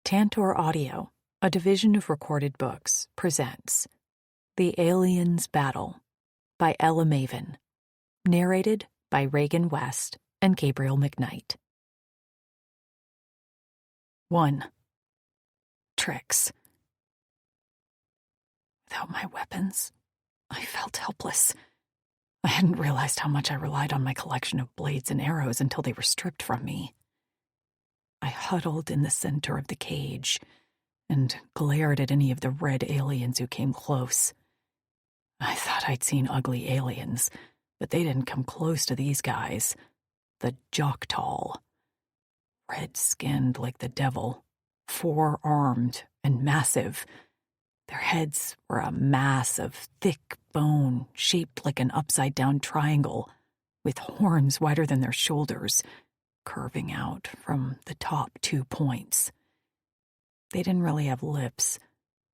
Tantor Audio, a division of Recorded Books, presents The Aliens' Battle by Ella Maven, narrated by Reagan West and Gabriel McKnight. 1. Tricks. Without my weapons, I felt helpless. I hadn't realized how much I relied on my collection of blades and arrows until they were stripped from me. I huddled in the center of the cage and glared at any of the red aliens who came close. I thought I'd seen ugly aliens, but they didn't come close to these guys. The Joktal. Red-skinned like the devil, four-armed and massive. Their heads were a mass of thick bone shaped like an upside-down triangle, with horns wider than their shoulders, curving out from the top 2 points. They didn't really have lips,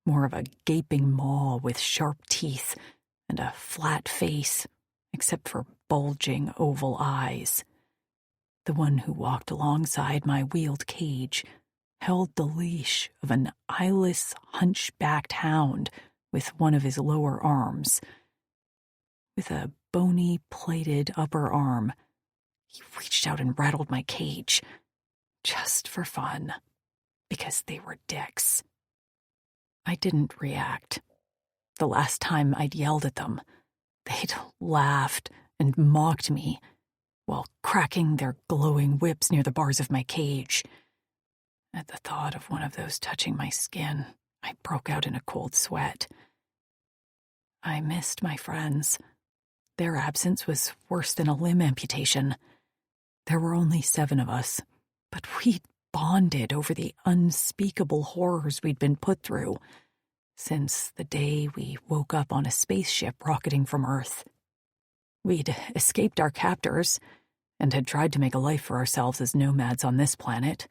more of a gaping maw with sharp teeth and a flat face, except for bulging oval eyes. The one who walked alongside my wheeled cage held the leash of an eyeless, hunchbacked hound with one of his lower arms. With a bony, plated upper arm, he reached out and rattled my cage, just for fun, because they were dicks. I didn't react. The last time I'd yelled at them, they'd laughed and mocked me while cracking their glowing whips near the bars of my cage. At the thought of one of those touching my skin, I broke out in a cold sweat. I missed my friends. Their absence was worse than a limb amputation. There were only 7 of us, but we'd bonded over the unspeakable horrors we'd been put through since the day we woke up on a spaceship rocketing from Earth. We'd escaped our captors and had tried to make a life for ourselves as nomads on this planet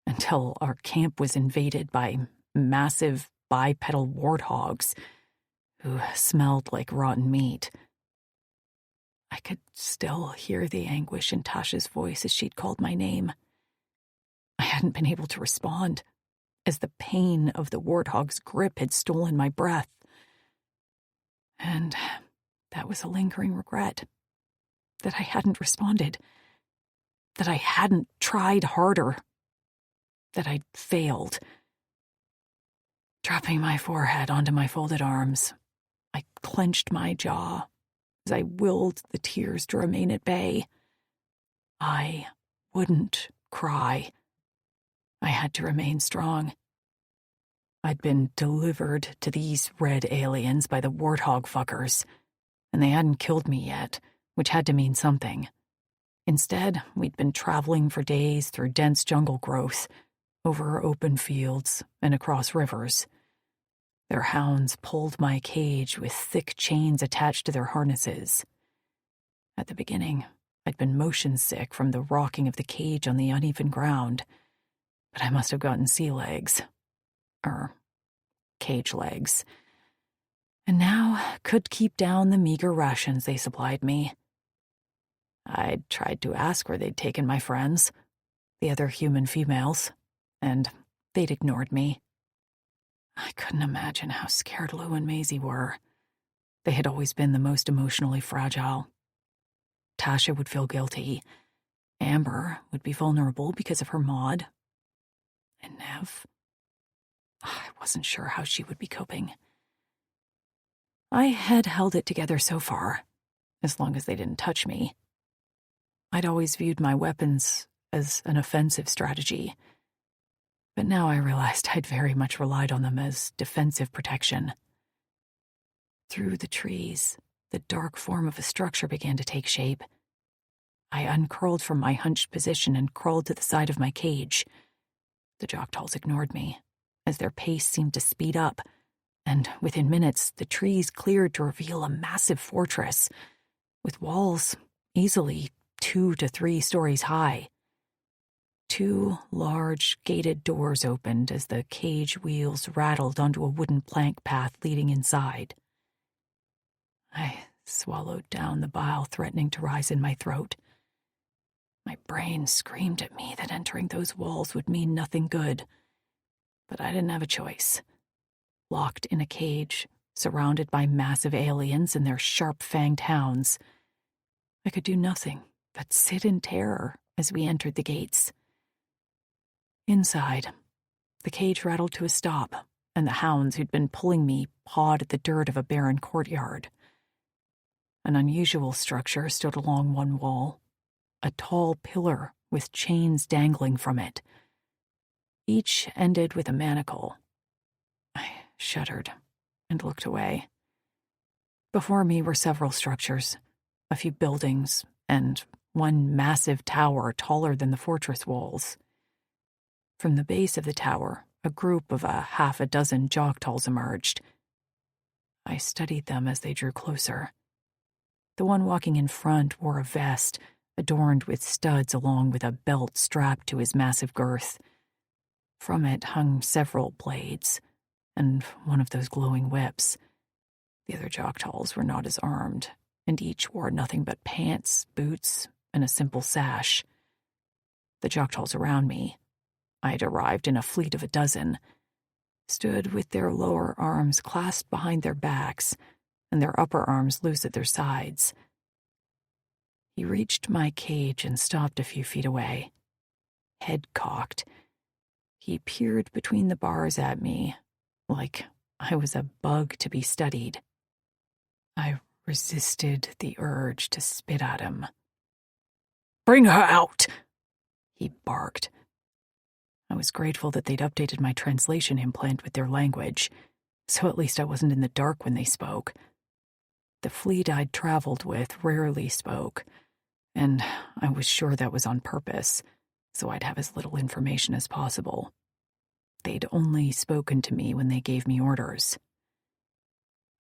until our camp was invaded by massive bipedal warthogs who smelled like rotten meat. I could still hear the anguish in Tasha's voice as she'd called my name. I hadn't been able to respond, as the pain of the warthog's grip had stolen my breath. And that was a lingering regret, that I hadn't responded, that I hadn't tried harder, that I'd failed. Dropping my forehead onto my folded arms, I clenched my jaw as I willed the tears to remain at bay. I wouldn't cry. I had to remain strong. I'd been delivered to these red aliens by the warthog fuckers, and they hadn't killed me yet, which had to mean something. Instead, we'd been traveling for days through dense jungle growth, over open fields and across rivers. Their hounds pulled my cage with thick chains attached to their harnesses. At the beginning, I'd been motion sick from the rocking of the cage on the uneven ground, but I must have gotten sea legs. Cage legs. And now could keep down the meager rations they supplied me. I'd tried to ask where they'd taken my friends, the other human females, and they'd ignored me. I couldn't imagine how scared Lou and Maisie were. They had always been the most emotionally fragile. Tasha would feel guilty. Amber would be vulnerable because of her mod. And Nev? I wasn't sure how she would be coping. I had held it together so far, as long as they didn't touch me. I'd always viewed my weapons as an offensive strategy, but now I realized I'd very much relied on them as defensive protection. Through the trees, the dark form of a structure began to take shape. I uncurled from my hunched position and crawled to the side of my cage. The Joktals ignored me, as their pace seemed to speed up, and within minutes the trees cleared to reveal a massive fortress, with walls easily 2 to 3 stories high. 2 large gated doors opened as the cage wheels rattled onto a wooden plank path leading inside. I swallowed down the bile threatening to rise in my throat. My brain screamed at me that entering those walls would mean nothing good. But I didn't have a choice. Locked in a cage, surrounded by massive aliens and their sharp-fanged hounds, I could do nothing but sit in terror as we entered the gates. Inside, the cage rattled to a stop, and the hounds who'd been pulling me pawed at the dirt of a barren courtyard. An unusual structure stood along one wall, a tall pillar with chains dangling from it. Each ended with a manacle. I shuddered and looked away. Before me were several structures, a few buildings, and one massive tower taller than the fortress walls. From the base of the tower, a group of half a dozen Joktuls emerged. I studied them as they drew closer. The one walking in front wore a vest adorned with studs along with a belt strapped to his massive girth. From it hung several blades, and one of those glowing whips. The other Joktuls were not as armed, and each wore nothing but pants, boots, and a simple sash. The Joktuls around me, I had arrived in a fleet of a dozen, stood with their lower arms clasped behind their backs and their upper arms loose at their sides. He reached my cage and stopped a few feet away. Head cocked, he peered between the bars at me, like I was a bug to be studied. I resisted the urge to spit at him. "Bring her out!" he barked. I was grateful that they'd updated my translation implant with their language, so at least I wasn't in the dark when they spoke. The fleet I'd traveled with rarely spoke, and I was sure that was on purpose, so I'd have as little information as possible. They'd only spoken to me when they gave me orders.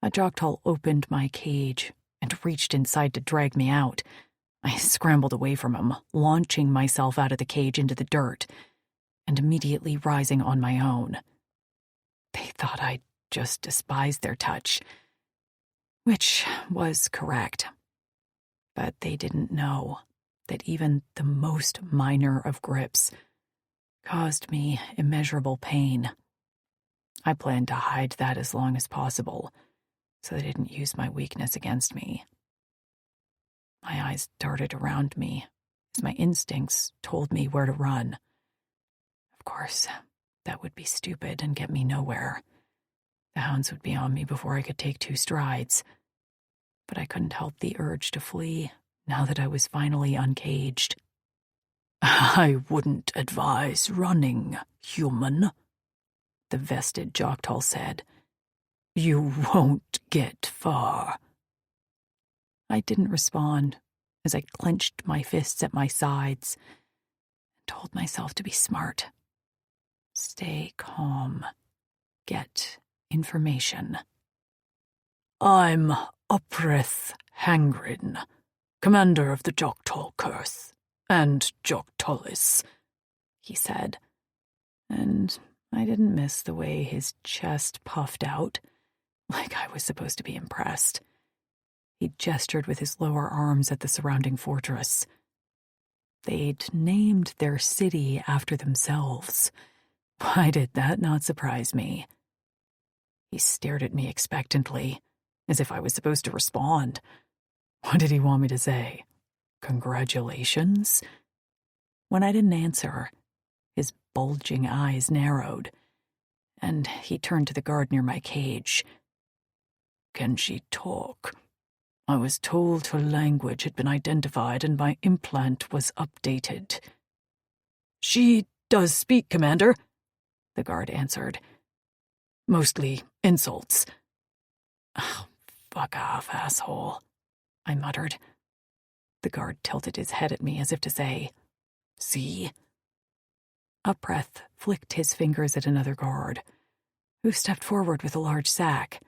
A Joktul opened my cage and reached inside to drag me out. I scrambled away from him, launching myself out of the cage into the dirt, and immediately rising on my own. They thought I just despised their touch, which was correct. But they didn't know that even the most minor of grips caused me immeasurable pain. I planned to hide that as long as possible, so they didn't use my weakness against me. My eyes darted around me as my instincts told me where to run. Of course, that would be stupid and get me nowhere. The hounds would be on me before I could take 2 strides. But I couldn't help the urge to flee now that I was finally uncaged. "I wouldn't advise running, human," the vested Joktul said. "You won't get far." I didn't respond as I clenched my fists at my sides and told myself to be smart. Stay calm. Get information. "I'm Uprith Hangrin, commander of the Joktul Curse and Joktulis," he said, and I didn't miss the way his chest puffed out, like I was supposed to be impressed. He gestured with his lower arms at the surrounding fortress. They'd named their city after themselves. Why did that not surprise me? He stared at me expectantly, as if I was supposed to respond. What did he want me to say? Congratulations? When I didn't answer, his bulging eyes narrowed, and he turned to the guard near my cage. "Can she talk? I was told her language had been identified and my implant was updated." "She does speak, Commander," the guard answered. "Mostly insults." "Oh, fuck off, asshole," I muttered. The guard tilted his head at me as if to say, "See?" Upreth flicked his fingers at another guard, who stepped forward with a large sack.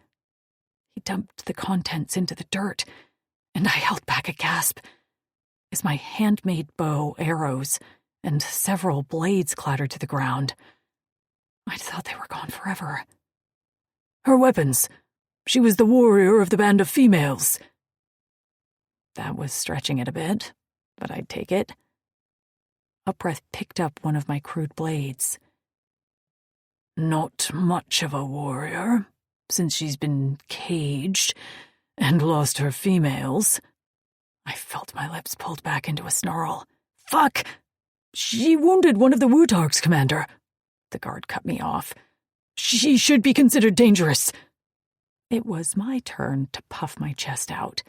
He dumped the contents into the dirt, and I held back a gasp as my handmade bow, arrows, and several blades clattered to the ground. I'd thought they were gone forever. "Her weapons. She was the warrior of the band of females." That was stretching it a bit, but I'd take it. Upreth picked up one of my crude blades. Not much of a warrior, since she's been caged and lost her females. I felt my lips pulled back into a snarl. Fuck! She wounded one of the Wutarks, Commander. The guard cut me off. She should be considered dangerous. It was my turn to puff my chest out.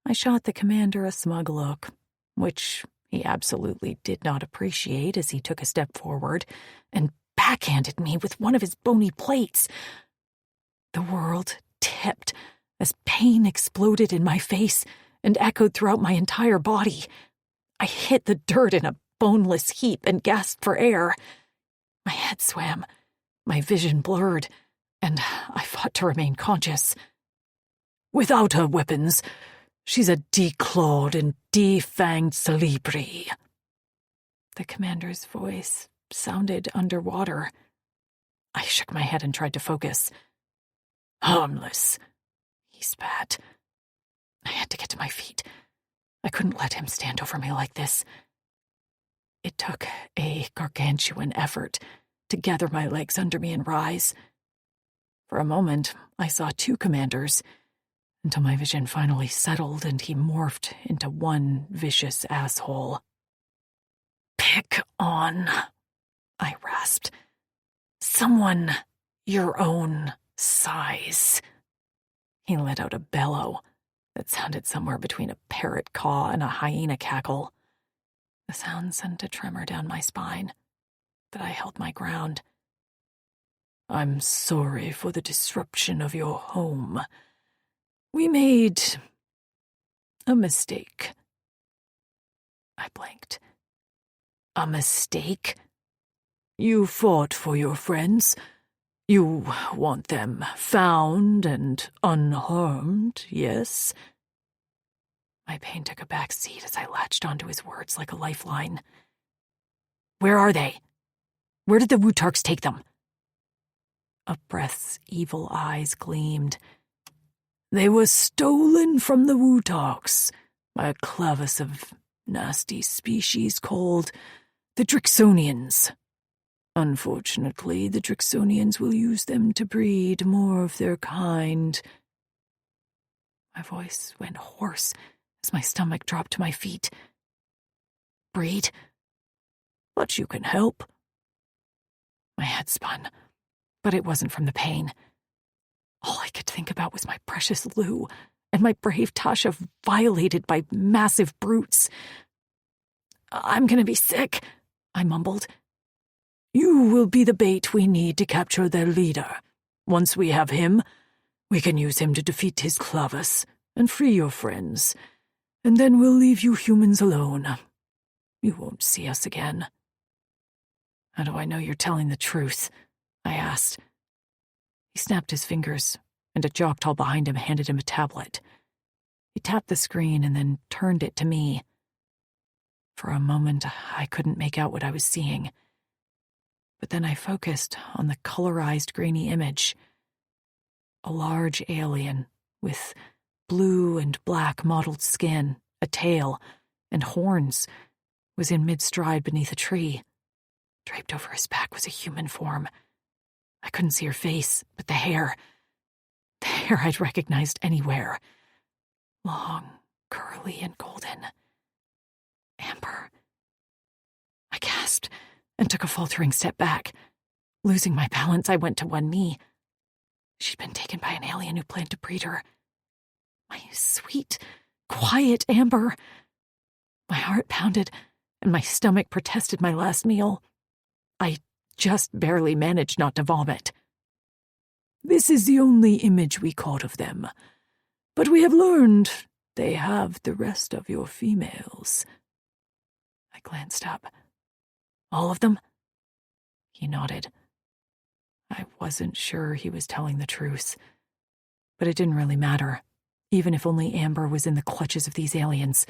I shot the commander a smug look, which he absolutely did not appreciate as he took a step forward and backhanded me with one of his bony plates. The world tipped as pain exploded in my face and echoed throughout my entire body. I hit the dirt in a boneless heap and gasped for air. My head swam, my vision blurred, and I fought to remain conscious. Without her weapons, she's a declawed and defanged Celebri. The commander's voice sounded underwater. I shook my head and tried to focus. Harmless, he spat. I had to get to my feet. I couldn't let him stand over me like this. It took a gargantuan effort to gather my legs under me and rise. For a moment, I saw two commanders, until my vision finally settled and he morphed into one vicious asshole. Pick on, I rasped. Someone your own size. He let out a bellow that sounded somewhere between a parrot caw and a hyena cackle. The sound sent a tremor down my spine, but I held my ground. I'm sorry for the disruption of your home. We made a mistake. I blinked. A mistake? You fought for your friends. You want them found and unharmed, yes? My pain took a back seat as I latched onto his words like a lifeline. Where are they? Where did the Wutarks take them? A breath's evil eyes gleamed. They were stolen from the Wutarks by a clavis of nasty species called the Drixonians. Unfortunately, the Drixonians will use them to breed more of their kind. My voice went hoarse as my stomach dropped to my feet. Breed? But you can help. My head spun, but it wasn't from the pain. All I could think about was my precious Lou and my brave Tasha violated by massive brutes. I'm gonna be sick, I mumbled. You will be the bait we need to capture their leader. Once we have him, we can use him to defeat his clavis and free your friends, and then we'll leave you humans alone. You won't see us again. How do I know you're telling the truth? I asked. He snapped his fingers, and a Joktal behind him handed him a tablet. He tapped the screen and then turned it to me. For a moment, I couldn't make out what I was seeing. But then I focused on the colorized grainy image. A large alien with blue and black mottled skin, a tail, and horns was in mid-stride beneath a tree. Draped over his back was a human form. I couldn't see her face, but the hair I'd recognized anywhere. Long, curly, and golden. Amber. I gasped and took a faltering step back. Losing my balance, I went to one knee. She'd been taken by an alien who planned to breed her. My sweet, quiet Amber. My heart pounded, and my stomach protested my last meal. I just barely managed not to vomit. This is the only image we caught of them, but we have learned they have the rest of your females. I glanced up. All of them? He nodded. I wasn't sure he was telling the truth, but it didn't really matter. Even if only Amber was in the clutches of these aliens,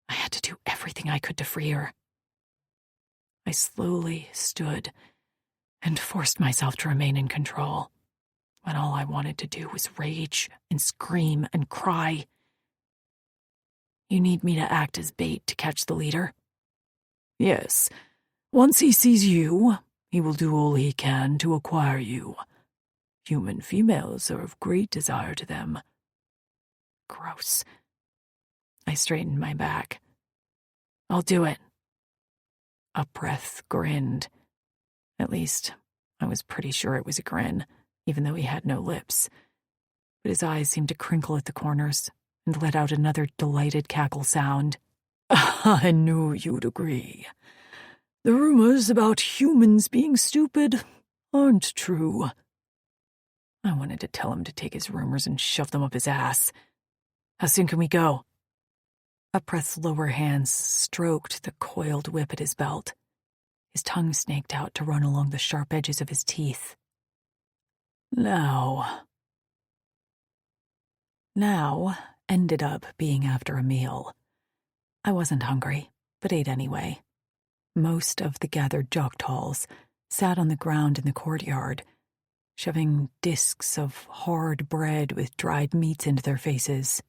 I had to do everything I could to free her. I slowly stood and forced myself to remain in control, when all I wanted to do was rage and scream and cry. You need me to act as bait to catch the leader? Yes. Once he sees you, he will do all he can to acquire you. Human females are of great desire to them. Gross. I straightened my back. I'll do it. Upreth grinned. At least, I was pretty sure it was a grin, even though he had no lips. But his eyes seemed to crinkle at the corners and let out another delighted cackle sound. I knew you'd agree. The rumors about humans being stupid aren't true. I wanted to tell him to take his rumors and shove them up his ass. How soon can we go? Upreth's lower hands stroked the coiled whip at his belt. His tongue snaked out to run along the sharp edges of his teeth. Now ended up being after a meal. I wasn't hungry, but ate anyway. Most of the gathered Joktalls sat on the ground in the courtyard, shoving discs of hard bread with dried meats into their faces.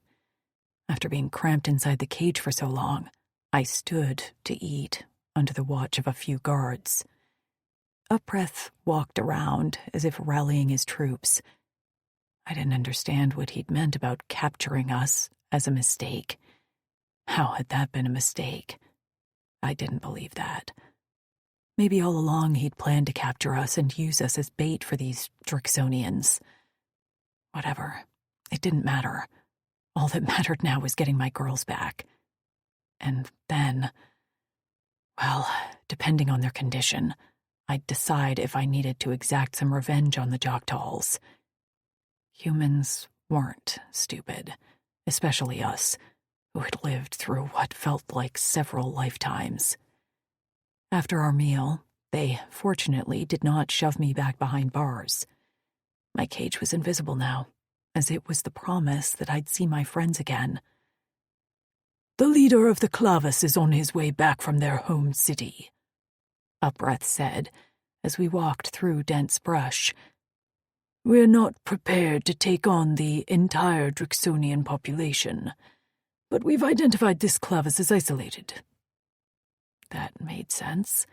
After being cramped inside the cage for so long, I stood to eat under the watch of a few guards. Upreth walked around as if rallying his troops. I didn't understand what he'd meant about capturing us as a mistake. How had that been a mistake? I didn't believe that. Maybe all along he'd planned to capture us and use us as bait for these Drixonians. Whatever. It didn't matter. All that mattered now was getting my girls back. And then, well, depending on their condition, I'd decide if I needed to exact some revenge on the Joktalls. Humans weren't stupid, especially us, who had lived through what felt like several lifetimes. After our meal, they fortunately did not shove me back behind bars. My cage was invisible now, as it was the promise that I'd see my friends again. The leader of the Clavis is on his way back from their home city, Upreth said, as we walked through dense brush. We're not prepared to take on the entire Drixonian population, but we've identified this Clavis as isolated. That made sense.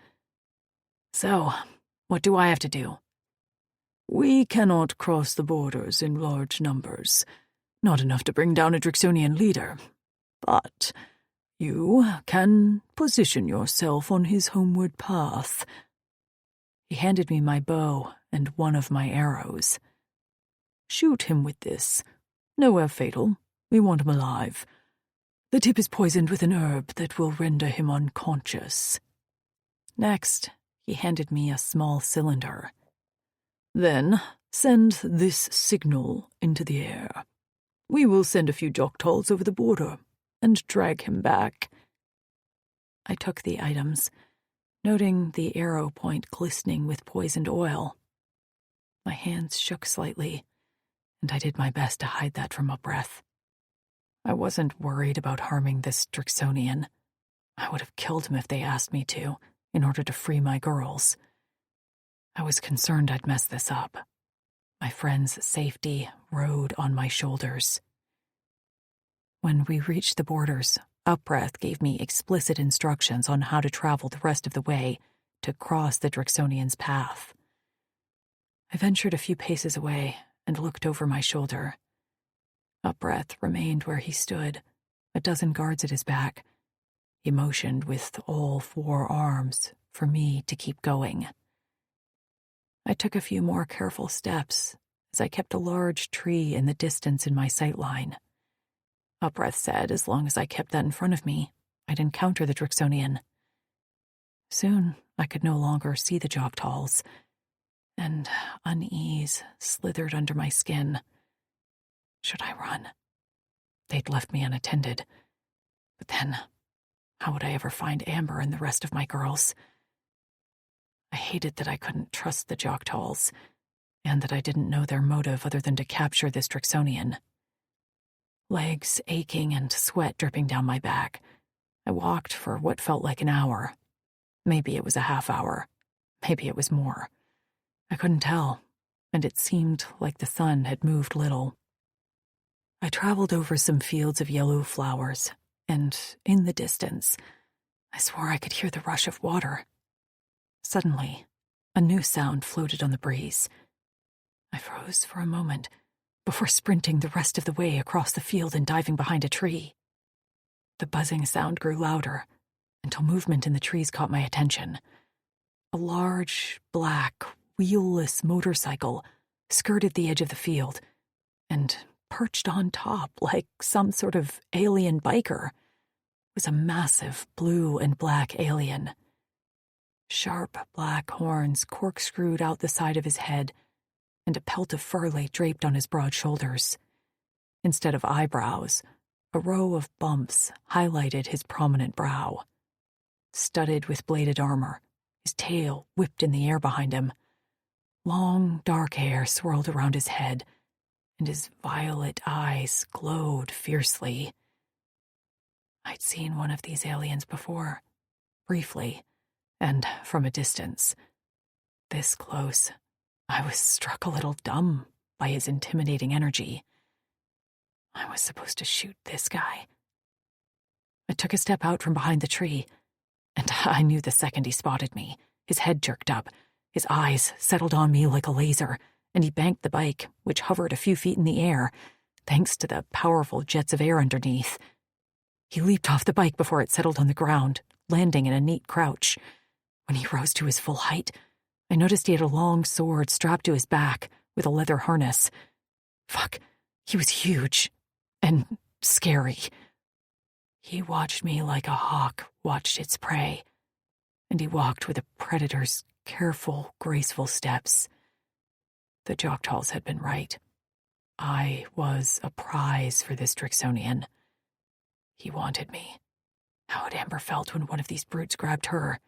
So, what do I have to do? We cannot cross the borders in large numbers, not enough to bring down a Drixonian leader, but you can position yourself on his homeward path. He handed me my bow and one of my arrows. Shoot him with this. Nowhere fatal. We want him alive. The tip is poisoned with an herb that will render him unconscious. Next, he handed me a small cylinder. Then, send this signal into the air. We will send a few Joktalls over the border and drag him back. I took the items, noting the arrow point glistening with poisoned oil. My hands shook slightly, and I did my best to hide that from Upreth. I wasn't worried about harming this Drixonian. I would have killed him if they asked me to, in order to free my girls. I was concerned I'd mess this up. My friend's safety rode on my shoulders. When we reached the borders, Upreth gave me explicit instructions on how to travel the rest of the way to cross the Drixonian's path. I ventured a few paces away and looked over my shoulder. Upreth remained where he stood, a dozen guards at his back. He motioned with all 4 arms for me to keep going. I took a few more careful steps as I kept a large tree in the distance in my sightline. Upreth said as long as I kept that in front of me, I'd encounter the Drixonian. Soon I could no longer see the Joktalls, and unease slithered under my skin. Should I run? They'd left me unattended. But then, how would I ever find Amber and the rest of my girls? I hated that I couldn't trust the Joktalls, and that I didn't know their motive other than to capture this Drixonian. Legs aching and sweat dripping down my back, I walked for what felt like an hour. Maybe it was a half hour. Maybe it was more. I couldn't tell, and it seemed like the sun had moved little. I traveled over some fields of yellow flowers, and in the distance, I swore I could hear the rush of water. Suddenly, A new sound floated on the breeze. I froze for a moment before sprinting the rest of the way across the field and diving behind a tree. The buzzing sound grew louder until movement in the trees caught my attention. A large, black, wheelless motorcycle skirted the edge of the field and, perched on top like some sort of alien biker, was a massive blue and black alien. Sharp black horns corkscrewed out the side of his head, and a pelt of fur lay draped on his broad shoulders. Instead of eyebrows, a row of bumps highlighted his prominent brow. Studded with bladed armor, his tail whipped in the air behind him. Long, dark hair swirled around his head, and his violet eyes glowed fiercely. I'd seen one of these aliens before, briefly, and from a distance. This close, I was struck a little dumb by his intimidating energy. I was supposed to shoot this guy. I took a step out from behind the tree, and I knew the second he spotted me. His head jerked up, his eyes settled on me like a laser, and he banked the bike, which hovered a few feet in the air, thanks to the powerful jets of air underneath. He leaped off the bike before it settled on the ground, landing in a neat crouch. When he rose to his full height, I noticed he had a long sword strapped to his back with a leather harness. Fuck, he was huge and scary. He watched me like a hawk watched its prey, and he walked with a predator's careful, graceful steps. The Jocktals had been right. I was a prize for this Drixonian. He wanted me. How had Amber felt when one of these brutes grabbed her?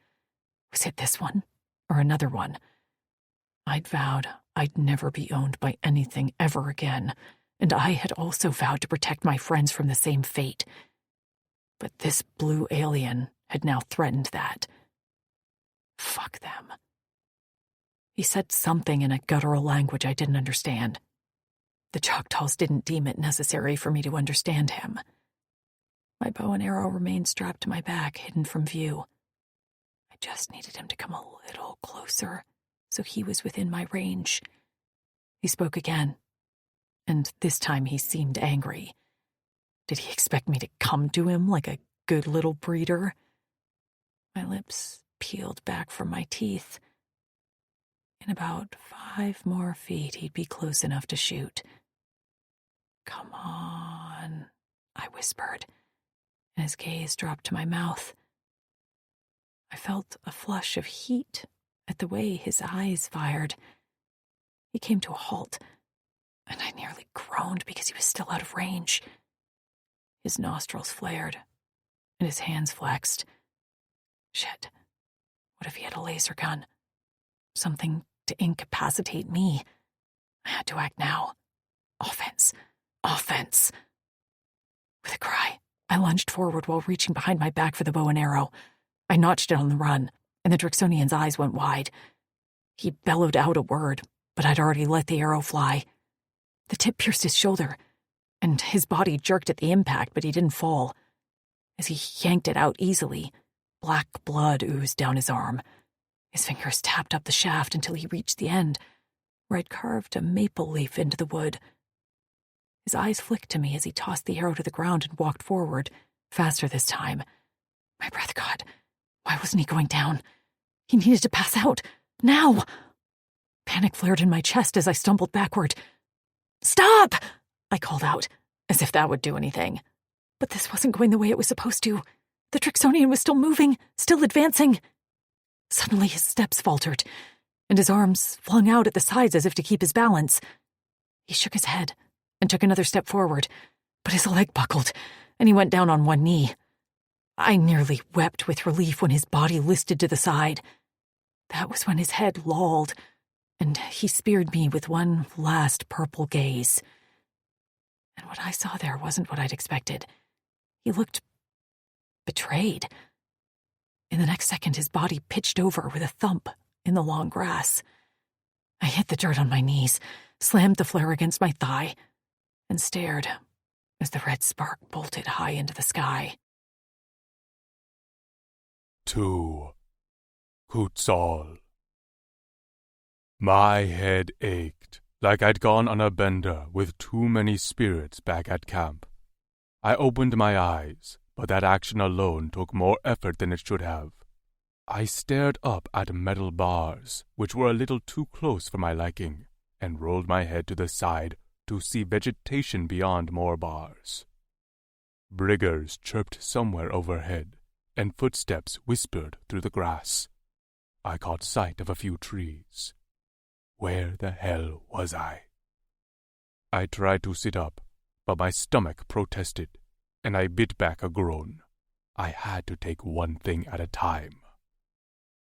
Was it this one, or another one? I'd vowed I'd never be owned by anything ever again, and I had also vowed to protect my friends from the same fate. But this blue alien had now threatened that. Fuck them. He said something in a guttural language I didn't understand. The Jocktals didn't deem it necessary for me to understand him. My bow and arrow remained strapped to my back, hidden from view. I just needed him to come a little closer, so he was within my range. He spoke again, and this time he seemed angry. Did he expect me to come to him like a good little breeder? My lips peeled back from my teeth. In about 5 more feet, he'd be close enough to shoot. "Come on," I whispered, and his gaze dropped to my mouth. I felt a flush of heat at the way his eyes fired. He came to a halt, and I nearly groaned because he was still out of range. His nostrils flared, and his hands flexed. Shit. What if he had a laser gun? Something to incapacitate me. I had to act now. Offense. Offense. With a cry, I lunged forward while reaching behind my back for the bow and arrow. I notched it on the run, and the Drixonian's eyes went wide. He bellowed out a word, but I'd already let the arrow fly. The tip pierced his shoulder, and his body jerked at the impact, but he didn't fall. As he yanked it out easily, black blood oozed down his arm. His fingers tapped up the shaft until he reached the end, where I'd carved a maple leaf into the wood. His eyes flicked to me as he tossed the arrow to the ground and walked forward, faster this time. My breath caught. Why wasn't he going down? He needed to pass out. Now! Panic flared in my chest as I stumbled backward. "Stop!" I called out, as if that would do anything. But this wasn't going the way it was supposed to. The Drixonian was still moving, still advancing. Suddenly his steps faltered, and his arms flung out at the sides as if to keep his balance. He shook his head and took another step forward, but his leg buckled, and he went down on one knee. I nearly wept with relief when his body listed to the side. That was when his head lolled, and he speared me with one last purple gaze. And what I saw there wasn't what I'd expected. He looked betrayed. In the next second, his body pitched over with a thump in the long grass. I hit the dirt on my knees, slammed the flare against my thigh, and stared as the red spark bolted high into the sky. 2. Kutzal. My head ached, like I'd gone on a bender with too many spirits back at camp. I opened my eyes, but that action alone took more effort than it should have. I stared up at metal bars, which were a little too close for my liking, and rolled my head to the side to see vegetation beyond more bars. Briggers chirped somewhere overhead, and footsteps whispered through the grass. I caught sight of a few trees. Where the hell was I? I tried to sit up, but my stomach protested, and I bit back a groan. I had to take one thing at a time.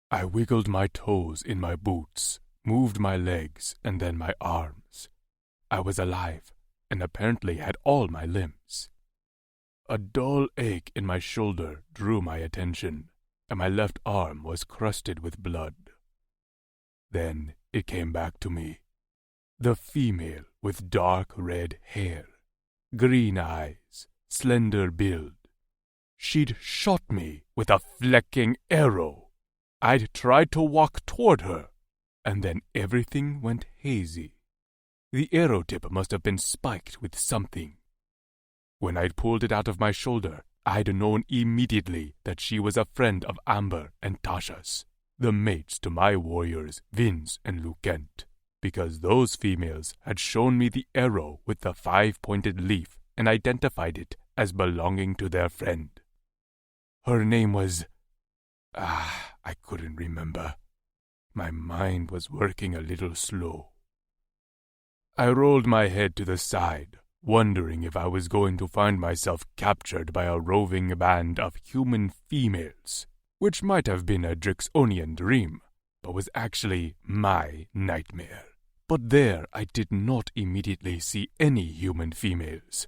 I wiggled my toes in my boots, moved my legs, and then my arms. I was alive, and apparently had all my limbs. A dull ache in my shoulder drew my attention, and my left arm was crusted with blood. Then it came back to me. The female with dark red hair, green eyes, slender build. She'd shot me with a flecking arrow. I'd tried to walk toward her, and then everything went hazy. The arrow tip must have been spiked with something. When I'd pulled it out of my shoulder, I'd known immediately that she was a friend of Amber and Tasha's, the mates to my warriors Vince and Lucent, because those females had shown me the arrow with the 5-pointed leaf and identified it as belonging to their friend. Her name was... I couldn't remember. My mind was working a little slow. I rolled my head to the side, wondering if I was going to find myself captured by a roving band of human females, which might have been a Drixonian dream, but was actually my nightmare. But there I did not immediately see any human females.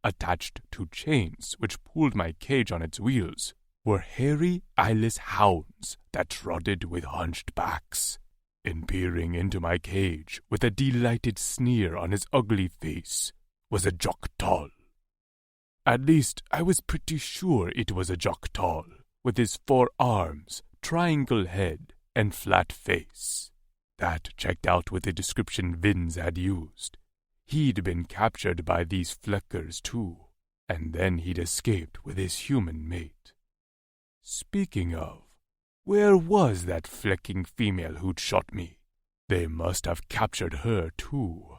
Attached to chains which pulled my cage on its wheels were hairy, eyeless hounds that trotted with hunched backs. And peering into my cage with a delighted sneer on his ugly face was a Joktal. At least I was pretty sure it was a Joktal, with his 4 arms, triangle head, and flat face. That checked out with the description Vince had used. He'd been captured by these Fleckers too, and then he'd escaped with his human mate. Speaking of, where was that flecking female who'd shot me? They must have captured her too.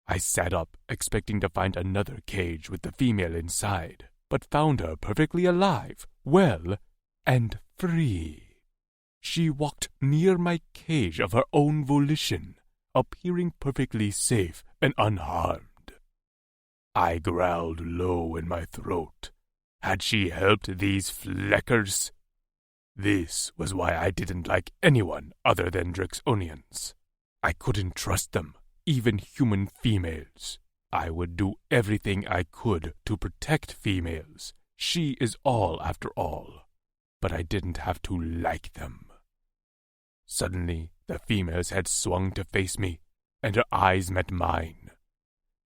I sat up, expecting to find another cage with the female inside, but found her perfectly alive, well, and free. She walked near my cage of her own volition, appearing perfectly safe and unharmed. I growled low in my throat. Had she helped these Fleckers? This was why I didn't like anyone other than Drixonians. I couldn't trust them, even human females. I would do everything I could to protect females. She is all after all. But I didn't have to like them. Suddenly, the female's head swung to face me, and her eyes met mine.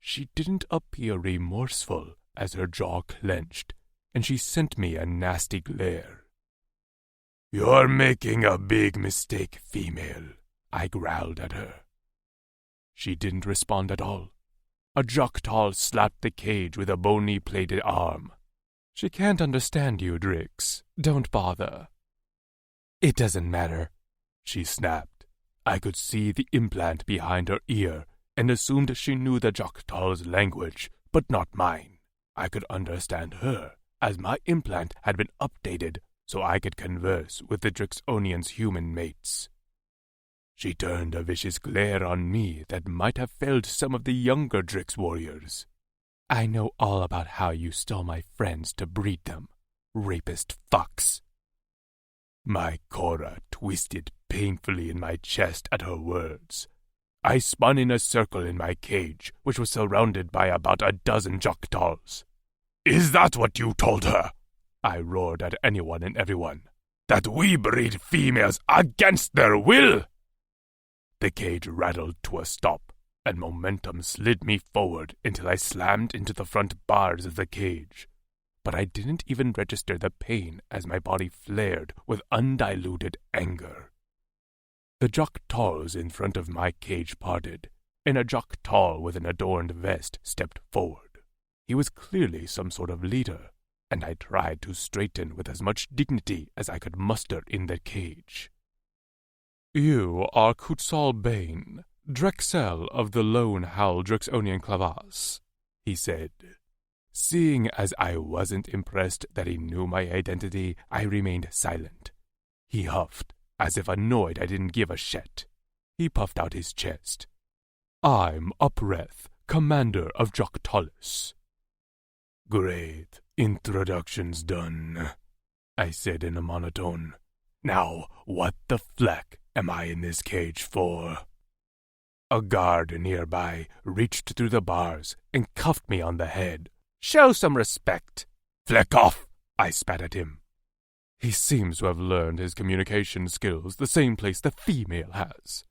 She didn't appear remorseful as her jaw clenched, and she sent me a nasty glare. "You're making a big mistake, female," I growled at her. She didn't respond at all. A Joktal slapped the cage with a bony-plated arm. "She can't understand you, Drix. Don't bother." "It doesn't matter," she snapped. I could see the implant behind her ear and assumed she knew the Joktal's language, but not mine. I could understand her, as my implant had been updated so I could converse with the Drixonian's human mates. She turned a vicious glare on me that might have felled some of the younger Drix warriors. "I know all about how you stole my friends to breed them, rapist fucks." My Cora twisted painfully in my chest at her words. I spun in a circle in my cage, which was surrounded by about a dozen Joktals. "Is that what you told her?" I roared at anyone and everyone. "That we breed females against their will?" The cage rattled to a stop, and momentum slid me forward until I slammed into the front bars of the cage. But I didn't even register the pain as my body flared with undiluted anger. The Jok'Tals in front of my cage parted, and a Jok'Tal with an adorned vest stepped forward. He was clearly some sort of leader, and I tried to straighten with as much dignity as I could muster in the cage. "You are Quetzal Bane, Drexel of the Lone Howl Drexonian Clavas," he said. Seeing as I wasn't impressed that he knew my identity, I remained silent. He huffed, as if annoyed I didn't give a shit. He puffed out his chest. "I'm Upreth, commander of Jok'Talis." "Great. Introduction's done," I said in a monotone. "Now, what the fleck am I in this cage for?" A guard nearby reached through the bars and cuffed me on the head. "Show some respect." "Fleck off," I spat at him. He seems to have learned his communication skills the same place the female has.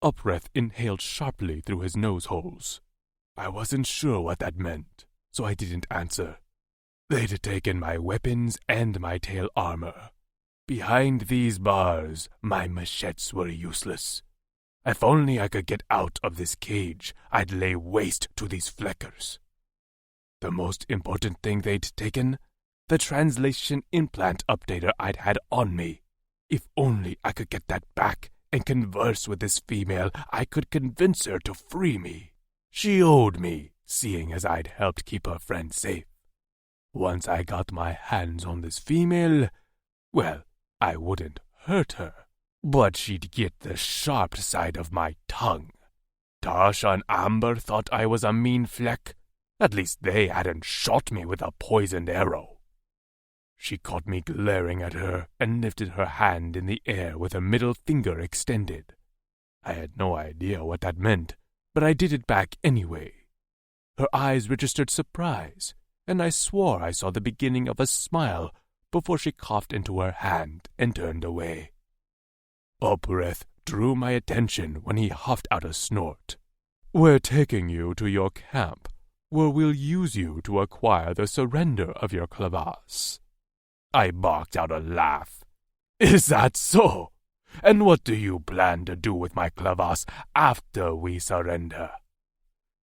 Upreth inhaled sharply through his nose holes. I wasn't sure what that meant, so I didn't answer. They'd taken my weapons and my tail armor. Behind these bars, my machetes were useless. If only I could get out of this cage, I'd lay waste to these fleckers. The most important thing they'd taken? The translation implant updater I'd had on me. If only I could get that back and converse with this female, I could convince her to free me. She owed me, seeing as I'd helped keep her friend safe. Once I got my hands on this female, well, I wouldn't hurt her, but she'd get the sharp side of my tongue. Tasha and Amber thought I was a mean fleck. At least they hadn't shot me with a poisoned arrow. She caught me glaring at her and lifted her hand in the air with her middle finger extended. I had no idea what that meant, but I did it back anyway. Her eyes registered surprise, and I swore I saw the beginning of a smile before she coughed into her hand and turned away. Upreth drew my attention when he huffed out a snort. "We're taking you to your camp, where we'll use you to acquire the surrender of your clavas." I barked out a laugh. "Is that so? And what do you plan to do with my clavas after we surrender?"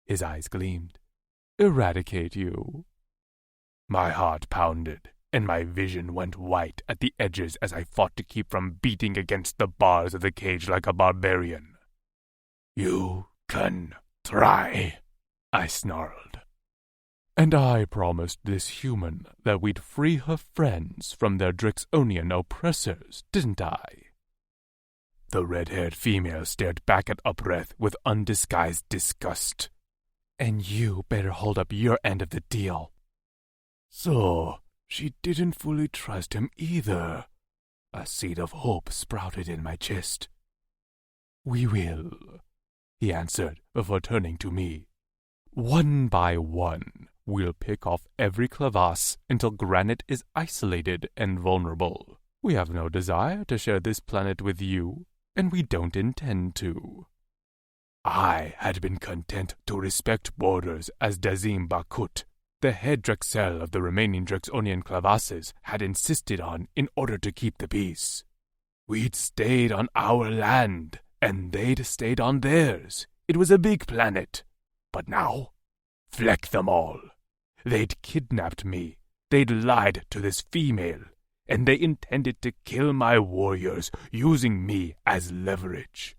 His eyes gleamed. "Eradicate you." My heart pounded, and my vision went white at the edges as I fought to keep from beating against the bars of the cage like a barbarian. "You can try," I snarled. "And I promised this human that we'd free her friends from their Drexonian oppressors, didn't I?" The red-haired female stared back at Upreth with undisguised disgust. "And you better hold up your end of the deal." So, she didn't fully trust him either. A seed of hope sprouted in my chest. "We will," he answered before turning to me. "One by one, we'll pick off every clavas until Granite is isolated and vulnerable. We have no desire to share this planet with you, and we don't intend to." I had been content to respect borders as Dazim Bakut, the head Drexel of the remaining Drexonian clavasses, had insisted on in order to keep the peace. We'd stayed on our land, and they'd stayed on theirs. It was a big planet. But now, fleck them all. They'd kidnapped me. They'd lied to this female, and they intended to kill my warriors using me as leverage.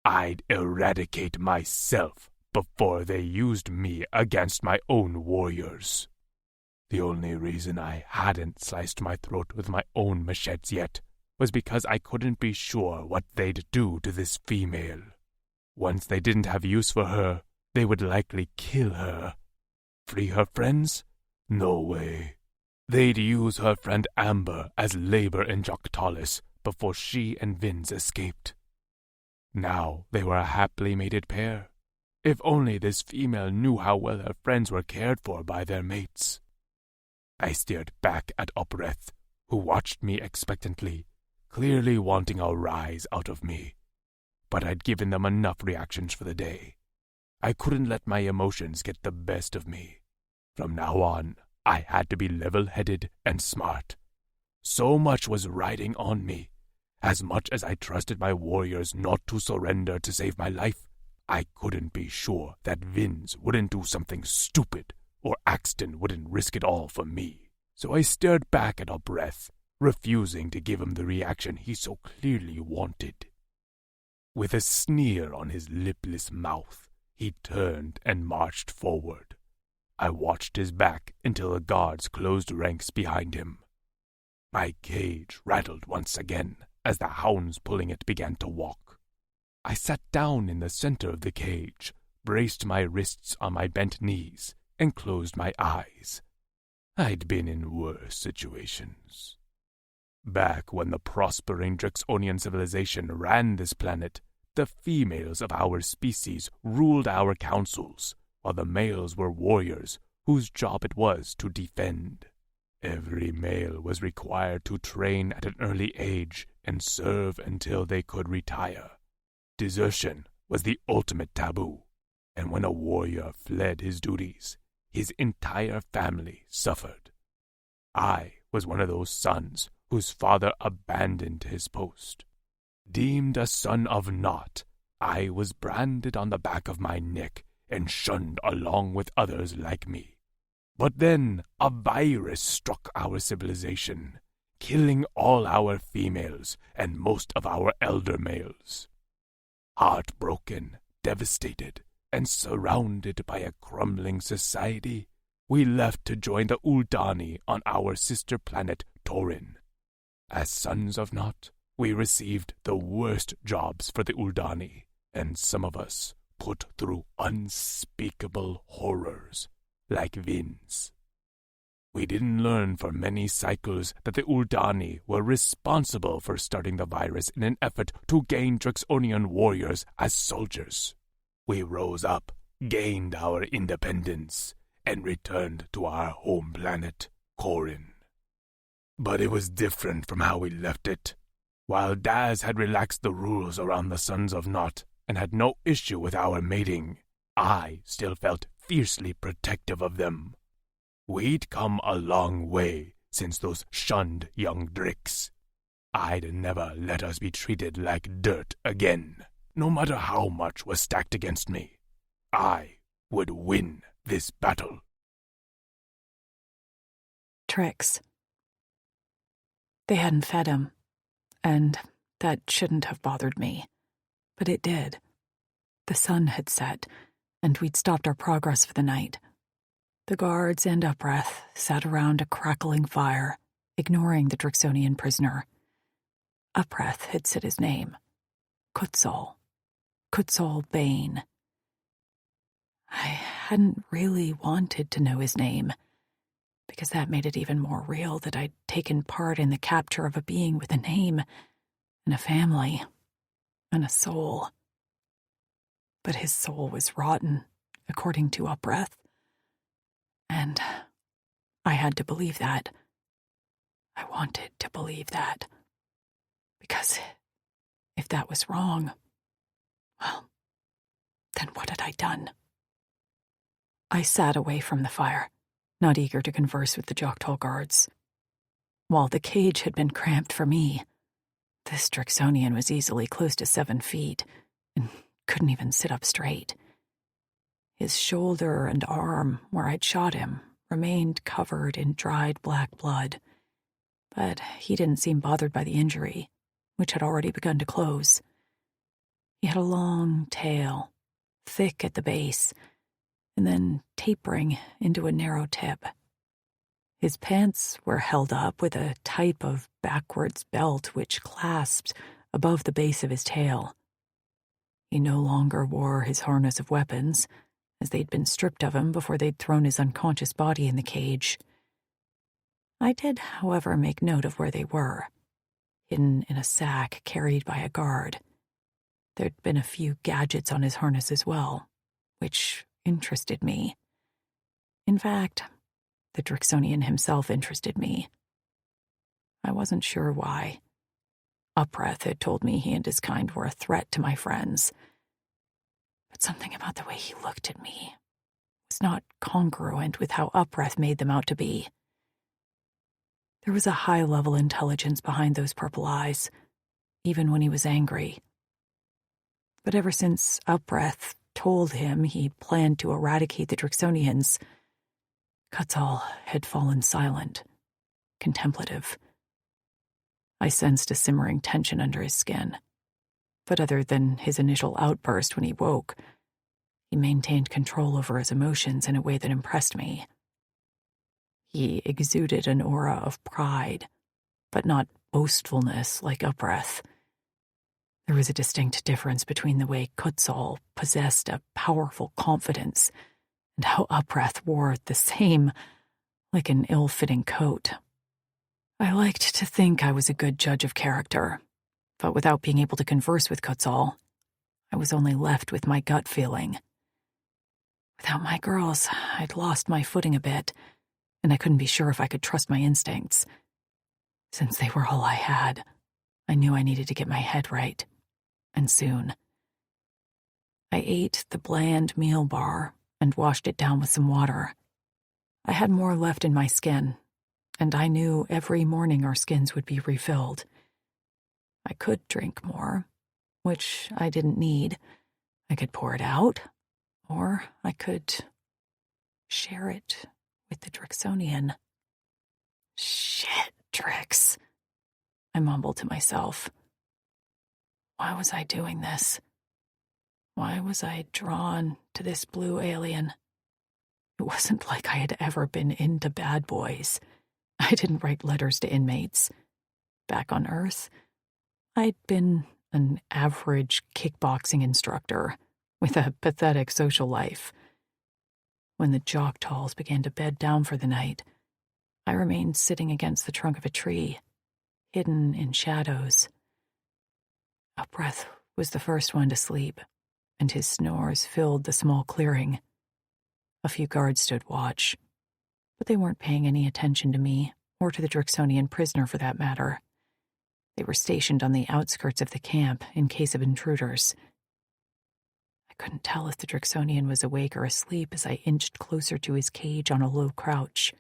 I'd eradicate myself before they used me against my own warriors. The only reason I hadn't sliced my throat with my own machetes yet was because I couldn't be sure what they'd do to this female. Once they didn't have use for her, they would likely kill her. Free her friends? No way. They'd use her friend Amber as labor in Jok'Talis before she and Vince escaped. Now they were a happily mated pair. If only this female knew how well her friends were cared for by their mates. I stared back at Upreth, who watched me expectantly, clearly wanting a rise out of me. But I'd given them enough reactions for the day. I couldn't let my emotions get the best of me. From now on, I had to be level-headed and smart. So much was riding on me, As much as I trusted my warriors not to surrender to save my life, I couldn't be sure that Vince wouldn't do something stupid or Axton wouldn't risk it all for me. So I stared back at our breath, refusing to give him the reaction he so clearly wanted. With a sneer on his lipless mouth, he turned and marched forward. I watched his back until the guards closed ranks behind him. My cage rattled once again as the hounds pulling it began to walk. I sat down in the center of the cage, braced my wrists on my bent knees, and closed my eyes. I'd been in worse situations. Back when the prospering Drixonian civilization ran this planet, the females of our species ruled our councils, while the males were warriors whose job it was to defend. Every male was required to train at an early age and serve until they could retire. Desertion was the ultimate taboo, and when a warrior fled his duties, his entire family suffered. I was one of those sons whose father abandoned his post. Deemed a son of naught, I was branded on the back of my neck and shunned along with others like me. But then a virus struck our civilization, killing all our females and most of our elder males. Heartbroken, devastated, and surrounded by a crumbling society, we left to join the Uldani on our sister planet Torin. As sons of Naught, we received the worst jobs for the Uldani, and some of us put through unspeakable horrors, like Vince. We didn't learn for many cycles that the Uldani were responsible for starting the virus in an effort to gain Drixonian warriors as soldiers. We rose up, gained our independence, and returned to our home planet, Corin. But it was different from how we left it. While Daz had relaxed the rules around the Sons of Naught and had no issue with our mating, I still felt fiercely protective of them. We'd come a long way since those shunned young Drix. I'd never let us be treated like dirt again, no matter how much was stacked against me. I would win this battle. Tricks. They hadn't fed him, and that shouldn't have bothered me. But it did. The sun had set, and we'd stopped our progress for the night. The guards and Upreth sat around a crackling fire, ignoring the Drixonian prisoner. Upreth had said his name. Kutzal Bane. I hadn't really wanted to know his name, because that made it even more real that I'd taken part in the capture of a being with a name, and a family, and a soul. But his soul was rotten, according to Upreth. And I had to believe that. I wanted to believe that. Because if that was wrong, well, then what had I done? I sat away from the fire, not eager to converse with the Joktal guards. While the cage had been cramped for me, this Drixonian was easily close to 7 feet and couldn't even sit up straight. His shoulder and arm, where I'd shot him, remained covered in dried black blood, but he didn't seem bothered by the injury, which had already begun to close. He had a long tail, thick at the base, and then tapering into a narrow tip. His pants were held up with a type of backwards belt which clasped above the base of his tail. He no longer wore his harness of weapons, as they'd been stripped of him before they'd thrown his unconscious body in the cage. I did, however, make note of where they were, hidden in a sack carried by a guard. There'd been a few gadgets on his harness as well, which interested me. In fact, the Drixonian himself interested me. I wasn't sure why. Upreth had told me he and his kind were a threat to my friends. But something about the way he looked at me was not congruent with how Upreth made them out to be. There was a high-level intelligence behind those purple eyes, even when he was angry. But ever since Upbreath told him he planned to eradicate the Drixonians, Quetzal had fallen silent, contemplative. I sensed a simmering tension under his skin, but other than his initial outburst when he woke, he maintained control over his emotions in a way that impressed me. He exuded an aura of pride, but not boastfulness like Upbreath. There was a distinct difference between the way Quetzal possessed a powerful confidence and how Upbreath wore the same, like an ill-fitting coat. I liked to think I was a good judge of character, but without being able to converse with Quetzal, I was only left with my gut feeling. Without my girls, I'd lost my footing a bit, and I couldn't be sure if I could trust my instincts. Since they were all I had, I knew I needed to get my head right, and soon. I ate the bland meal bar and washed it down with some water. I had more left in my skin, and I knew every morning our skins would be refilled. I could drink more, which I didn't need. I could pour it out, or I could share it with the Drixonian. Shit, Drix, I mumbled to myself. Why was I doing this? Why was I drawn to this blue alien? It wasn't like I had ever been into bad boys. I didn't write letters to inmates. Back on Earth, I'd been an average kickboxing instructor with a pathetic social life. When the Joktalls began to bed down for the night, I remained sitting against the trunk of a tree, hidden in shadows. Upbreath was the first one to sleep, and his snores filled the small clearing. A few guards stood watch, but they weren't paying any attention to me, or to the Drixonian prisoner for that matter. They were stationed on the outskirts of the camp in case of intruders. I couldn't tell if the Drixonian was awake or asleep as I inched closer to his cage on a low crouch.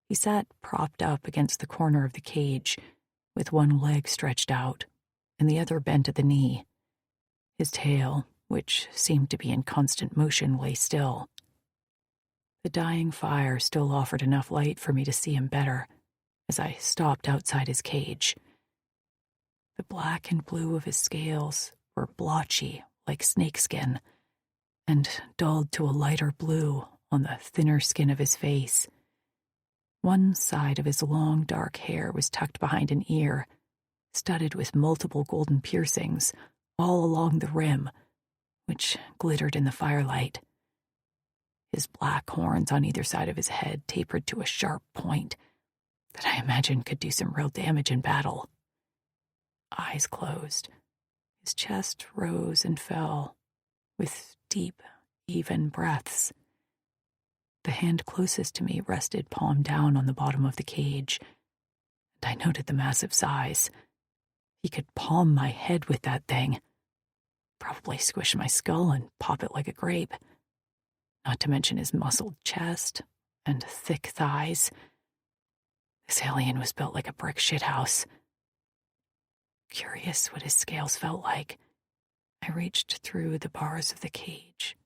He sat propped up against the corner of the cage, with one leg stretched out and the other bent at the knee. His tail, which seemed to be in constant motion, lay still. The dying fire still offered enough light for me to see him better as I stopped outside his cage. The black and blue of his scales were blotchy like snakeskin and dulled to a lighter blue on the thinner skin of his face. One side of his long, dark hair was tucked behind an ear, studded with multiple golden piercings all along the rim, which glittered in the firelight. His black horns on either side of his head tapered to a sharp point that I imagined could do some real damage in battle. Eyes closed, his chest rose and fell with deep, even breaths. The hand closest to me rested palm down on the bottom of the cage, and I noted the massive size. He could palm my head with that thing, probably squish my skull and pop it like a grape. Not to mention his muscled chest and thick thighs. This alien was built like a brick shithouse. Curious what his scales felt like, I reached through the bars of the cage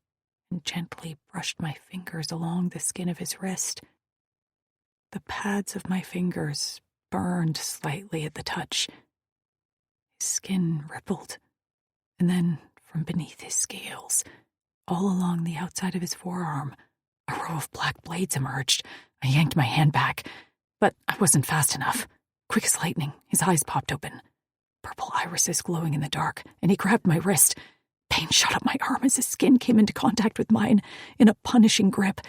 and gently brushed my fingers along the skin of his wrist. The pads of my fingers burned slightly at the touch. His skin rippled, and then from beneath his scales, all along the outside of his forearm, a row of black blades emerged. I yanked my hand back, but I wasn't fast enough. Quick as lightning, his eyes popped open, purple irises glowing in the dark, and he grabbed my wrist. Pain shot up my arm as his skin came into contact with mine in a punishing grip.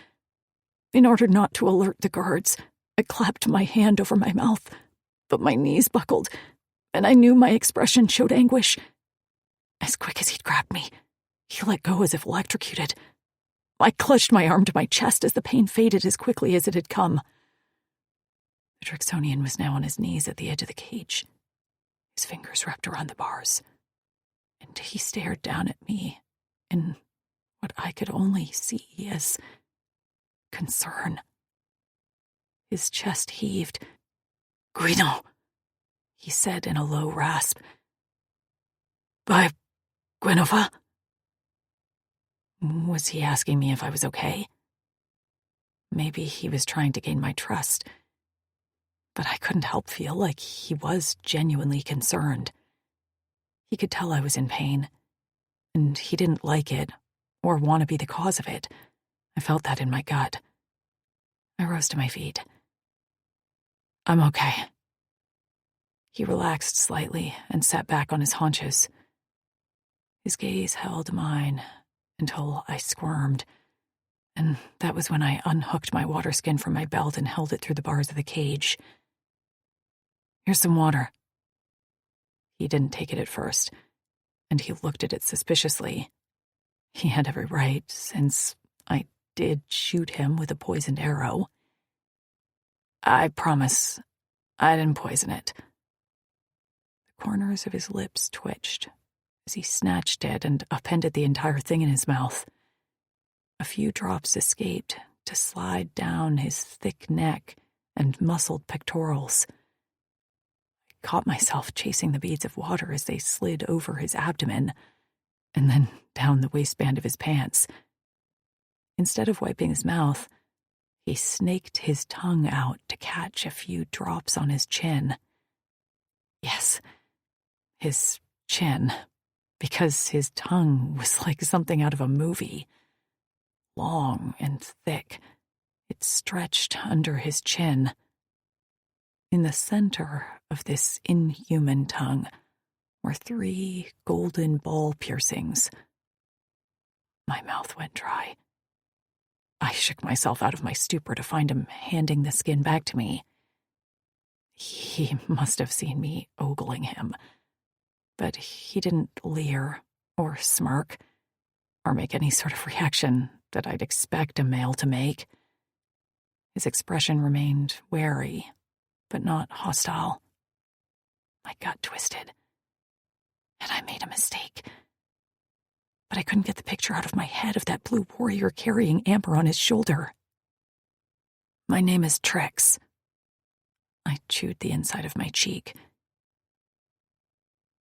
In order not to alert the guards, I clapped my hand over my mouth, but my knees buckled, and I knew my expression showed anguish. As quick as he'd grabbed me, he let go as if electrocuted. I clutched my arm to my chest as the pain faded as quickly as it had come. The Drixonian was now on his knees at the edge of the cage, his fingers wrapped around the bars, and he stared down at me in what I could only see as concern. His chest heaved. "Guido!" he said in a low rasp. "By Guinevere?" Was he asking me if I was okay? Maybe he was trying to gain my trust, but I couldn't help feel like he was genuinely concerned. He could tell I was in pain, and he didn't like it or want to be the cause of it. I felt that in my gut. I rose to my feet. "I'm okay." He relaxed slightly and sat back on his haunches. His gaze held mine until I squirmed, and that was when I unhooked my water skin from my belt and held it through the bars of the cage. "Here's some water." He didn't take it at first, and he looked at it suspiciously. He had every right, since I did shoot him with a poisoned arrow. "I promise I didn't poison it." The corners of his lips twitched as he snatched it and appended the entire thing in his mouth. A few drops escaped to slide down his thick neck and muscled pectorals. I caught myself chasing the beads of water as they slid over his abdomen and then down the waistband of his pants. Instead of wiping his mouth, he snaked his tongue out to catch a few drops on his chin. Yes, his chin, because his tongue was like something out of a movie. Long and thick, it stretched under his chin. In the center of this inhuman tongue were 3 golden ball piercings. My mouth went dry. I shook myself out of my stupor to find him handing the skin back to me. He must have seen me ogling him, but he didn't leer or smirk or make any sort of reaction that I'd expect a male to make. His expression remained wary, but not hostile. My gut twisted. Had I made a mistake? But I couldn't get the picture out of my head of that blue warrior carrying Amber on his shoulder. "My name is Trix." I chewed the inside of my cheek.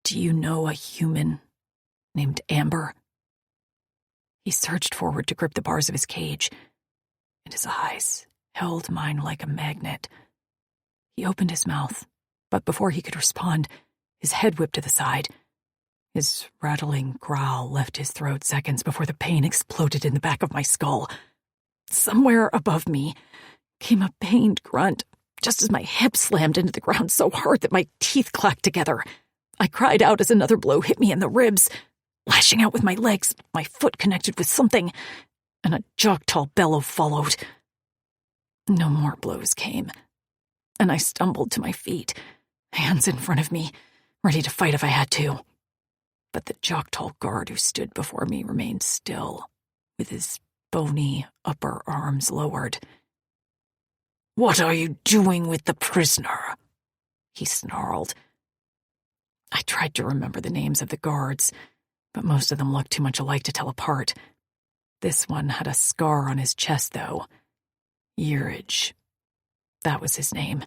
"Do you know a human named Amber?" He surged forward to grip the bars of his cage, and his eyes held mine like a magnet. He opened his mouth, but before he could respond, his head whipped to the side. His rattling growl left his throat seconds before the pain exploded in the back of my skull. Somewhere above me came a pained grunt, just as my hip slammed into the ground so hard that my teeth clacked together. I cried out as another blow hit me in the ribs. Lashing out with my legs, my foot connected with something, and a jock-tall bellow followed. No more blows came, and I stumbled to my feet, hands in front of me, ready to fight if I had to. But the jock-tall guard who stood before me remained still, with his bony upper arms lowered. "What are you doing with the prisoner?" he snarled. I tried to remember the names of the guards, but most of them looked too much alike to tell apart. This one had a scar on his chest, though. Yearage. That was his name.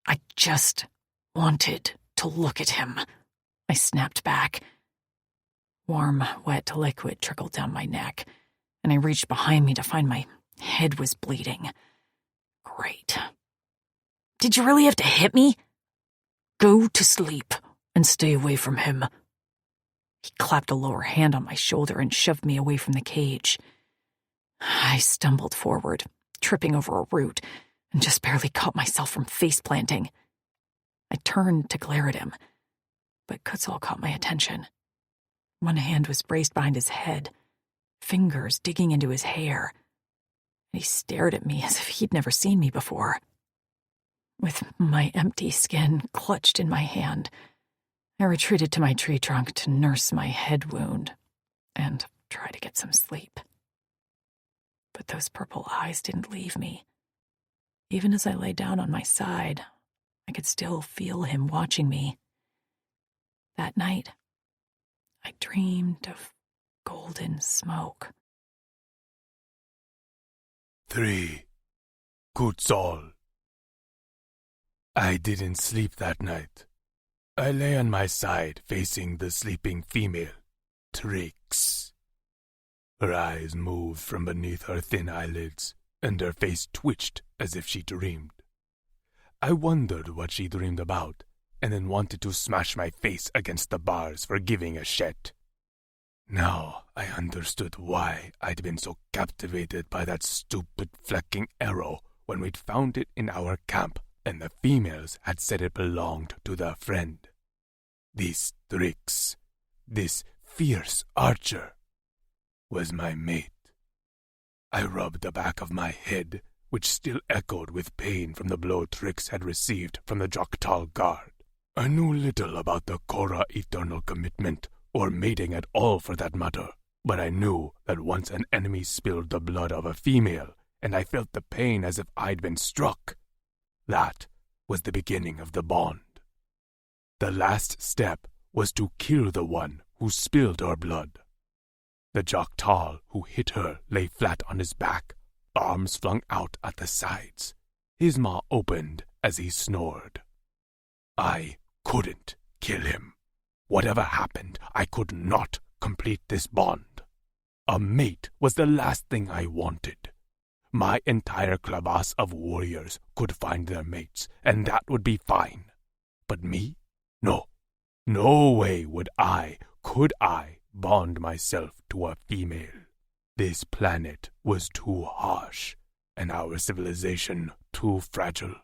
I just wanted to look at him. I snapped back. Warm, wet liquid trickled down my neck, and I reached behind me to find my head was bleeding. Great. "Did you really have to hit me?" "Go to sleep and stay away from him." He clapped a lower hand on my shoulder and shoved me away from the cage. I stumbled forward, tripping over a root, and just barely caught myself from face-planting. I turned to glare at him, but Kutzal caught my attention. One hand was braced behind his head, fingers digging into his hair. He stared at me as if he'd never seen me before. With my empty skin clutched in my hand, I retreated to my tree trunk to nurse my head wound and try to get some sleep. But those purple eyes didn't leave me. Even as I lay down on my side, I could still feel him watching me. That night, I dreamed of golden smoke. 3. Kutzal. I didn't sleep that night. I lay on my side facing the sleeping female, Trix. Her eyes moved from beneath her thin eyelids, and her face twitched as if she dreamed. I wondered what she dreamed about, and then wanted to smash my face against the bars for giving a shit. Now I understood why I'd been so captivated by that stupid flecking arrow when we'd found it in our camp and the females had said it belonged to their friend. This Trix, this fierce archer, was my mate. I rubbed the back of my head, which still echoed with pain from the blow Trix had received from the Joktal guard. I knew little about the Korra eternal commitment, or mating at all for that matter, but I knew that once an enemy spilled the blood of a female, and I felt the pain as if I'd been struck, that was the beginning of the bond. The last step was to kill the one who spilled her blood. The Joktal who hit her lay flat on his back, arms flung out at the sides. His maw opened as he snored. I couldn't kill him. Whatever happened, I could not complete this bond. A mate was the last thing I wanted. My entire class of warriors could find their mates, and that would be fine. But me? No. No way could I bond myself to a female. This planet was too harsh, and our civilization too fragile.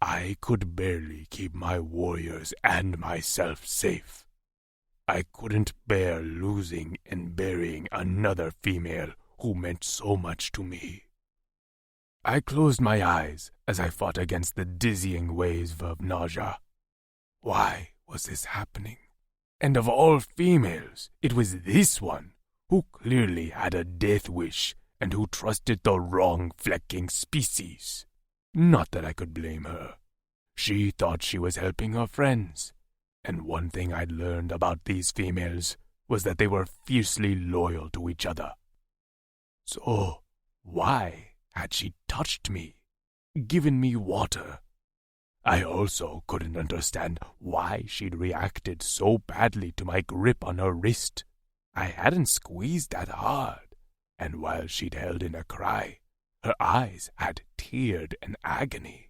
I could barely keep my warriors and myself safe. I couldn't bear losing and burying another female who meant so much to me. I closed my eyes as I fought against the dizzying wave of nausea. Why was this happening? And of all females, it was this one who clearly had a death wish and who trusted the wrong flecking species. Not that I could blame her. She thought she was helping her friends. And one thing I'd learned about these females was that they were fiercely loyal to each other. So, why had she touched me, given me water? I also couldn't understand why she'd reacted so badly to my grip on her wrist. I hadn't squeezed that hard, and while she'd held in a cry, her eyes had teared in agony.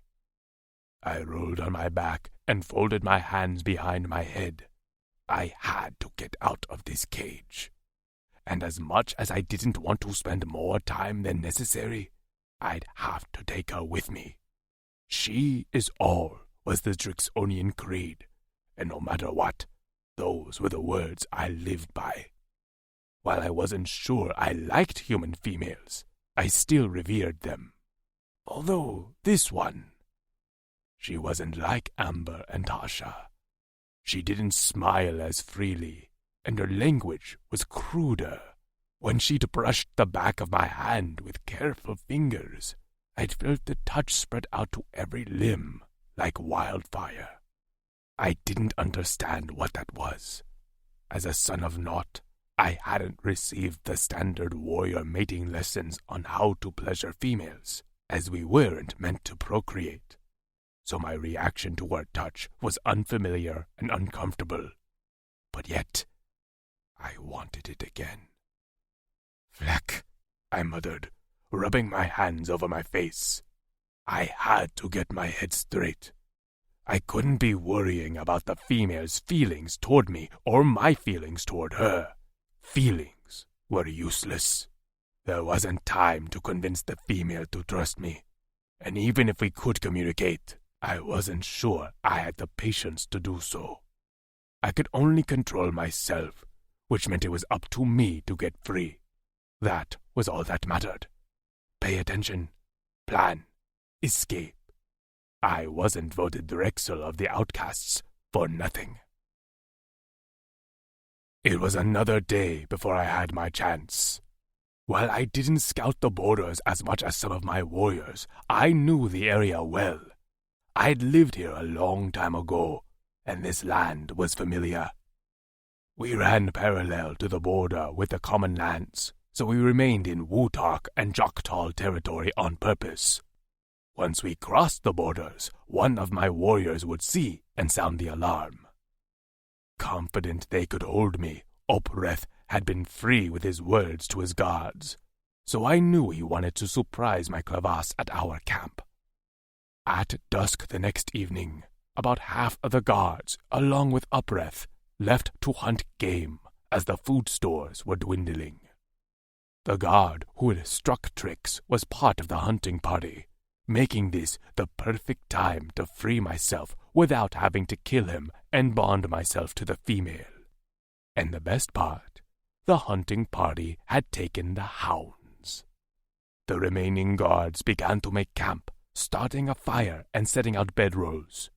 I rolled on my back and folded my hands behind my head. I had to get out of this cage. And as much as I didn't want to spend more time than necessary, I'd have to take her with me. She is all was the Drixonian creed, and no matter what, those were the words I lived by. While I wasn't sure I liked human females, I still revered them. Although this one, she wasn't like Amber and Tasha. She didn't smile as freely, and her language was cruder. When she'd brushed the back of my hand with careful fingers, I'd felt the touch spread out to every limb like wildfire. I didn't understand what that was. As a son of Naught, I hadn't received the standard warrior mating lessons on how to pleasure females, as we weren't meant to procreate. So my reaction to her touch was unfamiliar and uncomfortable. But yet, I wanted it again. Fleck, I muttered, rubbing my hands over my face. I had to get my head straight. I couldn't be worrying about the female's feelings toward me or my feelings toward her. Feelings were useless. There wasn't time to convince the female to trust me, and even if we could communicate, I wasn't sure I had the patience to do so. I could only control myself, which meant it was up to me to get free. That was all that mattered. Pay attention, plan, escape. I wasn't voted Drexel of the Outcasts for nothing. It was another day before I had my chance. While I didn't scout the borders as much as some of my warriors, I knew the area well. I'd lived here a long time ago, and this land was familiar. We ran parallel to the border with the common lands, so we remained in Wutark and Joktal territory on purpose. Once we crossed the borders, one of my warriors would see and sound the alarm. Confident they could hold me, Opreth had been free with his words to his guards, so I knew he wanted to surprise my crevasse at our camp. At dusk the next evening, about half of the guards, along with Opreth, left to hunt game as the food stores were dwindling. The guard who had struck Trix was part of the hunting party, making this the perfect time to free myself without having to kill him and bond myself to the female. And the best part, the hunting party had taken the hounds. The remaining guards began to make camp, starting a fire and setting out bedrolls.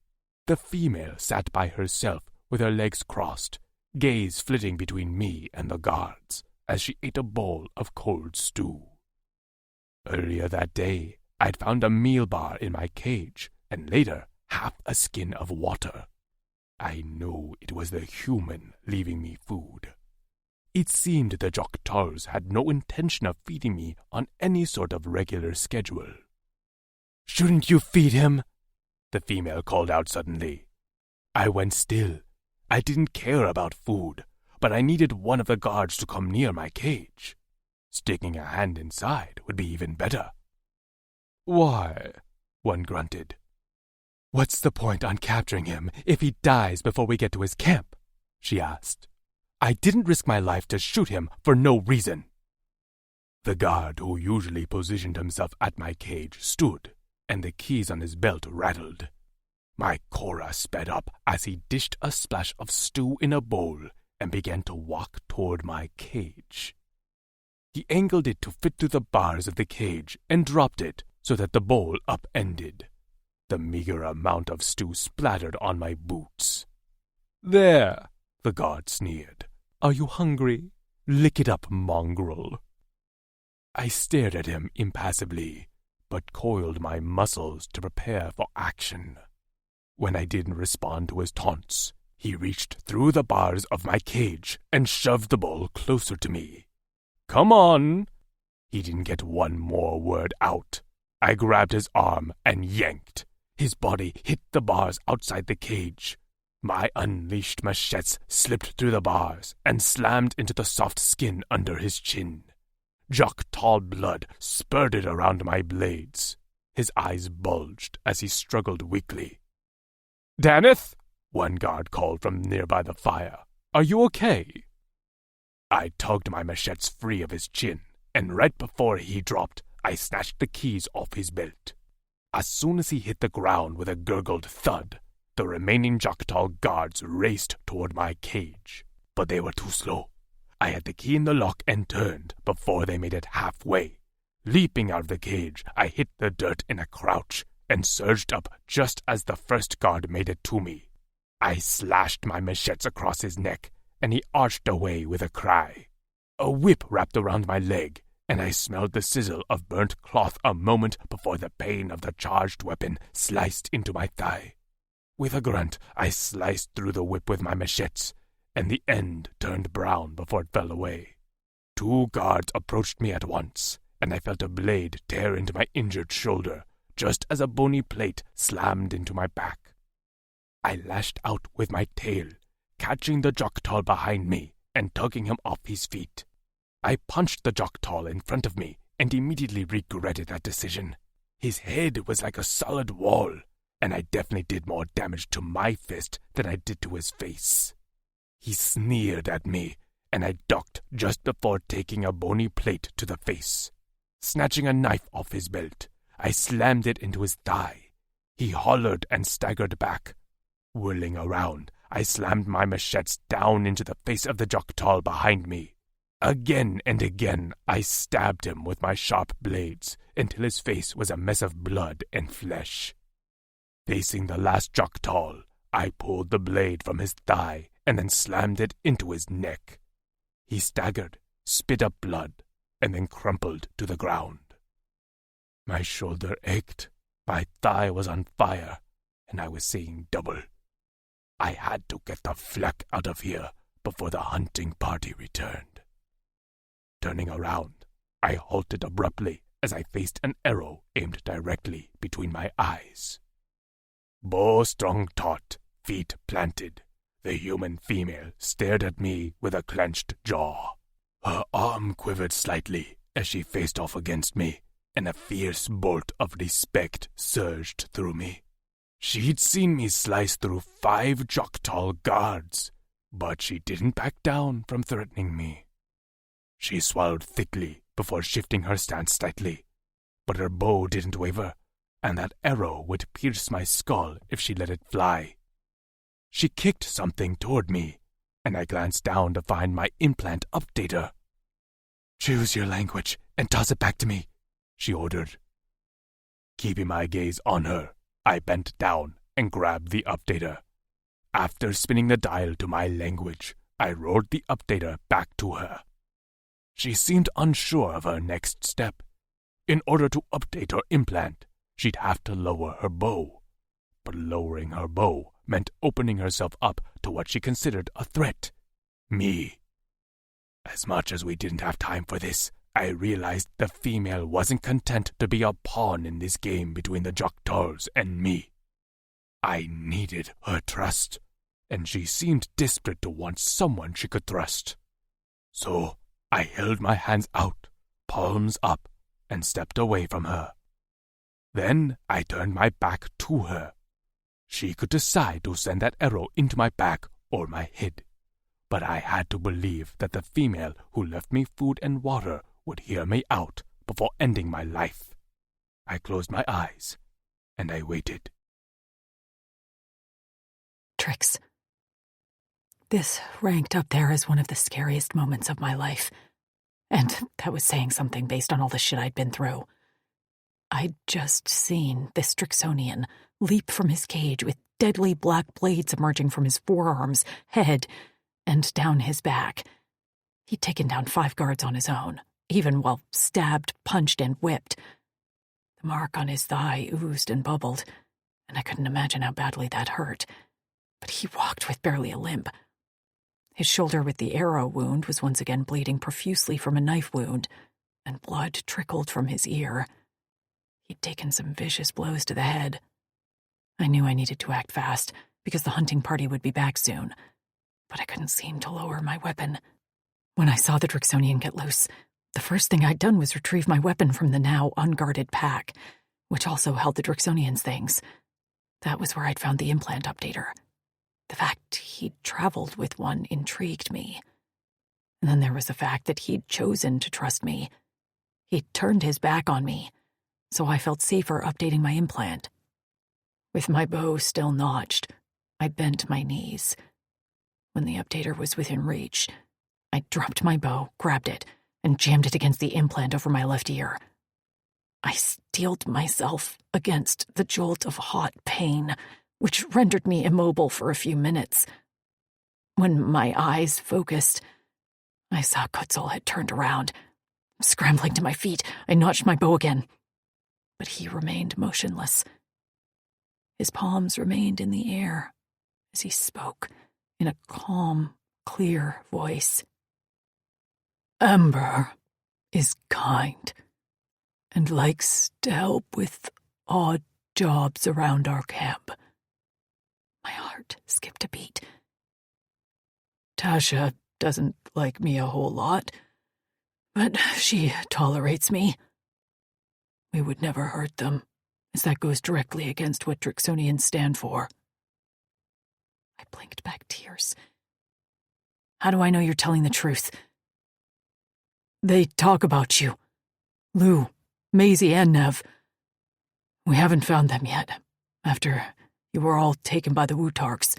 The female sat by herself with her legs crossed, gaze flitting between me and the guards as she ate a bowl of cold stew. Earlier that day, I'd found a meal bar in my cage, and later half a skin of water. I knew it was the human leaving me food. It seemed the Jok'tars had no intention of feeding me on any sort of regular schedule. "Shouldn't you feed him?" the female called out suddenly. I went still. I didn't care about food, but I needed one of the guards to come near my cage. Sticking a hand inside would be even better. "Why?" one grunted. "What's the point on capturing him if he dies before we get to his camp?" she asked. "I didn't risk my life to shoot him for no reason." The guard who usually positioned himself at my cage stood, and the keys on his belt rattled. My Cora sped up as he dished a splash of stew in a bowl and began to walk toward my cage. He angled it to fit through the bars of the cage and dropped it so that the bowl upended. The meager amount of stew splattered on my boots. "There," the guard sneered. "Are you hungry? Lick it up, mongrel." I stared at him impassively, but coiled my muscles to prepare for action. When I didn't respond to his taunts, he reached through the bars of my cage and shoved the bowl closer to me. "Come on!" He didn't get one more word out. I grabbed his arm and yanked. His body hit the bars outside the cage. My unleashed machetes slipped through the bars and slammed into the soft skin under his chin. Jok'tar blood spurted around my blades. His eyes bulged as he struggled weakly. "Daneth," one guard called from nearby the fire. "Are you okay?" I tugged my machetes free of his chin, and right before he dropped, I snatched the keys off his belt. As soon as he hit the ground with a gurgled thud, the remaining Jok'tar guards raced toward my cage. But they were too slow. I had the key in the lock and turned before they made it halfway. Leaping out of the cage, I hit the dirt in a crouch and surged up just as the first guard made it to me. I slashed my machetes across his neck, and he arched away with a cry. A whip wrapped around my leg, and I smelled the sizzle of burnt cloth a moment before the pain of the charged weapon sliced into my thigh. With a grunt, I sliced through the whip with my machetes, and the end turned brown before it fell away. 2 guards approached me at once, and I felt a blade tear into my injured shoulder, just as a bony plate slammed into my back. I lashed out with my tail, catching the Jok'tar behind me and tugging him off his feet. I punched the Jok'tar in front of me and immediately regretted that decision. His head was like a solid wall, and I definitely did more damage to my fist than I did to his face. He sneered at me, and I ducked just before taking a bony plate to the face. Snatching a knife off his belt, I slammed it into his thigh. He hollered and staggered back. Whirling around, I slammed my machetes down into the face of the Jok'tar behind me. Again and again, I stabbed him with my sharp blades until his face was a mess of blood and flesh. Facing the last Jok'tar, I pulled the blade from his thigh and then slammed it into his neck. He staggered, spit up blood, and then crumpled to the ground. My shoulder ached, my thigh was on fire, and I was seeing double. I had to get the fleck out of here before the hunting party returned. Turning around, I halted abruptly as I faced an arrow aimed directly between my eyes. Bow strung taut, feet planted, the human female stared at me with a clenched jaw. Her arm quivered slightly as she faced off against me, and a fierce bolt of respect surged through me. She'd seen me slice through 5 Choctaw guards, but she didn't back down from threatening me. She swallowed thickly before shifting her stance slightly, but her bow didn't waver, and that arrow would pierce my skull if she let it fly. She kicked something toward me, and I glanced down to find my implant updater. "Choose your language and toss it back to me," she ordered. Keeping my gaze on her, I bent down and grabbed the updater. After spinning the dial to my language, I rolled the updater back to her. She seemed unsure of her next step. In order to update her implant, she'd have to lower her bow. But lowering her bow meant opening herself up to what she considered a threat. Me. As much as we didn't have time for this, I realized the female wasn't content to be a pawn in this game between the Choctaws and me. I needed her trust, and she seemed desperate to want someone she could trust. So I held my hands out, palms up, and stepped away from her. Then I turned my back to her. She could decide to send that arrow into my back or my head, but I had to believe that the female who left me food and water would hear me out before ending my life. I closed my eyes, and I waited. Tricks. This ranked up there as one of the scariest moments of my life. And that was saying something based on all the shit I'd been through. I'd just seen this Strixonian leap from his cage with deadly black blades emerging from his forearms, head, and down his back. He'd taken down 5 guards on his own, even while stabbed, punched, and whipped. The mark on his thigh oozed and bubbled, and I couldn't imagine how badly that hurt. But he walked with barely a limp. His shoulder with the arrow wound was once again bleeding profusely from a knife wound, and blood trickled from his ear. He'd taken some vicious blows to the head. I knew I needed to act fast, because the hunting party would be back soon, but I couldn't seem to lower my weapon. When I saw the Drixonian get loose, the first thing I'd done was retrieve my weapon from the now unguarded pack, which also held the Drixonian's things. That was where I'd found the implant updater. The fact he'd traveled with one intrigued me. And then there was the fact that he'd chosen to trust me. He'd turned his back on me, so I felt safer updating my implant. With my bow still notched, I bent my knees. When the updater was within reach, I dropped my bow, grabbed it, and jammed it against the implant over my left ear. I steeled myself against the jolt of hot pain, which rendered me immobile for a few minutes. When my eyes focused, I saw Kutzel had turned around. Scrambling to my feet, I notched my bow again. But he remained motionless. His palms remained in the air as he spoke in a calm, clear voice. "Amber is kind and likes to help with odd jobs around our camp." My heart skipped a beat. "Tasha doesn't like me a whole lot, but she tolerates me. We would never hurt them, as that goes directly against what Drixonians stand for." I blinked back tears. "How do I know you're telling the truth?" "They talk about you. Lou, Maisie, and Nev. We haven't found them yet, after you were all taken by the Wutarks.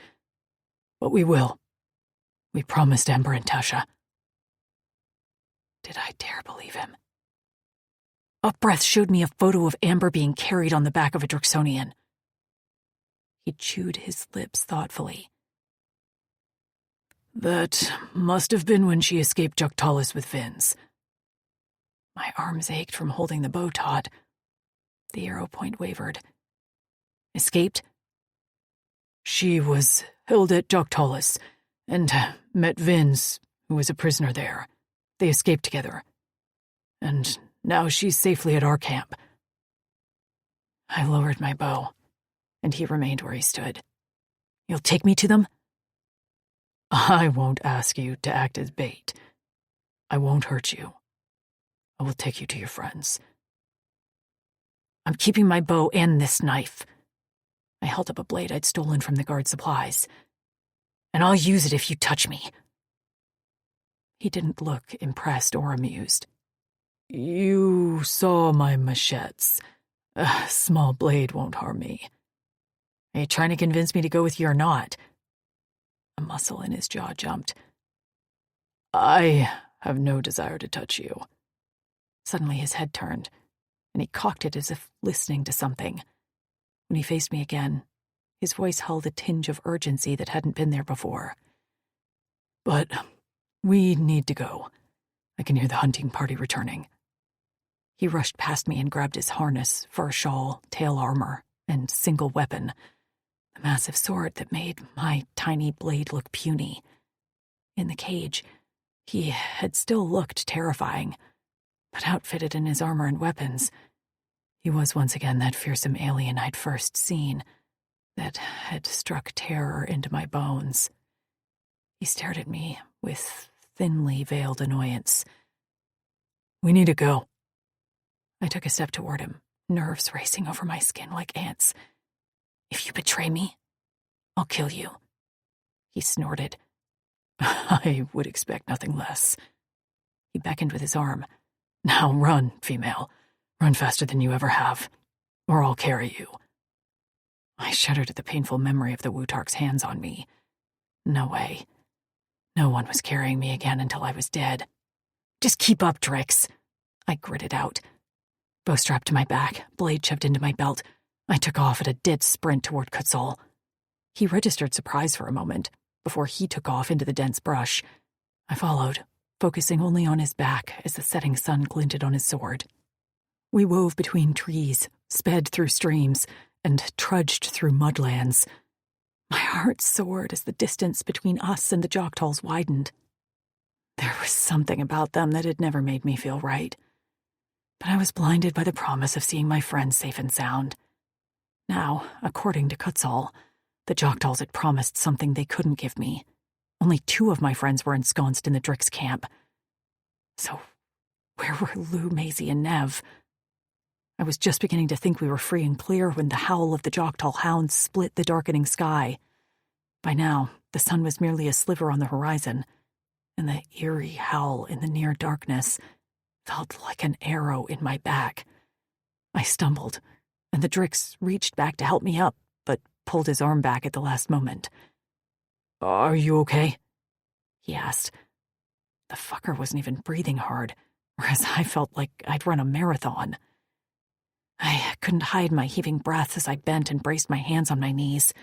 But we will. We promised Amber and Tasha." Did I dare believe him? Upbreath showed me a photo of Amber being carried on the back of a Drixonian. He chewed his lips thoughtfully. "That must have been when she escaped Joktalis with Vince." My arms ached from holding the bow taut. The arrow point wavered. "Escaped?" "She was held at Joktalis, and met Vince, who was a prisoner there. They escaped together. And Now she's safely at our camp." I lowered my bow, and he remained where he stood. "You'll take me to them?" "I won't ask you to act as bait. I won't hurt you. I will take you to your friends." "I'm keeping my bow and this knife." I held up a blade I'd stolen from the guard supplies. "And I'll use it if you touch me." He didn't look impressed or amused. "You saw my machetes. A small blade won't harm me. Are you trying to convince me to go with you or not?" A muscle in his jaw jumped. "I have no desire to touch you." Suddenly his head turned, and he cocked it as if listening to something. When he faced me again, his voice held a tinge of urgency that hadn't been there before. "But we need to go. I can hear the hunting party returning." He rushed past me and grabbed his harness, fur shawl, tail armor, and single weapon, the massive sword that made my tiny blade look puny. In the cage, he had still looked terrifying, but outfitted in his armor and weapons, he was once again that fearsome alien I'd first seen, that had struck terror into my bones. He stared at me with thinly veiled annoyance. "We need to go." I took a step toward him, nerves racing over my skin like ants. "If you betray me, I'll kill you." He snorted. "I would expect nothing less." He beckoned with his arm. "Now run, female. Run faster than you ever have, or I'll carry you." I shuddered at the painful memory of the Wutark's hands on me. No way. No one was carrying me again until I was dead. "Just keep up, Drix," I gritted out. Bow strapped to my back, blade shoved into my belt, I took off at a dead sprint toward Kutzal. He registered surprise for a moment, before he took off into the dense brush. I followed, focusing only on his back as the setting sun glinted on his sword. We wove between trees, sped through streams, and trudged through mudlands. My heart soared as the distance between us and the Joktalls widened. There was something about them that had never made me feel right. But I was blinded by the promise of seeing my friends safe and sound. Now, according to Kutzal, the Joktalls had promised something they couldn't give me. Only 2 of my friends were ensconced in the Drix camp. So, where were Lou, Maisie, and Nev? I was just beginning to think we were free and clear when the howl of the Joktall hounds split the darkening sky. By now, the sun was merely a sliver on the horizon, and the eerie howl in the near darkness felt like an arrow in my back. I stumbled, and the Drix reached back to help me up, but pulled his arm back at the last moment. "Are you okay?" he asked. The fucker wasn't even breathing hard, whereas I felt like I'd run a marathon. I couldn't hide my heaving breaths as I bent and braced my hands on my knees.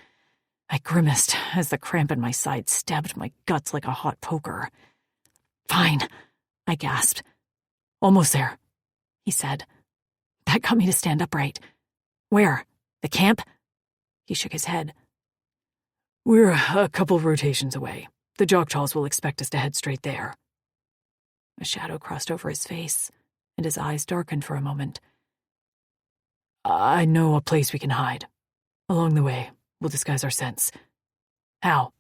I grimaced as the cramp in my side stabbed my guts like a hot poker. "Fine," I gasped. "Almost there," he said. That got me to stand upright. "Where? The camp?" He shook his head. "We're a couple rotations away. The Joktalls will expect us to head straight there." A shadow crossed over his face, and his eyes darkened for a moment. "I know a place we can hide. Along the way, we'll disguise our scents." "How?"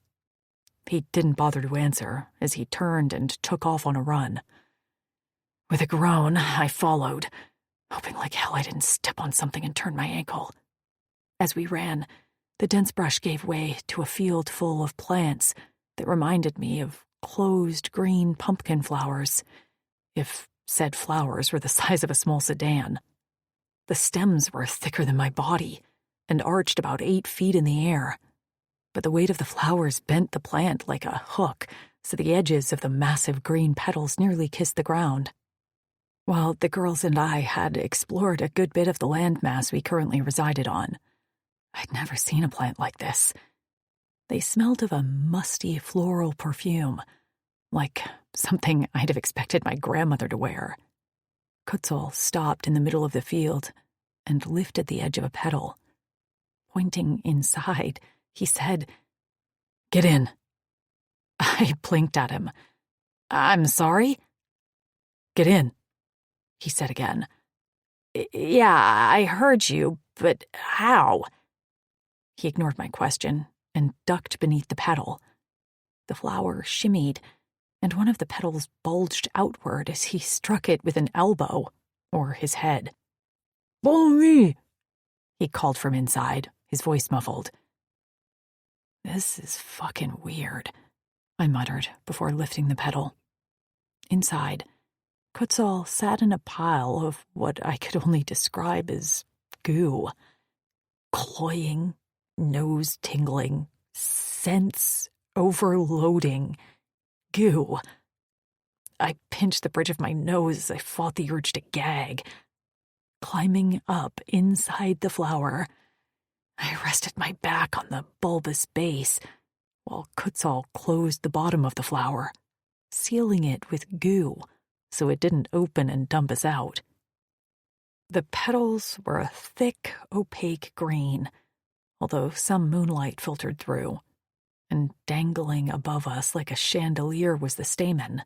He didn't bother to answer, as he turned and took off on a run. With a groan, I followed, hoping like hell I didn't step on something and turn my ankle. As we ran, the dense brush gave way to a field full of plants that reminded me of closed green pumpkin flowers, if said flowers were the size of a small sedan. The stems were thicker than my body and arched about 8 feet in the air, but the weight of the flowers bent the plant like a hook, so the edges of the massive green petals nearly kissed the ground. While the girls and I had explored a good bit of the landmass we currently resided on, I'd never seen a plant like this. They smelled of a musty floral perfume, like something I'd have expected my grandmother to wear. Kutzal stopped in the middle of the field and lifted the edge of a petal. Pointing inside, he said, "Get in." I blinked at him. "I'm sorry?" "Get in." he said again. Yeah, I heard you, but how? He ignored my question and ducked beneath the petal. The flower shimmied, and one of the petals bulged outward as he struck it with an elbow or his head. Follow me, he called from inside, his voice muffled. This is fucking weird, I muttered before lifting the petal. Inside, Kutzal sat in a pile of what I could only describe as goo. Cloying, nose-tingling, sense-overloading goo. I pinched the bridge of my nose as I fought the urge to gag. Climbing up inside the flower, I rested my back on the bulbous base, while Kutzal closed the bottom of the flower, sealing it with goo so it didn't open and dump us out. The petals were a thick, opaque green, although some moonlight filtered through, and dangling above us like a chandelier was the stamen.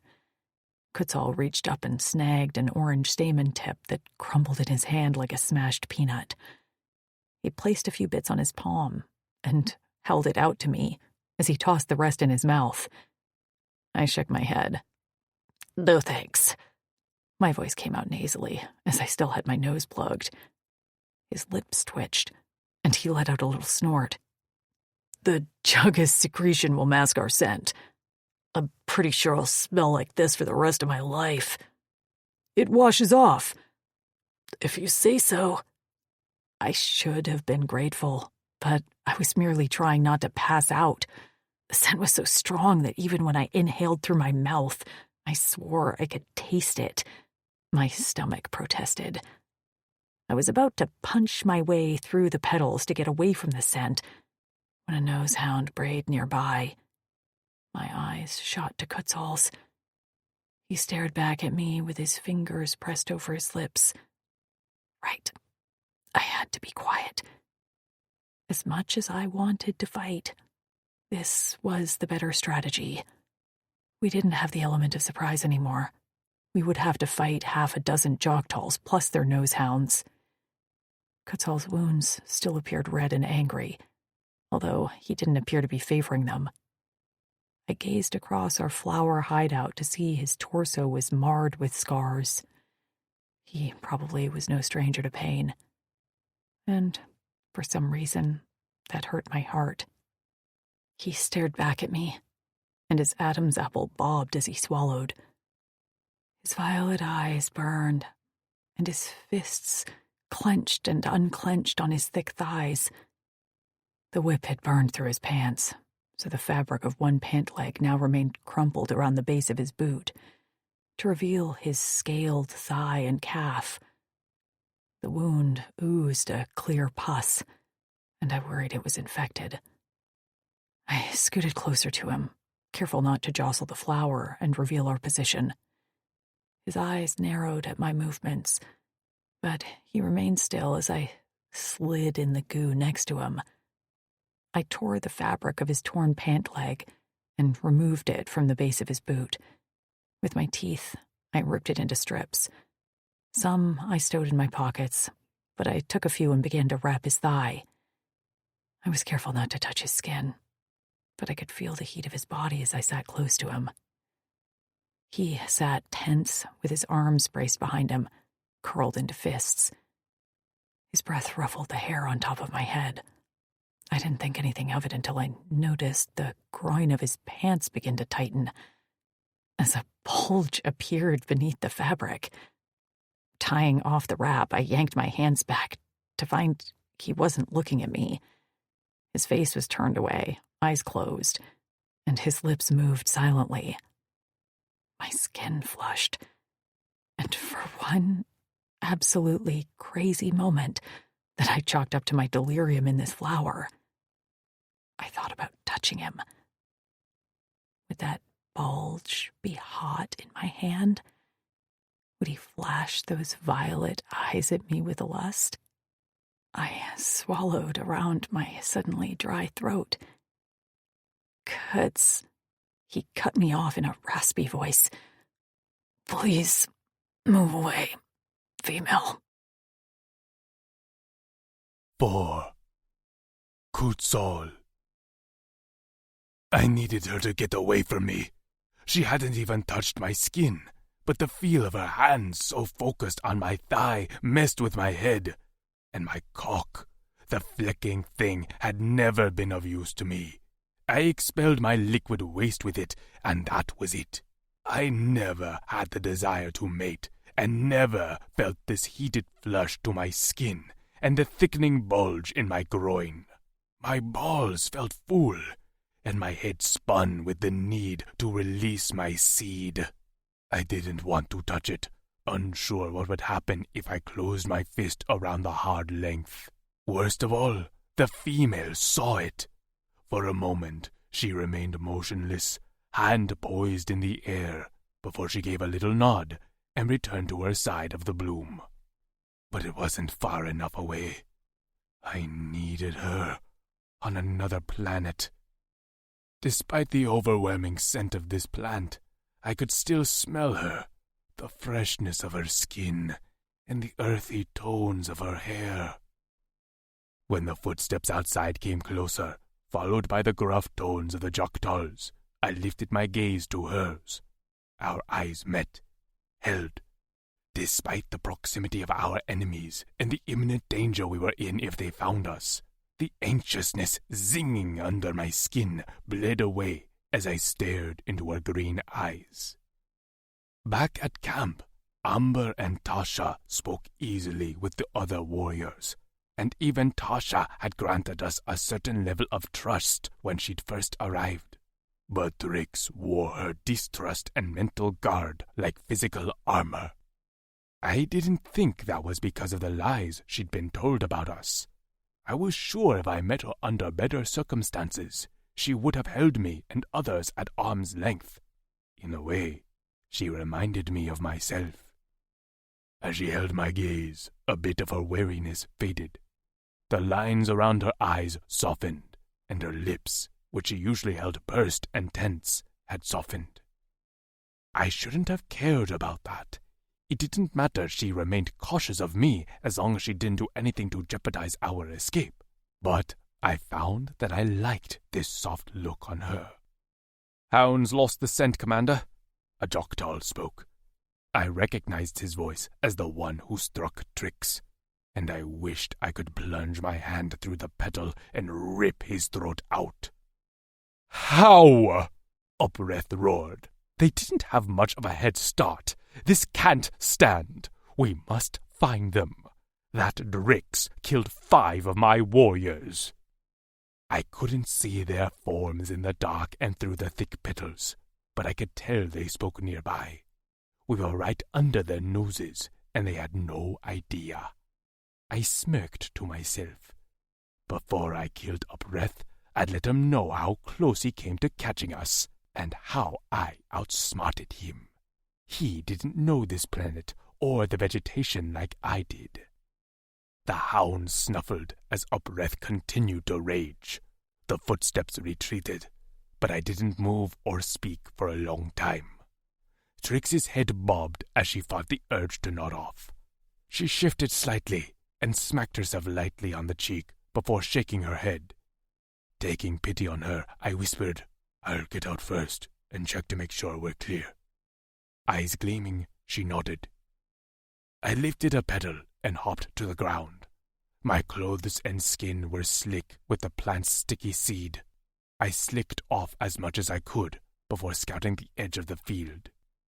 Kutzal reached up and snagged an orange stamen tip that crumbled in his hand like a smashed peanut. He placed a few bits on his palm and held it out to me as he tossed the rest in his mouth. I shook my head. No thanks. My voice came out nasally as I still had my nose plugged. His lips twitched, and he let out a little snort. The Chugga's secretion will mask our scent. I'm pretty sure I'll smell like this for the rest of my life. It washes off. If you say so. I should have been grateful, but I was merely trying not to pass out. The scent was so strong that even when I inhaled through my mouth, I swore I could taste it. My stomach protested. I was about to punch my way through the petals to get away from the scent when a nosehound brayed nearby. My eyes shot to Kutzal's. He stared back at me with his fingers pressed over his lips. Right. I had to be quiet. As much as I wanted to fight, this was the better strategy. We didn't have the element of surprise anymore. We would have to fight half a dozen Jogtals plus their nosehounds. Kutzal's wounds still appeared red and angry, although he didn't appear to be favoring them. I gazed across our flower hideout to see his torso was marred with scars. He probably was no stranger to pain. And, for some reason, that hurt my heart. He stared back at me, and his Adam's apple bobbed as he swallowed. His violet eyes burned, and his fists clenched and unclenched on his thick thighs. The whip had burned through his pants, so the fabric of one pant leg now remained crumpled around the base of his boot, to reveal his scaled thigh and calf. The wound oozed a clear pus, and I worried it was infected. I scooted closer to him, careful not to jostle the flower and reveal our position. His eyes narrowed at my movements, but he remained still as I slid in the goo next to him. I tore the fabric of his torn pant leg and removed it from the base of his boot. With my teeth, I ripped it into strips. Some I stowed in my pockets, but I took a few and began to wrap his thigh. I was careful not to touch his skin, but I could feel the heat of his body as I sat close to him. He sat tense with his arms braced behind him, curled into fists. His breath ruffled the hair on top of my head. I didn't think anything of it until I noticed the groin of his pants begin to tighten as a bulge appeared beneath the fabric. Tying off the wrap, I yanked my hands back to find he wasn't looking at me. His face was turned away, eyes closed, and his lips moved silently. My skin flushed, and for one absolutely crazy moment that I chalked up to my delirium in this flower, I thought about touching him. Would that bulge be hot in my hand? Would he flash those violet eyes at me with lust? I swallowed around my suddenly dry throat. Kutz, he cut me off in a raspy voice. Please, move away. female. 4. Kutsol. I needed her to get away from me. She hadn't even touched my skin, but the feel of her hands so focused on my thigh messed with my head. And my cock, the flecking thing, had never been of use to me. I expelled my liquid waste with it, and that was it. I never had the desire to mate, and never felt this heated flush to my skin and the thickening bulge in my groin. My balls felt full, and my head spun with the need to release my seed. I didn't want to touch it, unsure what would happen if I closed my fist around the hard length. Worst of all, the female saw it. For a moment, she remained motionless, hand poised in the air, before she gave a little nod and returned to her side of the bloom. But it wasn't far enough away. I needed her on another planet. Despite the overwhelming scent of this plant, I could still smell her, the freshness of her skin, and the earthy tones of her hair. When the footsteps outside came closer, followed by the gruff tones of the Jok'tals, I lifted my gaze to hers. Our eyes met, held. Despite the proximity of our enemies and the imminent danger we were in if they found us, the anxiousness zinging under my skin bled away as I stared into her green eyes. Back at camp, Amber and Tasha spoke easily with the other warriors, and even Tasha had granted us a certain level of trust when she'd first arrived. But Trix wore her distrust and mental guard like physical armor. I didn't think that was because of the lies she'd been told about us. I was sure if I met her under better circumstances, she would have held me and others at arm's length. In a way, she reminded me of myself. As she held my gaze, a bit of her wariness faded. The lines around her eyes softened, and her lips, which she usually held pursed and tense, had softened. I shouldn't have cared about that. It didn't matter she remained cautious of me as long as she didn't do anything to jeopardize our escape. But I found that I liked this soft look on her. "Hounds lost the scent, Commander," a Jok'tal spoke. I recognized his voice as the one who struck Trix, and I wished I could plunge my hand through the petal and rip his throat out. "How?" Upreth roared. "They didn't have much of a head start. This can't stand. We must find them. That Drix killed 5 of my warriors." I couldn't see their forms in the dark and through the thick petals, but I could tell they spoke nearby. We were right under their noses, and they had no idea. I smirked to myself. Before I killed Upreth, I'd let him know how close he came to catching us, and how I outsmarted him. He didn't know this planet or the vegetation like I did. The hounds snuffled as Upreth continued to rage. The footsteps retreated, but I didn't move or speak for a long time. Trix's head bobbed as she fought the urge to nod off. She shifted slightly and smacked herself lightly on the cheek before shaking her head. Taking pity on her, I whispered, "I'll get out first and check to make sure we're clear." Eyes gleaming, she nodded. I lifted a petal and hopped to the ground. My clothes and skin were slick with the plant's sticky seed. I slicked off as much as I could before scouting the edge of the field.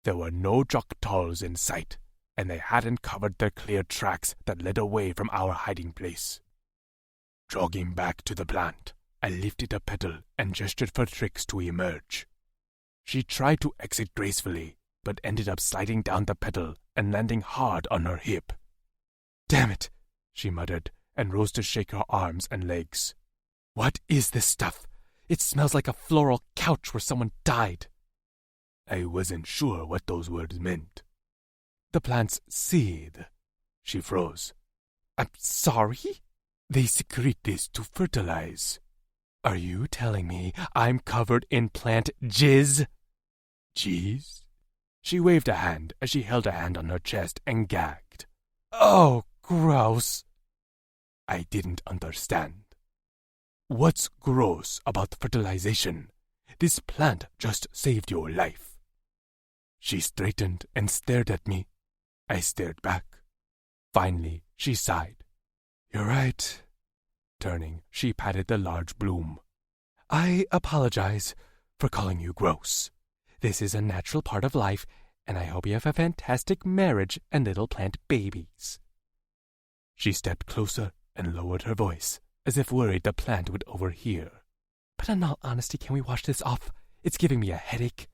There were no Jok'tals in sight, and they hadn't covered their clear tracks that led away from our hiding place. Jogging back to the plant, I lifted a petal and gestured for Trix to emerge. She tried to exit gracefully, but ended up sliding down the petal and landing hard on her hip. "Damn it," she muttered, and rose to shake her arms and legs. "What is this stuff? It smells like a floral couch where someone died." I wasn't sure what those words meant. "The plant's seed." She froze. "I'm sorry?" "They secrete this to fertilize." "Are you telling me I'm covered in plant jizz?" "Jizz?" She waved a hand as she held a hand on her chest and gagged. Oh, gross. I didn't understand. What's gross about fertilization? This plant just saved your life. She straightened and stared at me. I stared back. Finally, she sighed. You're right. Turning, she patted the large bloom. I apologize for calling you gross. This is a natural part of life, and I hope you have a fantastic marriage and little plant babies. She stepped closer and lowered her voice, as if worried the plant would overhear. But in all honesty, can we wash this off? It's giving me a headache.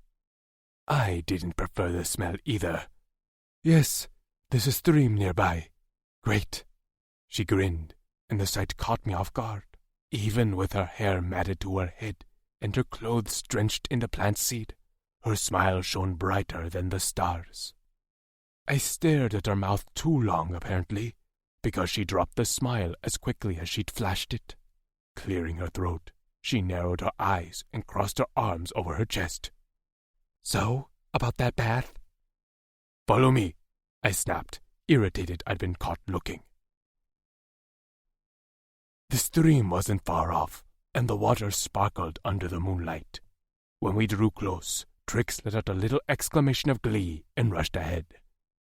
I didn't prefer the smell either. Yes, there's a stream nearby. Great. She grinned, and the sight caught me off guard. Even with her hair matted to her head and her clothes drenched in the plant seed, her smile shone brighter than the stars. I stared at her mouth too long, apparently, because she dropped the smile as quickly as she'd flashed it. Clearing her throat, she narrowed her eyes and crossed her arms over her chest. So, about that bath? Follow me, I snapped, irritated I'd been caught looking. The stream wasn't far off, and the water sparkled under the moonlight. When we drew close, Trix let out a little exclamation of glee and rushed ahead.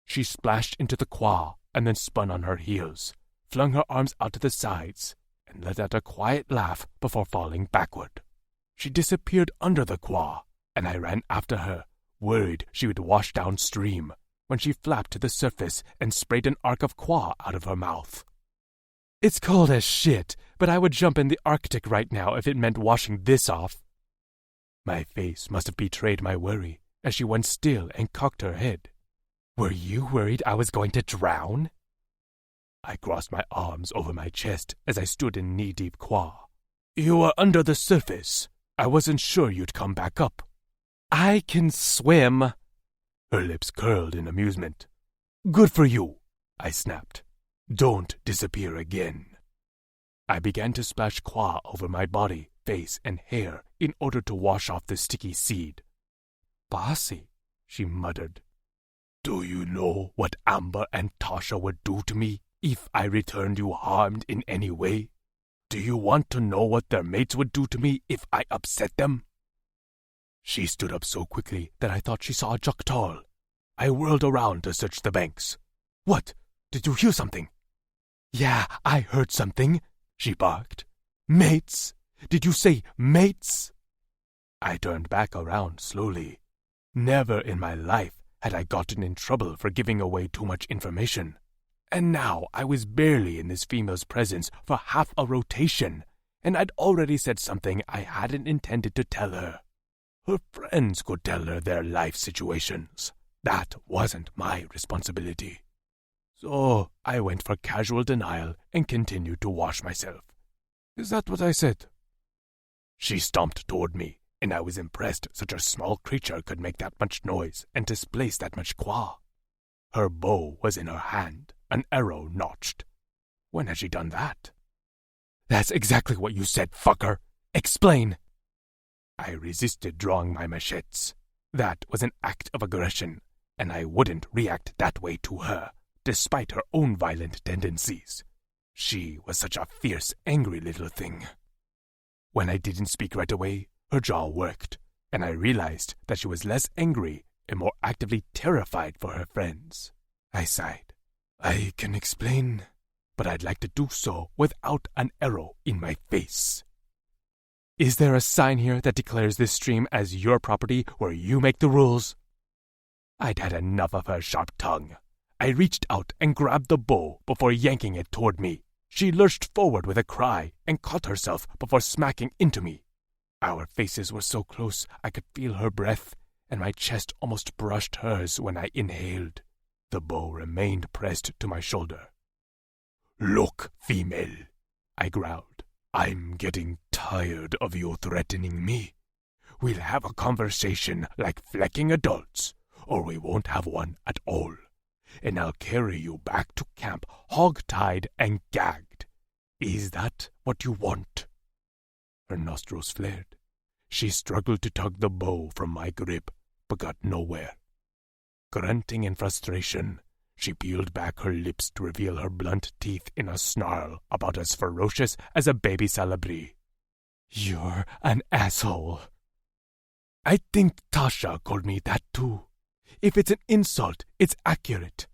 She splashed into the Kwa and then spun on her heels, flung her arms out to the sides, and let out a quiet laugh before falling backward. She disappeared under the Kwa, and I ran after her, worried she would wash downstream, when she flapped to the surface and sprayed an arc of Kwa out of her mouth. It's cold as shit, but I would jump in the Arctic right now if it meant washing this off. My face must have betrayed my worry as she went still and cocked her head. Were you worried I was going to drown? I crossed my arms over my chest as I stood in knee-deep Kwa. You were under the surface. I wasn't sure you'd come back up. I can swim. Her lips curled in amusement. Good for you, I snapped. Don't disappear again. I began to splash Kwa over my body, face, and hair in order to wash off the sticky seed. Bossy, she muttered. Do you know what Amber and Tasha would do to me if I returned you harmed in any way? Do you want to know what their mates would do to me if I upset them? She stood up so quickly that I thought she saw a Juktol. I whirled around to search the banks. What? Did you hear something? Yeah, I heard something, she barked. Mates? Did you say mates? I turned back around slowly. Never in my life had I gotten in trouble for giving away too much information. And now I was barely in this female's presence for half a rotation, and I'd already said something I hadn't intended to tell her. Her friends could tell her their life situations. That wasn't my responsibility. So I went for casual denial and continued to wash myself. Is that what I said? She stomped toward me, and I was impressed such a small creature could make that much noise and displace that much Kwa. Her bow was in her hand, an arrow notched. When had she done that? That's exactly what you said, fucker! Explain! I resisted drawing my machetes. That was an act of aggression, and I wouldn't react that way to her, despite her own violent tendencies. She was such a fierce, angry little thing. When I didn't speak right away, her jaw worked, and I realized that she was less angry and more actively terrified for her friends. I sighed. I can explain, but I'd like to do so without an arrow in my face. Is there a sign here that declares this stream as your property where you make the rules? I'd had enough of her sharp tongue. I reached out and grabbed the bow before yanking it toward me. She lurched forward with a cry and caught herself before smacking into me. Our faces were so close I could feel her breath, and my chest almost brushed hers when I inhaled. The bow remained pressed to my shoulder. Look, female, I growled. I'm getting tired of you threatening me. We'll have a conversation like flecking adults, or we won't have one at all. And I'll carry you back to camp hog-tied and gagged. Is that what you want? Her nostrils flared. She struggled to tug the bow from my grip, but got nowhere. Grunting in frustration, She peeled back her lips to reveal her blunt teeth in a snarl about as ferocious as a baby salabri. "You're an asshole." "I think Tasha called me that too. If it's an insult, it's accurate.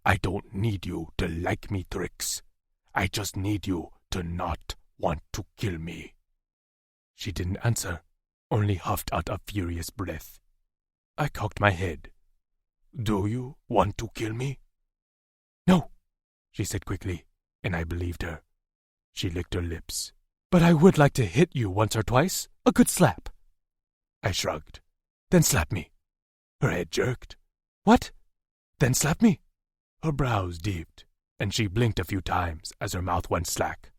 I don't need you to like me tricks. I just need you to not want to kill me." She didn't answer, only huffed out a furious breath. I cocked my head. "Do you want to kill me?" "No," she said quickly, and I believed her. She licked her lips. "But I would like to hit you once or twice. A good slap." I shrugged. "Then slap me." Her head jerked. "What?" "Then slap me." Her brows dipped, and she blinked a few times as her mouth went slack.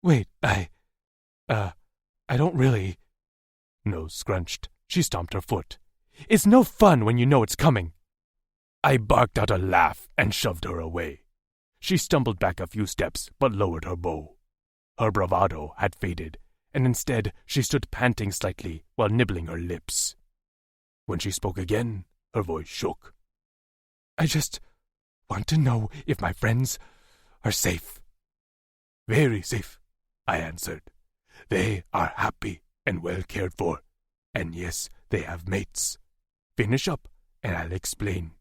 "Wait, I don't really—" Nose scrunched. She stomped her foot. "It's no fun when you know it's coming." I barked out a laugh and shoved her away. She stumbled back a few steps but lowered her bow. Her bravado had faded, and instead she stood panting slightly while nibbling her lips. When she spoke again, her voice shook. "I just want to know if my friends are safe." "Very safe," I answered. "They are happy and well cared for, and yes, they have mates. Finish up, and I'll explain.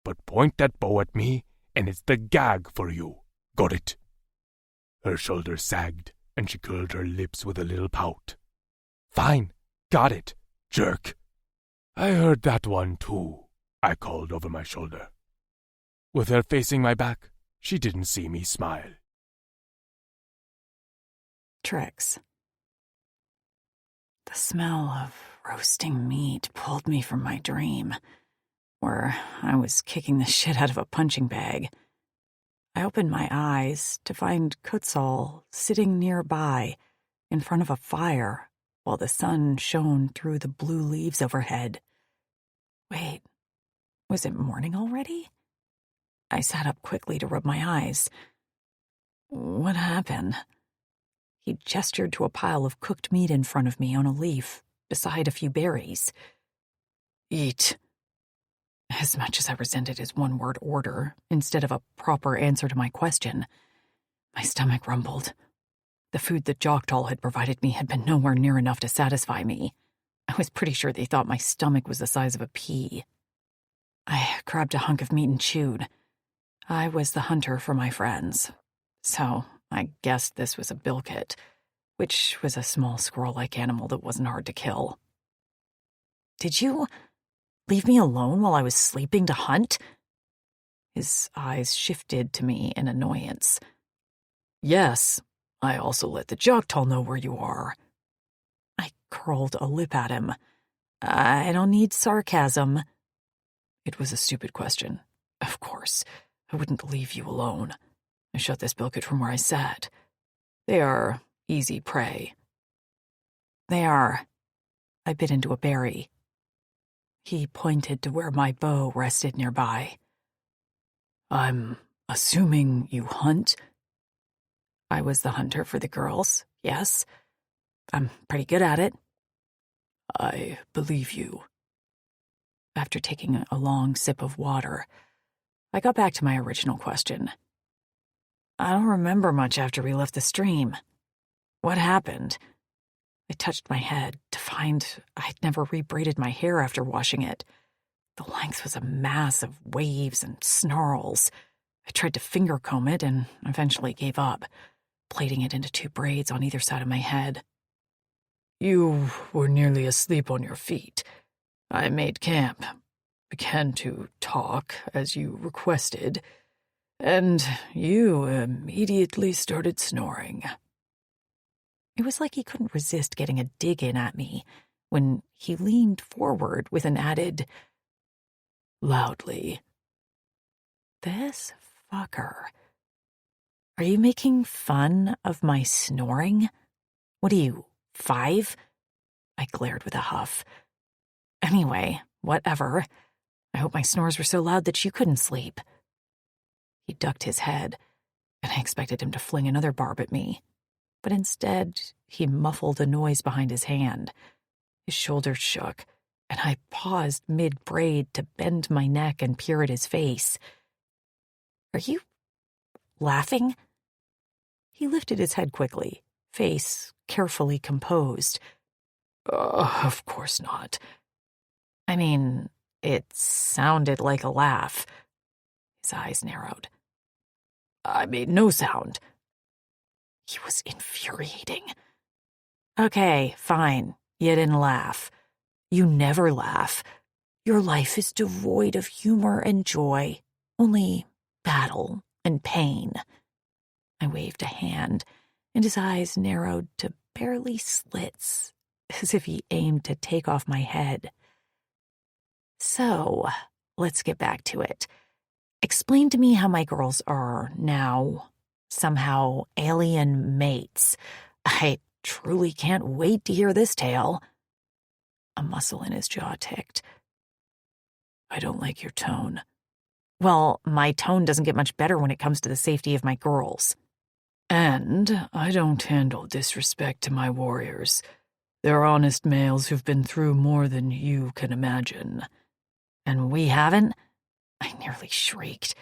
But point that bow at me, and it's the gag for you. Got it?" Her shoulders sagged, and she curled her lips with a little pout. "Fine, got it, jerk." "I heard that one too," I called over my shoulder. With her facing my back, she didn't see me smile. Tricks. The smell of roasting meat pulled me from my dream, where I was kicking the shit out of a punching bag. I opened my eyes to find Kutzal sitting nearby, in front of a fire, while the sun shone through the blue leaves overhead. Wait, was it morning already? I sat up quickly to rub my eyes. What happened? He gestured to a pile of cooked meat in front of me on a leaf, beside a few berries. "Eat." As much as I resented his one-word order, instead of a proper answer to my question, my stomach rumbled. The food that Joktal had provided me had been nowhere near enough to satisfy me. I was pretty sure they thought my stomach was the size of a pea. I grabbed a hunk of meat and chewed. I was the hunter for my friends, so I guessed this was a bilkit, which was a small squirrel-like animal that wasn't hard to kill. "Did you leave me alone while I was sleeping to hunt?" His eyes shifted to me in annoyance. "Yes, I also let the Joktal know where you are." I curled a lip at him. "I don't need sarcasm." It was a stupid question. Of course, I wouldn't leave you alone. I shot this bilkit from where I sat. They are easy prey. "They are." I bit into a berry. He pointed to where my bow rested nearby. "I'm assuming you hunt?" I was the hunter for the girls, yes. I'm pretty good at it. "I believe you." After taking a long sip of water, I got back to my original question. "I don't remember much after we left the stream. What happened?" I touched my head to find I'd never rebraided my hair after washing it. The length was a mass of waves and snarls. I tried to finger comb it and eventually gave up, plaiting it into 2 braids on either side of my head. "You were nearly asleep on your feet. I made camp, began to talk as you requested, and you immediately started snoring." It was like he couldn't resist getting a dig in at me when he leaned forward with an added, "loudly." This fucker. Are you making fun of my snoring? What are you, 5? I glared with a huff. Anyway, whatever. I hope my snores were so loud that you couldn't sleep. He ducked his head, and I expected him to fling another barb at me. But instead, he muffled a noise behind his hand. His shoulders shook, and I paused mid-braid to bend my neck and peer at his face. Are you laughing? He lifted his head quickly, face carefully composed. Of course not. I mean, it sounded like a laugh. His eyes narrowed. I made no sound. He was infuriating. Okay, fine. You didn't laugh. You never laugh. Your life is devoid of humor and joy, only battle and pain. I waved a hand, and his eyes narrowed to barely slits, as if he aimed to take off my head. So, let's get back to it. Explain to me how my girls are now somehow alien mates. I truly can't wait to hear this tale. A muscle in his jaw ticked. I don't like your tone. Well, my tone doesn't get much better when it comes to the safety of my girls. And I don't handle disrespect to my warriors. They're honest males who've been through more than you can imagine. And we haven't? I nearly shrieked.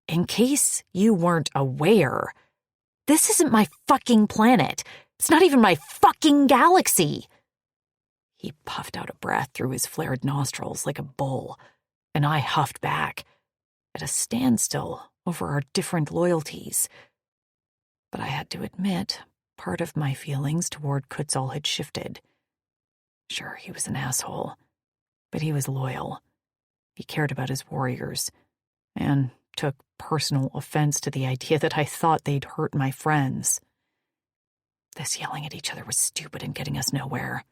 In case you weren't aware, this isn't my fucking planet. It's not even my fucking galaxy. He puffed out a breath through his flared nostrils like a bull, and I huffed back, at a standstill over our different loyalties. But I had to admit, part of my feelings toward Kutzal had shifted. Sure, he was an asshole, but he was loyal. He cared about his warriors, and took personal offense to the idea that I thought they'd hurt my friends. This yelling at each other was stupid and getting us nowhere.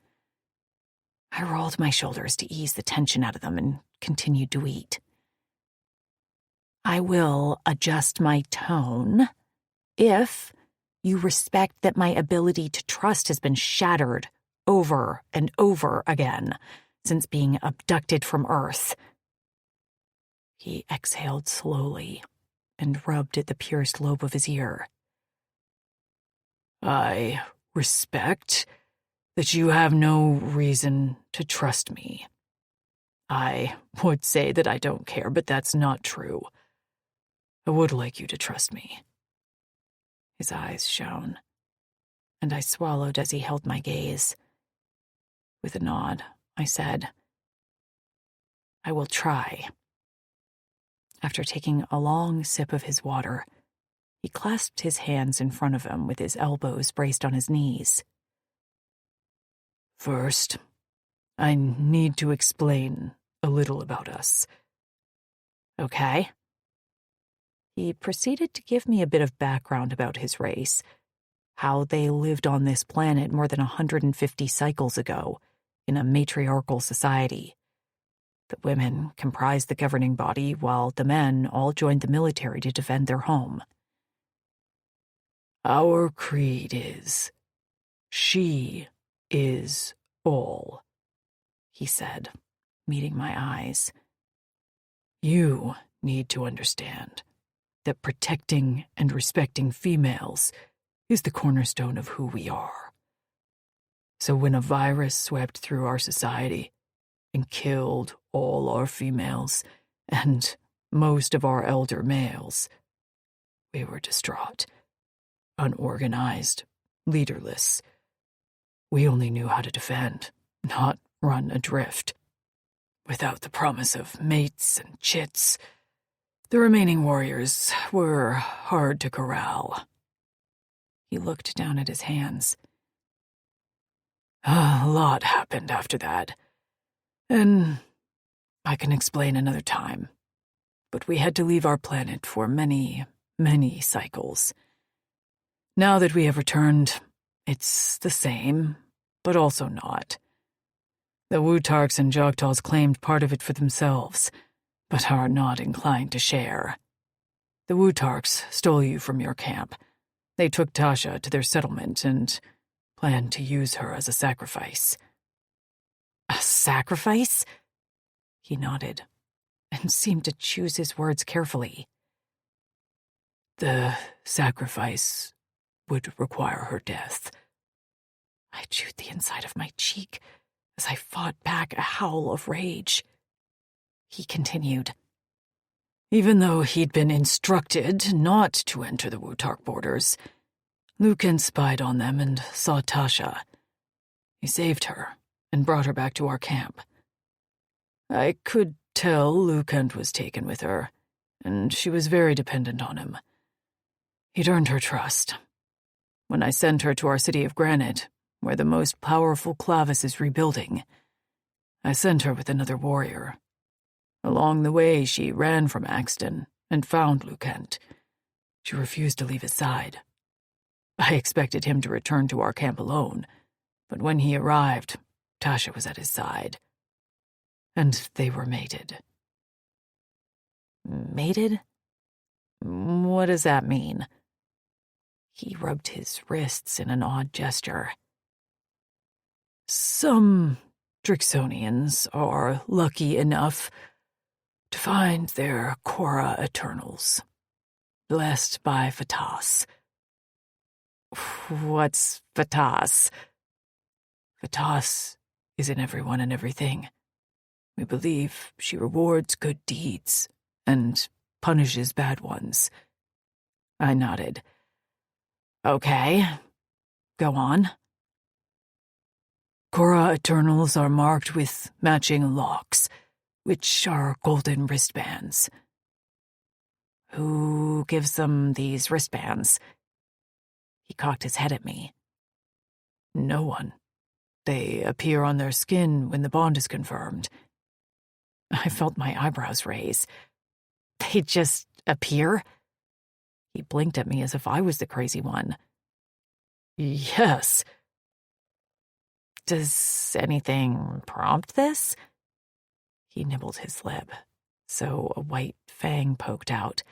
I rolled my shoulders to ease the tension out of them and continued to eat. I will adjust my tone if you respect that my ability to trust has been shattered over and over again since being abducted from Earth. He exhaled slowly and rubbed at the pierced lobe of his ear. I respect that you have no reason to trust me. I would say that I don't care, but that's not true. I would like you to trust me. His eyes shone, and I swallowed as he held my gaze. With a nod, I said, I will try. After taking a long sip of his water, he clasped his hands in front of him with his elbows braced on his knees. First, I need to explain a little about us. Okay? He proceeded to give me a bit of background about his race, how they lived on this planet more than 150 cycles ago in a matriarchal society. The women comprised the governing body, while the men all joined the military to defend their home. Our creed is, she is all, he said, meeting my eyes. You need to understand that protecting and respecting females is the cornerstone of who we are. So when a virus swept through our society and killed all our females and most of our elder males, we were distraught, unorganized, leaderless. We only knew how to defend, not run adrift. Without the promise of mates and chits, the remaining warriors were hard to corral. He looked down at his hands. A lot happened after that, and I can explain another time. But we had to leave our planet for many, many cycles. Now that we have returned, it's the same, but also not. The Wutarks and Joktals claimed part of it for themselves, but are not inclined to share. The Wutarks stole you from your camp. They took Tasha to their settlement and planned to use her as a sacrifice. A sacrifice? He nodded and seemed to choose his words carefully. The sacrifice would require her death. I chewed the inside of my cheek as I fought back a howl of rage. He continued. Even though he'd been instructed not to enter the Wutark borders, Lucan spied on them and saw Tasha. He saved her and brought her back to our camp. I could tell Lucan was taken with her, and she was very dependent on him. He'd earned her trust. When I sent her to our city of Granite, where the most powerful Clavis is rebuilding, I sent her with another warrior. Along the way, she ran from Axton and found Lucent. She refused to leave his side. I expected him to return to our camp alone, but when he arrived, Tasha was at his side. And they were mated. Mated? What does that mean? He rubbed his wrists in an odd gesture. Some Drixonians are lucky enough to find their Korra Eternals, blessed by Fatas. What's Fatas? Fatas is in everyone and everything. We believe she rewards good deeds and punishes bad ones. I nodded. Okay, go on. Korra Eternals are marked with matching locks, which are golden wristbands. Who gives them these wristbands? He cocked his head at me. No one. They appear on their skin when the bond is confirmed. I felt my eyebrows raise. They just appear? He blinked at me as if I was the crazy one. Yes. Does anything prompt this? He nibbled his lip, so a white fang poked out.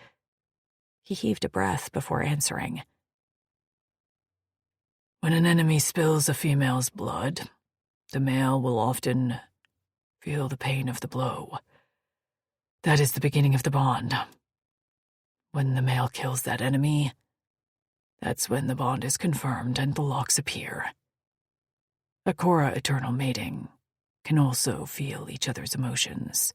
He heaved a breath before answering. When an enemy spills a female's blood, the male will often feel the pain of the blow. That is the beginning of the bond. When the male kills that enemy, that's when the bond is confirmed and the locks appear. A Korra eternal mating can also feel each other's emotions.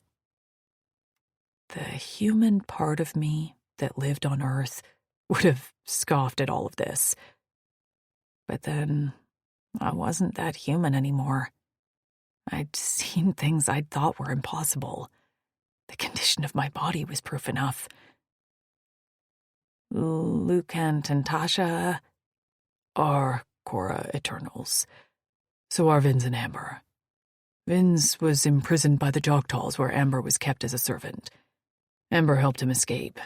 The human part of me that lived on Earth would have scoffed at all of this. But then, I wasn't that human anymore. I'd seen things I'd thought were impossible. The condition of my body was proof enough. Lucent and Tasha are Korra Eternals. So are Vince and Amber. Vince was imprisoned by the Joktals where Amber was kept as a servant. Amber helped him escape,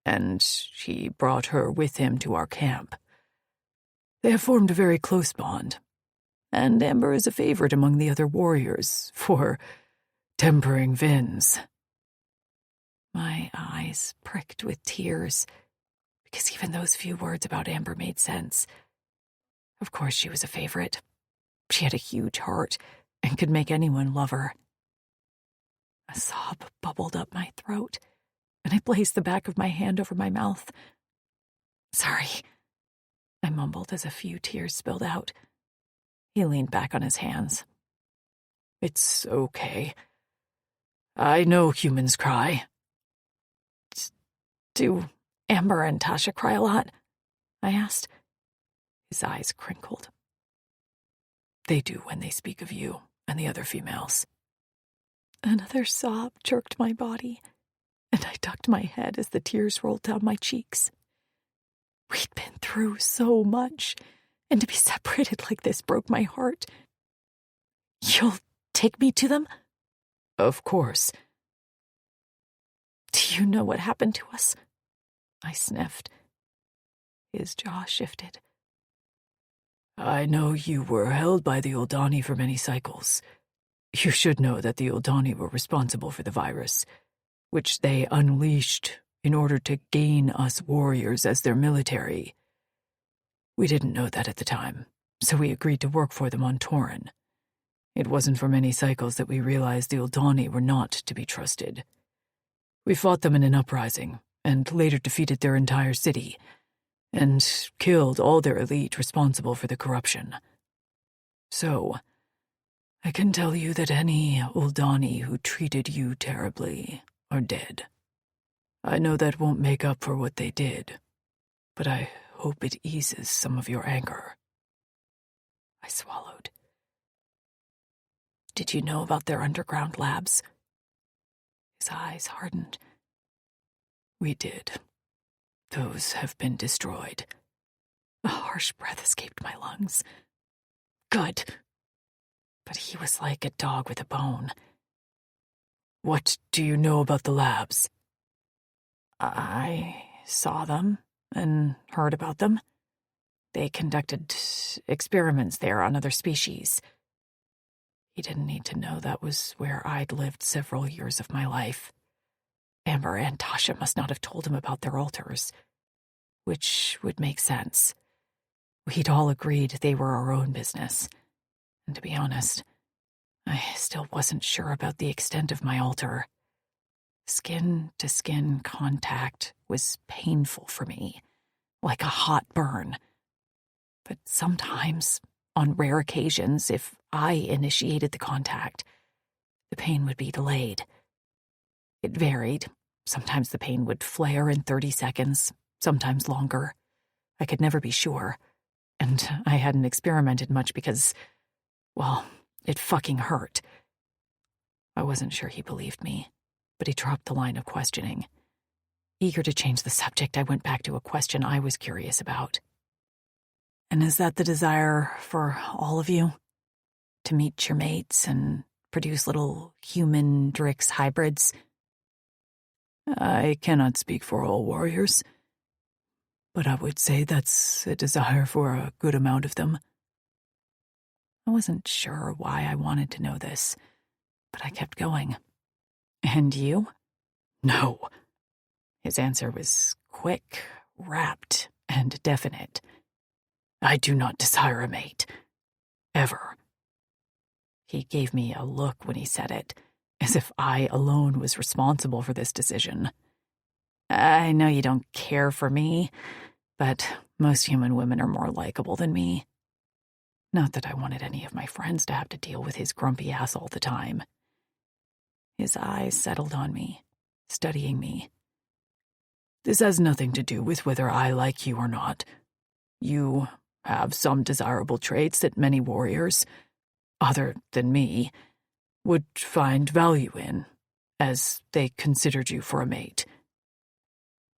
and he brought her with him to our camp. They have formed a very close bond, and Amber is a favorite among the other warriors for tempering Vince. My eyes pricked with tears, because even those few words about Amber made sense. Of course she was a favorite. She had a huge heart and could make anyone love her. A sob bubbled up my throat, and I placed the back of my hand over my mouth. Sorry, I mumbled as a few tears spilled out. He leaned back on his hands. It's okay. I know humans cry. Do Amber and Tasha cry a lot? I asked. His eyes crinkled. They do when they speak of you and the other females. Another sob jerked my body, and I ducked my head as the tears rolled down my cheeks. We'd been through so much, and to be separated like this broke my heart. You'll take me to them? Of course. Do you know what happened to us? I sniffed. His jaw shifted. I know you were held by the Uldani for many cycles. You should know that the Uldani were responsible for the virus, which they unleashed in order to gain us warriors as their military. We didn't know that at the time, so we agreed to work for them on Tauren. It wasn't for many cycles that we realized the Uldani were not to be trusted. We fought them in an uprising, and later defeated their entire city, and killed all their elite responsible for the corruption. So, I can tell you that any Uldani who treated you terribly are dead. I know that won't make up for what they did, but I hope it eases some of your anger. I swallowed. Did you know about their underground labs? His eyes hardened. We did. Those have been destroyed. A harsh breath escaped my lungs. Good. But he was like a dog with a bone. What do you know about the labs? I saw them and heard about them. They conducted experiments there on other species. He didn't need to know that was where I'd lived several years of my life. Amber and Tasha must not have told him about their altars, which would make sense. We'd all agreed they were our own business. And to be honest, I still wasn't sure about the extent of my altar. Skin-to-skin contact was painful for me, like a hot burn. But sometimes, on rare occasions, if I initiated the contact, the pain would be delayed. It varied. Sometimes the pain would flare in 30 seconds, sometimes longer. I could never be sure. And I hadn't experimented much because, well, it fucking hurt. I wasn't sure he believed me, but he dropped the line of questioning. Eager to change the subject, I went back to a question I was curious about. And is that the desire for all of you? To meet your mates and produce little human Drix hybrids? I cannot speak for all warriors, but I would say that's a desire for a good amount of them. I wasn't sure why I wanted to know this, but I kept going. And you? No. His answer was quick, rapt, and definite. I do not desire a mate. Ever. He gave me a look when he said it, as if I alone was responsible for this decision. I know you don't care for me, but most human women are more likable than me. Not that I wanted any of my friends to have to deal with his grumpy ass all the time. His eyes settled on me, studying me. This has nothing to do with whether I like you or not. You have some desirable traits that many warriors, other than me, would find value in, as they considered you for a mate.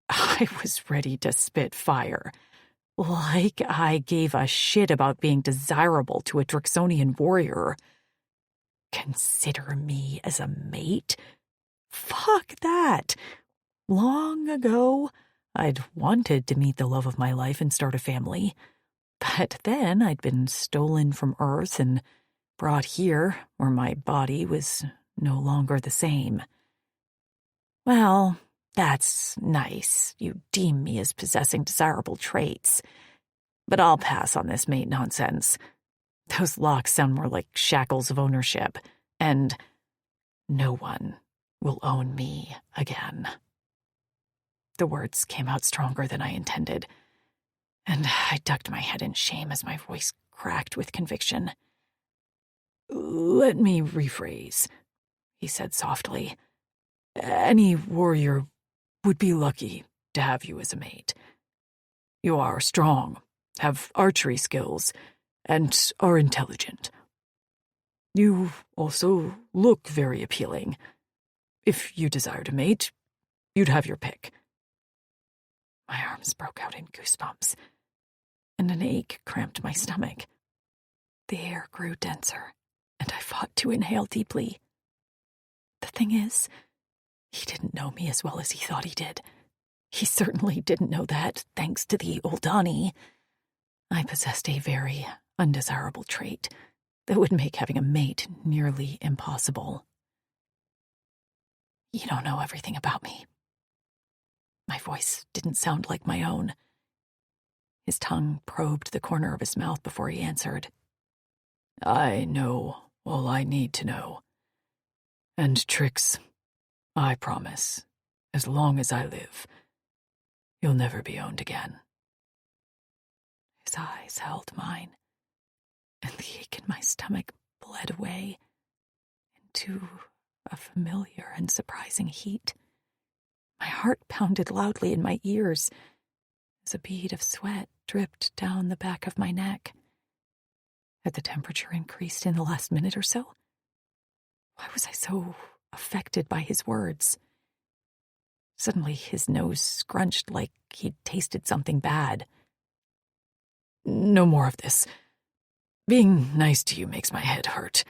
I was ready to spit fire. Like I gave a shit about being desirable to a Drixonian warrior. Consider me as a mate? Fuck that. Long ago, I'd wanted to meet the love of my life and start a family. But then I'd been stolen from Earth and brought here where my body was no longer the same. Well, that's nice. You deem me as possessing desirable traits. But I'll pass on this mate nonsense. Those locks sound more like shackles of ownership, and no one will own me again. The words came out stronger than I intended, and I ducked my head in shame as my voice cracked with conviction. Let me rephrase, he said softly. Any warrior would be lucky to have you as a mate. You are strong, have archery skills, and are intelligent. You also look very appealing. If you desired a mate, you'd have your pick. My arms broke out in goosebumps, and an ache cramped my stomach. The air grew denser, and I fought to inhale deeply. The thing is, he didn't know me as well as he thought he did. He certainly didn't know that, thanks to the Oldani. I possessed a very undesirable trait that would make having a mate nearly impossible. You don't know everything about me. My voice didn't sound like my own. His tongue probed the corner of his mouth before he answered. I know all I need to know. And Trix, I promise, as long as I live, you'll never be owned again. His eyes held mine, and the ache in my stomach bled away into a familiar and surprising heat. My heart pounded loudly in my ears as a bead of sweat dripped down the back of my neck. Had the temperature increased in the last minute or so? Why was I so affected by his words? Suddenly his nose scrunched like he'd tasted something bad. No more of this. Being nice to you makes my head hurt.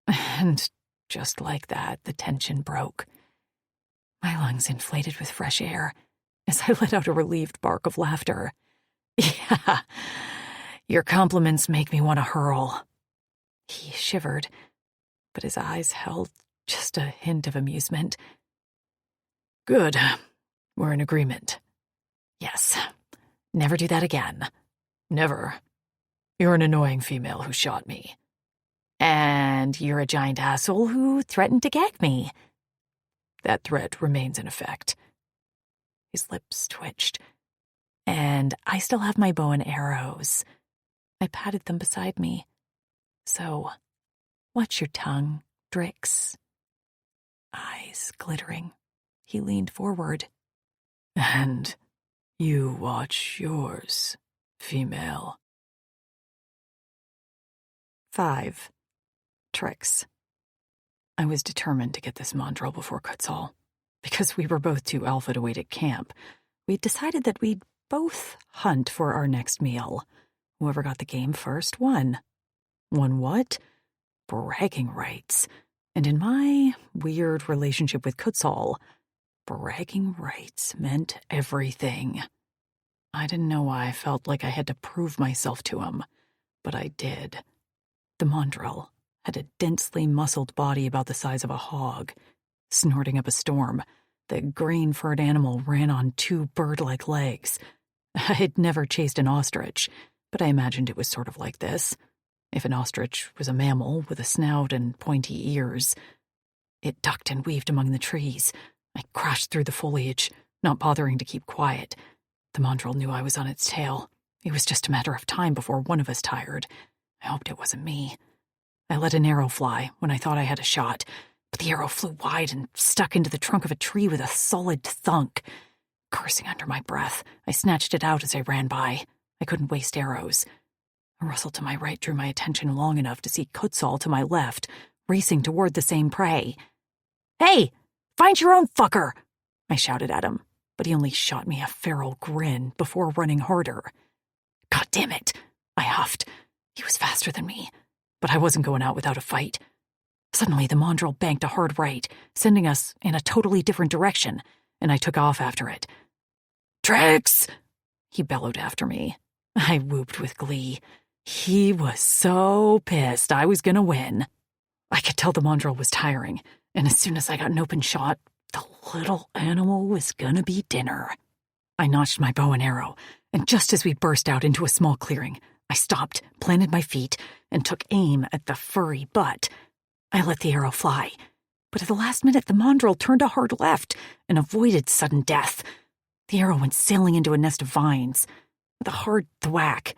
And just like that, the tension broke. My lungs inflated with fresh air as I let out a relieved bark of laughter. Yeah, your compliments make me want to hurl. He shivered, but his eyes held just a hint of amusement. Good. We're in agreement. Yes. Never do that again. Never. You're an annoying female who shot me. And you're a giant asshole who threatened to gag me. That threat remains in effect. His lips twitched. And I still have my bow and arrows. I patted them beside me. So, watch your tongue, Drix. Eyes glittering. He leaned forward. And you watch yours, female. 5. Tricks. I was determined to get this mandrel before Kutzal. Because we were both too alpha to wait at camp, we'd decided that we'd both hunt for our next meal. Whoever got the game first won. Won what? Bragging rights. And in my weird relationship with Kutzal, bragging rights meant everything. I didn't know why I felt like I had to prove myself to him, but I did. The mandrel had a densely muscled body about the size of a hog. Snorting up a storm, the green-furred animal ran on 2 bird-like legs. I had never chased an ostrich, but I imagined it was sort of like this. If an ostrich was a mammal with a snout and pointy ears. It ducked and weaved among the trees. I crashed through the foliage, not bothering to keep quiet. The mandrel knew I was on its tail. It was just a matter of time before one of us tired. I hoped it wasn't me. I let an arrow fly when I thought I had a shot, but the arrow flew wide and stuck into the trunk of a tree with a solid thunk. Cursing under my breath, I snatched it out as I ran by. I couldn't waste arrows. A rustle to my right drew my attention long enough to see Kutzal to my left, racing toward the same prey. "Hey, find your own fucker!" I shouted at him, but he only shot me a feral grin before running harder. God damn it, I huffed. He was faster than me, but I wasn't going out without a fight. Suddenly, the mandrel banked a hard right, sending us in a totally different direction, and I took off after it. "Tricks!" he bellowed after me. I whooped with glee. He was so pissed I was gonna win. I could tell the mandrel was tiring, and as soon as I got an open shot, the little animal was gonna be dinner. I notched my bow and arrow, and just as we burst out into a small clearing, I stopped, planted my feet, and took aim at the furry butt. I let the arrow fly, but at the last minute the mandrel turned a hard left and avoided sudden death. The arrow went sailing into a nest of vines. With a hard thwack,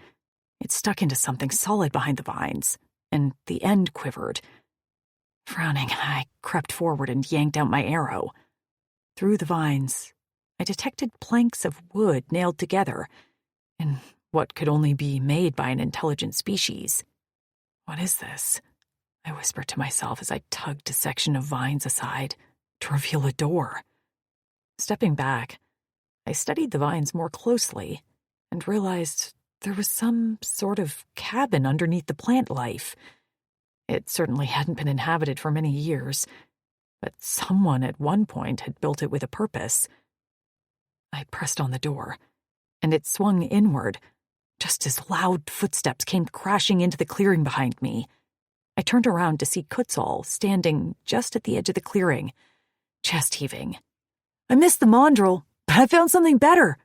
it stuck into something solid behind the vines, and the end quivered. Frowning, I crept forward and yanked out my arrow. Through the vines, I detected planks of wood nailed together, in what could only be made by an intelligent species. What is this? I whispered to myself as I tugged a section of vines aside to reveal a door. Stepping back, I studied the vines more closely and realized there was some sort of cabin underneath the plant life. It certainly hadn't been inhabited for many years, but someone at one point had built it with a purpose. I pressed on the door, and it swung inward, just as loud footsteps came crashing into the clearing behind me. I turned around to see Kutzal standing just at the edge of the clearing, chest heaving. "I missed the mandrel, but I found something better."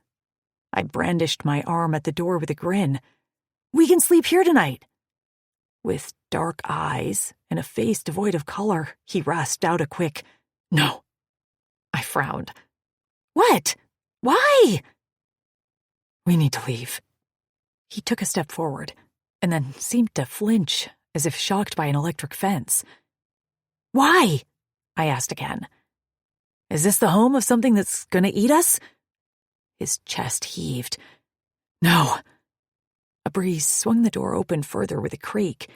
I brandished my arm at the door with a grin. "We can sleep here tonight." With dark eyes and a face devoid of color, he rasped out a quick, "No." I frowned. "What? Why?" "We need to leave." He took a step forward, and then seemed to flinch, as if shocked by an electric fence. "Why?" I asked again. Is this the home of something that's gonna eat us? His chest heaved. No. A breeze swung the door open further with a creak.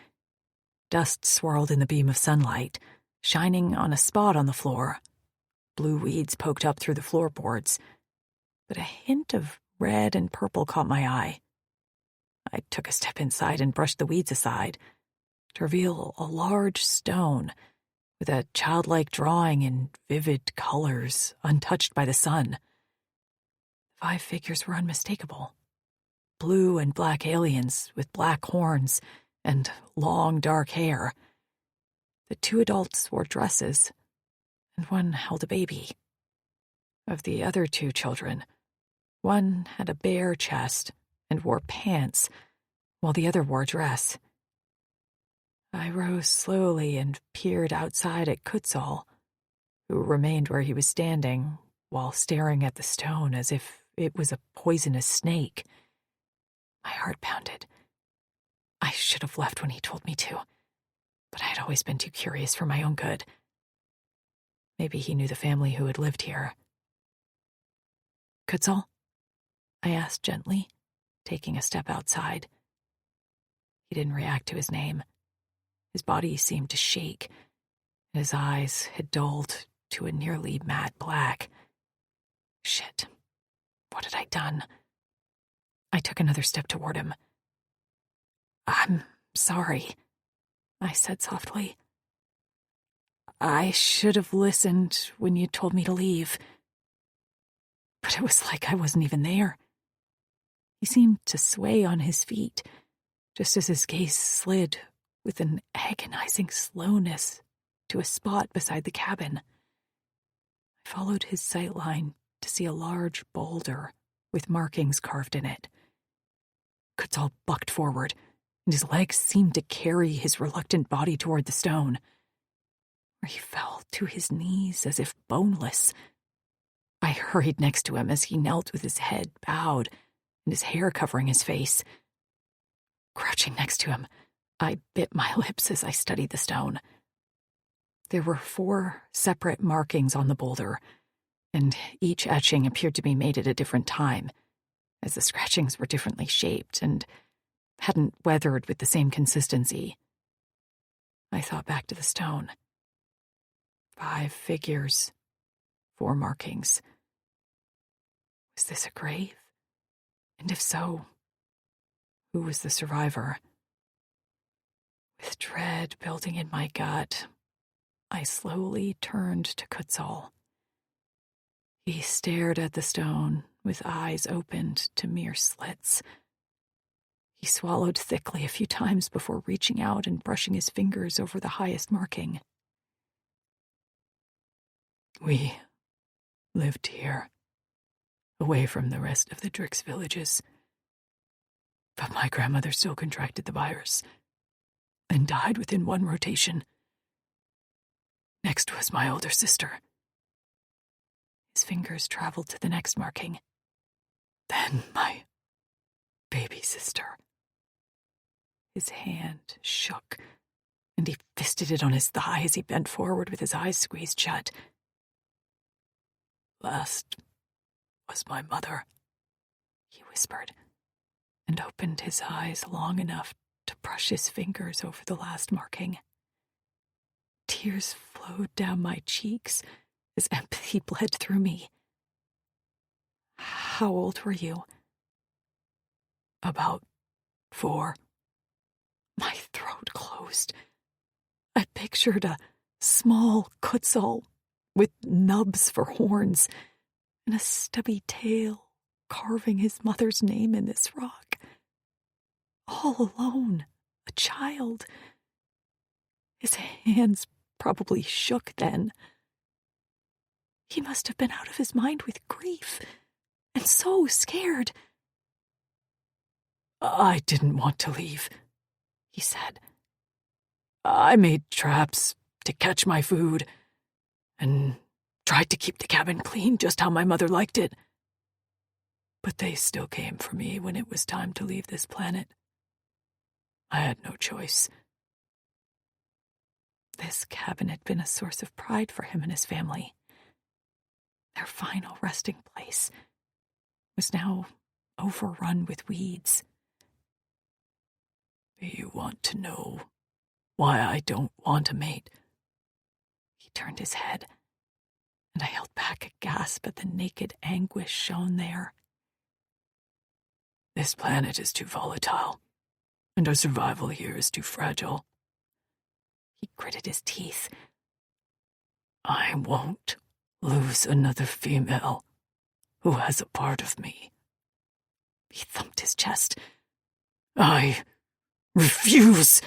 Dust swirled in the beam of sunlight, shining on a spot on the floor. Blue weeds poked up through the floorboards, but a hint of red and purple caught my eye. I took a step inside and brushed the weeds aside to reveal a large stone with a childlike drawing in vivid colors, untouched by the sun. 5 figures were unmistakable. Blue and black aliens with black horns and long dark hair. The 2 adults wore dresses, and one held a baby. Of the other 2 children, one had a bare chest and wore pants, while the other wore a dress. I rose slowly and peered outside at Kutzal, who remained where he was standing, while staring at the stone as if it was a poisonous snake. My heart pounded. I should have left when he told me to, but I had always been too curious for my own good. Maybe he knew the family who had lived here. Kutzal? I asked gently, taking a step outside. He didn't react to his name. His body seemed to shake, and his eyes had dulled to a nearly matte black. Shit. What had I done? I took another step toward him. I'm sorry, I said softly. I should have listened when you told me to leave. But it was like I wasn't even there. He seemed to sway on his feet, just as his gaze slid with an agonizing slowness to a spot beside the cabin. I followed his sight line to see a large boulder with markings carved in it. Kutzal bucked forward, and his legs seemed to carry his reluctant body toward the stone, where he fell to his knees as if boneless. I hurried next to him as he knelt with his head bowed and his hair covering his face. Crouching next to him, I bit my lips as I studied the stone. There were 4 separate markings on the boulder, and each etching appeared to be made at a different time, as the scratchings were differently shaped and hadn't weathered with the same consistency. I thought back to the stone. 5 figures, 4 markings. Was this a grave? And if so, who was the survivor? With dread building in my gut, I slowly turned to Kutzal. He stared at the stone with eyes opened to mere slits. He swallowed thickly a few times before reaching out and brushing his fingers over the highest marking. We lived here, away from the rest of the Drix villages. But my grandmother still contracted the virus and died within 1 rotation. Next was my older sister. His fingers traveled to the next marking. Then my baby sister. His hand shook, and he fisted it on his thigh as he bent forward with his eyes squeezed shut. Last was my mother, he whispered, and opened his eyes long enough to brush his fingers over the last marking. Tears flowed down my cheeks as empathy bled through me. How old were you? About 4. My throat closed. I pictured a small Kutzal with nubs for horns and a stubby tail carving his mother's name in this rock. All alone, a child. His hands probably shook then. He must have been out of his mind with grief and so scared. I didn't want to leave, he said. I made traps to catch my food and tried to keep the cabin clean just how my mother liked it. But they still came for me when it was time to leave this planet. I had no choice. This cabin had been a source of pride for him and his family. Their final resting place was now overrun with weeds. "Do you want to know why I don't want a mate?" He turned his head, and I held back a gasp at the naked anguish shown there. "This planet is too volatile, and our survival here is too fragile." He gritted his teeth. "I won't lose another female who has a part of me." He thumped his chest. "I refuse."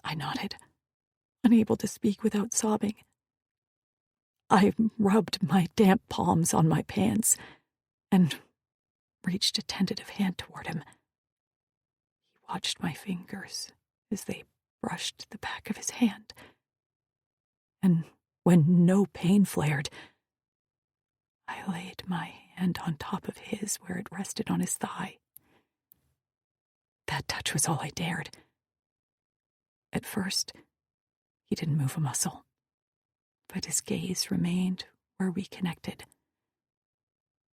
I nodded, unable to speak without sobbing. I rubbed my damp palms on my pants and reached a tentative hand toward him. He watched my fingers as they brushed the back of his hand. And when no pain flared, I laid my hand on top of his where it rested on his thigh. That touch was all I dared. At first, he didn't move a muscle, but his gaze remained where we connected.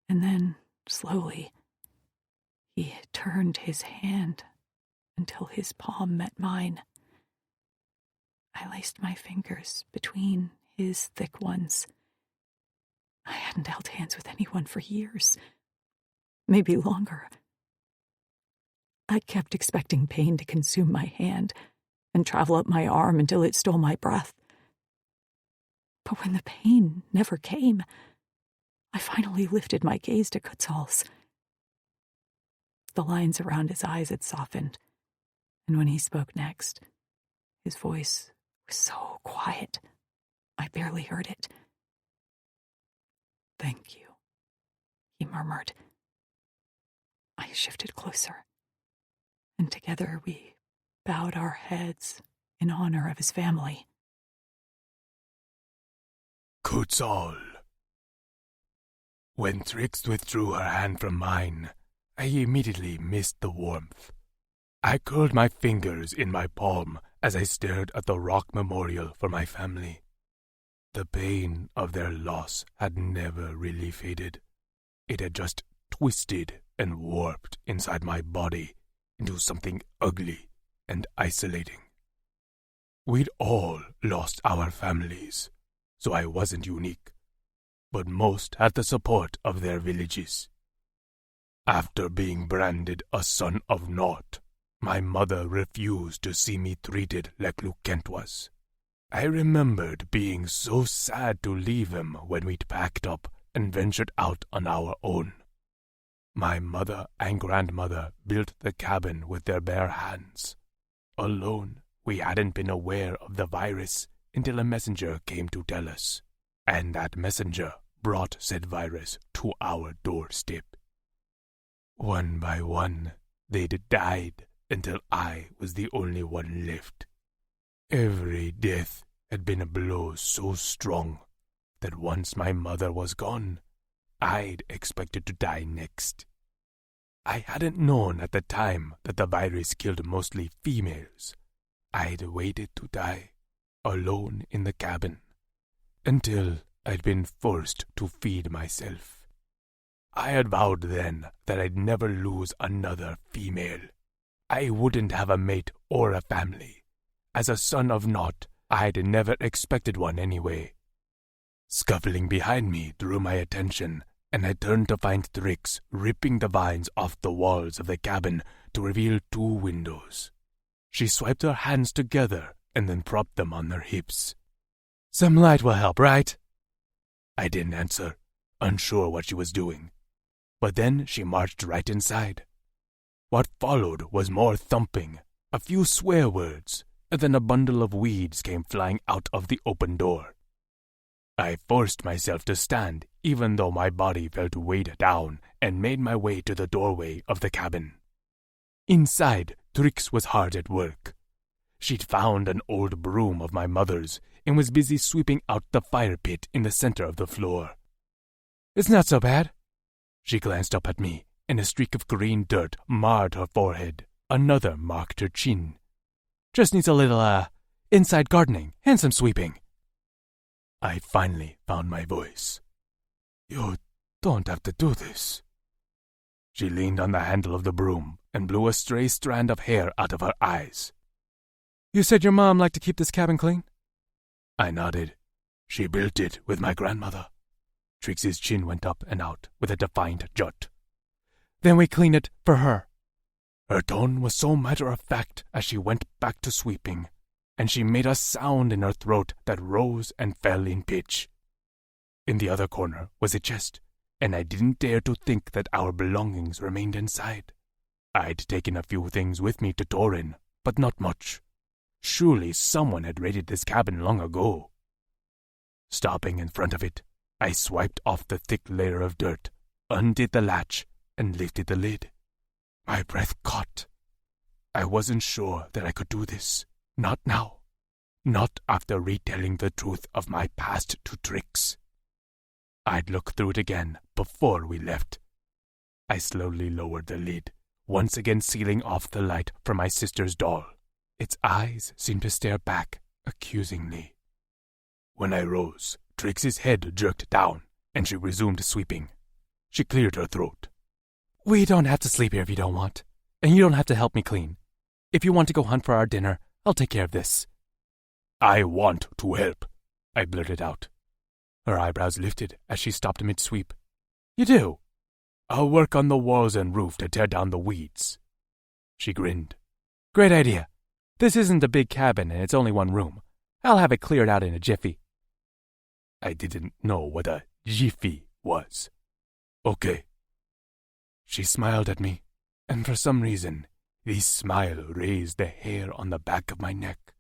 And then, slowly, he turned his hand until his palm met mine. I laced my fingers between his thick ones. I hadn't held hands with anyone for years, maybe longer. I kept expecting pain to consume my hand and travel up my arm until it stole my breath. But when the pain never came, I finally lifted my gaze to Kutzal's. The lines around his eyes had softened, and when he spoke next, his voice was so quiet, I barely heard it. "Thank you," he murmured. I shifted closer, and together we bowed our heads in honor of his family. Kutzal. When Trix withdrew her hand from mine, I immediately missed the warmth. I curled my fingers in my palm as I stared at the rock memorial for my family. The pain of their loss had never really faded. It had just twisted and warped inside my body into something ugly and isolating. We'd all lost our families, so I wasn't unique, but most had the support of their villages. After being branded a son of naught, my mother refused to see me treated like Luke Kent was. I remembered being so sad to leave him when we'd packed up and ventured out on our own. My mother and grandmother built the cabin with their bare hands. Alone, we hadn't been aware of the virus until a messenger came to tell us, and that messenger brought said virus to our doorstep. One by one, they'd died until I was the only one left. Every death had been a blow so strong that once my mother was gone, I'd expected to die next. I hadn't known at the time that the virus killed mostly females. I'd waited to die, alone in the cabin, until I'd been forced to feed myself. I had vowed then that I'd never lose another female. I wouldn't have a mate or a family. As a son of naught, I'd never expected one anyway. Scuffling behind me drew my attention, and I turned to find Trix ripping the vines off the walls of the cabin to reveal 2 windows. She swiped her hands together and then propped them on her hips. "Some light will help, right?" I didn't answer, unsure what she was doing. But then she marched right inside. What followed was more thumping, a few swear words, and then a bundle of weeds came flying out of the open door. I forced myself to stand, even though my body felt weighed down, and made my way to the doorway of the cabin. Inside, Trix was hard at work. She'd found an old broom of my mother's and was busy sweeping out the fire pit in the center of the floor. "It's not so bad." She glanced up at me, and a streak of green dirt marred her forehead. Another marked her chin. "Just needs a little, inside gardening and some sweeping." I finally found my voice. "You don't have to do this." She leaned on the handle of the broom and blew a stray strand of hair out of her eyes. "You said your mom liked to keep this cabin clean?" I nodded. "She built it with my grandmother." Trixie's chin went up and out with a defiant jut. "Then we clean it for her." Her tone was so matter-of-fact as she went back to sweeping, and she made a sound in her throat that rose and fell in pitch. In the other corner was a chest, and I didn't dare to think that our belongings remained inside. I'd taken a few things with me to Torin, but not much. Surely someone had raided this cabin long ago. Stopping in front of it, I swiped off the thick layer of dirt, undid the latch, and lifted the lid. My breath caught. I wasn't sure that I could do this. Not now. Not after retelling the truth of my past to Trix. I'd look through it again before we left. I slowly lowered the lid, once again sealing off the light from my sister's doll. Its eyes seemed to stare back accusingly. When I rose, Trix's head jerked down, and she resumed sweeping. She cleared her throat. "We don't have to sleep here if you don't want, and you don't have to help me clean. If you want to go hunt for our dinner, I'll take care of this." "I want to help," I blurted out. Her eyebrows lifted as she stopped mid-sweep. "You do?" "I'll work on the walls and roof to tear down the weeds." She grinned. "Great idea. This isn't a big cabin and it's only one room. I'll have it cleared out in a jiffy." I didn't know what a jiffy was. "Okay." She smiled at me, and for some reason, this smile raised the hair on the back of my neck.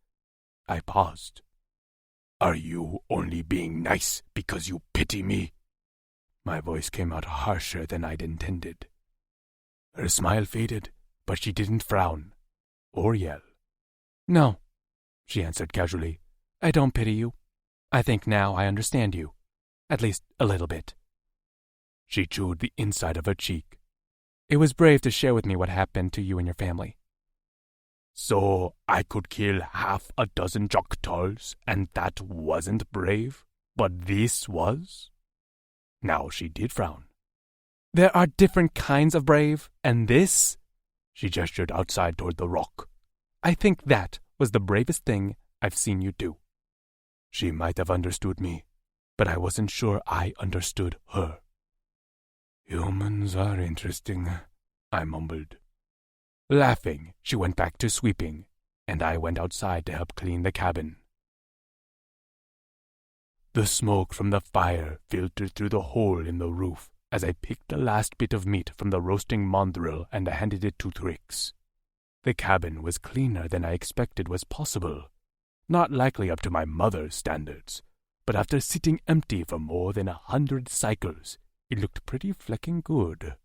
I paused. "Are you only being nice because you pity me?" My voice came out harsher than I'd intended. Her smile faded, but she didn't frown or yell. "No," she answered casually. "I don't pity you. I think now I understand you. At least a little bit." She chewed the inside of her cheek. "It was brave to share with me what happened to you and your family." "So I could kill half a dozen Choctaws, and that wasn't brave, but this was?" Now she did frown. "There are different kinds of brave, and this," she gestured outside toward the rock, "I think that was the bravest thing I've seen you do." She might have understood me, but I wasn't sure I understood her. "Humans are interesting," I mumbled. Laughing, she went back to sweeping, and I went outside to help clean the cabin. The smoke from the fire filtered through the hole in the roof as I picked the last bit of meat from the roasting mandrill and handed it to Trix. The cabin was cleaner than I expected was possible. Not likely up to my mother's standards, but after sitting empty for more than 100 cycles, it looked pretty flecking good.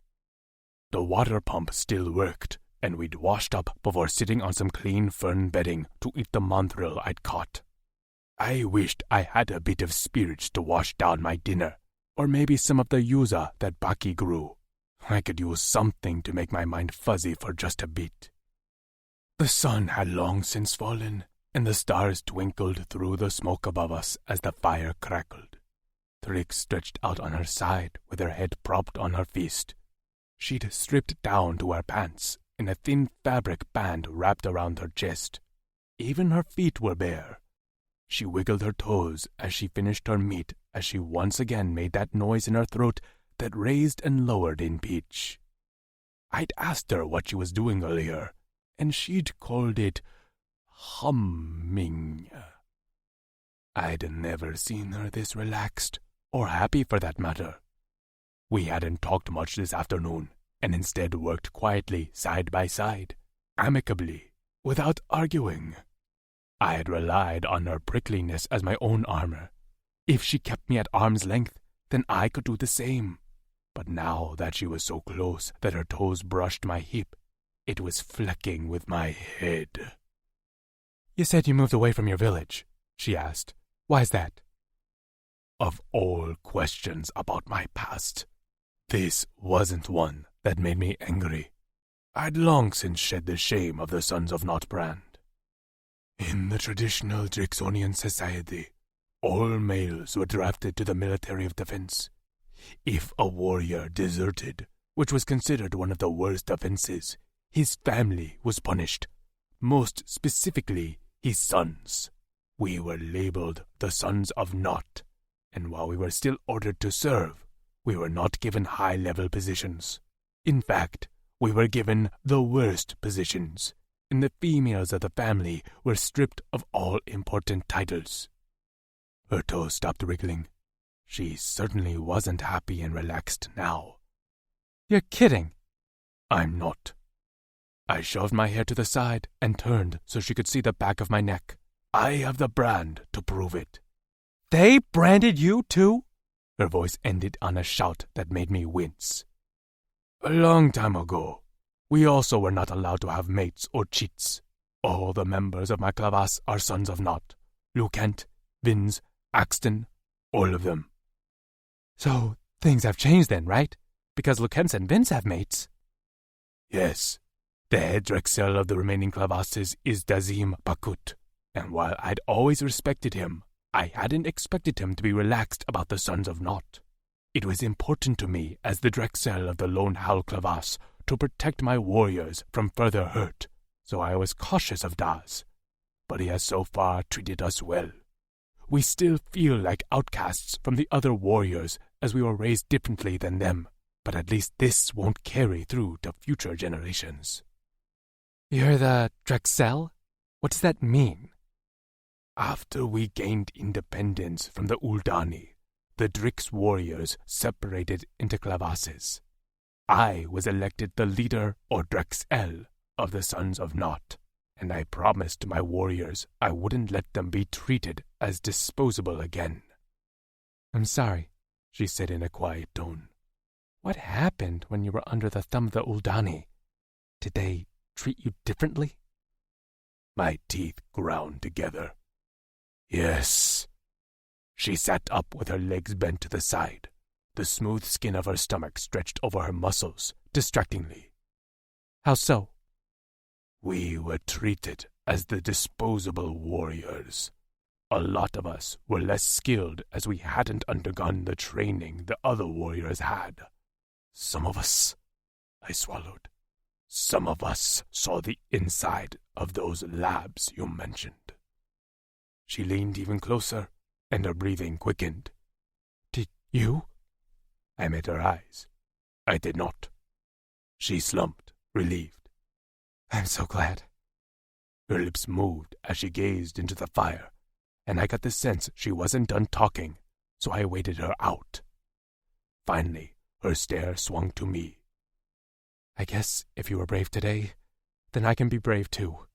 The water pump still worked, and we'd washed up before sitting on some clean fern bedding to eat the mandrill I'd caught. I wished I had a bit of spirits to wash down my dinner, or maybe some of the yuza that Baki grew. I could use something to make my mind fuzzy for just a bit. The sun had long since fallen, and the stars twinkled through the smoke above us as the fire crackled. Trix stretched out on her side with her head propped on her fist. She'd stripped down to her pants, and a thin fabric band wrapped around her chest. Even her feet were bare. She wiggled her toes as she finished her meat as she once again made that noise in her throat that raised and lowered in pitch. I'd asked her what she was doing earlier, and she'd called it humming. I'd never seen her this relaxed, or happy for that matter. We hadn't talked much this afternoon, and instead worked quietly side by side, amicably, without arguing. I had relied on her prickliness as my own armor. If she kept me at arm's length, then I could do the same. But now that she was so close that her toes brushed my hip, it was flecking with my head. "You said you moved away from your village," she asked. "Why's that?" Of all questions about my past, this wasn't one that made me angry. I'd long since shed the shame of the Sons of Notbrand. In the traditional Drixonian society, All males were drafted to the military of defense. If a warrior deserted, which was considered one of the worst offenses, his family was punished. Most specifically, his sons. We were labeled the Sons of Naught, and while we were still ordered to serve, we were not given high-level positions. In fact, we were given the worst positions, and the females of the family were stripped of all important titles. Her toes stopped wriggling. She certainly wasn't happy and relaxed now. You're kidding. I'm not. I shoved my hair to the side and turned so she could see the back of my neck. I have the brand to prove it. They branded you too? Her voice ended on a shout that made me wince. A long time ago, we also were not allowed to have mates or cheats. All the members of my clavas are Sons of Naught. Lucent, Vinz, Axton, all of them. So things have changed then, right? Because Lucent and Vinz have mates. Yes. The head Drexel of the remaining clavasses is Dazim Bakut, and while I'd always respected him, I hadn't expected him to be relaxed about the Sons of Naught. It was important to me as the Drexel of the Lone Howl Clavas to protect my warriors from further hurt, so I was cautious of Daz. But he has so far treated us well. We still feel like outcasts from the other warriors as we were raised differently than them, but at least this won't carry through to future generations. You're the Drexel? What does that mean? After we gained independence from the Uldani, the Drix warriors separated into clavasses. I was elected the leader or Drexel of the Sons of Naught, and I promised my warriors I wouldn't let them be treated as disposable again. I'm sorry, she said in a quiet tone. What happened when you were under the thumb of the Uldani? Did they treat you differently? My teeth ground together. Yes. She sat up with her legs bent to the side, the smooth skin of her stomach stretched over her muscles, distractingly. How so? We were treated as the disposable warriors. A lot of us were less skilled as we hadn't undergone the training the other warriors had. Some of us, I swallowed, some of us saw the inside of those labs you mentioned. She leaned even closer, and her breathing quickened. Did you? I met her eyes. I did not. She slumped, relieved. I'm so glad. Her lips moved as she gazed into the fire, and I got the sense she wasn't done talking, so I waited her out. Finally, her stare swung to me. I guess if you were brave today, then I can be brave too.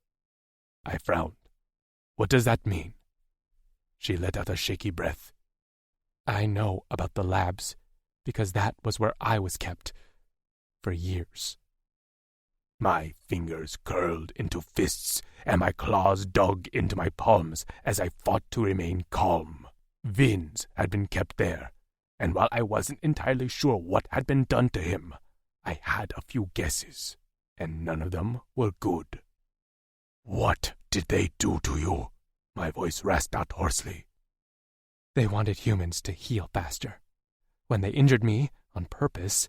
I frowned. What does that mean? She let out a shaky breath. I know about the labs, because that was where I was kept for years. My fingers curled into fists, and my claws dug into my palms as I fought to remain calm. Vinz had been kept there, and while I wasn't entirely sure what had been done to him, I had a few guesses, and none of them were good. What did they do to you? My voice rasped out hoarsely. They wanted humans to heal faster. When they injured me, on purpose,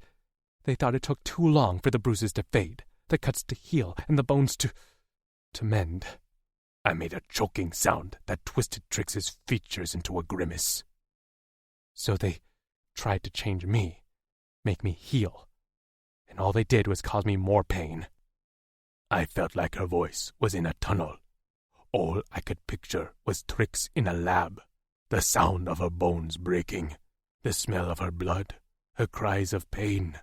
they thought it took too long for the bruises to fade, the cuts to heal, and the bones to mend. I made a choking sound that twisted Trix's features into a grimace. So they tried to change me, make me heal, and all they did was cause me more pain. I felt like her voice was in a tunnel. All I could picture was Trix in a lab, the sound of her bones breaking, the smell of her blood, her cries of pain.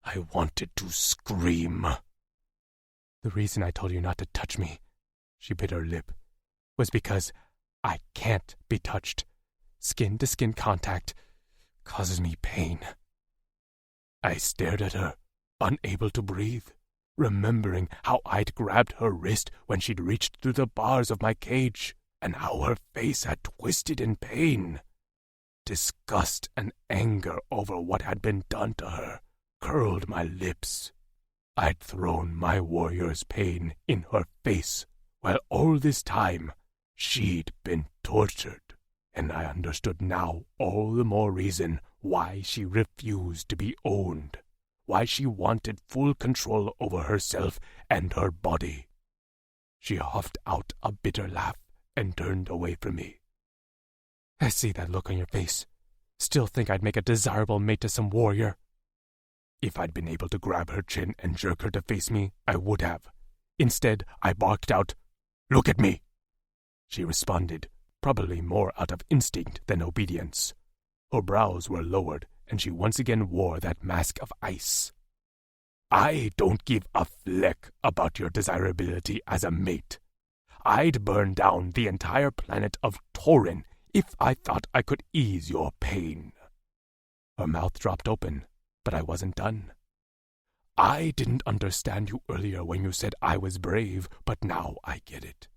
I wanted to scream. The reason I told you not to touch me, she bit her lip, was because I can't be touched. Skin-to-skin contact causes me pain. I stared at her, unable to breathe, remembering how I'd grabbed her wrist when she'd reached through the bars of my cage, and how her face had twisted in pain. Disgust and anger over what had been done to her curled my lips. I'd thrown my warrior's pain in her face, while all this time she'd been tortured and I understood now all the more reason why she refused to be owned, why she wanted full control over herself and her body. She huffed out a bitter laugh and turned away from me. I see that look on your face. Still think I'd make a desirable mate to some warrior? If I'd been able to grab her chin and jerk her to face me, I would have. Instead, I barked out, "Look at me!" She responded, probably more out of instinct than obedience. Her brows were lowered, and she once again wore that mask of ice. "I don't give a flick about your desirability as a mate. I'd burn down the entire planet of Torin if I thought I could ease your pain." Her mouth dropped open, but I wasn't done. "I didn't understand you earlier when you said I was brave, but now I get it.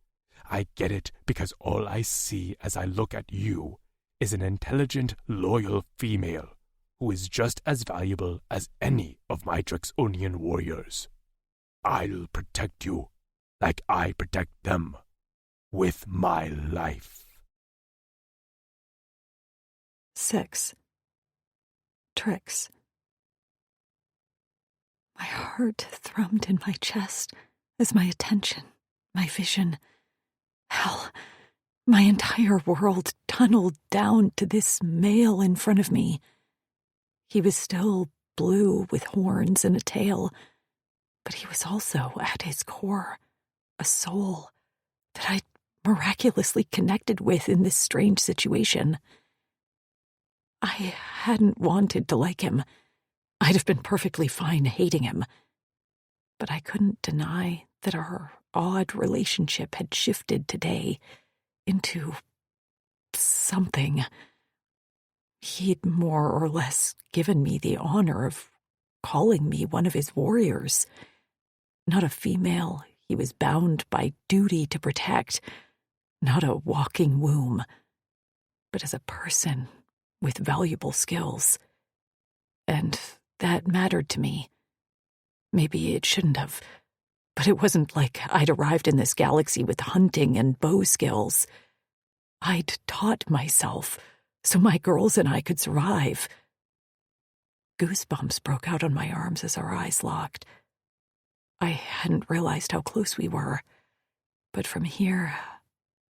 I get it because all I see as I look at you is an intelligent, loyal female who is just as valuable as any of my Drexonian warriors. I'll protect you like I protect them, with my life." 6. Tricks. My heart thrummed in my chest as my attention, my vision, hell, my entire world tunneled down to this male in front of me. He was still blue with horns and a tail, but he was also, at his core, a soul that I'd miraculously connected with in this strange situation. I hadn't wanted to like him. I'd have been perfectly fine hating him. But I couldn't deny that our odd relationship had shifted today into something. He'd more or less given me the honor of calling me one of his warriors. Not a female he was bound by duty to protect, not a walking womb, but as a person with valuable skills. And that mattered to me. Maybe it shouldn't have, but it wasn't like I'd arrived in this galaxy with hunting and bow skills. I'd taught myself so my girls and I could survive. Goosebumps broke out on my arms as our eyes locked. I hadn't realized how close we were, but from here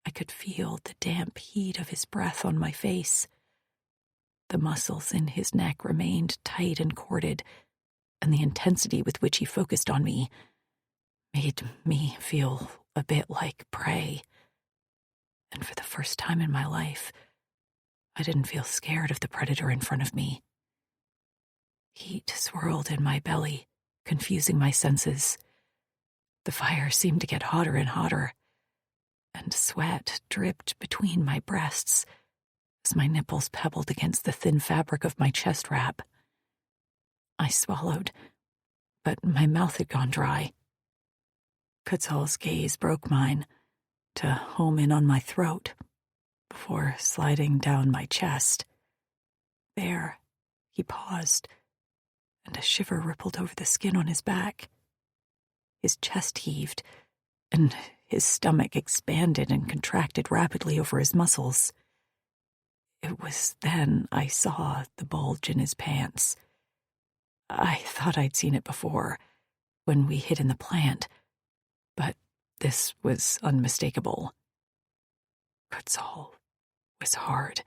I could feel the damp heat of his breath on my face. The muscles in his neck remained tight and corded, and the intensity with which he focused on me made me feel a bit like prey. And for the first time in my life, I didn't feel scared of the predator in front of me. Heat swirled in my belly, confusing my senses. The fire seemed to get hotter and hotter, and sweat dripped between my breasts as my nipples pebbled against the thin fabric of my chest wrap. I swallowed, but my mouth had gone dry. Quetzal's gaze broke mine to home in on my throat before sliding down my chest. There, he paused, and a shiver rippled over the skin on his back. His chest heaved, and his stomach expanded and contracted rapidly over his muscles. It was then I saw the bulge in his pants. I thought I'd seen it before, when we hid in the plant, but this was unmistakable. Quetzal was hard.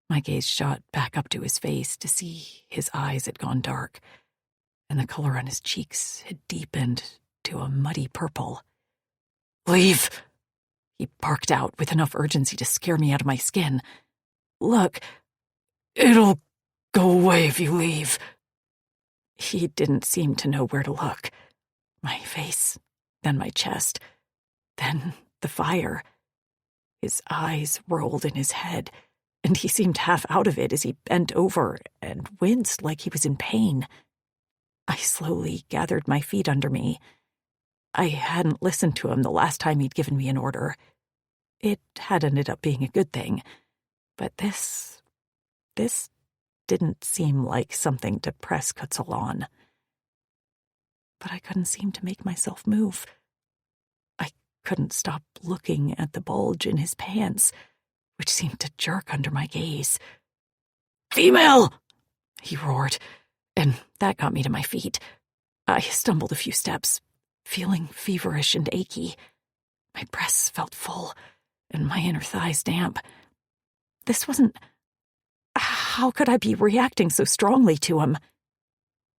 My gaze shot back up to his face to see his eyes had gone dark, and the color on his cheeks had deepened to a muddy purple. "Leave!" he barked out with enough urgency to scare me out of my skin. "Look, it'll go away if you leave." He didn't seem to know where to look. My face, then my chest, then the fire. His eyes rolled in his head, and he seemed half out of it as he bent over and winced like he was in pain. I slowly gathered my feet under me. I hadn't listened to him the last time he'd given me an order. It had ended up being a good thing, but this didn't seem like something to press Quetzal on. But I couldn't seem to make myself move. I couldn't stop looking at the bulge in his pants, which seemed to jerk under my gaze. "Female!" he roared, and that got me to my feet. I stumbled a few steps, feeling feverish and achy. My breasts felt full, and my inner thighs damp. This wasn't... How could I be reacting so strongly to him?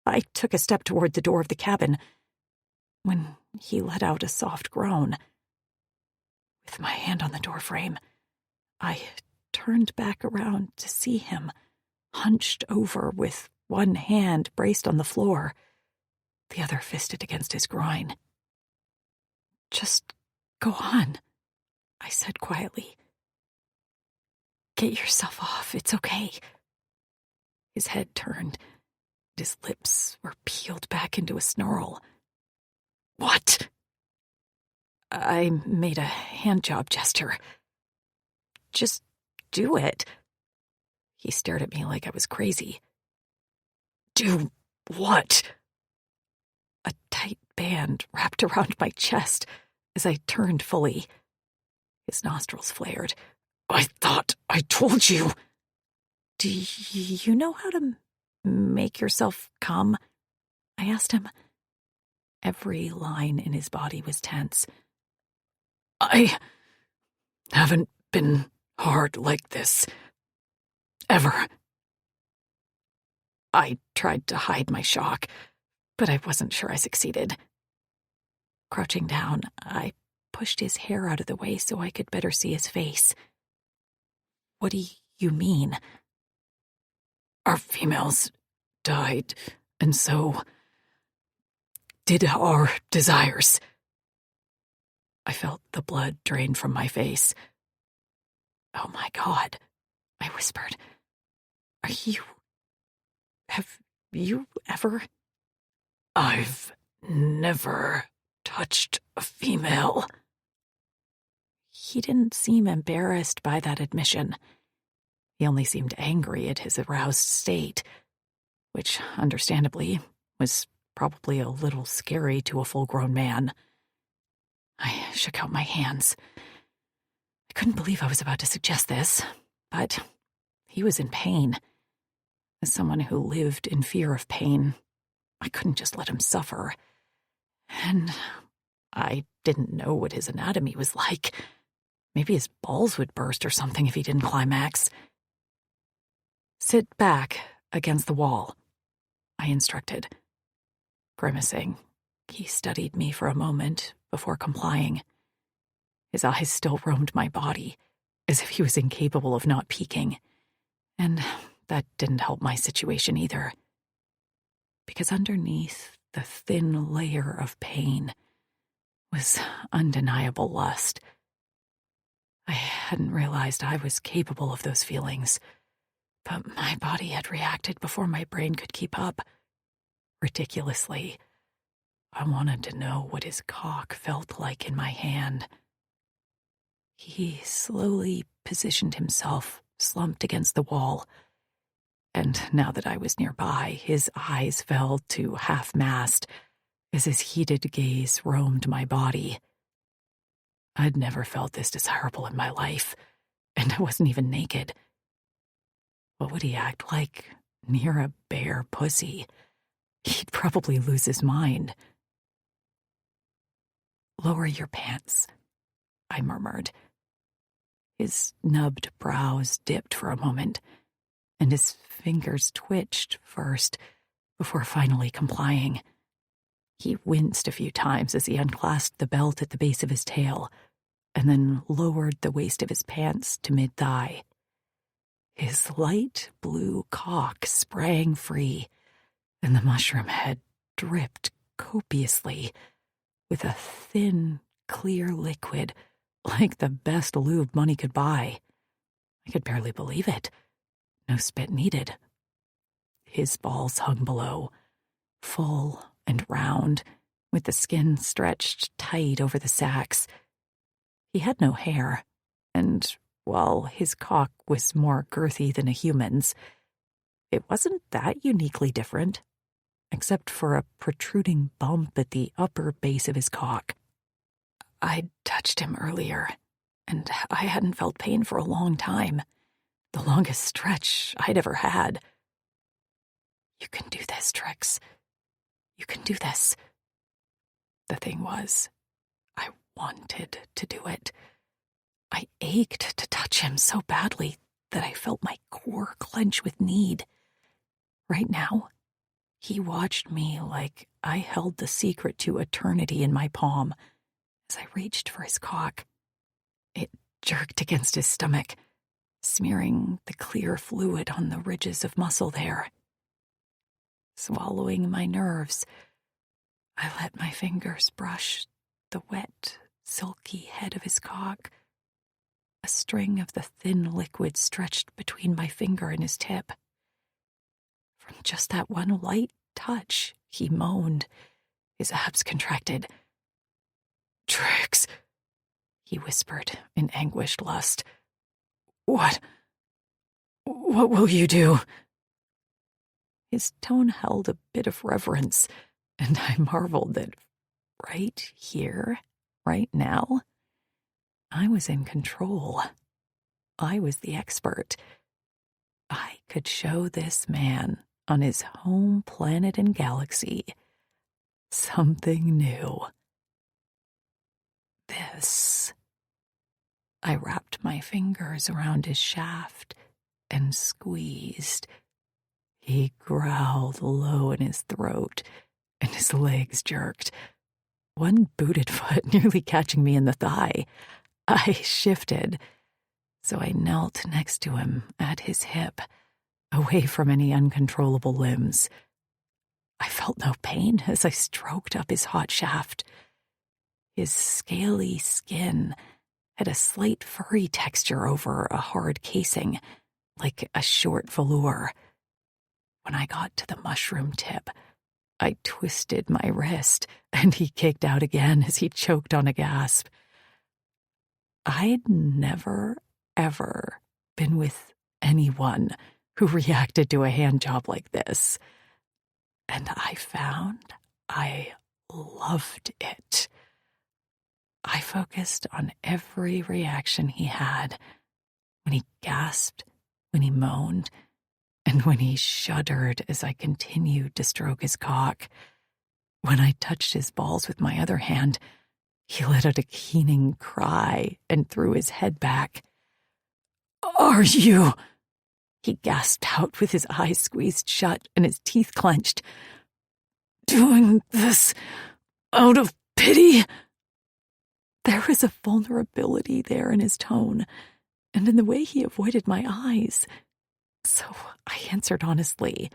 I took a step toward the door of the cabin when he let out a soft groan. With my hand on the doorframe, I turned back around to see him, hunched over with one hand braced on the floor, the other fisted against his groin. "Just go on," I said quietly. "Get yourself off, it's okay." His head turned. His lips were peeled back into a snarl. "What?" I made a hand-job gesture. "Just do it." He stared at me like I was crazy. "Do what?" A tight band wrapped around my chest as I turned fully. His nostrils flared. "I thought I told you." "Do you know how to make yourself come?" I asked him. Every line in his body was tense. "I haven't been hard like this. Ever." I tried to hide my shock, but I wasn't sure I succeeded. Crouching down, I pushed his hair out of the way so I could better see his face. "What do you mean?" "Our females died, and so did our desires." I felt the blood drain from my face. "Oh my God," I whispered. Have you ever?" "I've never touched a female." He didn't seem embarrassed by that admission. He only seemed angry at his aroused state, which, understandably, was probably a little scary to a full-grown man. I shook out my hands. I couldn't believe I was about to suggest this, but he was in pain. As someone who lived in fear of pain, I couldn't just let him suffer. And I didn't know what his anatomy was like. Maybe his balls would burst or something if he didn't climax. "Sit back against the wall," I instructed. Grimacing, he studied me for a moment before complying. His eyes still roamed my body, as if he was incapable of not peeking. And that didn't help my situation either. Because underneath the thin layer of pain was undeniable lust. I hadn't realized I was capable of those feelings, but my body had reacted before my brain could keep up. Ridiculously, I wanted to know what his cock felt like in my hand. He slowly positioned himself, slumped against the wall, and now that I was nearby, his eyes fell to half-mast as his heated gaze roamed my body. I'd never felt this desirable in my life, and I wasn't even naked. What would he act like near a bare pussy? He'd probably lose his mind. "Lower your pants," I murmured. His nubbed brows dipped for a moment, and his fingers twitched first, before finally complying. He winced a few times as he unclasped the belt at the base of his tail, and then lowered the waist of his pants to mid-thigh. His light blue cock sprang free, and the mushroom head dripped copiously with a thin, clear liquid like the best lube money could buy. I could barely believe it. No spit needed. His balls hung below, full and round, with the skin stretched tight over the sacs. He had no hair, and while his cock was more girthy than a human's, it wasn't that uniquely different, except for a protruding bump at the upper base of his cock. I'd touched him earlier, and I hadn't felt pain for a long time, the longest stretch I'd ever had. "You can do this, Trix. You can do this." The thing was, I wanted to do it. I ached to touch him so badly that I felt my core clench with need. Right now, he watched me like I held the secret to eternity in my palm as I reached for his cock. It jerked against his stomach, smearing the clear fluid on the ridges of muscle there. Swallowing my nerves, I let my fingers brush the wet, silky head of his cock. A string of the thin liquid stretched between my finger and his tip. From just that one light touch, he moaned. His abs contracted. "Trix," he whispered in anguished lust. What will you do?" His tone held a bit of reverence, and I marveled that right here, right now, I was in control. I was the expert. I could show this man on his home planet and galaxy something new. This. I wrapped my fingers around his shaft and squeezed. He growled low in his throat, and his legs jerked, one booted foot nearly catching me in the thigh. I shifted, so I knelt next to him at his hip, away from any uncontrollable limbs. I felt no pain as I stroked up his hot shaft. His scaly skin had a slight furry texture over a hard casing, like a short velour. When I got to the mushroom tip, I twisted my wrist, and he kicked out again as he choked on a gasp. I'd never, ever been with anyone who reacted to a hand job like this, and I found I loved it. I focused on every reaction he had, when he gasped, when he moaned, and when he shuddered as I continued to stroke his cock. When I touched his balls with my other hand, he let out a keening cry and threw his head back. "Are you?" he gasped out with his eyes squeezed shut and his teeth clenched. "Doing this out of pity?" There was a vulnerability there in his tone, and in the way he avoided my eyes. So I answered honestly,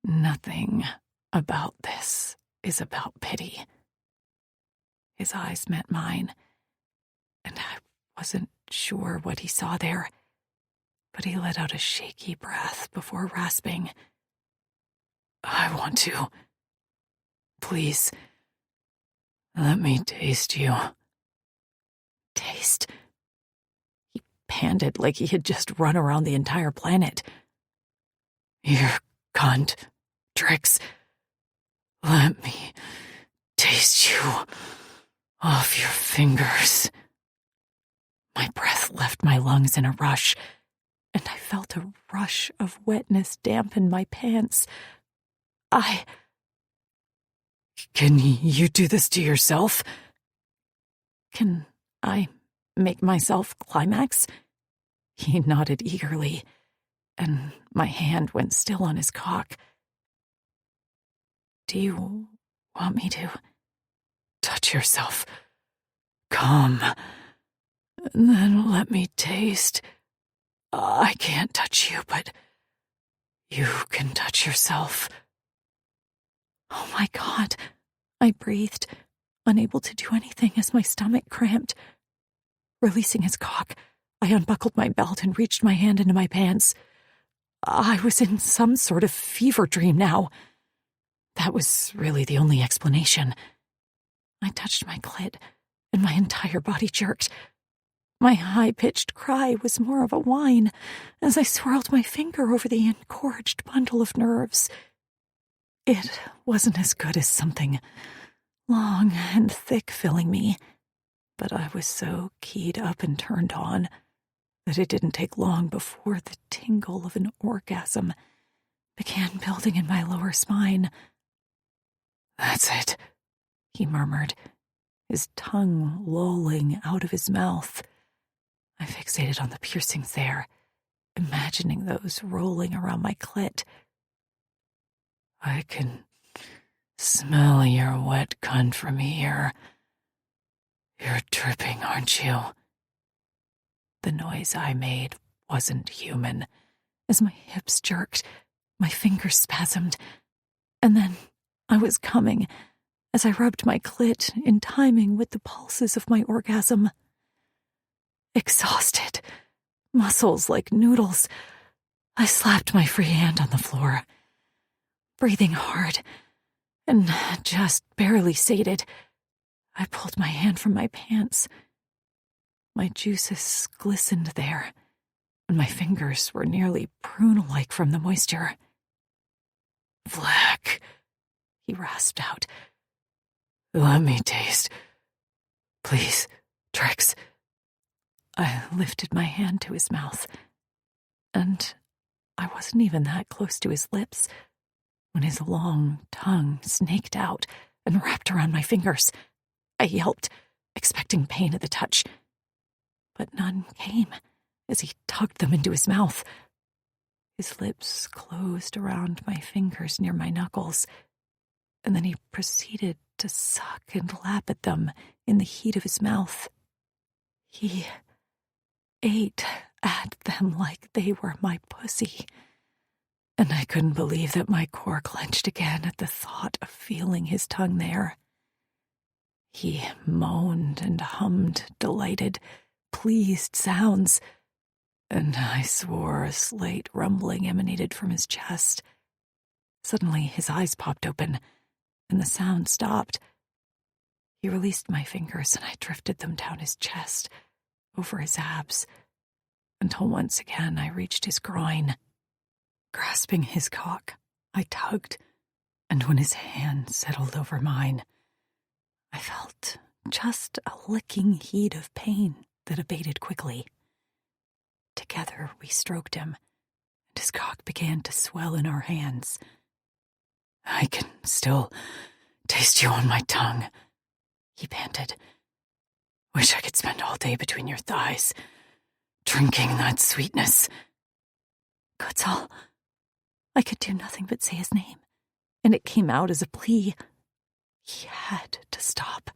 "Nothing about this is about pity." His eyes met mine, and I wasn't sure what he saw there, but he let out a shaky breath before rasping, "I want to. Please, let me taste you." Taste? He panted like he had just run around the entire planet. "Your cunt, Trix. Let me taste you off your fingers." My breath left my lungs in a rush, and I felt a rush of wetness dampen my pants. Can you do this to yourself?" "Can I make myself climax?" He nodded eagerly, and my hand went still on his cock. "Do you want me to?" "Touch yourself. Come. And then let me taste. I can't touch you, but you can touch yourself." "Oh my God," I breathed, unable to do anything as my stomach cramped. Releasing his cock, I unbuckled my belt and reached my hand into my pants. I was in some sort of fever dream now. That was really the only explanation. I touched my clit, and my entire body jerked. My high-pitched cry was more of a whine as I swirled my finger over the engorged bundle of nerves. It wasn't as good as something long and thick filling me. But I was so keyed up and turned on that it didn't take long before the tingle of an orgasm began building in my lower spine. "That's it," he murmured, his tongue lolling out of his mouth. I fixated on the piercings there, imagining those rolling around my clit. "I can smell your wet cunt from here. You're dripping, aren't you?" The noise I made wasn't human. As my hips jerked, my fingers spasmed, and then I was coming as I rubbed my clit in timing with the pulses of my orgasm. Exhausted, muscles like noodles, I slapped my free hand on the floor. Breathing hard and just barely sated, I pulled my hand from my pants. My juices glistened there, and my fingers were nearly prune-like from the moisture. "Flack," he rasped out. "Let me taste. Please, Trix." I lifted my hand to his mouth, and I wasn't even that close to his lips when his long tongue snaked out and wrapped around my fingers. I yelped, expecting pain at the touch, but none came as he tugged them into his mouth. His lips closed around my fingers near my knuckles, and then he proceeded to suck and lap at them in the heat of his mouth. He ate at them like they were my pussy, and I couldn't believe that my core clenched again at the thought of feeling his tongue there. He moaned and hummed delighted, pleased sounds, and I swore a slight rumbling emanated from his chest. Suddenly his eyes popped open, and the sound stopped. He released my fingers, and I drifted them down his chest, over his abs, until once again I reached his groin. Grasping his cock, I tugged, and when his hand settled over mine, I felt just a licking heat of pain that abated quickly. Together we stroked him, and his cock began to swell in our hands. "I can still taste you on my tongue," he panted. "Wish I could spend all day between your thighs, drinking that sweetness." Kutzal. I could do nothing but say his name, and it came out as a plea. He had to stop.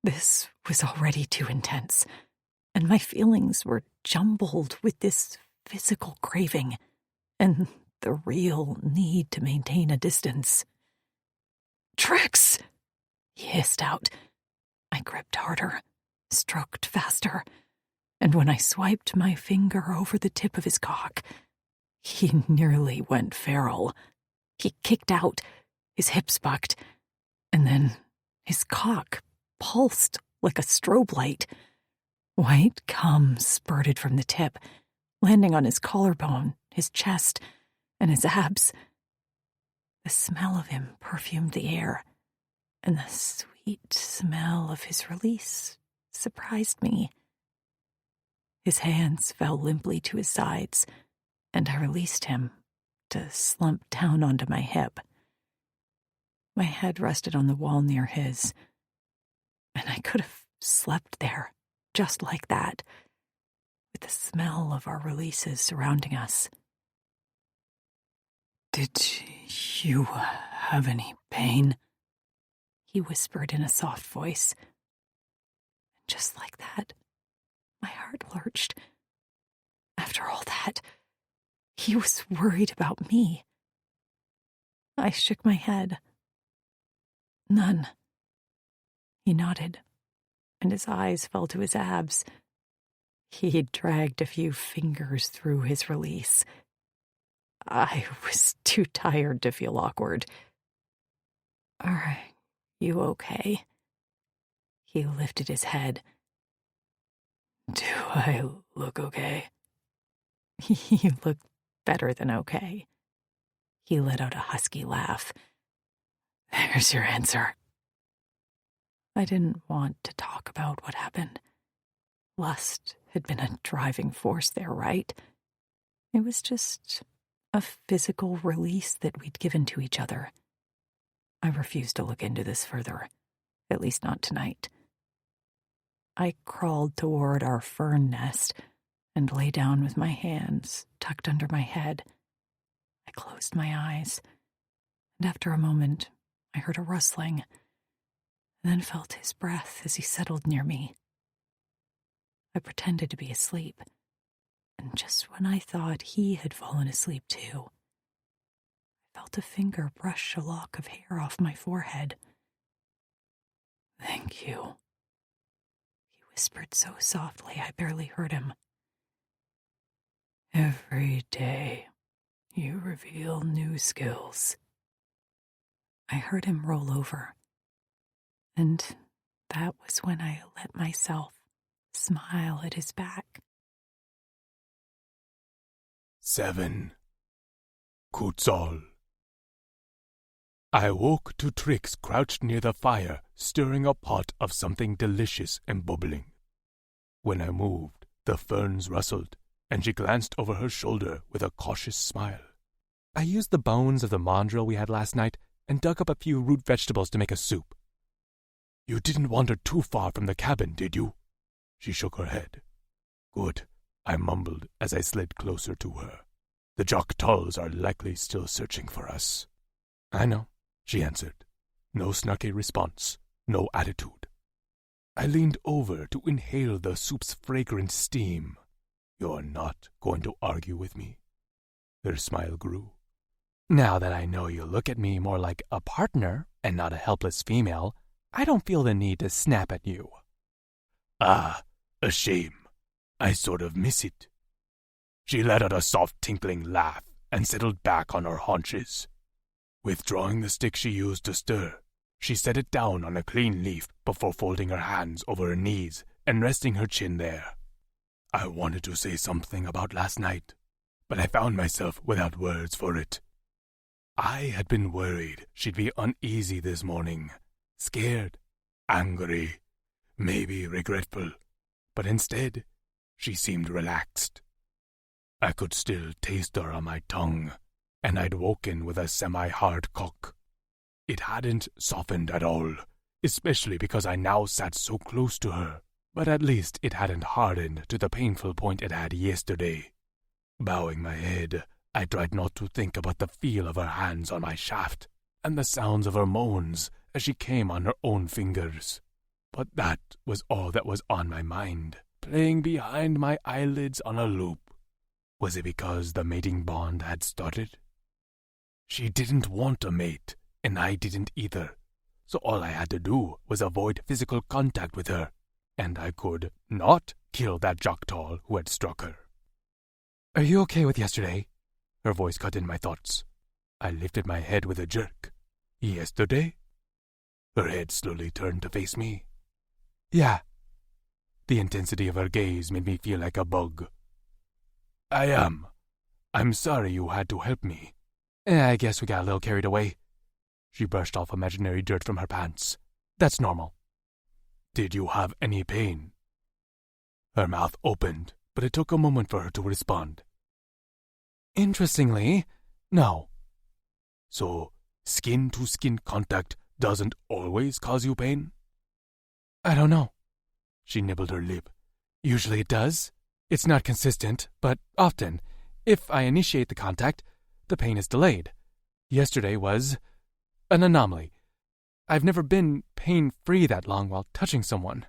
This was already too intense, and my feelings were jumbled with this physical craving and the real need to maintain a distance. "Trix!" he hissed out. I gripped harder, stroked faster, and when I swiped my finger over the tip of his cock, he nearly went feral. He kicked out, his hips bucked, and then his cock pulsed like a strobe light. White cum spurted from the tip, landing on his collarbone, his chest, and his abs. The smell of him perfumed the air, and the sweet smell of his release surprised me. His hands fell limply to his sides, and I released him to slump down onto my hip. My head rested on the wall near his, and I could have slept there, just like that, with the smell of our releases surrounding us. "Did you have any pain?" he whispered in a soft voice. And just like that, my heart lurched. After all that, he was worried about me. I shook my head. "None." He nodded, and his eyes fell to his abs. He dragged a few fingers through his release. I was too tired to feel awkward. "Are you okay?" He lifted his head. "Do I look okay?" You look better than okay. He let out a husky laugh. "There's your answer." I didn't want to talk about what happened. Lust had been a driving force there, right? It was just a physical release that we'd given to each other. I refused to look into this further, at least not tonight. I crawled toward our fern nest and lay down with my hands tucked under my head. I closed my eyes, and after a moment, I heard a rustling, and then felt his breath as he settled near me. I pretended to be asleep, and just when I thought he had fallen asleep too, I felt a finger brush a lock of hair off my forehead. "Thank you," he whispered so softly I barely heard him. "Every day, you reveal new skills." I heard him roll over, and that was when I let myself smile at his back. 7. Kutzal. I woke to Trix crouched near the fire, stirring a pot of something delicious and bubbling. When I moved, the ferns rustled, and she glanced over her shoulder with a cautious smile. I used the bones of the mandrill we had last night and dug up a few root vegetables to make a soup. You didn't wander too far from the cabin, did you? She shook her head. Good, I mumbled as I slid closer to her. The Joktuls are likely still searching for us. I know, she answered. No snarky response, no attitude. I leaned over to inhale the soup's fragrant steam. You're not going to argue with me? Her smile grew. Now that I know you look at me more like a partner and not a helpless female, I don't feel the need to snap at you. Ah, a shame. I sort of miss it. She let out a soft tinkling laugh and settled back on her haunches. Withdrawing the stick she used to stir, she set it down on a clean leaf before folding her hands over her knees and resting her chin there. I wanted to say something about last night, but I found myself without words for it. I had been worried she'd be uneasy this morning, scared, angry, maybe regretful, but instead, she seemed relaxed. I could still taste her on my tongue, and I'd woken with a semi-hard cock. It hadn't softened at all, especially because I now sat so close to her, but at least it hadn't hardened to the painful point it had yesterday. Bowing my head, I tried not to think about the feel of her hands on my shaft and the sounds of her moans as she came on her own fingers. But that was all that was on my mind, playing behind my eyelids on a loop. Was it because the mating bond had started? She didn't want a mate, and I didn't either, so all I had to do was avoid physical contact with her, and I could not kill that Joktul who had struck her. Are you okay with yesterday? Her voice cut in my thoughts. I lifted my head with a jerk. Yesterday? Her head slowly turned to face me. Yeah. The intensity of her gaze made me feel like a bug. I am. I'm sorry you had to help me. I guess we got a little carried away. She brushed off imaginary dirt from her pants. That's normal. Did you have any pain? Her mouth opened, but it took a moment for her to respond. Interestingly, no. So, skin-to-skin contact doesn't always cause you pain? I don't know. She nibbled her lip. Usually it does. It's not consistent, but often, if I initiate the contact, the pain is delayed. Yesterday was an anomaly. I've never been pain-free that long while touching someone.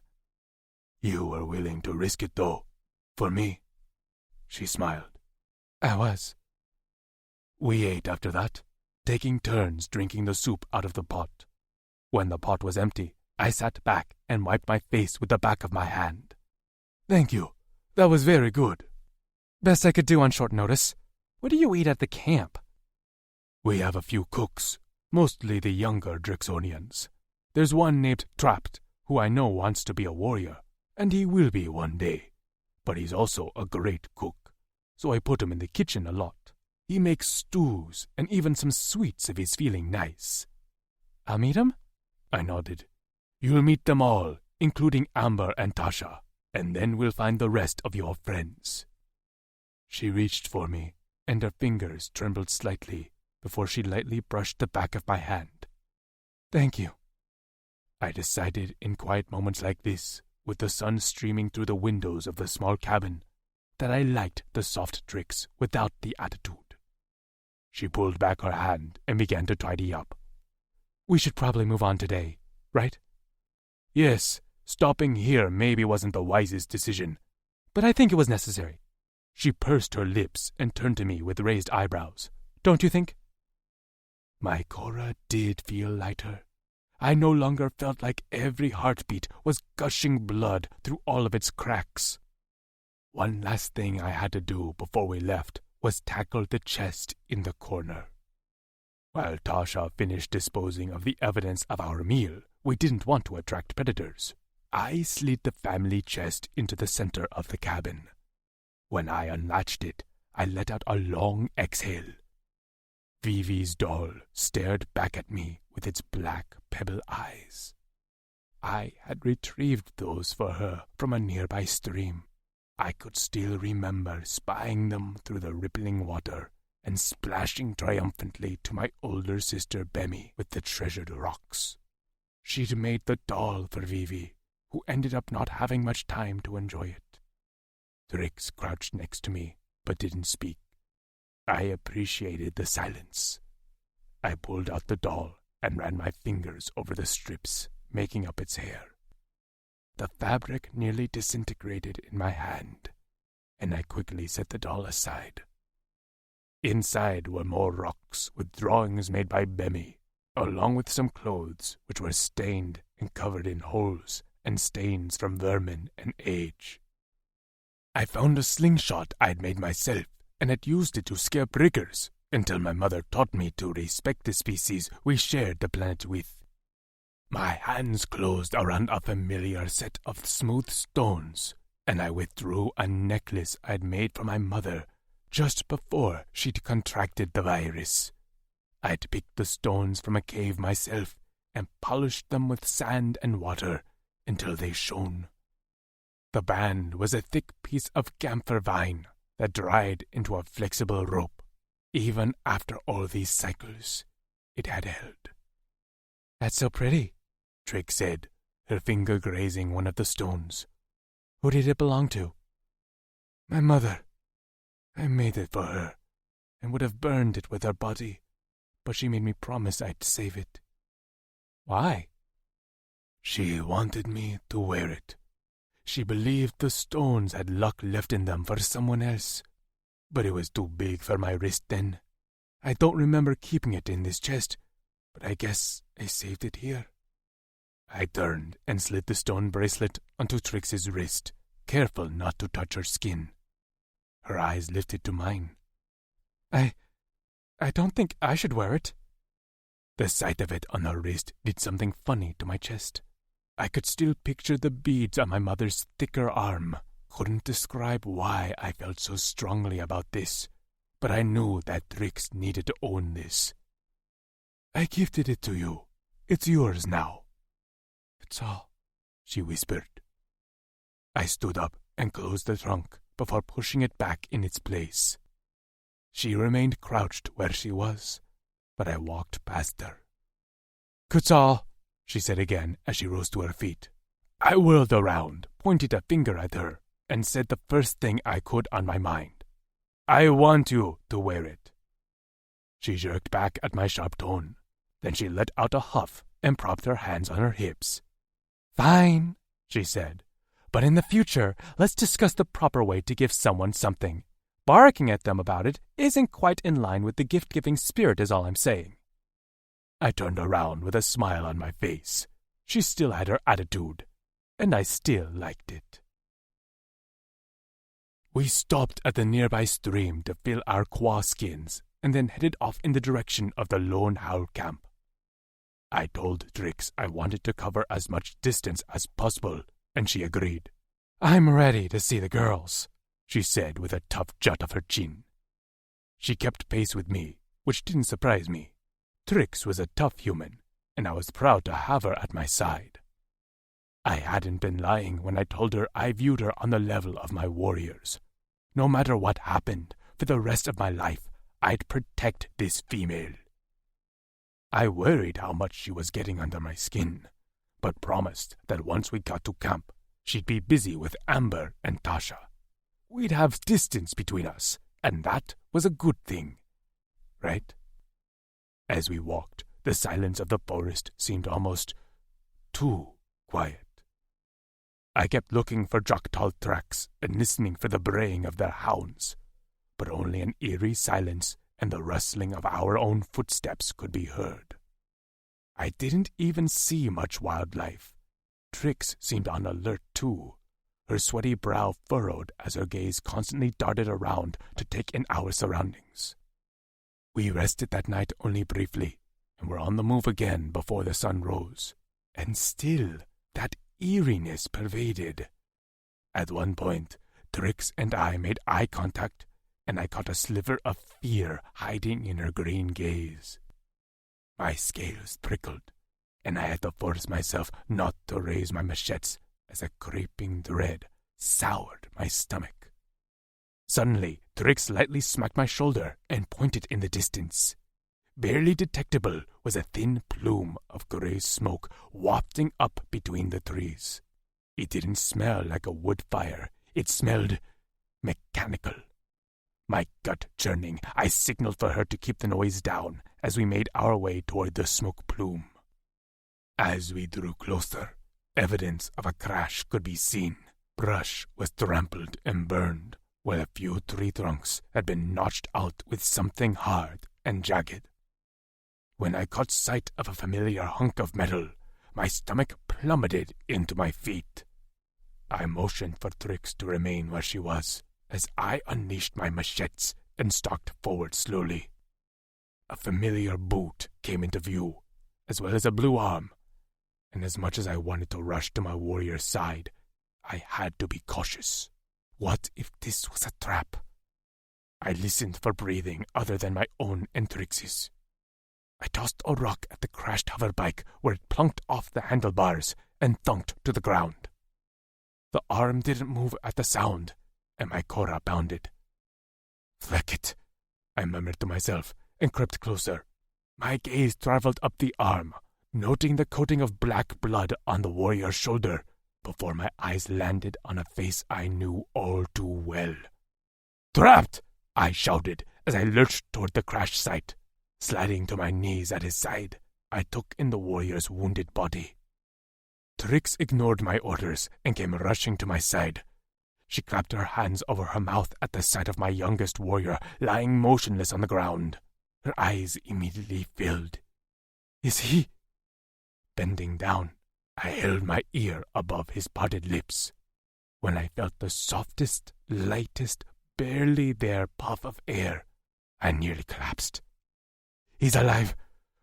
You were willing to risk it, though, for me. She smiled. I was. We ate after that, taking turns drinking the soup out of the pot. When the pot was empty, I sat back and wiped my face with the back of my hand. Thank you. That was very good. Best I could do on short notice. What do you eat at the camp? We have a few cooks, mostly the younger Drixonians. There's one named Trapped, who I know wants to be a warrior, and he will be one day. But he's also a great cook, so I put him in the kitchen a lot. He makes stews and even some sweets if he's feeling nice. I'll meet him? I nodded. You'll meet them all, including Amber and Tasha, and then we'll find the rest of your friends." She reached for me, and her fingers trembled slightly before she lightly brushed the back of my hand. "Thank you." I decided in quiet moments like this, with the sun streaming through the windows of the small cabin, that I liked the soft tricks without the attitude. She pulled back her hand and began to tidy up. "We should probably move on today, right?" "Yes, stopping here maybe wasn't the wisest decision, but I think it was necessary." She pursed her lips and turned to me with raised eyebrows. "Don't you think?" My Cora did feel lighter. I no longer felt like every heartbeat was gushing blood through all of its cracks. One last thing I had to do before we left was tackle the chest in the corner. While Tasha finished disposing of the evidence of our meal, we didn't want to attract predators. I slid the family chest into the center of the cabin. When I unlatched it, I let out a long exhale. Vivi's doll stared back at me with its black pebble eyes. I had retrieved those for her from a nearby stream. I could still remember spying them through the rippling water and splashing triumphantly to my older sister Bemi with the treasured rocks. She'd made the doll for Vivi, who ended up not having much time to enjoy it. Trix crouched next to me, but didn't speak. I appreciated the silence. I pulled out the doll and ran my fingers over the strips, making up its hair. The fabric nearly disintegrated in my hand, and I quickly set the doll aside. Inside were more rocks with drawings made by Bemi, along with some clothes which were stained and covered in holes and stains from vermin and age. I found a slingshot I'd made myself and had used it to scare prickers until my mother taught me to respect the species we shared the planet with. My hands closed around a familiar set of smooth stones, and I withdrew a necklace I'd made for my mother just before she'd contracted the virus. I'd picked the stones from a cave myself and polished them with sand and water until they shone. The band was a thick piece of camphor vine that dried into a flexible rope. Even after all these cycles, it had held. "That's so pretty," Trix said, her finger grazing one of the stones. "Who did it belong to?" "My mother. I made it for her, and would have burned it with her body, but she made me promise I'd save it." "Why?" "She wanted me to wear it. She believed the stones had luck left in them for someone else, but it was too big for my wrist then. I don't remember keeping it in this chest, but I guess I saved it here." I turned and slid the stone bracelet onto Trix's wrist, careful not to touch her skin. Her eyes lifted to mine. I don't think I should wear it." The sight of it on her wrist did something funny to my chest. I could still picture the beads on my mother's thicker arm. Couldn't describe why I felt so strongly about this, but I knew that Trix needed to own this. "I gifted it to you. It's yours now." "It's all," she whispered. I stood up and closed the trunk before pushing it back in its place. She remained crouched where she was, but I walked past her. "Kutzal," she said again as she rose to her feet. I whirled around, pointed a finger at her, and said the first thing I could on my mind. "I want you to wear it." She jerked back at my sharp tone. Then she let out a huff and propped her hands on her hips. "Fine," she said. "But in the future, let's discuss the proper way to give someone something. Barking at them about it isn't quite in line with the gift-giving spirit is all I'm saying." I turned around with a smile on my face. She still had her attitude, and I still liked it. We stopped at the nearby stream to fill our quaw skins and then headed off in the direction of the Lone Howl camp. I told Trix I wanted to cover as much distance as possible, and she agreed. "I'm ready to see the girls," she said with a tough jut of her chin. She kept pace with me, which didn't surprise me. Trix was a tough human, and I was proud to have her at my side. I hadn't been lying when I told her I viewed her on the level of my warriors. No matter what happened, for the rest of my life, I'd protect this female. I worried how much she was getting under my skin, but promised that once we got to camp, she'd be busy with Amber and Tasha. We'd have distance between us, and that was a good thing, right? As we walked, the silence of the forest seemed almost too quiet. I kept looking for Joktal tracks and listening for the braying of their hounds, but only an eerie silence and the rustling of our own footsteps could be heard. I didn't even see much wildlife. Trix seemed on alert too, her sweaty brow furrowed as her gaze constantly darted around to take in our surroundings. We rested that night only briefly, and were on the move again before the sun rose, and still that eeriness pervaded. At one point, Trix and I made eye contact, and I caught a sliver of fear hiding in her green gaze. My scales prickled, and I had to force myself not to raise my machetes as a creeping dread soured my stomach. Suddenly, Trix lightly smacked my shoulder and pointed in the distance. Barely detectable was a thin plume of grey smoke wafting up between the trees. It didn't smell like a wood fire. It smelled mechanical. My gut churning, I signaled for her to keep the noise down as we made our way toward the smoke plume. As we drew closer, evidence of a crash could be seen. Brush was trampled and burned, while a few tree trunks had been notched out with something hard and jagged. When I caught sight of a familiar hunk of metal, my stomach plummeted into my feet. I motioned for Trix to remain where she was, as I unleashed my machetes and stalked forward slowly. A familiar boot came into view, as well as a blue arm, and as much as I wanted to rush to my warrior's side, I had to be cautious. What if this was a trap? I listened for breathing other than my own and Trix's. I tossed a rock at the crashed hoverbike where it plunked off the handlebars and thunked to the ground. The arm didn't move at the sound, and my Cora bounded. "Fleck it," I murmured to myself, and crept closer. My gaze traveled up the arm, noting the coating of black blood on the warrior's shoulder, before my eyes landed on a face I knew all too well. "Trapped!" I shouted as I lurched toward the crash site. Sliding to my knees at his side, I took in the warrior's wounded body. Trix ignored my orders and came rushing to my side. She clapped her hands over her mouth at the sight of my youngest warrior lying motionless on the ground. Her eyes immediately filled. "Is he—" Bending down, I held my ear above his parted lips. When I felt the softest, lightest, barely there puff of air, I nearly collapsed. "He's alive,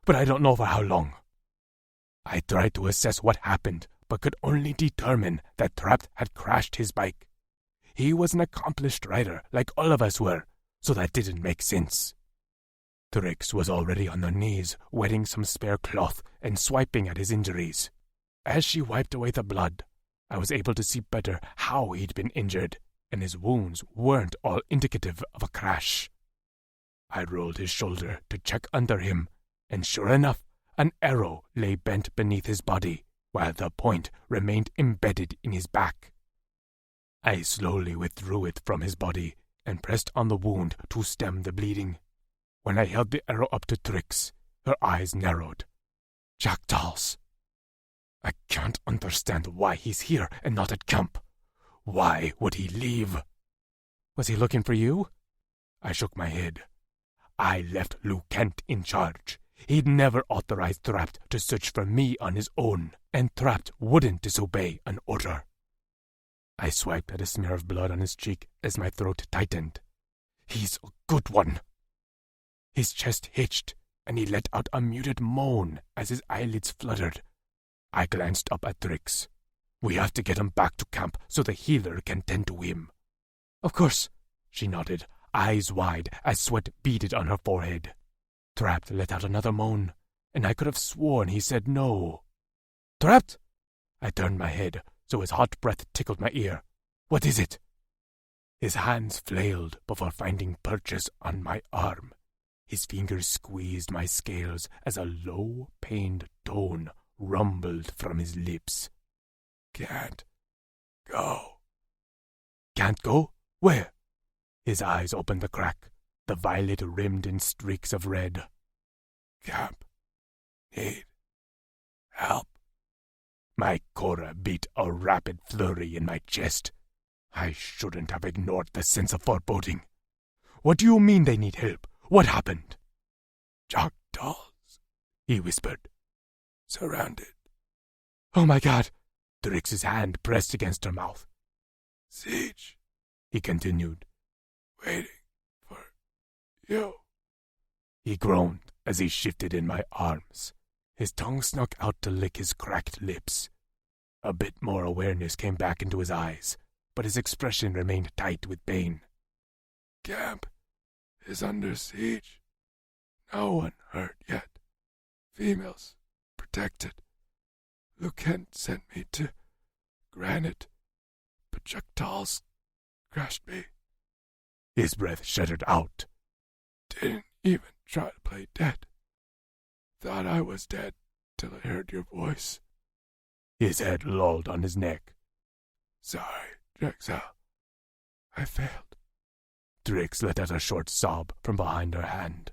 but I don't know for how long." I tried to assess what happened, but could only determine that Trapt had crashed his bike. He was an accomplished rider, like all of us were, so that didn't make sense. Trix was already on her knees, wetting some spare cloth and swiping at his injuries. As she wiped away the blood, I was able to see better how he'd been injured, and his wounds weren't all indicative of a crash. I rolled his shoulder to check under him, and sure enough, an arrow lay bent beneath his body, while the point remained embedded in his back. I slowly withdrew it from his body and pressed on the wound to stem the bleeding. When I held the arrow up to Trix, her eyes narrowed. "Jackdaws! I can't understand why he's here and not at camp. Why would he leave?" "Was he looking for you?" I shook my head. I left Lou Kent in charge. He'd never authorized Trapt to search for me on his own, and Trapt wouldn't disobey an order. I swiped at a smear of blood on his cheek as my throat tightened. "He's a good one." His chest hitched, and he let out a muted moan as his eyelids fluttered. I glanced up at Trix. "We have to get him back to camp so the healer can tend to him." "Of course," she nodded, eyes wide as sweat beaded on her forehead. Trapt let out another moan, and I could have sworn he said no. "Trapt!" I turned my head so his hot breath tickled my ear. "What is it?" His hands flailed before finding purchase on my arm. His fingers squeezed my scales as a low, pained tone rumbled from his lips. "Can't go." "Can't go? Where?" His eyes opened a crack, the violet rimmed in streaks of red. "Camp. Need help." My Cora beat a rapid flurry in my chest. I shouldn't have ignored the sense of foreboding. "What do you mean they need help? What happened?" "Choctaws," he whispered. "Surrounded." "Oh my God!" Trix's hand pressed against her mouth. "Siege," he continued. "Waiting for you." He groaned as he shifted in my arms. His tongue snuck out to lick his cracked lips. A bit more awareness came back into his eyes, but his expression remained tight with pain. "Camp is under siege. No one hurt yet. Females protected. Lucan sent me to Granite, but Choctaws crushed me." His breath shuddered out. "Didn't even try to play dead. Thought I was dead till I heard your voice." His head lolled on his neck. "Sorry, Drexel. I failed." Drix let out a short sob from behind her hand.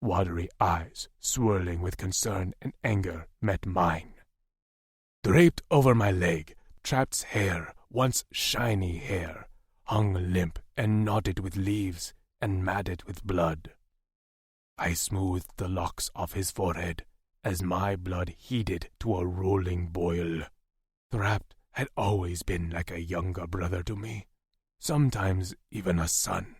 Watery eyes, swirling with concern and anger, met mine. Draped over my leg, Trapped's hair, once shiny hair, hung limp and knotted with leaves and matted with blood. I smoothed the locks off his forehead as my blood heated to a rolling boil. Trapped had always been like a younger brother to me, sometimes even a son.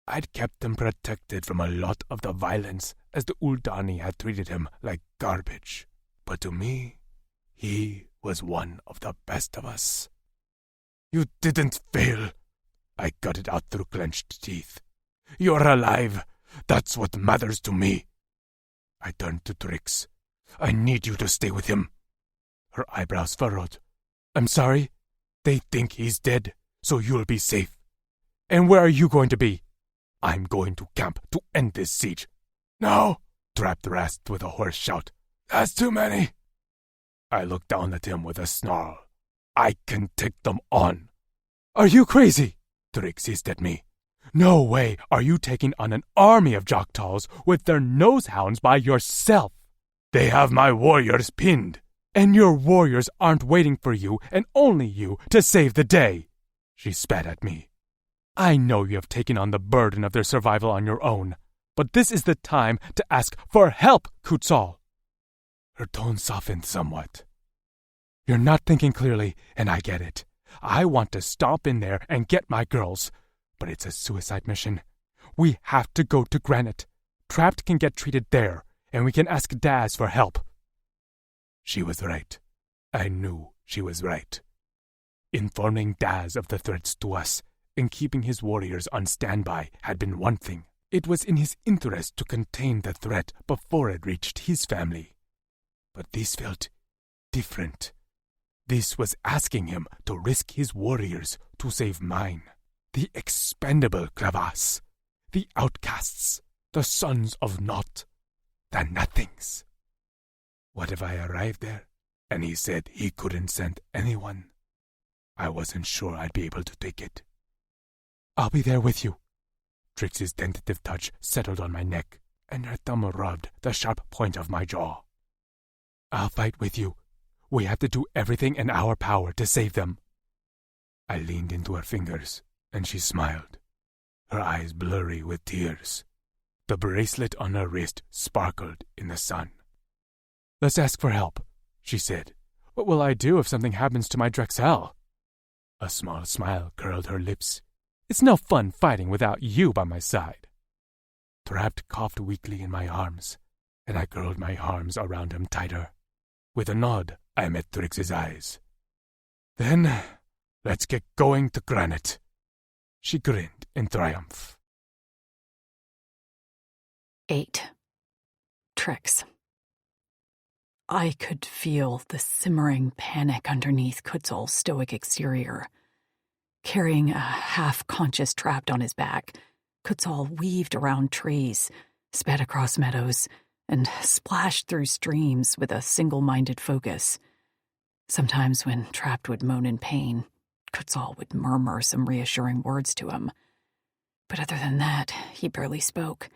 I'd kept him protected from a lot of the violence as the Uldani had treated him like garbage. But to me, he was one of the best of us. "You didn't fail," I gutted out through clenched teeth. "You're alive. That's what matters to me." I turned to Trix. "I need you to stay with him." Her eyebrows furrowed. "I'm sorry?" "They think he's dead, so you'll be safe." "And where are you going to be?" "I'm going to camp to end this siege." "No," Trapped rasped with a hoarse shout. "That's too many." I looked down at him with a snarl. "I can take them on." "Are you crazy?" Trix hissed at me. "No way are you taking on an army of Choctaws with their nosehounds by yourself." "They have my warriors pinned." "And your warriors aren't waiting for you and only you to save the day." She spat at me. "I know you have taken on the burden of their survival on your own, but this is the time to ask for help, Kutzal." Her tone softened somewhat. "You're not thinking clearly, and I get it. I want to stomp in there and get my girls, but it's a suicide mission. We have to go to Granite. Trapped can get treated there, and we can ask Daz for help." She was right. I knew she was right. Informing Daz of the threats to us and keeping his warriors on standby had been one thing. It was in his interest to contain the threat before it reached his family. But this felt different. This was asking him to risk his warriors to save mine. The expendable Clavas, the outcasts, the sons of naught, the nothings. What if I arrived there and he said he couldn't send anyone? I wasn't sure I'd be able to take it. "I'll be there with you." Trix's tentative touch settled on my neck, and her thumb rubbed the sharp point of my jaw. "I'll fight with you. We have to do everything in our power to save them." I leaned into her fingers, and she smiled, her eyes blurry with tears. The bracelet on her wrist sparkled in the sun. "Let's ask for help," she said. "What will I do if something happens to my Drexel?" A small smile curled her lips. "It's no fun fighting without you by my side." Trapped coughed weakly in my arms, and I curled my arms around him tighter. With a nod, I met Trix's eyes. "Then, let's get going to Granite." She grinned in triumph. 8. Trix. I could feel the simmering panic underneath Kutzal's stoic exterior. Carrying a half-conscious trapped on his back, Kutzal weaved around trees, sped across meadows, and splashed through streams with a single-minded focus. Sometimes when Trapped would moan in pain, Kutzal would murmur some reassuring words to him. But other than that, he barely spoke.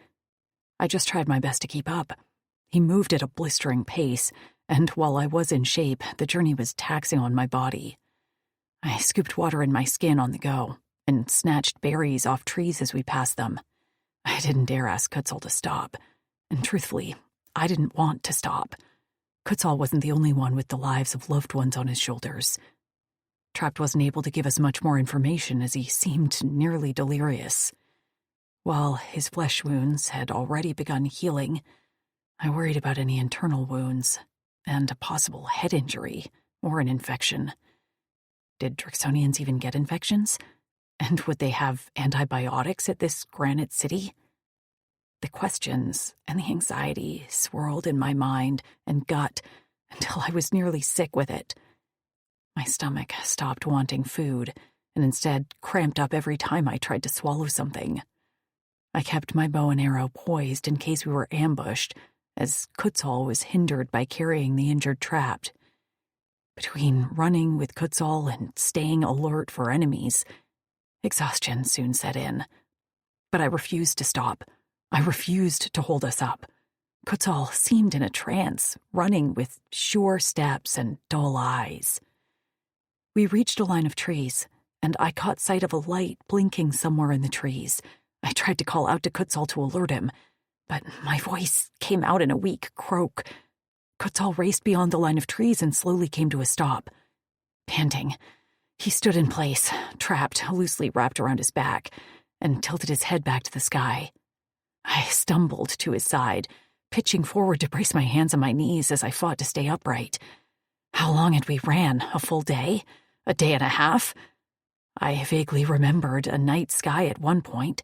I just tried my best to keep up. He moved at a blistering pace, and while I was in shape, the journey was taxing on my body. I scooped water in my skin on the go, and snatched berries off trees as we passed them. I didn't dare ask Kutzal to stop, and truthfully, I didn't want to stop. Kutzal wasn't the only one with the lives of loved ones on his shoulders. Trapped wasn't able to give us much more information as he seemed nearly delirious. While his flesh wounds had already begun healing, I worried about any internal wounds and a possible head injury or an infection. Did Drixonians even get infections? And would they have antibiotics at this granite city? The questions and the anxiety swirled in my mind and gut until I was nearly sick with it. My stomach stopped wanting food and instead cramped up every time I tried to swallow something. I kept my bow and arrow poised in case we were ambushed, as Kutzal was hindered by carrying the injured Trapped. Between running with Kutzal and staying alert for enemies, exhaustion soon set in. But I refused to stop. I refused to hold us up. Kutzal seemed in a trance, running with sure steps and dull eyes. We reached a line of trees, and I caught sight of a light blinking somewhere in the trees. I tried to call out to Kutzal to alert him, but my voice came out in a weak croak. Kutzal raced beyond the line of trees and slowly came to a stop. Panting, he stood in place, Trapped loosely wrapped around his back, and tilted his head back to the sky. I stumbled to his side, pitching forward to brace my hands on my knees as I fought to stay upright. How long had we ran? A full day? A day and a half? I vaguely remembered a night sky at one point,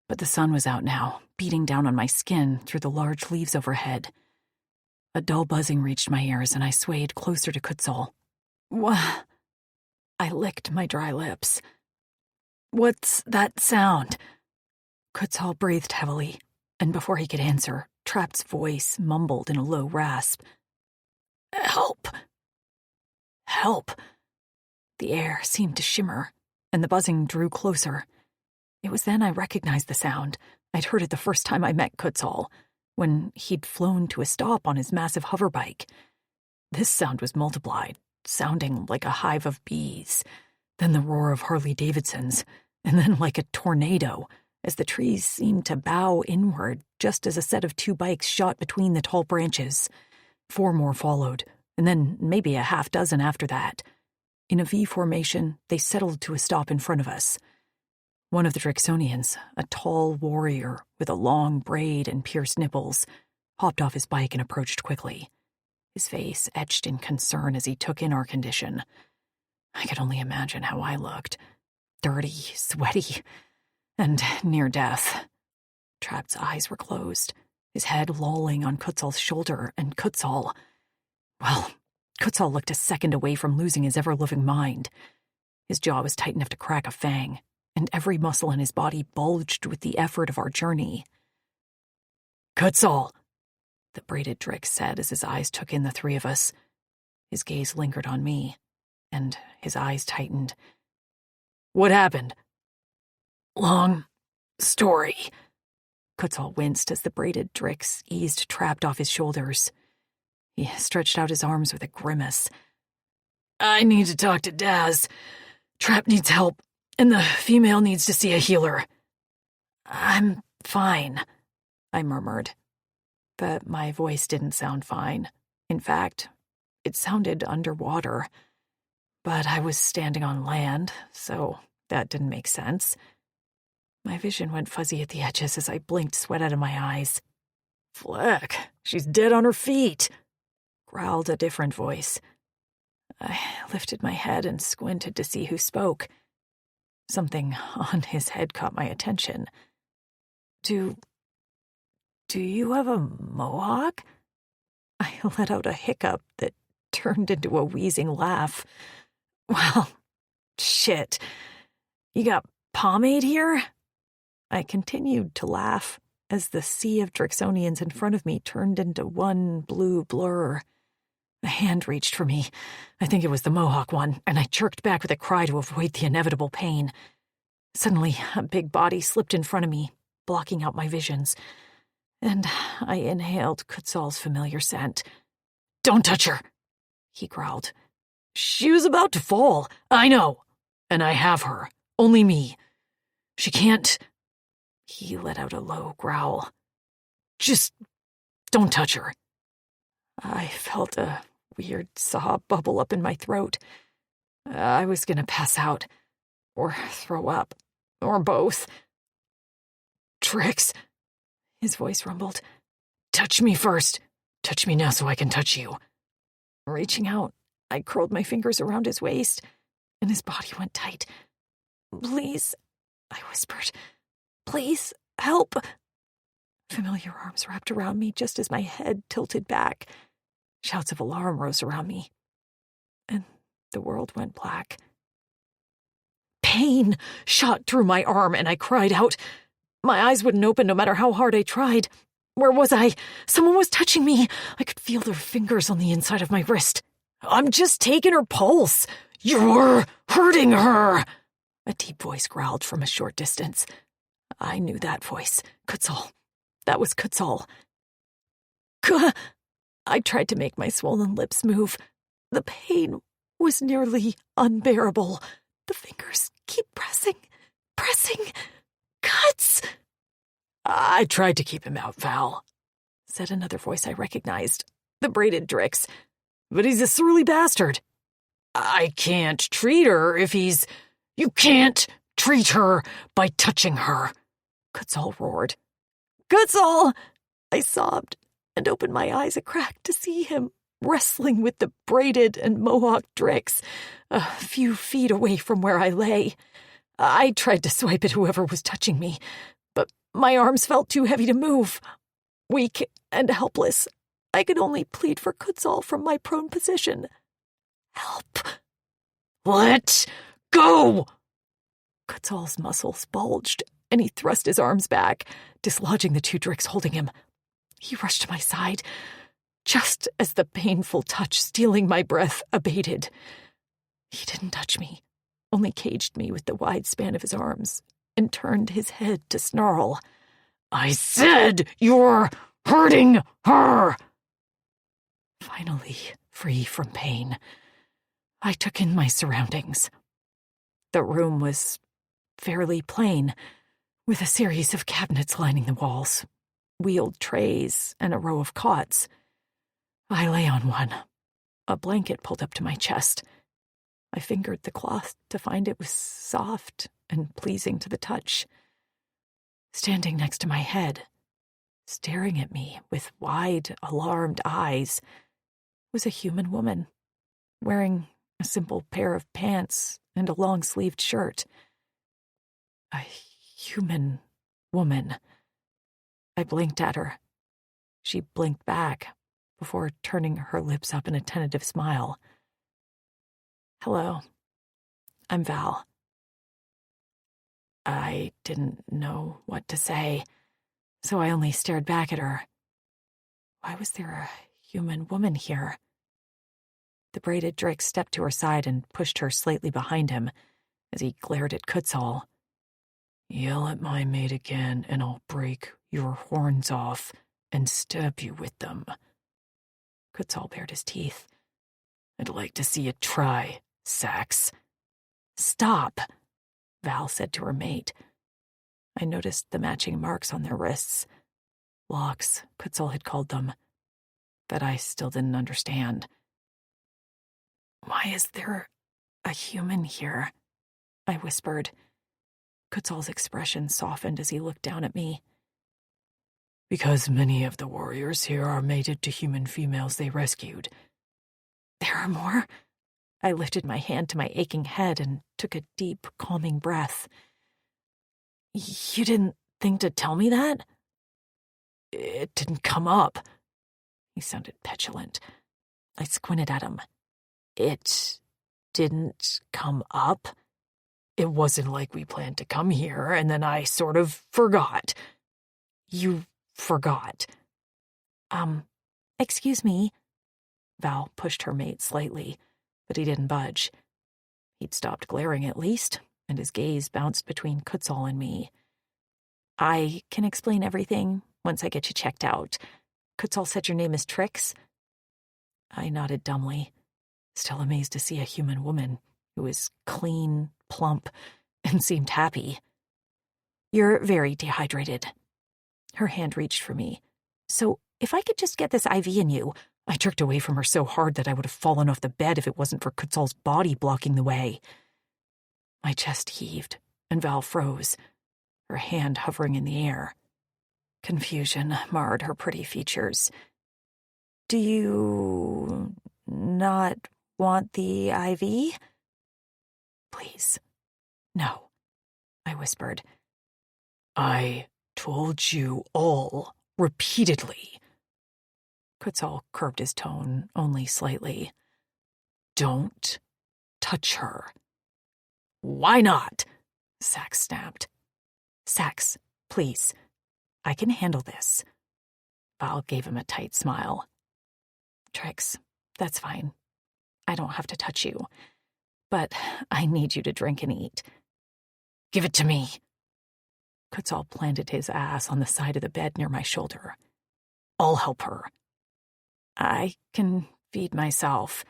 but the sun was out now, beating down on my skin through the large leaves overhead. A dull buzzing reached my ears, and I swayed closer to Kutzal. What? I licked my dry lips. What's that sound? Kutzal breathed heavily, and before he could answer, Trapped's voice mumbled in a low rasp. Help! Help! The air seemed to shimmer, and the buzzing drew closer. It was then I recognized the sound. I'd heard it the first time I met Kutzal, when he'd flown to a stop on his massive hoverbike. This sound was multiplied, sounding like a hive of bees, then the roar of Harley-Davidsons, and then like a tornado, as the trees seemed to bow inward just as a set of two bikes shot between the tall branches. 4 more followed, and then maybe a half dozen after that. In a V formation, they settled to a stop in front of us. One of the Drixonians, a tall warrior with a long braid and pierced nipples, hopped off his bike and approached quickly, his face etched in concern as he took in our condition. I could only imagine how I looked. Dirty, sweaty, and near death. Trapped's eyes were closed, his head lolling on Kutzal's shoulder, and Kutzal looked a second away from losing his ever-loving mind. His jaw was tight enough to crack a fang, and every muscle in his body bulged with the effort of our journey. Kutzal, the braided Drix said as his eyes took in the 3 of us. His gaze lingered on me, and his eyes tightened. What happened? Long story. Kutzal winced as the braided Drix eased Trapped off his shoulders. He stretched out his arms with a grimace. I need to talk to Daz. Trapped needs help, and the female needs to see a healer. I'm fine, I murmured. But my voice didn't sound fine. In fact, it sounded underwater. But I was standing on land, so that didn't make sense. My vision went fuzzy at the edges as I blinked sweat out of my eyes. Fleck, she's dead on her feet, growled a different voice. I lifted my head and squinted to see who spoke. Something on his head caught my attention. Do you have a mohawk? I let out a hiccup that turned into a wheezing laugh. Well, shit. You got pomade here? I continued to laugh as the sea of Drixonians in front of me turned into one blue blur. A hand reached for me. I think it was the Mohawk one, and I jerked back with a cry to avoid the inevitable pain. Suddenly, a big body slipped in front of me, blocking out my visions, and I inhaled Kutzal's familiar scent. "Don't touch her," he growled. "She was about to fall. I know. And I have her. Only me. She can't..." He let out a low growl. "Just don't touch her." I felt a weird sob bubble up in my throat. I was gonna pass out, or throw up, or both. "Trix," his voice rumbled. "Touch me first. Touch me now so I can touch you." Reaching out, I curled my fingers around his waist, and his body went tight. "Please," I whispered. "Please, help." Familiar arms wrapped around me just as my head tilted back. Shouts of alarm rose around me, and the world went black. Pain shot through my arm, and I cried out. My eyes wouldn't open no matter how hard I tried. Where was I? Someone was touching me. I could feel their fingers on the inside of my wrist. "I'm just taking her pulse. You're hurting her." A deep voice growled from a short distance. I knew that voice. Kutzal. That was Kutzal. I tried to make my swollen lips move. The pain was nearly unbearable. The fingers keep pressing. Cuts! "I tried to keep him out, Val," said another voice I recognized. The braided Drix. "But he's a surly bastard. I can't treat her if he's..." "You can't treat her by touching her," Kutzal roared. "Kutzal!" I sobbed and opened my eyes a crack to see him wrestling with the braided and Mohawk Drix a few feet away from where I lay. I tried to swipe at whoever was touching me, but my arms felt too heavy to move. Weak and helpless, I could only plead for Kutzal from my prone position. "Help." "Let go!" Kutzal's muscles bulged, and he thrust his arms back, dislodging the two Drix holding him. He rushed to my side, just as the painful touch stealing my breath abated. He didn't touch me, only caged me with the wide span of his arms, and turned his head to snarl. "I said you're hurting her!" Finally, free from pain, I took in my surroundings. The room was fairly plain, with a series of cabinets lining the walls, wheeled trays, and a row of cots. I lay on one, a blanket pulled up to my chest. I fingered the cloth to find it was soft and pleasing to the touch. Standing next to my head, staring at me with wide, alarmed eyes, was a human woman, wearing a simple pair of pants and a long-sleeved shirt. A human woman. I blinked at her. She blinked back before turning her lips up in a tentative smile. "Hello, I'm Val." I didn't know what to say, so I only stared back at her. Why was there a human woman here? The braided Drake stepped to her side and pushed her slightly behind him as he glared at Kutzal. "Yell at my mate again, and I'll break your horns off and stab you with them." Kutzal bared his teeth. "I'd like to see you try, Sax." "Stop," Val said to her mate. I noticed the matching marks on their wrists. Locks, Kutzal had called them. But I still didn't understand. "Why is there a human here?" I whispered. Kutzal's expression softened as he looked down at me. "Because many of the warriors here are mated to human females they rescued." "There are more?" I lifted my hand to my aching head and took a deep, calming breath. "You didn't think to tell me that?" "It didn't come up." He sounded petulant. I squinted at him. It didn't come up. It wasn't like we planned to come here, and then I sort of forgot. You forgot. Excuse me. Val pushed her mate slightly, but he didn't budge. He'd stopped glaring at least, and his gaze bounced between Kutzal and me. I can explain everything once I get you checked out. Kutzal said your name is Trix. I nodded dumbly, still amazed to see a human woman who was clean, plump, and seemed happy. You're very dehydrated. Her hand reached for me. So if I could just get this IV in you. I jerked away from her so hard that I would have fallen off the bed if it wasn't for Kutzal's body blocking the way. My chest heaved, and Val froze, her hand hovering in the air. Confusion marred her pretty features. Do you not want the IV? Please. No, I whispered. I told you all repeatedly. Kutzal curbed his tone only slightly. Don't touch her. Why not? Sax snapped. Sax, please. I can handle this. Val gave him a tight smile. Trix, that's fine. I don't have to touch you. But I need you to drink and eat. Give it to me. Kutzal planted his ass on the side of the bed near my shoulder. I'll help her. I can feed myself.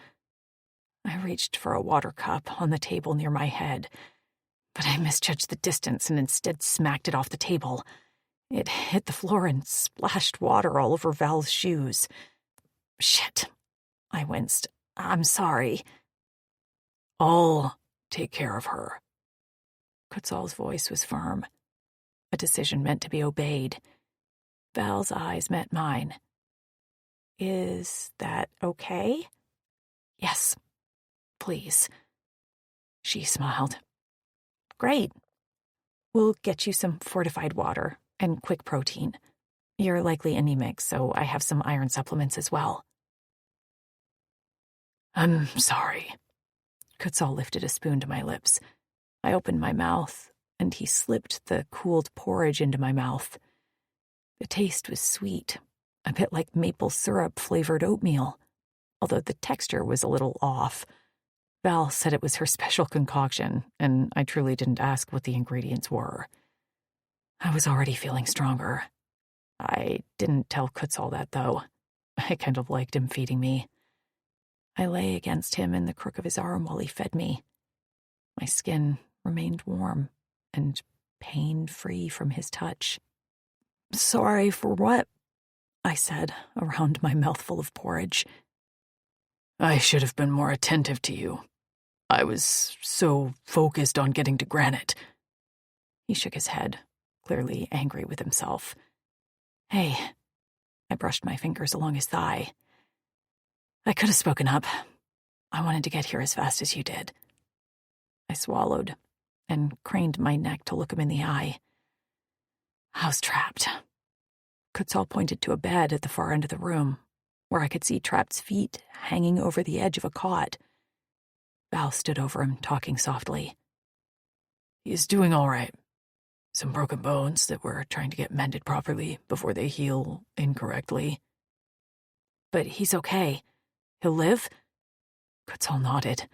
I reached for a water cup on the table near my head, but I misjudged the distance and instead smacked it off the table. It hit the floor and splashed water all over Val's shoes. Shit. I winced. I'm sorry. I'll take care of her. Kutzal's voice was firm, a decision meant to be obeyed. Val's eyes met mine. Is that okay? Yes, please. She smiled. Great. We'll get you some fortified water and quick protein. You're likely anemic, so I have some iron supplements as well. I'm sorry. Kutzal lifted a spoon to my lips. I opened my mouth, and he slipped the cooled porridge into my mouth. The taste was sweet, a bit like maple syrup-flavored oatmeal, although the texture was a little off. Val said it was her special concoction, and I truly didn't ask what the ingredients were. I was already feeling stronger. I didn't tell Kutzal that, though. I kind of liked him feeding me. I lay against him in the crook of his arm while he fed me. My skin remained warm and pain-free from his touch. Sorry for what? I said, around my mouthful of porridge. I should have been more attentive to you. I was so focused on getting to Granite. He shook his head, clearly angry with himself. Hey, I brushed my fingers along his thigh. I could have spoken up. I wanted to get here as fast as you did. I swallowed and craned my neck to look him in the eye. I was trapped. Kutzal pointed to a bed at the far end of the room, where I could see Trapped's feet hanging over the edge of a cot. Val stood over him, talking softly. He's doing all right. Some broken bones that we're trying to get mended properly before they heal incorrectly. But he's okay. He'll live? Kutzal nodded.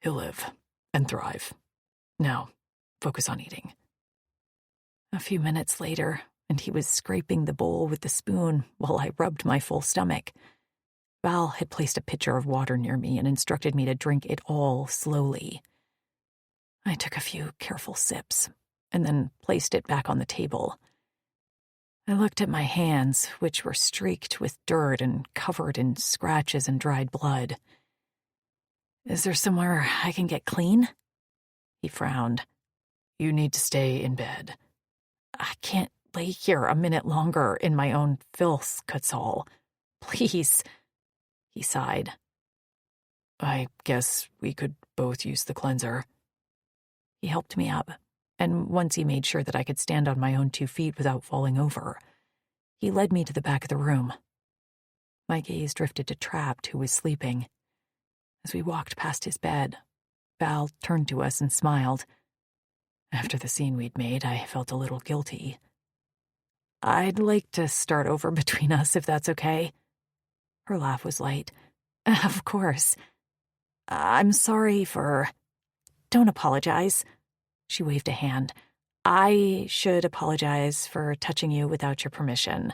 He'll live and thrive. Now, focus on eating. A few minutes later, and he was scraping the bowl with the spoon while I rubbed my full stomach. Val had placed a pitcher of water near me and instructed me to drink it all slowly. I took a few careful sips and then placed it back on the table. I looked at my hands, which were streaked with dirt and covered in scratches and dried blood. Is there somewhere I can get clean? He frowned. You need to stay in bed. I can't lay here a minute longer in my own filth, Kutzal. Please. He sighed. I guess we could both use the cleanser. He helped me up, and once he made sure that I could stand on my own 2 feet without falling over, he led me to the back of the room. My gaze drifted to Trapped, who was sleeping. As we walked past his bed, Val turned to us and smiled. After the scene we'd made, I felt a little guilty. "I'd like to start over between us, if that's okay." Her laugh was light. "Of course. I'm sorry for—" "Don't apologize." She waved a hand. "I should apologize for touching you without your permission.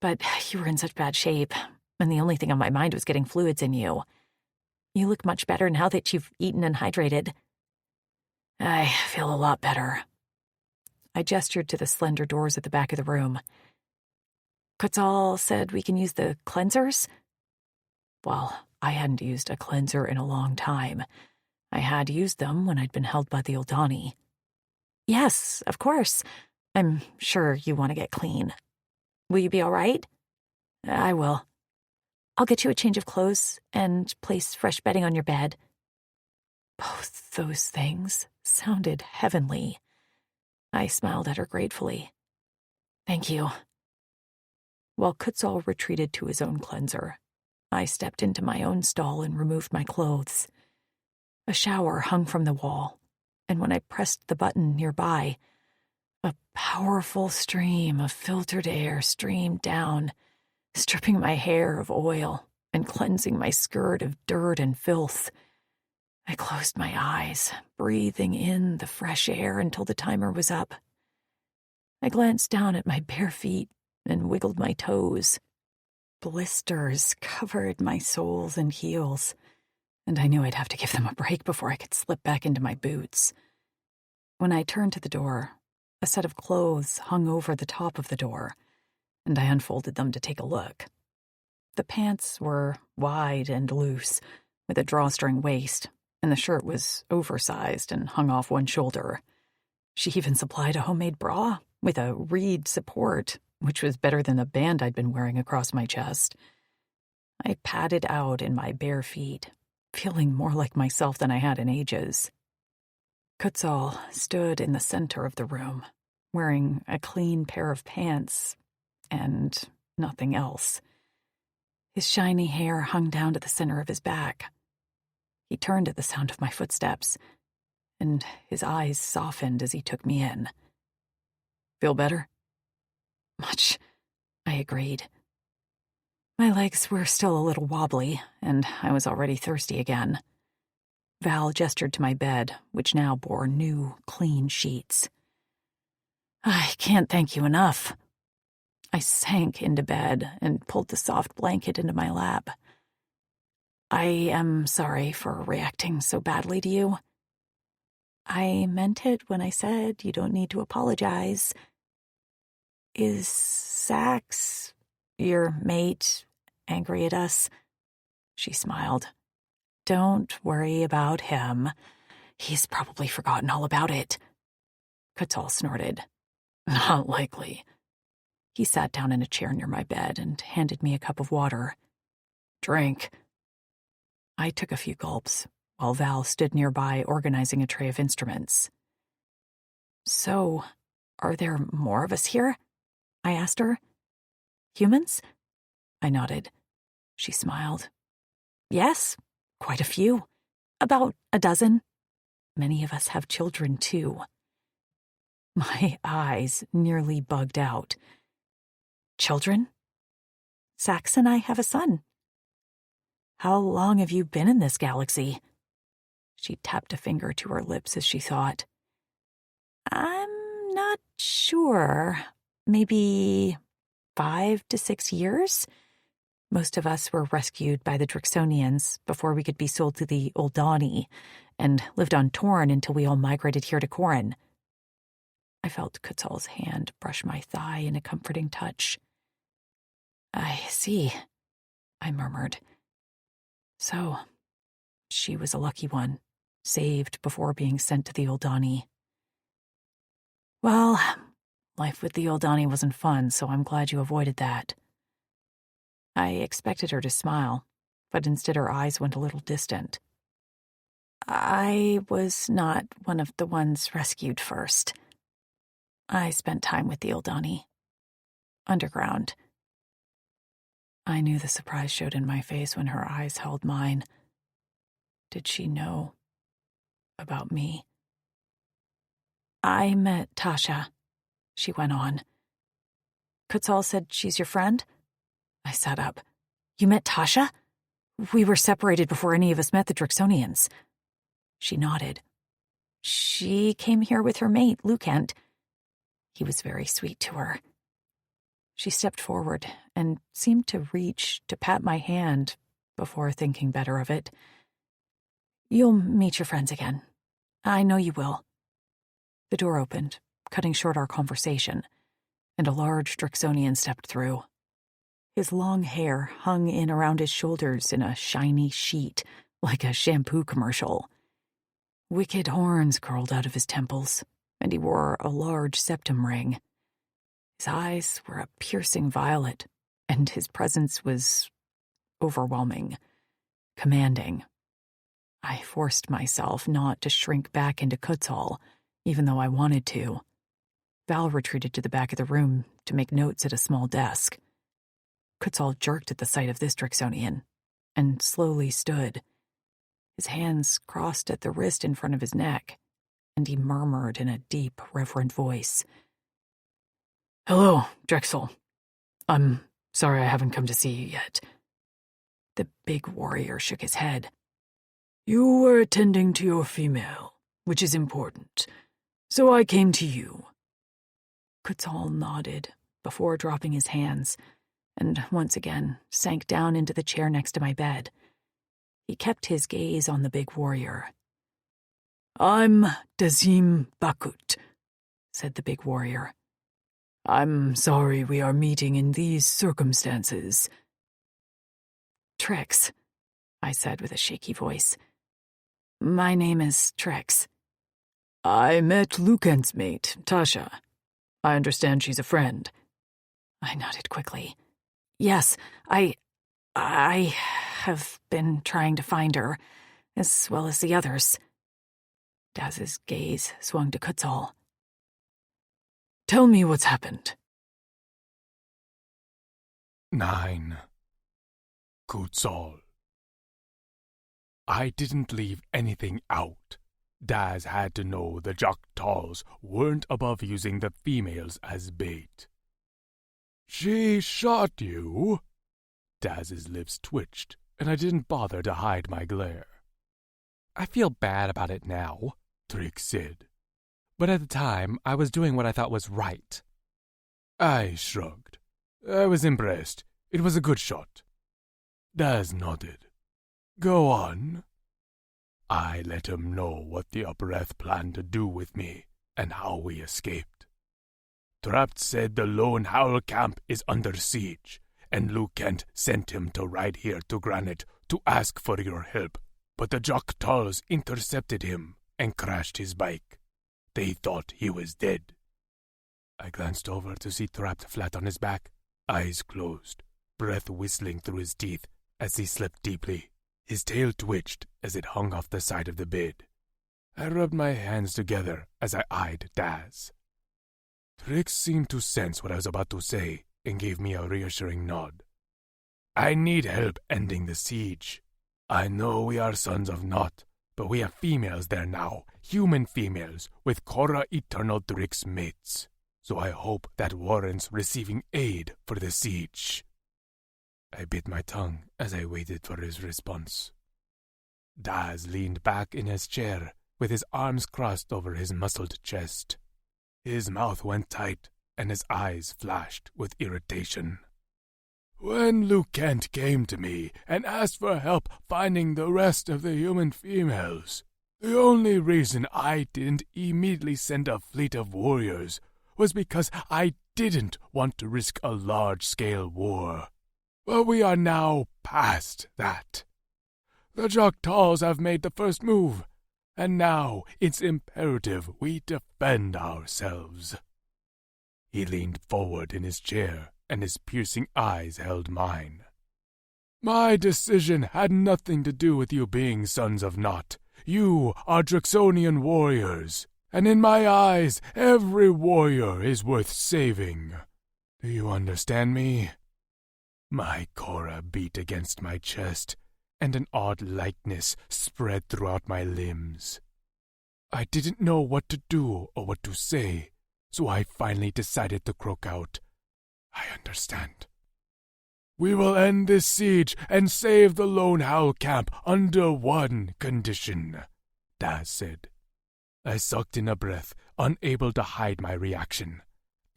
But you were in such bad shape, and the only thing on my mind was getting fluids in you. You look much better now that you've eaten and hydrated." "I feel a lot better." I gestured to the slender doors at the back of the room. "Quetzal said we can use the cleansers?" Well, I hadn't used a cleanser in a long time. I had used them when I'd been held by the Oldani. "Yes, of course. I'm sure you want to get clean. Will you be all right?" "I will. I'll get you a change of clothes and place fresh bedding on your bed." Both those things sounded heavenly. I smiled at her gratefully. "Thank you." While Quetzal retreated to his own cleanser, I stepped into my own stall and removed my clothes. A shower hung from the wall, and when I pressed the button nearby, a powerful stream of filtered air streamed down, stripping my hair of oil and cleansing my skirt of dirt and filth. I closed my eyes, breathing in the fresh air until the timer was up. I glanced down at my bare feet and wiggled my toes. Blisters covered my soles and heels, and I knew I'd have to give them a break before I could slip back into my boots. When I turned to the door, a set of clothes hung over the top of the door, and I unfolded them to take a look. The pants were wide and loose, with a drawstring waist, and the shirt was oversized and hung off one shoulder. She even supplied a homemade bra with a reed support, which was better than the band I'd been wearing across my chest. I padded out in my bare feet, feeling more like myself than I had in ages. Quetzal stood in the center of the room, wearing a clean pair of pants and nothing else. His shiny hair hung down to the center of his back. He turned at the sound of my footsteps, and his eyes softened as he took me in. "Feel better?" "Much," I agreed. My legs were still a little wobbly, and I was already thirsty again. Val gestured to my bed, which now bore new, clean sheets. "I can't thank you enough." I sank into bed and pulled the soft blanket into my lap. "I am sorry for reacting so badly to you." "I meant it when I said you don't need to apologize." "Is Sax, your mate, angry at us?" She smiled. "Don't worry about him. He's probably forgotten all about it." Quetzal snorted. "Not likely." He sat down in a chair near my bed and handed me a cup of water. "Drink." I took a few gulps, while Val stood nearby organizing a tray of instruments. "So, are there more of us here?" I asked her. "Humans?" I nodded. She smiled. "Yes, quite a few. About a dozen. Many of us have children, too." My eyes nearly bugged out. "Children?" "Sax and I have a son." "How long have you been in this galaxy?" She tapped a finger to her lips as she thought. "I'm not sure. Maybe 5 to 6 years? Most of us were rescued by the Drixonians before we could be sold to the Oldani, and lived on Torn until we all migrated here to Corin." I felt Quetzal's hand brush my thigh in a comforting touch. "I see," I murmured. So, she was a lucky one, saved before being sent to the Oldani. "Well, life with the Oldani wasn't fun, so I'm glad you avoided that." I expected her to smile, but instead her eyes went a little distant. "I was not one of the ones rescued first. I spent time with the Oldani. Underground." I knew the surprise showed in my face when her eyes held mine. Did she know about me? I met Tasha, she went on. Kutzal said she's your friend? I sat up. You met Tasha? We were separated before any of us met the Drixonians. She nodded. She came here with her mate, Lucent. He was very sweet to her. She stepped forward and seemed to reach to pat my hand before thinking better of it. You'll meet your friends again. I know you will. The door opened, cutting short our conversation, and a large Drixonian stepped through. His long hair hung in around his shoulders in a shiny sheet, like a shampoo commercial. Wicked horns curled out of his temples, and he wore a large septum ring. His eyes were a piercing violet, and his presence was overwhelming, commanding. I forced myself not to shrink back into Kutzal, even though I wanted to. Val retreated to the back of the room to make notes at a small desk. Kutzal jerked at the sight of this Drixonian, and slowly stood. His hands crossed at the wrist in front of his neck, and he murmured in a deep, reverent voice. Hello, Drexel. I'm sorry I haven't come to see you yet. The big warrior shook his head. You were attending to your female, which is important, so I came to you. Kutzal nodded before dropping his hands, and once again sank down into the chair next to my bed. He kept his gaze on the big warrior. I'm Dazim Bakut, said the big warrior. I'm sorry we are meeting in these circumstances. Trix, I said with a shaky voice. My name is Trix. I met Lucent's mate, Tasha. I understand she's a friend. I nodded quickly. Yes, I have been trying to find her, as well as the others. Daz's gaze swung to Kutzal. Tell me what's happened. 9. Kutzal. I didn't leave anything out. Daz had to know the Jok'tals weren't above using the females as bait. She shot you? Daz's lips twitched, and I didn't bother to hide my glare. I feel bad about it now, Trix said. but at the time I was doing what I thought was right. I shrugged. I was impressed. It was a good shot. Daz nodded. Go on. I let him know what the Upper-Earth planned to do with me and how we escaped. Trapt said the Lone Howl camp is under siege, and Lucent sent him to ride here to Granite to ask for your help, but the Jok'tals intercepted him and crashed his bike. They thought he was dead. I glanced over to see Trapt flat on his back, eyes closed, breath whistling through his teeth as he slept deeply. His tail twitched as it hung off the side of the bed. I rubbed my hands together as I eyed Daz. Trix seemed to sense what I was about to say and gave me a reassuring nod. I need help ending the siege. I know we are sons of Nott, but we have females there now, human females, with Korra Eternal Trix mates. So I hope that warrants receiving aid for the siege. I bit my tongue as I waited for his response. Daz leaned back in his chair, with his arms crossed over his muscled chest. His mouth went tight, and his eyes flashed with irritation. When Lucent came to me and asked for help finding the rest of the human females, the only reason I didn't immediately send a fleet of warriors was because I didn't want to risk a large-scale war. But we are now past that. The Jok'tals have made the first move, and now it's imperative we defend ourselves. He leaned forward in his chair, and his piercing eyes held mine. My decision had nothing to do with you being sons of Nott. You are Drixonian warriors, and in my eyes, every warrior is worth saving. Do you understand me? My Cora beat against my chest, and an odd lightness spread throughout my limbs. I didn't know what to do or what to say, so I finally decided to croak out, "I understand." "We will end this siege and save the Lone Howl camp under one condition," Daz said. I sucked in a breath, unable to hide my reaction.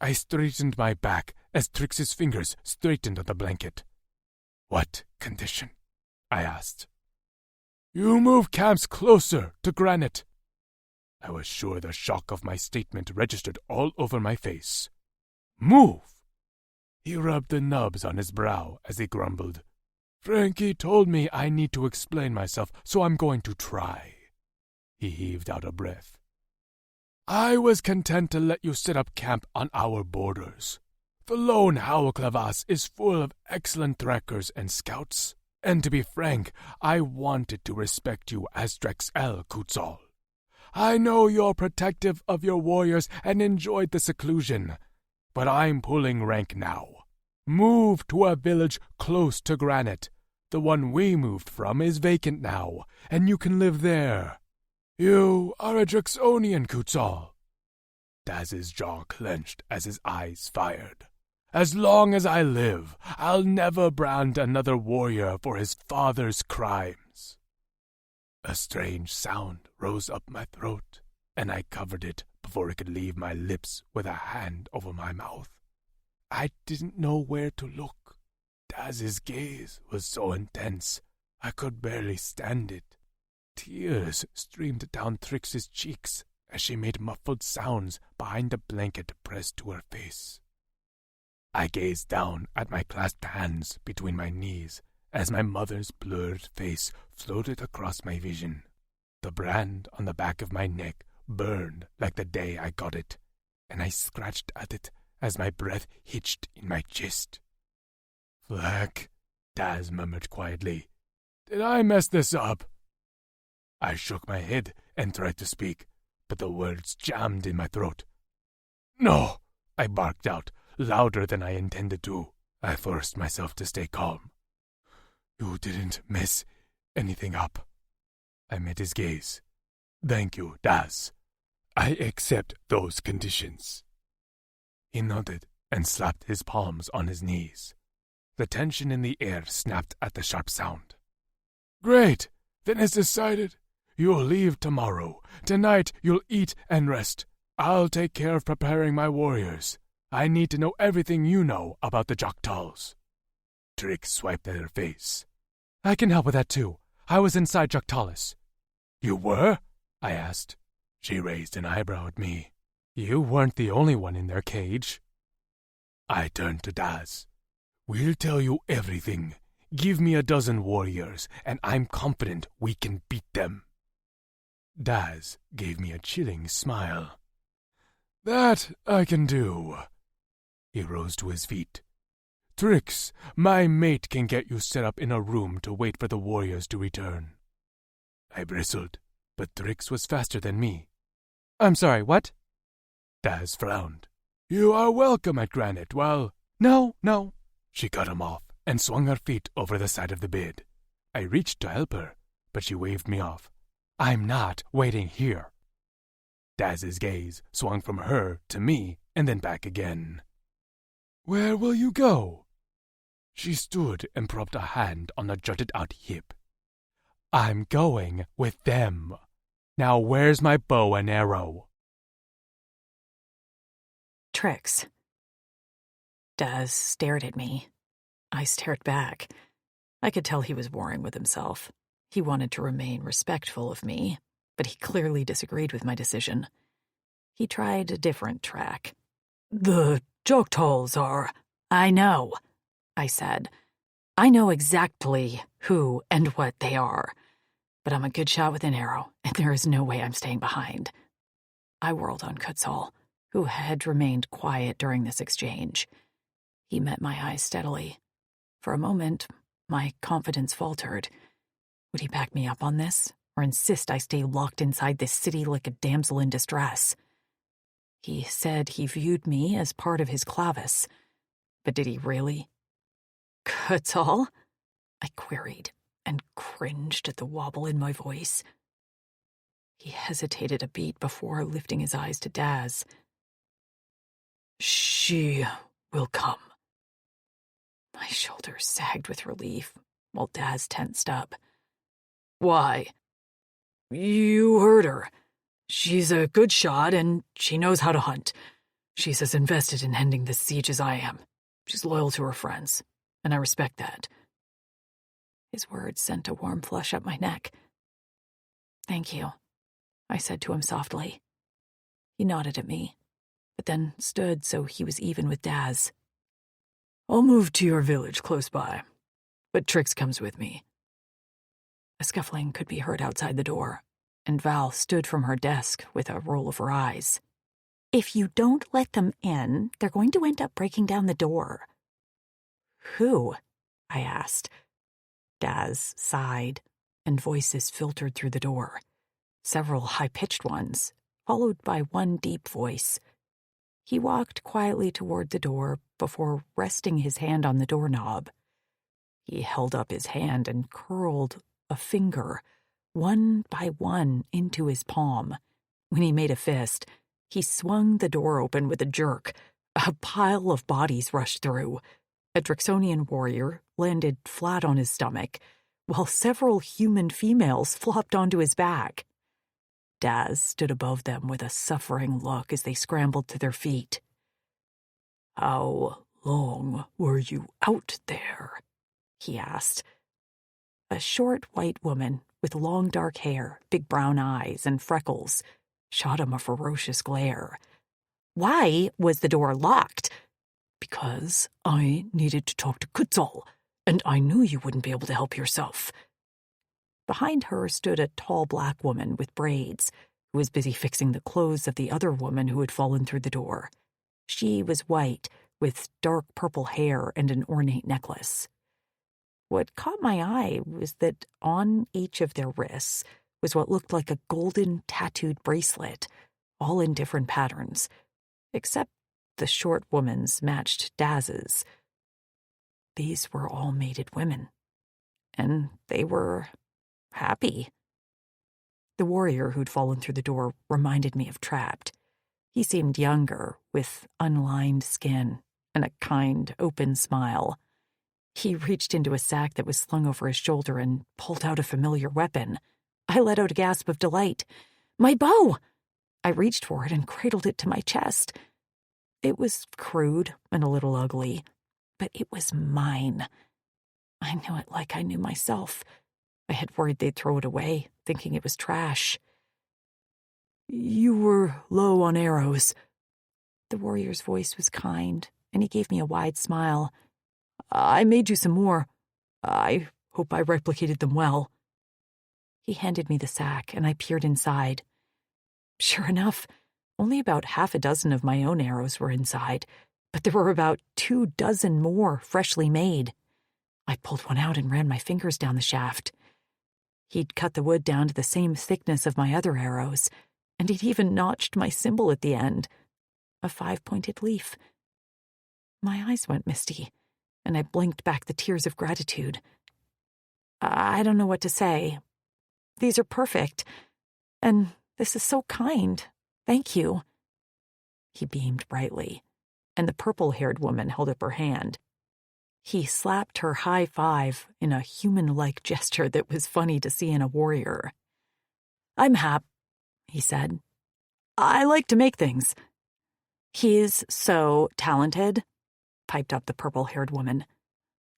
I straightened my back as Trix's fingers straightened on the blanket. "What condition?" I asked. "You move camps closer to Granite." I was sure the shock of my statement registered all over my face. "Move!" He rubbed the nubs on his brow as he grumbled. "Frankie told me I need to explain myself, so I'm going to try." He heaved out a breath. "I was content to let you set up camp on our borders. The Lone Howl Crevasse is full of excellent trackers and scouts, and to be frank, I wanted to respect you as Drexel Kutzal. I know you're protective of your warriors and enjoyed the seclusion, but I'm pulling rank now. Move to a village close to Granite. The one we moved from is vacant now, and you can live there. You are a Drexonian, Kutzal." Daz's jaw clenched as his eyes fired. "As long as I live, I'll never brand another warrior for his father's crimes." A strange sound rose up my throat, and I covered it before it could leave my lips with a hand over my mouth. I didn't know where to look. Daz's gaze was so intense, I could barely stand it. Tears streamed down Trix's cheeks as she made muffled sounds behind the blanket pressed to her face. I gazed down at my clasped hands between my knees as my mother's blurred face floated across my vision. The brand on the back of my neck burned like the day I got it, and I scratched at it as my breath hitched in my chest. "Flack," Daz murmured quietly. "Did I mess this up?" I shook my head and tried to speak, but the words jammed in my throat. "No," I barked out, louder than I intended to. I forced myself to stay calm. "You didn't mess anything up." I met his gaze. "Thank you, Daz. I accept those conditions." He nodded and slapped his palms on his knees. The tension in the air snapped at the sharp sound. "Great! Then it's decided. You'll leave tomorrow. Tonight you'll eat and rest. I'll take care of preparing my warriors. I need to know everything you know about the Jok'tals." Trix swiped at her face. "I can help with that too. I was inside Jok'talis." "You were?" I asked. She raised an eyebrow at me. "You weren't the only one in their cage." I turned to Daz. "We'll tell you everything. Give me a dozen warriors, and I'm confident we can beat them." Daz gave me a chilling smile. "That I can do." He rose to his feet. "Trix, my mate can get you set up in a room to wait for the warriors to return." I bristled, but Trix was faster than me. "I'm sorry, what?" Daz frowned. "You are welcome at Granite while—" No. She cut him off and swung her feet over the side of the bed. I reached to help her, but she waved me off. "I'm not waiting here." Daz's gaze swung from her to me and then back again. "Where will you go?" She stood and propped a hand on the jutted-out hip. "I'm going with them. Now where's my bow and arrow?" Trix. Daz stared at me. I stared back. I could tell he was warring with himself. He wanted to remain respectful of me, but he clearly disagreed with my decision. He tried a different track. "The Jok'tals are—" "I know," I said. "I know exactly who and what they are. But I'm a good shot with an arrow, and there is no way I'm staying behind." I whirled on Kutzal, who had remained quiet during this exchange. He met my eyes steadily. For a moment, my confidence faltered. Would he back me up on this, or insist I stay locked inside this city like a damsel in distress? He said he viewed me as part of his clavis, but did he really? Kutzall? I queried, and cringed at the wobble in my voice. He hesitated a beat before lifting his eyes to Daz. She will come. My shoulders sagged with relief, while Daz tensed up. Why? You heard her. She's a good shot, and she knows how to hunt. She's as invested in ending this siege as I am. She's loyal to her friends, and I respect that. His words sent a warm flush up my neck. Thank you, I said to him softly. He nodded at me, but then stood so he was even with Daz. I'll move to your village close by, but Trix comes with me. A scuffling could be heard outside the door, and Val stood from her desk with a roll of her eyes. If you don't let them in, they're going to end up breaking down the door. Who? I asked. Daz sighed, and voices filtered through the door, several high-pitched ones, followed by one deep voice. He walked quietly toward the door before resting his hand on the doorknob. He held up his hand and curled a finger, one by one, into his palm. When he made a fist, he swung the door open with a jerk. A pile of bodies rushed through. A Drixonian warrior landed flat on his stomach, while several human females flopped onto his back. Daz stood above them with a suffering look as they scrambled to their feet. How long were you out there? He asked. A short white woman with long dark hair, big brown eyes, and freckles shot him a ferocious glare. Why was the door locked? Because I needed to talk to Kutzall, and I knew you wouldn't be able to help yourself. Behind her stood a tall black woman with braids, who was busy fixing the clothes of the other woman who had fallen through the door. She was white, with dark purple hair and an ornate necklace. What caught my eye was that on each of their wrists was what looked like a golden tattooed bracelet, all in different patterns, except the short woman's matched Daz's. These were all mated women, and they were happy. The warrior who'd fallen through the door reminded me of Trapped. He seemed younger, with unlined skin and a kind, open smile. He reached into a sack that was slung over his shoulder and pulled out a familiar weapon. I let out a gasp of delight. My bow! I reached for it and cradled it to my chest. It was crude and a little ugly, but it was mine. I knew it like I knew myself. I had worried they'd throw it away, thinking it was trash. You were low on arrows. The warrior's voice was kind, and he gave me a wide smile. I made you some more. I hope I replicated them well. He handed me the sack, and I peered inside. Sure enough, only about half a dozen of my own arrows were inside, but there were about 24 more freshly made. I pulled one out and ran my fingers down the shaft. He'd cut the wood down to the same thickness of my other arrows, and he'd even notched my symbol at the end, a 5-pointed leaf. My eyes went misty, and I blinked back the tears of gratitude. I don't know what to say. These are perfect, and this is so kind. Thank you. He beamed brightly, and the purple-haired woman held up her hand. He slapped her high five in a human-like gesture that was funny to see in a warrior. I'm Hap, he said. I like to make things. He's so talented, piped up the purple-haired woman.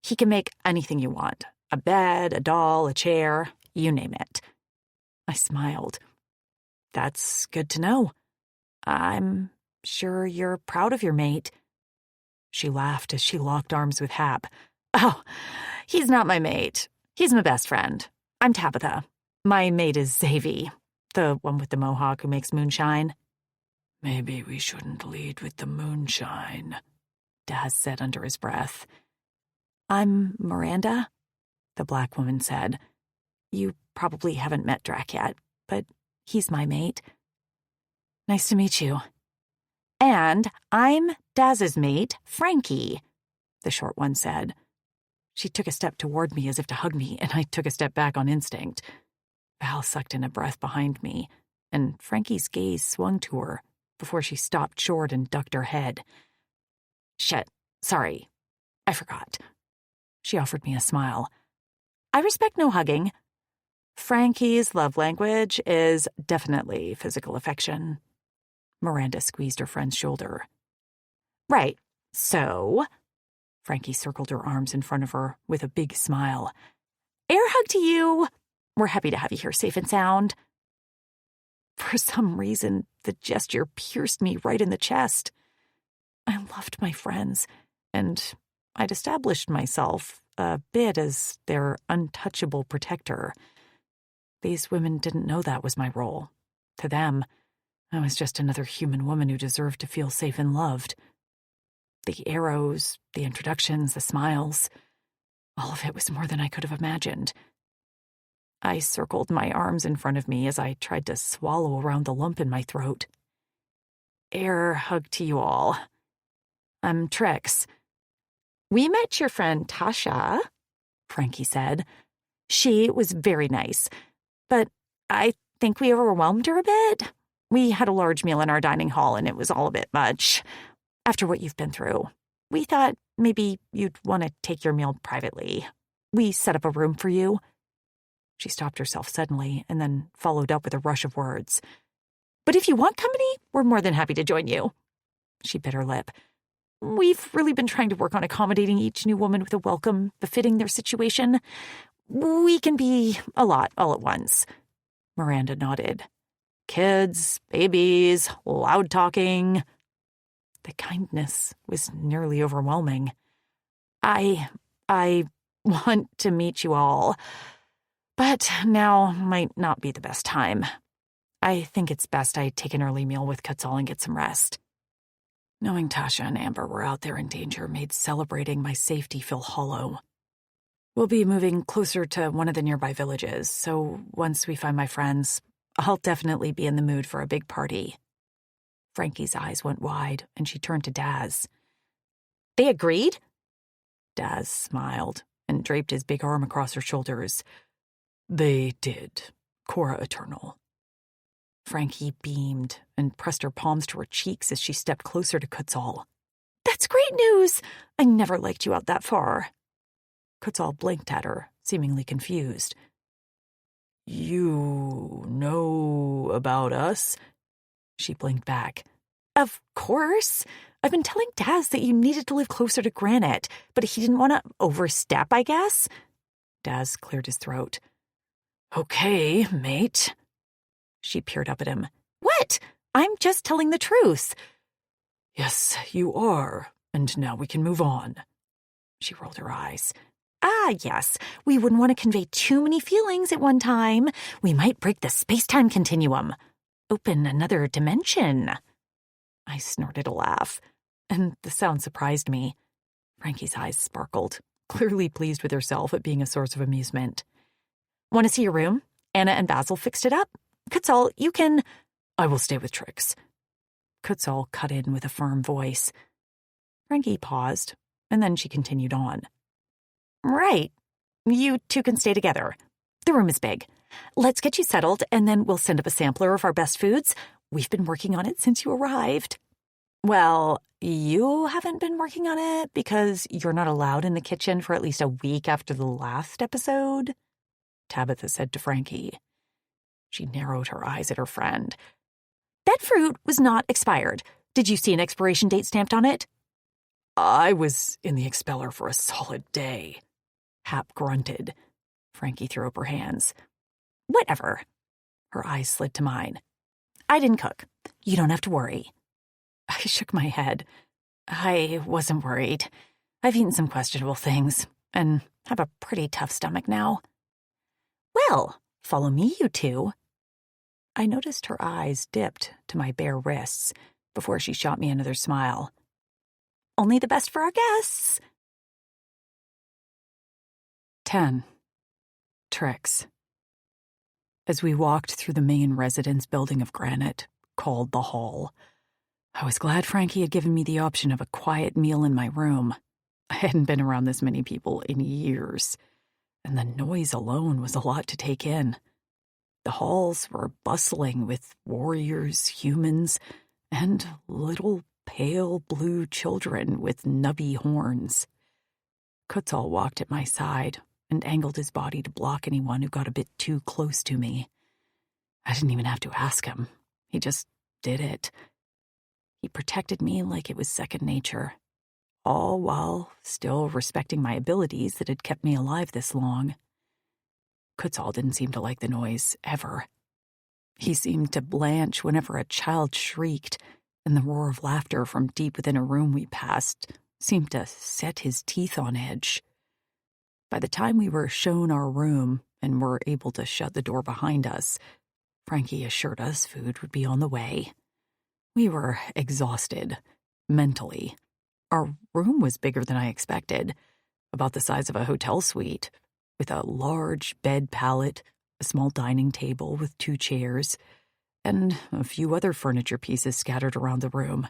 He can make anything you want. A bed, a doll, a chair, you name it. I smiled. That's good to know. I'm sure you're proud of your mate. She laughed as she locked arms with Hap. Oh, he's not my mate. He's my best friend. I'm Tabitha. My mate is Xavi, the one with the mohawk who makes moonshine. Maybe we shouldn't lead with the moonshine, Daz said under his breath. I'm Miranda, the black woman said. You probably haven't met Drac yet, but he's my mate. Nice to meet you. And I'm Daz's mate, Frankie, the short one said. She took a step toward me as if to hug me, and I took a step back on instinct. Val sucked in a breath behind me, and Frankie's gaze swung to her before she stopped short and ducked her head. Shit, sorry. I forgot. She offered me a smile. I respect no hugging. Frankie's love language is definitely physical affection. Miranda squeezed her friend's shoulder. Right, so... Frankie circled her arms in front of her with a big smile. Air hug to you. We're happy to have you here safe and sound. For some reason, the gesture pierced me right in the chest. I loved my friends, and I'd established myself a bit as their untouchable protector. These women didn't know that was my role. To them, I was just another human woman who deserved to feel safe and loved. The arrows, the introductions, the smiles, all of it was more than I could have imagined. I circled my arms in front of me as I tried to swallow around the lump in my throat. Air hug to you all. I'm Trix. We met your friend Tasha, Frankie said. She was very nice, but I think we overwhelmed her a bit. We had a large meal in our dining hall, and it was all a bit much. After what you've been through, we thought maybe you'd want to take your meal privately. We set up a room for you. She stopped herself suddenly and then followed up with a rush of words. But if you want company, we're more than happy to join you. She bit her lip. We've really been trying to work on accommodating each new woman with a welcome befitting their situation. We can be a lot all at once. Miranda nodded. Kids, babies, loud talking. The kindness was nearly overwhelming. I want to meet you all, but now might not be the best time. I think it's best I take an early meal with Quetzal and get some rest. Knowing Tasha and Amber were out there in danger made celebrating my safety feel hollow. We'll be moving closer to one of the nearby villages, so once we find my friends, I'll definitely be in the mood for a big party. Frankie's eyes went wide, and she turned to Daz. They agreed? Daz smiled and draped his big arm across her shoulders. They did. Cora Eternal. Frankie beamed and pressed her palms to her cheeks as she stepped closer to Quetzal. That's great news! I never liked you out that far. Quetzal blinked at her, seemingly confused. You know about us? She blinked back. Of course. I've been telling Daz that you needed to live closer to Granite, but he didn't want to overstep, I guess. Daz cleared his throat. Okay, mate. She peered up at him. What? I'm just telling the truth. Yes, you are, and now we can move on. She rolled her eyes. Ah, yes. We wouldn't want to convey too many feelings at one time. We might break the space-time continuum. Open another dimension. I snorted a laugh, and the sound surprised me. Frankie's eyes sparkled, clearly pleased with herself at being a source of amusement. Want to see your room? Anna and Basil fixed it up. Quetzal, you can... I will stay with Trix. Quetzal cut in with a firm voice. Frankie paused, and then she continued on. Right. You two can stay together. The room is big. Let's get you settled, and then we'll send up a sampler of our best foods. We've been working on it since you arrived. Well, you haven't been working on it because you're not allowed in the kitchen for at least a week after the last episode, Tabitha said to Frankie. She narrowed her eyes at her friend. That fruit was not expired. Did you see an expiration date stamped on it? I was in the expeller for a solid day. Hap grunted. Frankie threw up her hands. Whatever. Her eyes slid to mine. I didn't cook. You don't have to worry. I shook my head. I wasn't worried. I've eaten some questionable things, and have a pretty tough stomach now. Well, follow me, you two. I noticed her eyes dipped to my bare wrists before she shot me another smile. Only the best for our guests. 10. Trix. As we walked through the main residence building of Granite, called the Hall, I was glad Frankie had given me the option of a quiet meal in my room. I hadn't been around this many people in years, and the noise alone was a lot to take in. The halls were bustling with warriors, humans, and little pale blue children with nubby horns. Kutzal walked at my side and angled his body to block anyone who got a bit too close to me. I didn't even have to ask him. He just did it. He protected me like it was second nature, all while still respecting my abilities that had kept me alive this long. Kutzal didn't seem to like the noise, ever. He seemed to blanch whenever a child shrieked, and the roar of laughter from deep within a room we passed seemed to set his teeth on edge. By the time we were shown our room and were able to shut the door behind us, Frankie assured us food would be on the way. We were exhausted, mentally. Our room was bigger than I expected, about the size of a hotel suite, with a large bed pallet, a small dining table with 2 chairs, and a few other furniture pieces scattered around the room.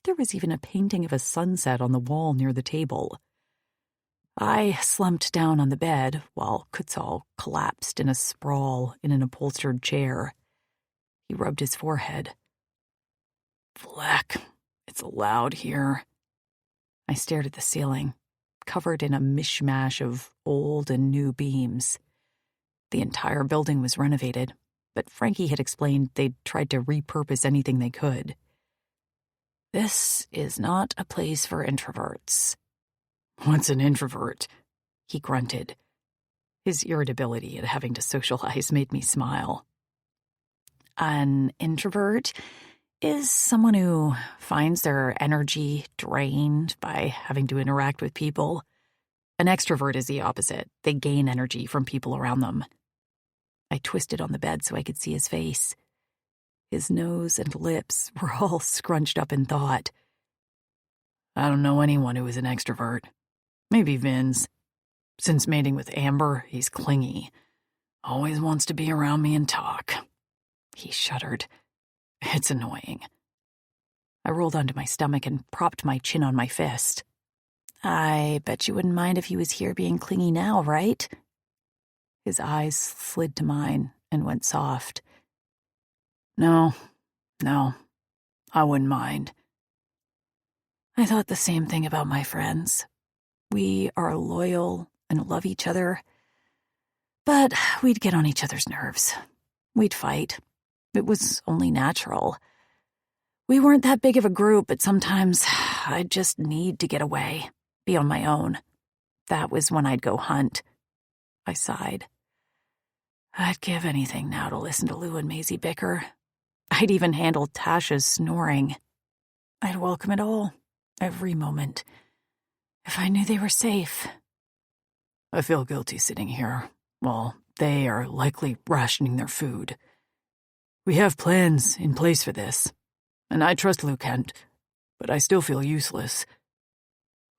There was even a painting of a sunset on the wall near the table. I slumped down on the bed while Kutzal collapsed in a sprawl in an upholstered chair. He rubbed his forehead. "Fleck, it's loud here." I stared at the ceiling, covered in a mishmash of old and new beams. The entire building was renovated, but Frankie had explained they'd tried to repurpose anything they could. "This is not a place for introverts." "What's an introvert?" he grunted. His irritability at having to socialize made me smile. "An introvert is someone who finds their energy drained by having to interact with people. An extrovert is the opposite. They gain energy from people around them." I twisted on the bed so I could see his face. His nose and lips were all scrunched up in thought. "I don't know anyone who is an extrovert. Maybe Vince. Since mating with Amber, he's clingy. Always wants to be around me and talk." He shuddered. "It's annoying." I rolled onto my stomach and propped my chin on my fist. "I bet you wouldn't mind if he was here being clingy now, right?" His eyes slid to mine and went soft. No, I wouldn't mind." I thought the same thing about my friends. We are loyal and love each other, but we'd get on each other's nerves. We'd fight. It was only natural. We weren't that big of a group, but sometimes I'd just need to get away, be on my own. That was when I'd go hunt. I sighed. I'd give anything now to listen to Lou and Maisie bicker. I'd even handle Tasha's snoring. I'd welcome it all, every moment, if I knew they were safe. I feel guilty sitting here while they are likely rationing their food. We have plans in place for this, and I trust Lou Kent, but I still feel useless.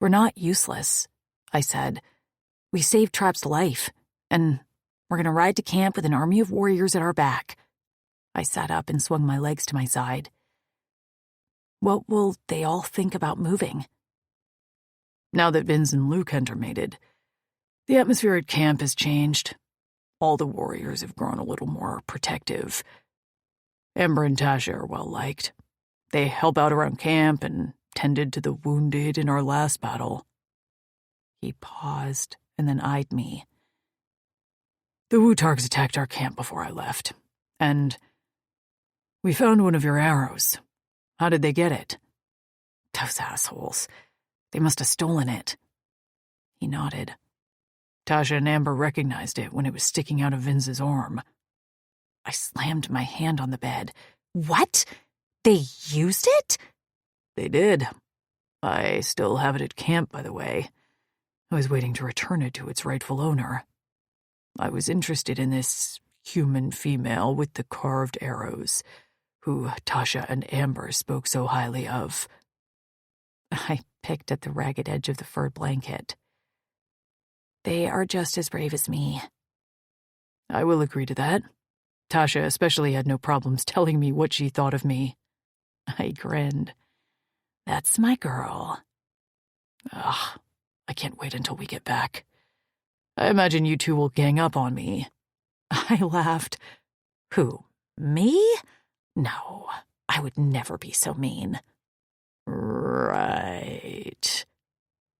We're not useless, I said. We saved Trap's life, and we're going to ride to camp with an army of warriors at our back. I sat up and swung my legs to my side. What will they all think about moving? Now that Vince and Lou Kent are mated, the atmosphere at camp has changed. All the warriors have grown a little more protective. Amber and Tasha are well liked. They help out around camp and tended to the wounded in our last battle. He paused and then eyed me. The Wu-Targs attacked our camp before I left, and we found one of your arrows. How did they get it? Those assholes. They must have stolen it. He nodded. Tasha and Amber recognized it when it was sticking out of Vince's arm. I slammed my hand on the bed. What? They used it? They did. I still have it at camp, by the way. I was waiting to return it to its rightful owner. I was interested in this human female with the carved arrows, who Tasha and Amber spoke so highly of. I picked at the ragged edge of the fur blanket. They are just as brave as me. I will agree to that. Tasha especially had no problems telling me what she thought of me. I grinned. That's my girl. Ugh, I can't wait until we get back. I imagine you two will gang up on me." I laughed. "Who, me? No, I would never be so mean." "Right."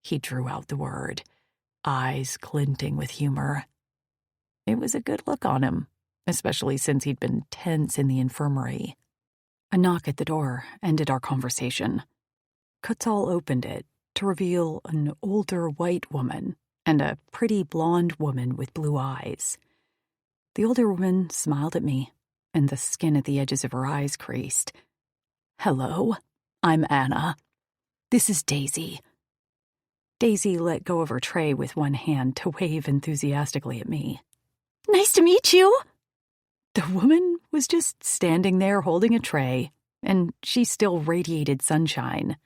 He drew out the word, eyes glinting with humor. It was a good look on him, especially since he'd been tense in the infirmary. A knock at the door ended our conversation. Kutzal opened it to reveal an older white woman and a pretty blonde woman with blue eyes. The older woman smiled at me, and the skin at the edges of her eyes creased. "Hello, I'm Anna. This is Daisy." Daisy let go of her tray with one hand to wave enthusiastically at me. "Nice to meet you." The woman was just standing there holding a tray, and she still radiated sunshine.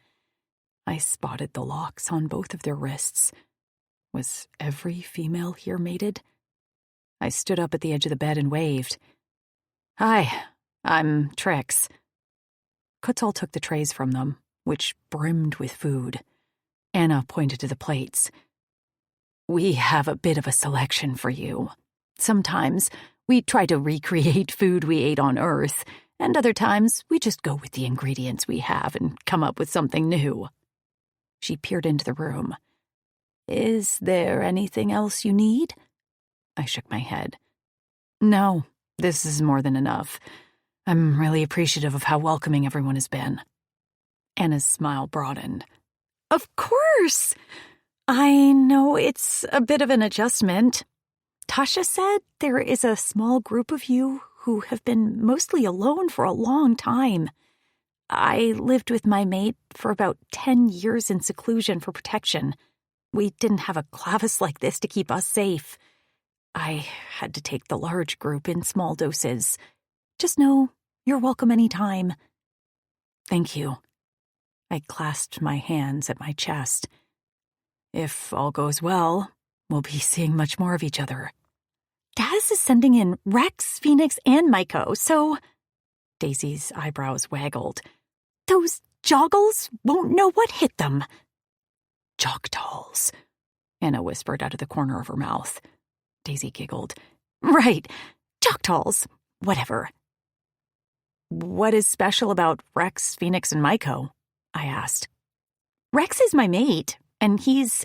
I spotted the locks on both of their wrists. Was every female here mated? I stood up at the edge of the bed and waved. "Hi, I'm Trix." Kutzal took the trays from them, which brimmed with food. Anna pointed to the plates. "We have a bit of a selection for you. Sometimes we try to recreate food we ate on Earth, and other times we just go with the ingredients we have and come up with something new." She peered into the room. "Is there anything else you need?" I shook my head. "No, this is more than enough. I'm really appreciative of how welcoming everyone has been." Anna's smile broadened. "Of course! I know it's a bit of an adjustment. Tasha said there is a small group of you who have been mostly alone for a long time. I lived with my mate for about 10 years in seclusion for protection. We didn't have a clavis like this to keep us safe. I had to take the large group in small doses. Just know you're welcome anytime." "Thank you." I clasped my hands at my chest. "If all goes well, we'll be seeing much more of each other." "Daz is sending in Rex, Phoenix, and Myco, so..." Daisy's eyebrows waggled. "Those joggles won't know what hit them." "Jocktalls," Anna whispered out of the corner of her mouth. Daisy giggled. "Right, jocktalls. Whatever." "What is special about Rex, Phoenix, and Myco?" I asked. "Rex is my mate, and he's,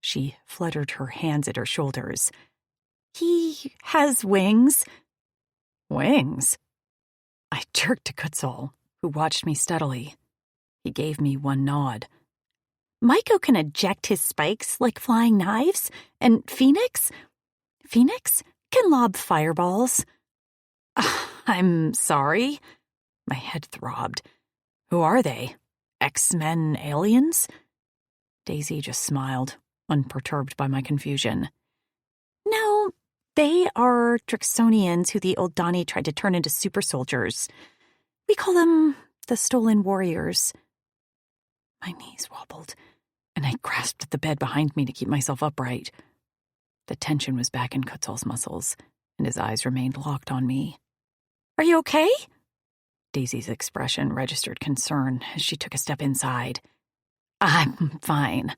She fluttered her hands at her shoulders. "He has wings." "Wings?" I jerked to Kutzal, who watched me steadily. He gave me one nod. "Myco can eject his spikes like flying knives, and Phoenix can lob fireballs." "I'm sorry." My head throbbed. "Who are they? X-Men aliens?" Daisy just smiled, unperturbed by my confusion. "No, they are Trixonians who the Oldani tried to turn into super soldiers. We call them the Stolen Warriors." My knees wobbled, and I grasped at the bed behind me to keep myself upright. The tension was back in Kutzal's muscles, and his eyes remained locked on me. "Are you okay?" Daisy's expression registered concern as she took a step inside. "I'm fine."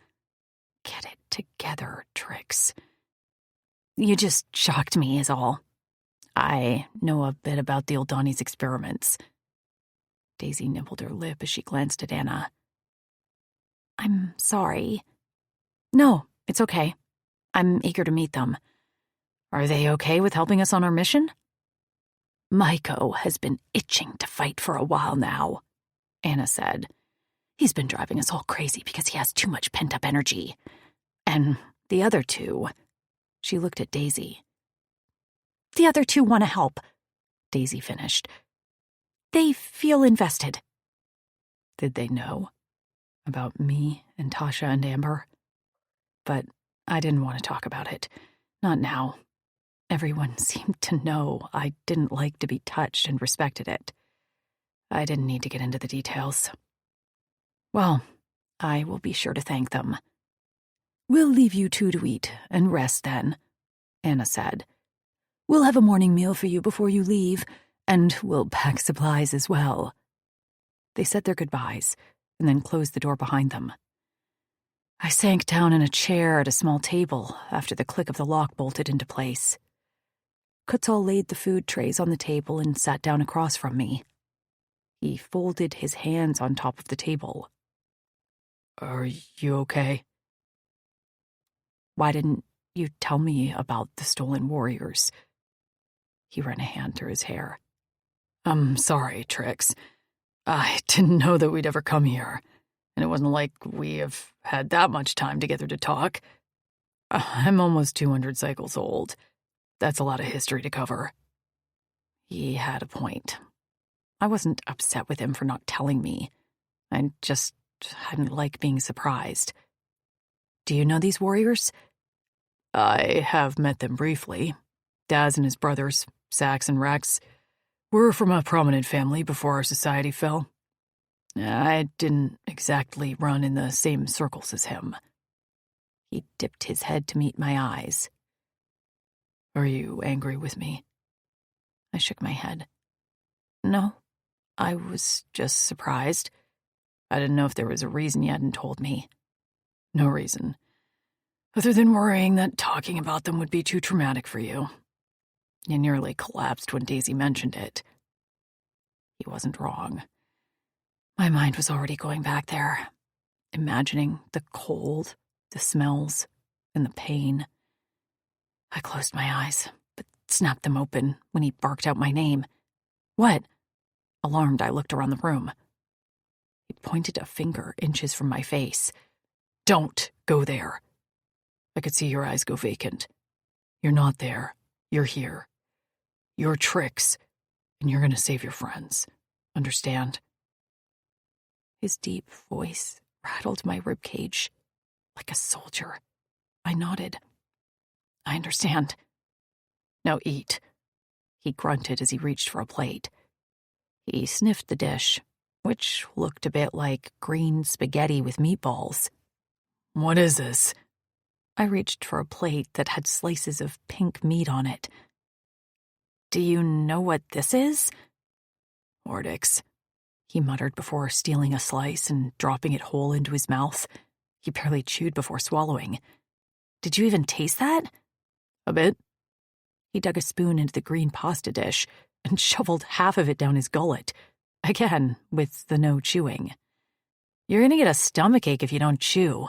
"Get it together, Trix. You just shocked me, is all. I know a bit about the Oldani's experiments." Daisy nibbled her lip as she glanced at Anna. "I'm sorry." "No, it's okay. I'm eager to meet them. Are they okay with helping us on our mission?" "Myco has been itching to fight for a while now," Anna said. "He's been driving us all crazy because he has too much pent-up energy. And the other two..." She looked at Daisy. "The other two want to help," Daisy finished. "They feel invested." Did they know about me and Tasha and Amber? But I didn't want to talk about it. Not now. Everyone seemed to know I didn't like to be touched and respected it. I didn't need to get into the details. "Well, I will be sure to thank them." "We'll leave you two to eat and rest then," Anna said. "We'll have a morning meal for you before you leave, and we'll pack supplies as well." They said their goodbyes and then closed the door behind them. I sank down in a chair at a small table after the click of the lock bolted into place. Kutzal laid the food trays on the table and sat down across from me. He folded his hands on top of the table. "Are you okay?" "Why didn't you tell me about the stolen warriors?" He ran a hand through his hair. "I'm sorry, Trix. I didn't know that we'd ever come here, and it wasn't like we have had that much time together to talk. I'm almost 200 cycles old. That's a lot of history to cover." He had a point. I wasn't upset with him for not telling me. I just hadn't liked being surprised. "Do you know these warriors?" "I have met them briefly. Daz and his brothers, Sax and Rex, were from a prominent family before our society fell. I didn't exactly run in the same circles as him." He dipped his head to meet my eyes. "Are you angry with me?" I shook my head. "No, I was just surprised. I didn't know if there was a reason you hadn't told me." "No reason, other than worrying that talking about them would be too traumatic for you. You nearly collapsed when Daisy mentioned it." He wasn't wrong. My mind was already going back there, imagining the cold, the smells, and the pain. I closed my eyes, but snapped them open when he barked out my name. "What?" Alarmed, I looked around the room. He pointed a finger inches from my face. "Don't go there." I could see your eyes go vacant. "You're not there. You're here. You're Trix, and you're going to save your friends. Understand?" His deep voice rattled my ribcage like a soldier. I nodded. "I understand. Now eat." He grunted as he reached for a plate. He sniffed the dish, which looked a bit like green spaghetti with meatballs. "What is this?" I reached for a plate that had slices of pink meat on it. "Do you know what this is?" "Ordix," he muttered before stealing a slice and dropping it whole into his mouth. He barely chewed before swallowing. "Did you even taste that?" "A bit." He dug a spoon into the green pasta dish and shoveled half of it down his gullet, again with the no chewing. "You're going to get a stomachache if you don't chew."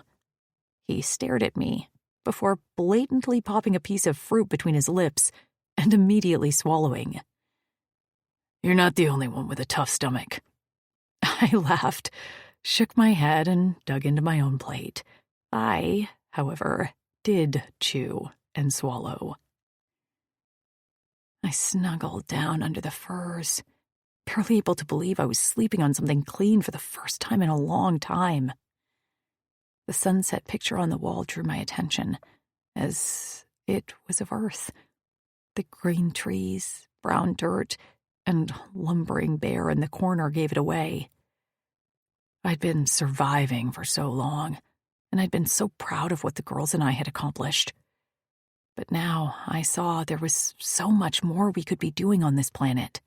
He stared at me before blatantly popping a piece of fruit between his lips and immediately swallowing. "You're not the only one with a tough stomach." I laughed, shook my head, and dug into my own plate. I, however, did chew and swallow. I snuggled down under the furs, barely able to believe I was sleeping on something clean for the first time in a long time. The sunset picture on the wall drew my attention, as it was of Earth. The green trees, brown dirt, and lumbering bear in the corner gave it away. I'd been surviving for so long, and I'd been so proud of what the girls and I had accomplished. But now I saw there was so much more we could be doing on this planet.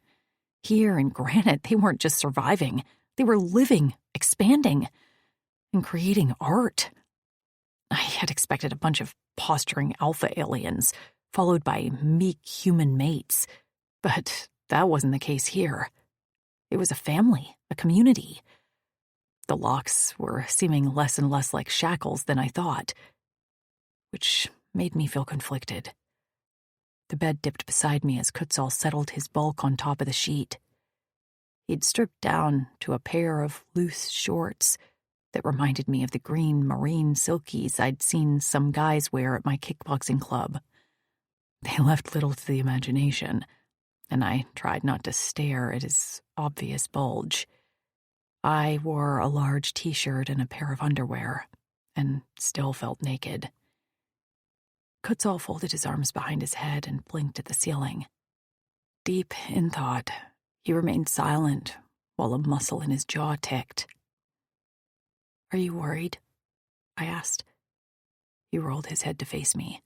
Here in Granite, they weren't just surviving. They were living, expanding, and creating art. I had expected a bunch of posturing alpha aliens, followed by meek human mates. But that wasn't the case here. It was a family, a community. The locks were seeming less and less like shackles than I thought, which made me feel conflicted. The bed dipped beside me as Kutzal settled his bulk on top of the sheet. He'd stripped down to a pair of loose shorts that reminded me of the green marine silkies I'd seen some guys wear at my kickboxing club. They left little to the imagination, and I tried not to stare at his obvious bulge. I wore a large t-shirt and a pair of underwear, and still felt naked. Kutzal folded his arms behind his head and blinked at the ceiling. Deep in thought, he remained silent while a muscle in his jaw ticked. "Are you worried?" I asked. He rolled his head to face me.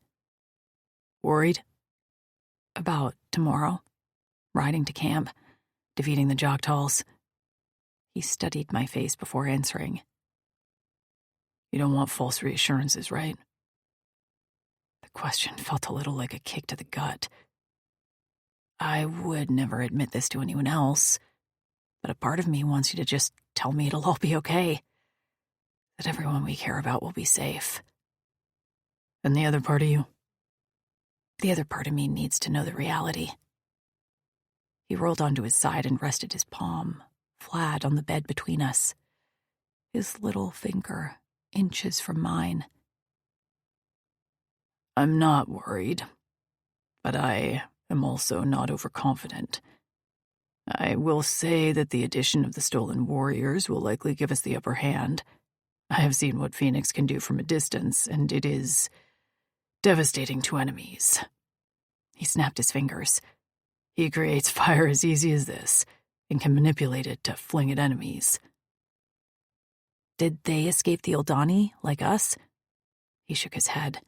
"Worried?" "About tomorrow? Riding to camp? Defeating the Joktalls?" He studied my face before answering. You don't want false reassurances, right? The question felt a little like a kick to the gut. I would never admit this to anyone else, but a part of me wants you to just tell me it'll all be okay, that everyone we care about will be safe. And the other part of you? The other part of me needs to know the reality. He rolled onto his side and rested his palm flat on the bed between us, his little finger inches from mine. I'm not worried, but I am also not overconfident. I will say that the addition of the stolen warriors will likely give us the upper hand. I have seen what Phoenix can do from a distance, and it is devastating to enemies. He snapped his fingers. He creates fire as easy as this, and can manipulate it to fling at enemies. Did they escape the Eldani, like us? He shook his head.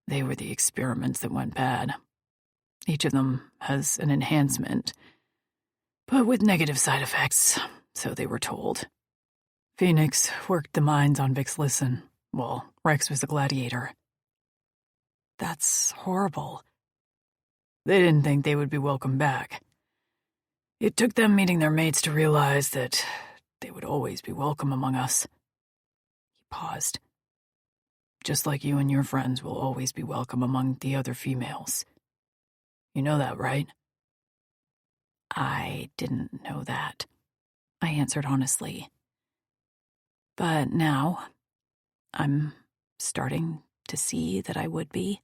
They were the experiments that went bad. Each of them has an enhancement, but with negative side effects, so they were told. Phoenix worked the mines on Vix Listen, while Rex was the gladiator. That's horrible. They didn't think they would be welcome back. It took them meeting their mates to realize that they would always be welcome among us. He paused. Just like you and your friends will always be welcome among the other females. You know that, right? I didn't know that, I answered honestly. But now, I'm starting to see that I would be.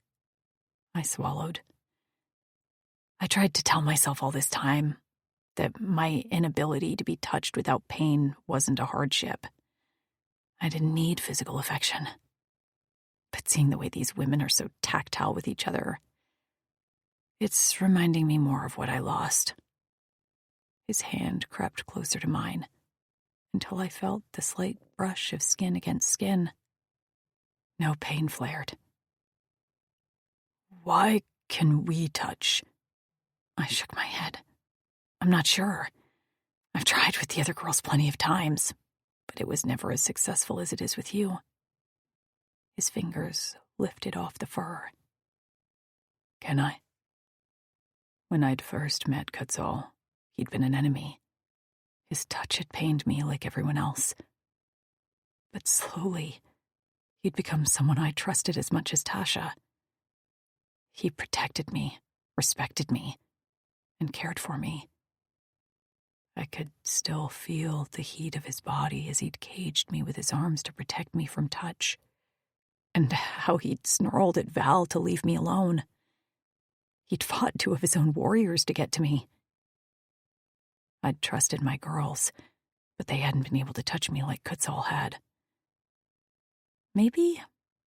I swallowed. I tried to tell myself all this time that my inability to be touched without pain wasn't a hardship. I didn't need physical affection. But seeing the way these women are so tactile with each other, it's reminding me more of what I lost. His hand crept closer to mine until I felt the slight brush of skin against skin. No pain flared. Why can we touch? I shook my head. I'm not sure. I've tried with the other girls plenty of times, but it was never as successful as it is with you. His fingers lifted off the fur. Can I? When I'd first met Quetzal, he'd been an enemy. His touch had pained me like everyone else. But slowly, he'd become someone I trusted as much as Tasha. He protected me, respected me, and cared for me. I could still feel the heat of his body as he'd caged me with his arms to protect me from touch, and how he'd snarled at Val to leave me alone. He'd fought 2 of his own warriors to get to me. I'd trusted my girls, but they hadn't been able to touch me like Quetzal had. Maybe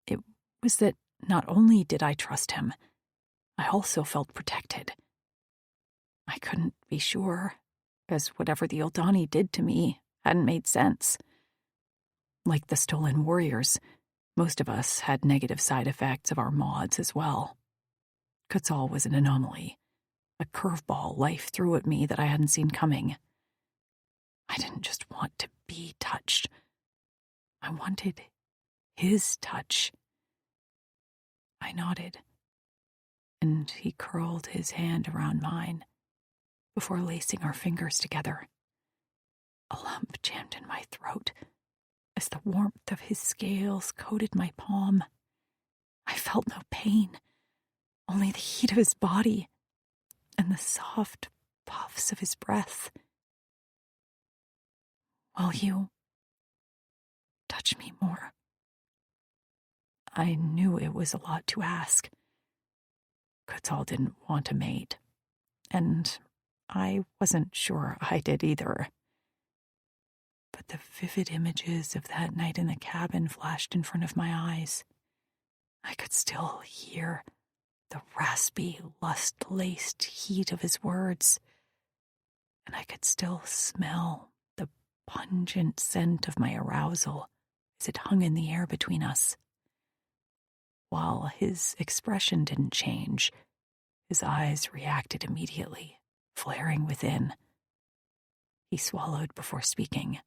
it was that not only did I trust him, I also felt protected. I couldn't be sure, as whatever the Eldani did to me hadn't made sense. Like the stolen warriors, most of us had negative side effects of our mods as well. Quetzal was an anomaly, a curveball life threw at me that I hadn't seen coming. I didn't just want to be touched. I wanted his touch. I nodded, and he curled his hand around mine before lacing our fingers together. A lump jammed in my throat as the warmth of his scales coated my palm. I felt no pain, only the heat of his body and the soft puffs of his breath. Will you touch me more? I knew it was a lot to ask. Quetzal didn't want a mate, and I wasn't sure I did either. But the vivid images of that night in the cabin flashed in front of my eyes. I could still hear the raspy, lust-laced heat of his words, and I could still smell the pungent scent of my arousal as it hung in the air between us. While his expression didn't change, his eyes reacted immediately, flaring within. He swallowed before speaking.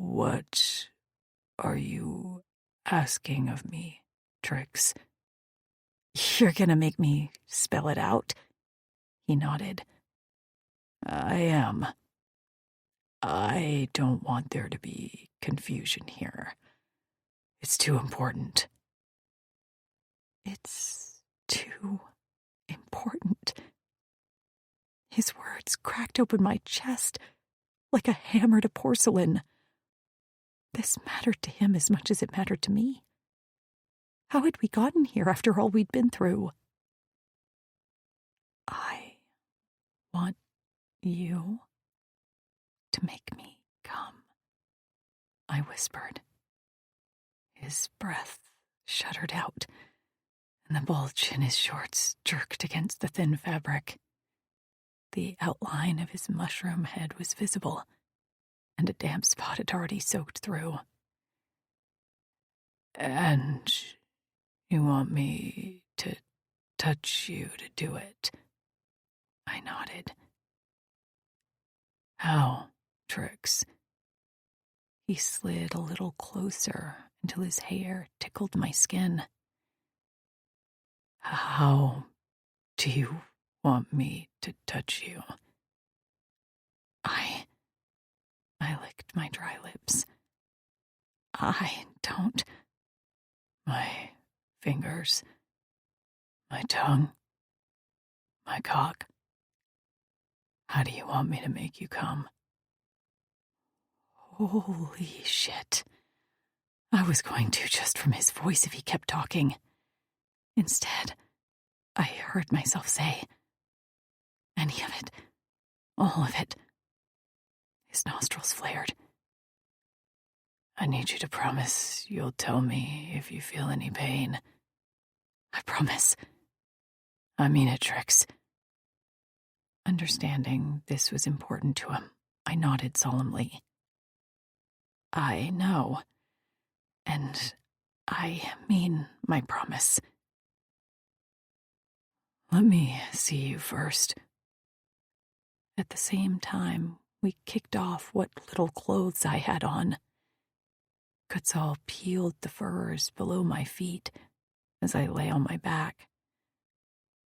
What are you asking of me, Trix? You're gonna make me spell it out? He nodded. I am. I don't want there to be confusion here. It's too important. It's too important. His words cracked open my chest like a hammer to porcelain. This mattered to him as much as it mattered to me. How had we gotten here after all we'd been through? I want you to make me come, I whispered. His breath shuddered out, and the bulge in his shorts jerked against the thin fabric. The outline of his mushroom head was visible, and a damp spot had already soaked through. And you want me to touch you to do it? I nodded. How, Trix? He slid a little closer until his hair tickled my skin. How do you want me to touch you? I licked my dry lips. I don't. My fingers, my tongue, my cock. How do you want me to make you come? Holy shit. I was going to just from his voice if he kept talking. Instead, I heard myself say, any of it, all of it. His nostrils flared. I need you to promise you'll tell me if you feel any pain. I promise. I mean it, Trix. Understanding this was important to him, I nodded solemnly. I know. And I mean my promise. Let me see you first. At the same time, we kicked off what little clothes I had on. Kutzal peeled the furs below my feet as I lay on my back.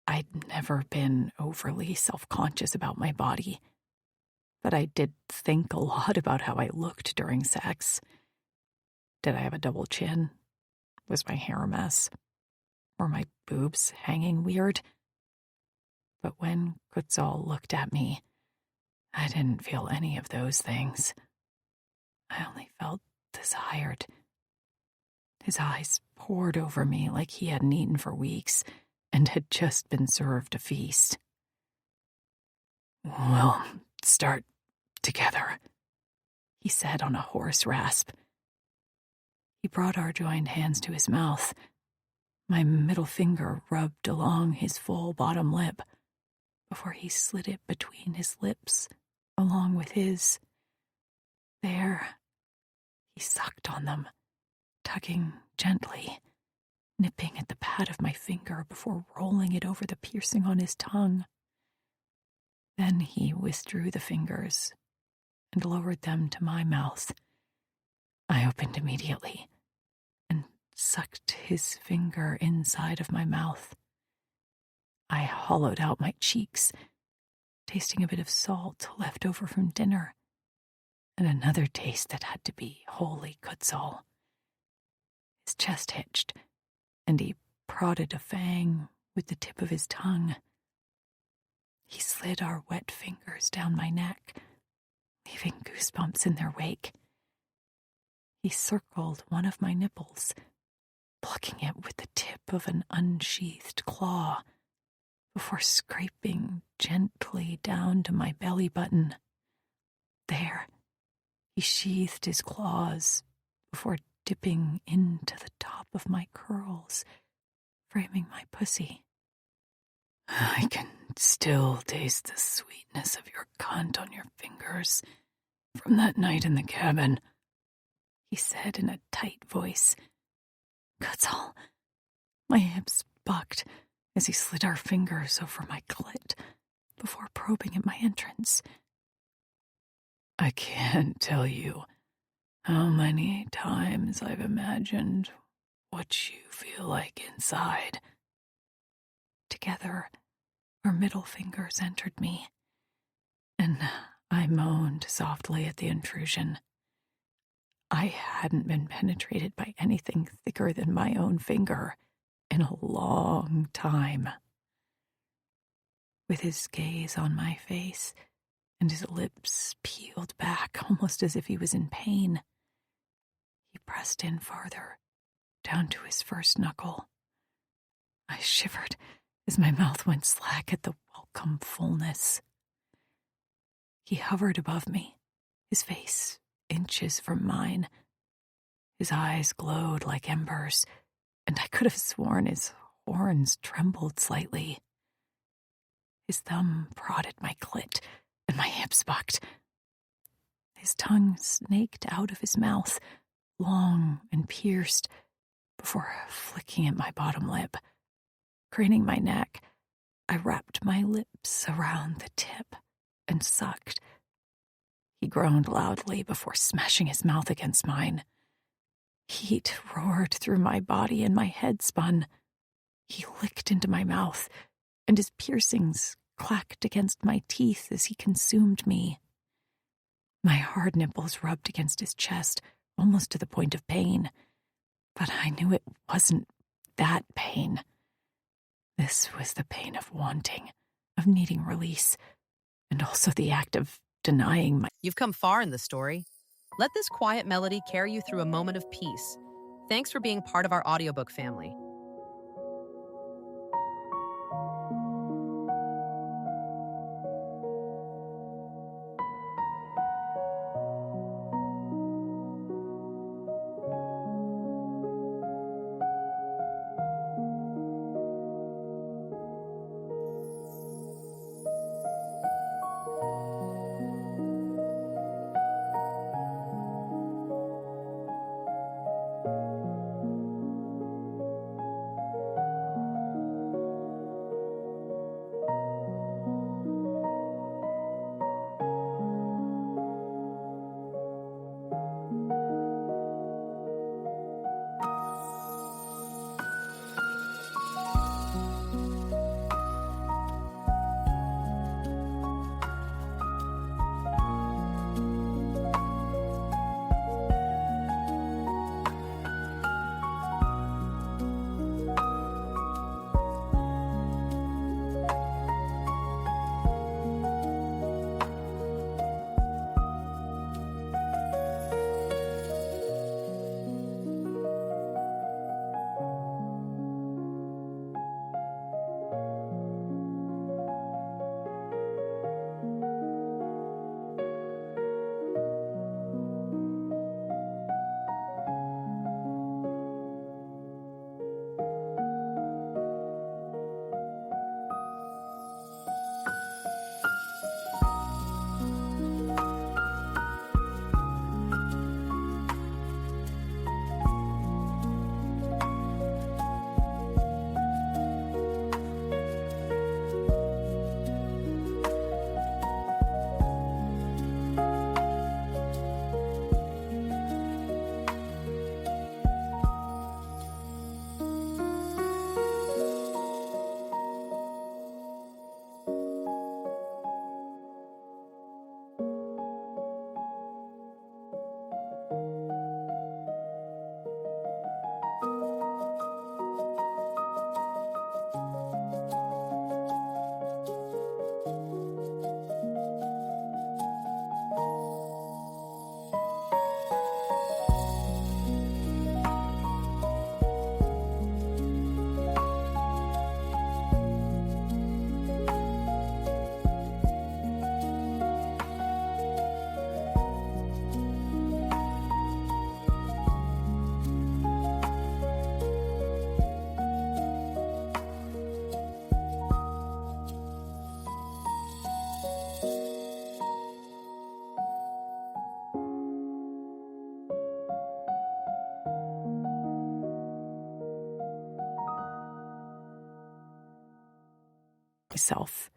I'd never been overly self-conscious about my body, but I did think a lot about how I looked during sex. Did I have a double chin? Was my hair a mess? Were my boobs hanging weird? But when Kutzal looked at me, I didn't feel any of those things. I only felt desired. His eyes poured over me like he hadn't eaten for weeks and had just been served a feast. We'll start together, he said on a hoarse rasp. He brought our joined hands to his mouth. My middle finger rubbed along his full bottom lip before he slid it between his lips along with his. There, he sucked on them, tugging gently, nipping at the pad of my finger before rolling it over the piercing on his tongue. Then he withdrew the fingers and lowered them to my mouth. I opened immediately and sucked his finger inside of my mouth. I hollowed out my cheeks, tasting a bit of salt left over from dinner, and another taste that had to be wholly Kutzal. His chest hitched, and he prodded a fang with the tip of his tongue. He slid our wet fingers down my neck, leaving goosebumps in their wake. He circled one of my nipples, plucking it with the tip of an unsheathed claw, before scraping gently down to my belly button. There, he sheathed his claws before dipping into the top of my curls, framing my pussy. I can still taste the sweetness of your cunt on your fingers from that night in the cabin, he said in a tight voice. Kutzal. My hips bucked as he slid our fingers over my clit before probing at my entrance. I can't tell you How many times I've imagined what you feel like inside. Together, our middle fingers entered me, and I moaned softly at the intrusion. I hadn't been penetrated by anything thicker than my own finger in a long time. With his gaze on my face and his lips peeled back almost as if he was in pain, he pressed in farther, down to his first knuckle. I shivered as my mouth went slack at the welcome fullness. He hovered above me, his face inches from mine. His eyes glowed like embers, and I could have sworn his horns trembled slightly. His thumb prodded my clit, and my hips bucked. His tongue snaked out of his mouth, long and pierced, before flicking at my bottom lip. Craning my neck, I wrapped my lips around the tip and sucked. He groaned loudly before smashing his mouth against mine. Heat roared through my body and my head spun. He licked into my mouth, and his piercings clacked against my teeth as he consumed me. My hard nipples rubbed against his chest, almost to the point of pain. But I knew it wasn't that pain. This was the pain of wanting, of needing release, and also the act of denying my... You've come far in the story. Let this quiet melody carry you through a moment of peace. Thanks for being part of our audiobook family. myself.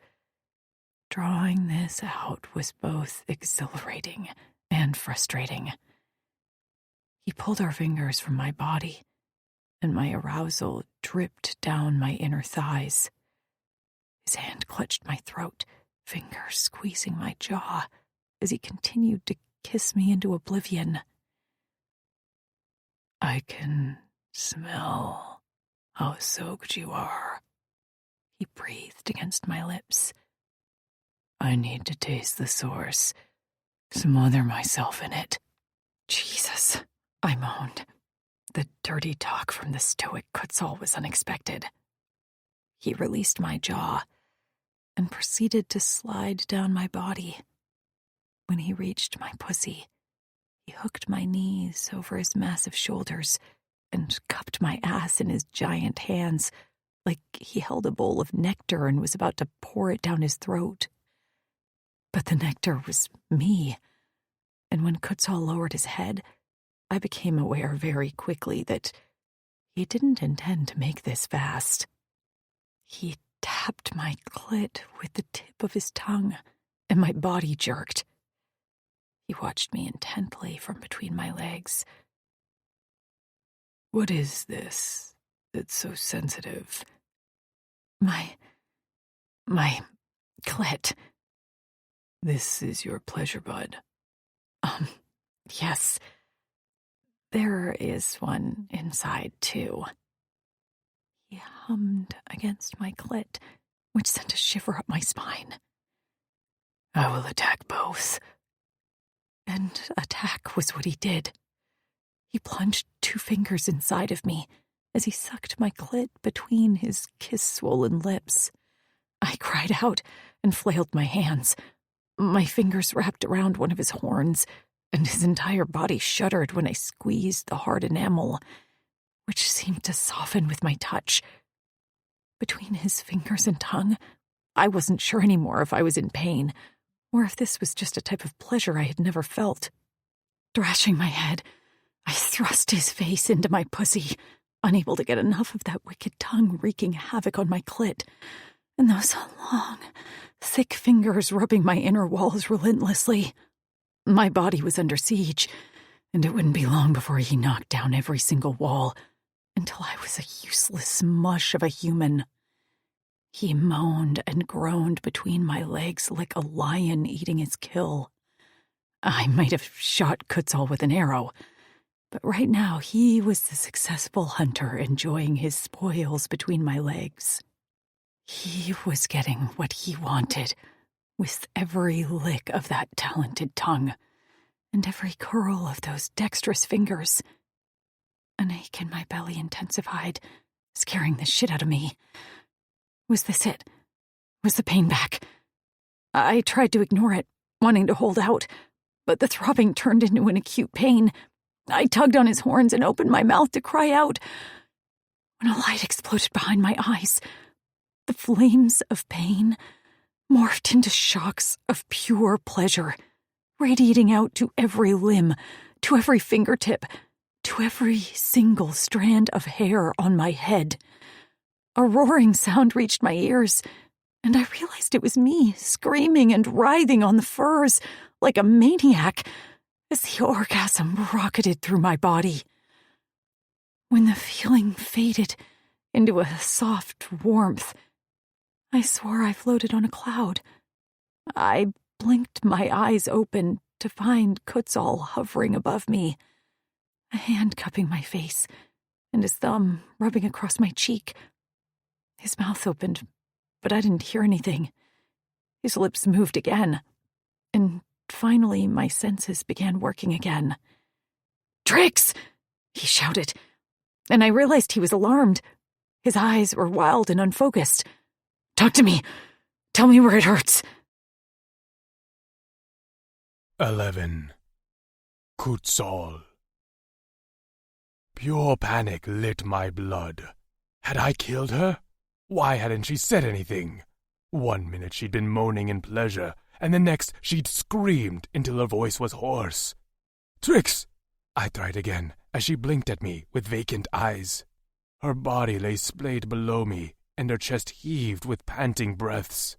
Drawing this out was both exhilarating and frustrating. He pulled her fingers from my body, and my arousal dripped down my inner thighs. His hand clutched my throat, fingers squeezing my jaw as he continued to kiss me into oblivion. "I can smell how soaked you are," he breathed against my lips. "I need to taste the source, smother myself in it." "Jesus," I moaned. The dirty talk from the stoic Kutzal was unexpected. He released my jaw and proceeded to slide down my body. When he reached my pussy, he hooked my knees over his massive shoulders and cupped my ass in his giant hands like he held a bowl of nectar and was about to pour it down his throat. But the nectar was me, and when Kutzal lowered his head, I became aware very quickly that he didn't intend to make this fast. He tapped my clit with the tip of his tongue, and my body jerked. He watched me intently from between my legs. "What is this that's so sensitive?" My clit. "This is your pleasure bud." Yes. There is one inside, too." He hummed against my clit, which sent a shiver up my spine. "I will attack both." And attack was what he did. He plunged 2 fingers inside of me as he sucked my clit between his kiss-swollen lips. I cried out and flailed my hands. My fingers wrapped around one of his horns, and his entire body shuddered when I squeezed the hard enamel, which seemed to soften with my touch. Between his fingers and tongue, I wasn't sure anymore if I was in pain, or if this was just a type of pleasure I had never felt. Thrashing my head, I thrust his face into my pussy, unable to get enough of that wicked tongue wreaking havoc on my clit, and those long, thick fingers rubbing my inner walls relentlessly. My body was under siege, and it wouldn't be long before he knocked down every single wall, until I was a useless mush of a human. He moaned and groaned between my legs like a lion eating his kill. I might have shot Kutzal with an arrow, but right now he was the successful hunter enjoying his spoils between my legs. He was getting what he wanted, with every lick of that talented tongue, and every curl of those dexterous fingers. An ache in my belly intensified, scaring the shit out of me. Was this it? Was the pain back? I tried to ignore it, wanting to hold out, but the throbbing turned into an acute pain. I tugged on his horns and opened my mouth to cry out, when a light exploded behind my eyes. The flames of pain morphed into shocks of pure pleasure, radiating out to every limb, to every fingertip, to every single strand of hair on my head. A roaring sound reached my ears, and I realized it was me, screaming and writhing on the furs like a maniac as the orgasm rocketed through my body. When the feeling faded into a soft warmth, I swore I floated on a cloud. I blinked my eyes open to find Kutzal hovering above me, a hand cupping my face and his thumb rubbing across my cheek. His mouth opened, but I didn't hear anything. His lips moved again, and finally my senses began working again. "Trix!" he shouted, and I realized he was alarmed. His eyes were wild and unfocused. "Talk to me. Tell me where it hurts." 11. Kutzal. Pure panic lit my blood. Had I killed her? Why hadn't she said anything? 1 minute she'd been moaning in pleasure, and the next she'd screamed until her voice was hoarse. "Trix!" I tried again, as she blinked at me with vacant eyes. Her body lay splayed below me, and her chest heaved with panting breaths.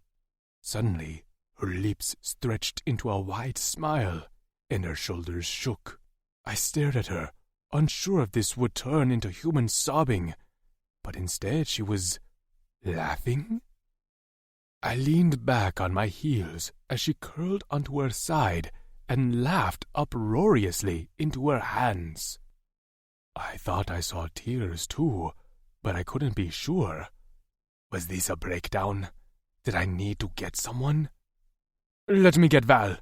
Suddenly, her lips stretched into a wide smile, and her shoulders shook. I stared at her, unsure if this would turn into human sobbing, but instead she was laughing. I leaned back on my heels as she curled onto her side and laughed uproariously into her hands. I thought I saw tears too, but I couldn't be sure. Was this a breakdown? Did I need to get someone? "Let me get Val."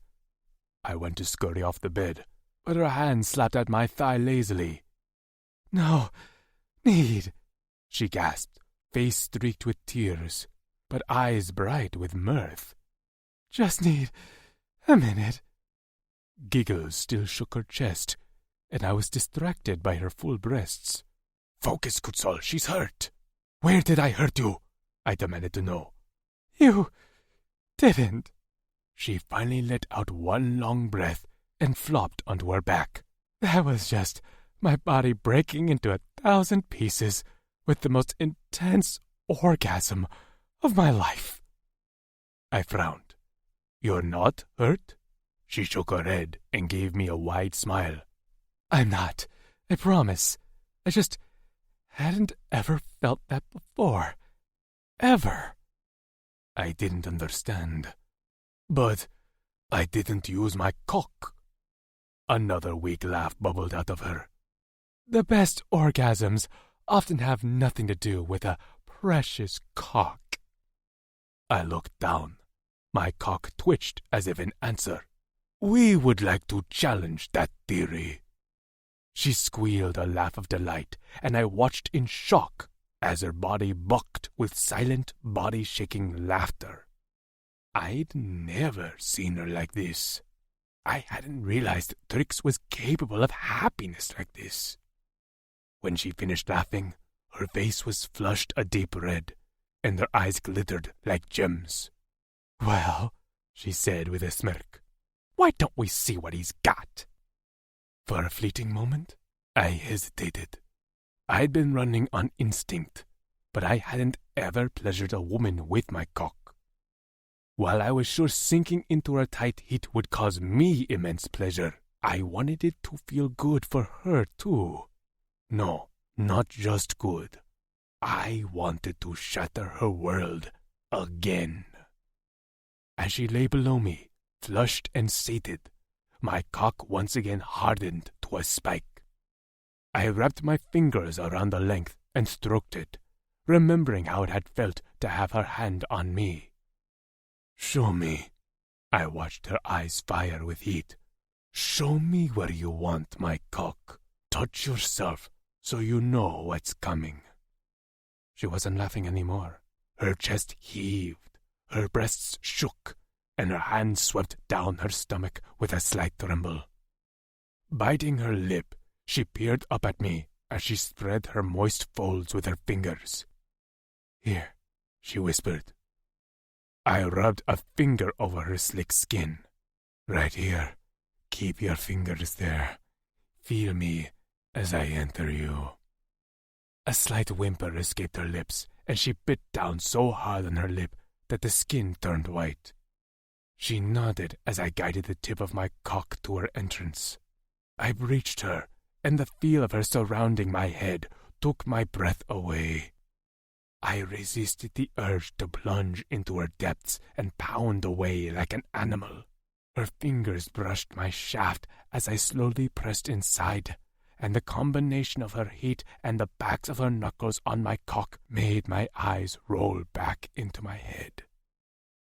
I went to scurry off the bed, but her hand slapped at my thigh lazily. "No need," she gasped, face streaked with tears, but eyes bright with mirth. "Just need a minute." Giggles still shook her chest, and I was distracted by her full breasts. "Focus, Kutzal, she's hurt." "Where did I hurt you?" I demanded to know. "You didn't." She finally let out one long breath and flopped onto her back. "That was just my body breaking into 1,000 pieces with the most intense orgasm of my life." I frowned. "You're not hurt?" She shook her head and gave me a wide smile. "I'm not, I promise. I just hadn't ever felt that before. Ever." I didn't understand. "But I didn't use my cock." Another weak laugh bubbled out of her. "The best orgasms often have nothing to do with a precious cock." I looked down. My cock twitched as if in answer. "We would like to challenge that theory." She squealed a laugh of delight, and I watched in shock as her body bucked with silent, body-shaking laughter. I'd never seen her like this. I hadn't realized Trix was capable of happiness like this. When she finished laughing, her face was flushed a deep red, and her eyes glittered like gems. "Well," she said with a smirk, "why don't we see what he's got?" For a fleeting moment, I hesitated. I'd been running on instinct, but I hadn't ever pleasured a woman with my cock. While I was sure sinking into her tight heat would cause me immense pleasure, I wanted it to feel good for her too. No, not just good. I wanted to shatter her world again. As she lay below me, flushed and sated, my cock once again hardened to a spike. I wrapped my fingers around the length and stroked it, remembering how it had felt to have her hand on me. "Show me." I watched her eyes fire with heat. "Show me where you want my cock. Touch yourself so you know what's coming." She wasn't laughing anymore. Her chest heaved, her breasts shook, and her hand swept down her stomach with a slight tremble. Biting her lip, she peered up at me as she spread her moist folds with her fingers. "Here," she whispered. I rubbed a finger over her slick skin. "Right here. Keep your fingers there. Feel me as I enter you." A slight whimper escaped her lips, and she bit down so hard on her lip that the skin turned white. She nodded as I guided the tip of my cock to her entrance. I reached her, and the feel of her surrounding my head took my breath away. I resisted the urge to plunge into her depths and pound away like an animal. Her fingers brushed my shaft as I slowly pressed inside, and the combination of her heat and the backs of her knuckles on my cock made my eyes roll back into my head.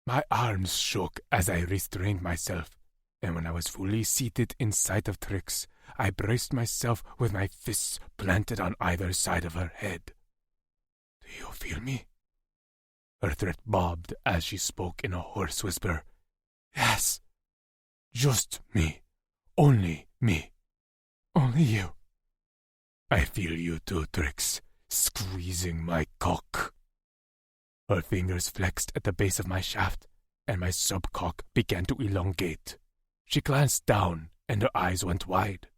My arms shook as I restrained myself, and when I was fully seated in sight of Trix, I braced myself with my fists planted on either side of her head. "Do you feel me?" Her throat bobbed as she spoke in a hoarse whisper. "Yes." "Just me. Only me." "Only you." "I feel you too, Trix, squeezing my cock." Her fingers flexed at the base of my shaft, and my subcock began to elongate. She glanced down, and her eyes went wide.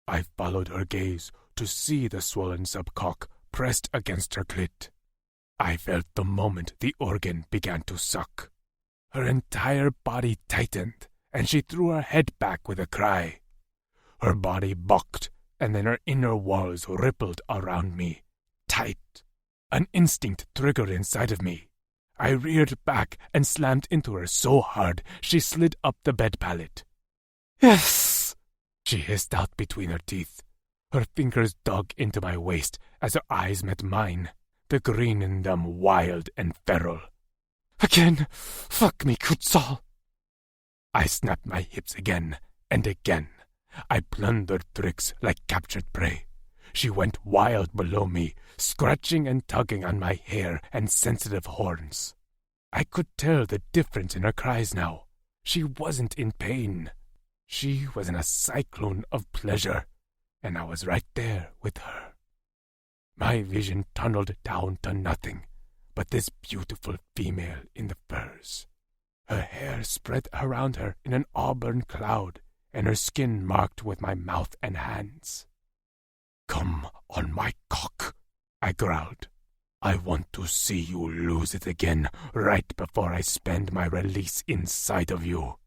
I followed her gaze to see the swollen subcock pressed against her clit. I felt the moment the organ began to suck. Her entire body tightened, and she threw her head back with a cry. Her body bucked, and then her inner walls rippled around me, tight. An instinct triggered inside of me. I reared back and slammed into her so hard she slid up the bed pallet. "Yes!" she hissed out between her teeth. Her fingers dug into my waist as her eyes met mine, the green in them wild and feral. "Again! Fuck me, Kutzal!" I snapped my hips again and again. I plundered Trix like captured prey. She went wild below me, scratching and tugging on my hair and sensitive horns. I could tell the difference in her cries now. She wasn't in pain. She was in a cyclone of pleasure, and I was right there with her. My vision tunneled down to nothing but this beautiful female in the furs. Her hair spread around her in an auburn cloud, and her skin marked with my mouth and hands. "Come on my cock," I growled. "I want to see you lose it again right before I spend my release inside of you."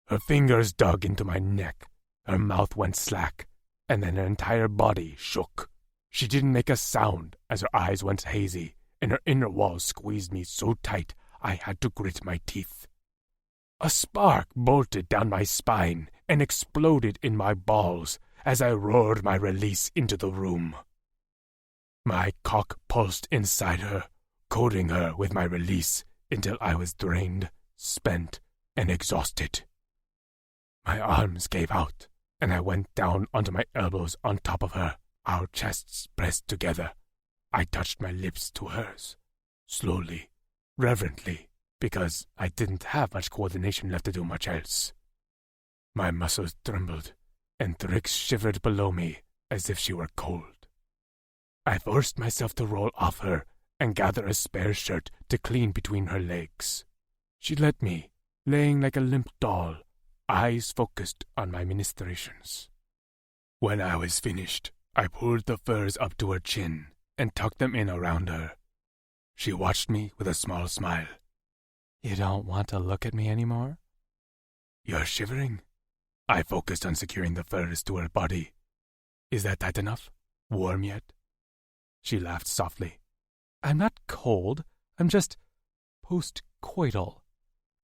Her fingers dug into my neck, her mouth went slack, and then her entire body shook. She didn't make a sound as her eyes went hazy, and her inner walls squeezed me so tight I had to grit my teeth. A spark bolted down my spine and exploded in my balls as I roared my release into the room. My cock pulsed inside her, coating her with my release until I was drained, spent, and exhausted. My arms gave out, and I went down onto my elbows on top of her, our chests pressed together. I touched my lips to hers, slowly, reverently, because I didn't have much coordination left to do much else. My muscles trembled, and Trix shivered below me as if she were cold. I forced myself to roll off her and gather a spare shirt to clean between her legs. She let me, laying like a limp doll, eyes focused on my ministrations. When I was finished, I pulled the furs up to her chin and tucked them in around her. She watched me with a small smile. "You don't want to look at me anymore?" "You're shivering." I focused on securing the furs to her body. "Is that tight enough? Warm yet?" She laughed softly. "I'm not cold. I'm just post-coital.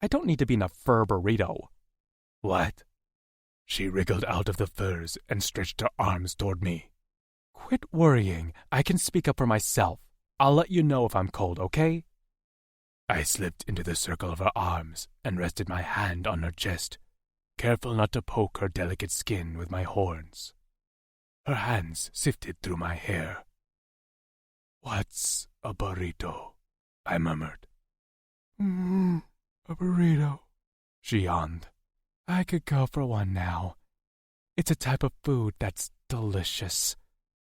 I don't need to be in a fur burrito." "What?" She wriggled out of the furs and stretched her arms toward me. "Quit worrying. I can speak up for myself. I'll let you know if I'm cold, okay?" I slipped into the circle of her arms and rested my hand on her chest, careful not to poke her delicate skin with my horns. Her hands sifted through my hair. "What's a burrito?" I murmured. A burrito," she yawned. "I could go for one now. It's a type of food that's delicious.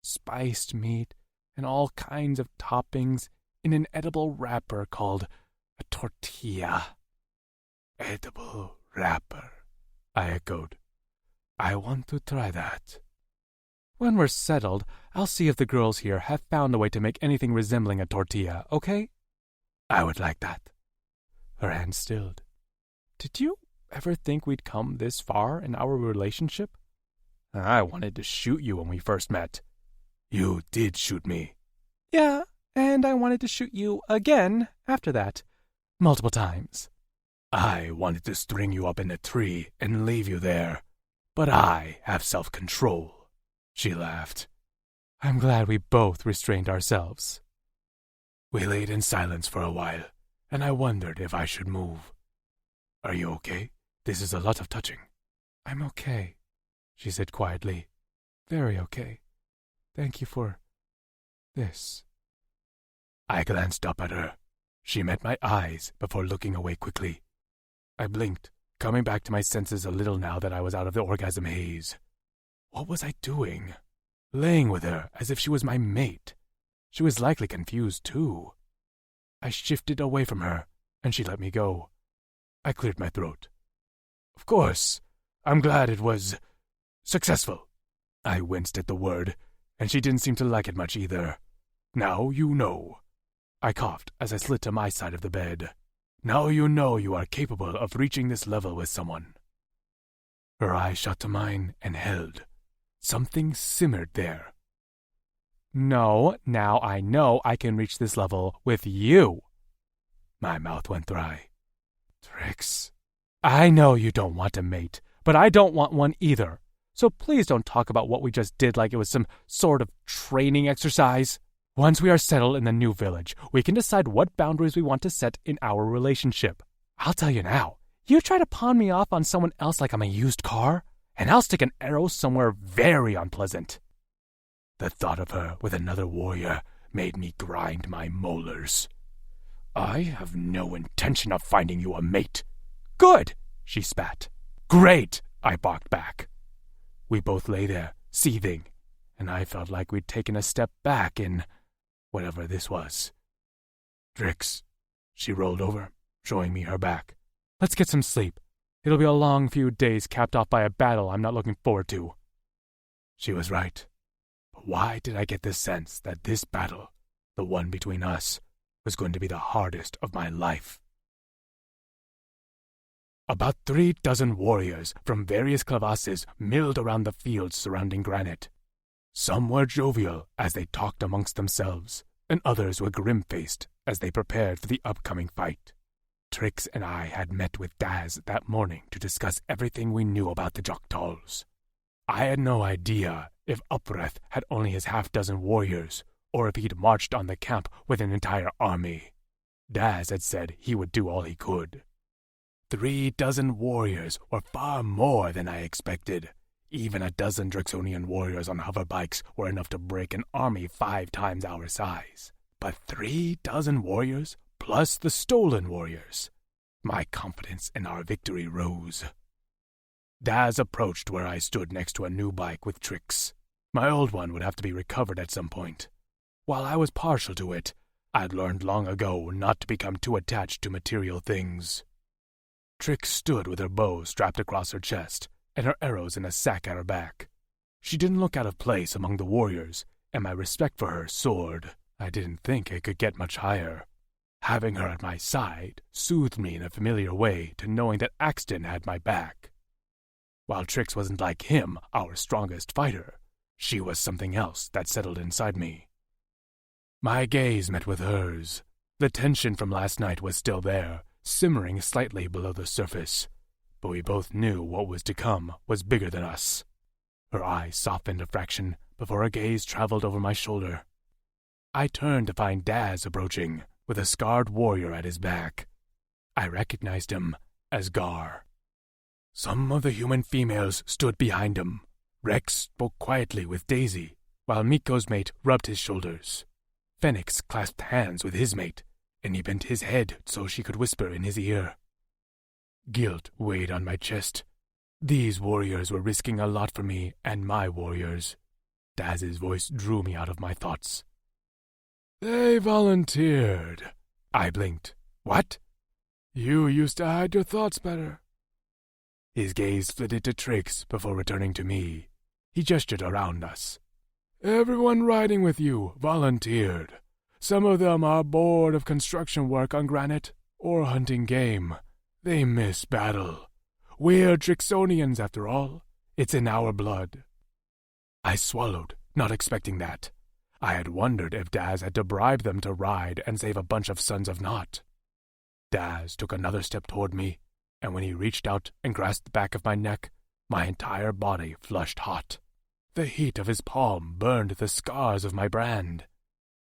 Spiced meat and all kinds of toppings in an edible wrapper called a tortilla." "Edible wrapper," I echoed. "I want to try that." "When we're settled, I'll see if the girls here have found a way to make anything resembling a tortilla, okay?" "I would like that." Her hand stilled. "Did you ever think we'd come this far in our relationship? I wanted to shoot you when we first met." "You did shoot me." "Yeah, and I wanted to shoot you again after that. Multiple times." "I wanted to string you up in a tree and leave you there, but I have self-control." She laughed. "I'm glad we both restrained ourselves." We laid in silence for a while, and I wondered if I should move. "Are you okay? This is a lot of touching." "I'm okay," she said quietly. "Very okay. Thank you for this." I glanced up at her. She met my eyes before looking away quickly. I blinked, coming back to my senses a little now that I was out of the orgasm haze. What was I doing? Laying with her as if she was my mate. She was likely confused, too. I shifted away from her, and she let me go. I cleared my throat. "Of course, I'm glad it was successful." I winced at the word, and she didn't seem to like it much either. "Now you know." I coughed as I slid to my side of the bed. "Now you know you are capable of reaching this level with someone." Her eyes shot to mine and held. Something simmered there. No, now I know I can reach this level with you. My mouth went dry. Trix, I know you don't want a mate, but I don't want one either. So please don't talk about what we just did like it was some sort of training exercise. Once we are settled in the new village, we can decide what boundaries we want to set in our relationship. I'll tell you now, you try to pawn me off on someone else like I'm a used car, and I'll stick an arrow somewhere very unpleasant. The thought of her with another warrior made me grind my molars. I have no intention of finding you a mate. Good, she spat. Great, I barked back. We both lay there, seething, and I felt like we'd taken a step back in whatever this was. Trix, she rolled over, showing me her back. Let's get some sleep. It'll be a long few days capped off by a battle I'm not looking forward to. She was right. But why did I get the sense that this battle, the one between us, was going to be the hardest of my life? About 36 warriors from various clavasses milled around the fields surrounding Granite. Some were jovial as they talked amongst themselves, and others were grim-faced as they prepared for the upcoming fight. Trix and I had met with Daz that morning to discuss everything we knew about the Jok'tals. I had no idea if Upreth had only his half-dozen warriors, or if he'd marched on the camp with an entire army. Daz had said he would do all he could. 36 warriors were far more than I expected. Even a dozen Drixonian warriors on hoverbikes were enough to break an army 5 times our size. But 36 warriors, plus the stolen warriors. My confidence in our victory rose. Daz approached where I stood next to a new bike with Trix. My old one would have to be recovered at some point. While I was partial to it, I'd learned long ago not to become too attached to material things. Trix stood with her bow strapped across her chest and her arrows in a sack at her back. She didn't look out of place among the warriors, and my respect for her soared. I didn't think it could get much higher. Having her at my side soothed me in a familiar way to knowing that Axton had my back. While Trix wasn't like him, our strongest fighter, she was something else that settled inside me. My gaze met with hers. The tension from last night was still there, simmering slightly below the surface, but we both knew what was to come was bigger than us. Her eyes softened a fraction before her gaze traveled over my shoulder. I turned to find Daz approaching, with a scarred warrior at his back. I recognized him as Gar. Some of the human females stood behind him. Rex spoke quietly with Daisy, while Miko's mate rubbed his shoulders. Phoenix clasped hands with his mate, and he bent his head so she could whisper in his ear. Guilt weighed on my chest. These warriors were risking a lot for me and my warriors. Daz's voice drew me out of my thoughts. They volunteered. I blinked. What? You used to hide your thoughts better. His gaze flitted to Trix before returning to me. He gestured around us. Everyone riding with you volunteered. Some of them are bored of construction work on Granite or hunting game. They miss battle. We're Drixonians, after all. It's in our blood. I swallowed, not expecting that. I had wondered if Daz had to bribe them to ride and save a bunch of Sons of Naught. Daz took another step toward me, and when he reached out and grasped the back of my neck, my entire body flushed hot. The heat of his palm burned the scars of my brand.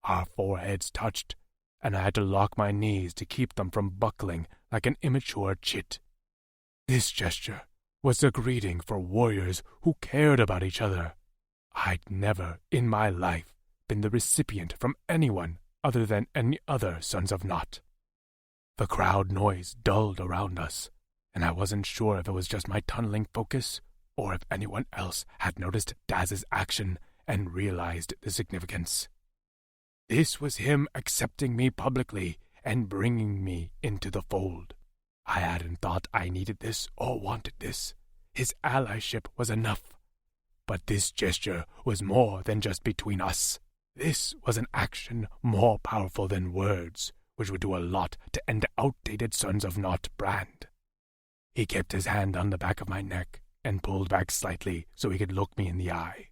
Our foreheads touched, and I had to lock my knees to keep them from buckling like an immature chit. This gesture was a greeting for warriors who cared about each other. I'd never, in my life, been the recipient from anyone other than any other Sons of Naught. The crowd noise dulled around us, and I wasn't sure if it was just my tunneling focus or if anyone else had noticed Daz's action and realized the significance. This was him accepting me publicly and bringing me into the fold. I hadn't thought I needed this or wanted this. His allyship was enough. But this gesture was more than just between us. This was an action more powerful than words, which would do a lot to end the outdated Sons of Naught brand. He kept his hand on the back of my neck and pulled back slightly so he could look me in the eye.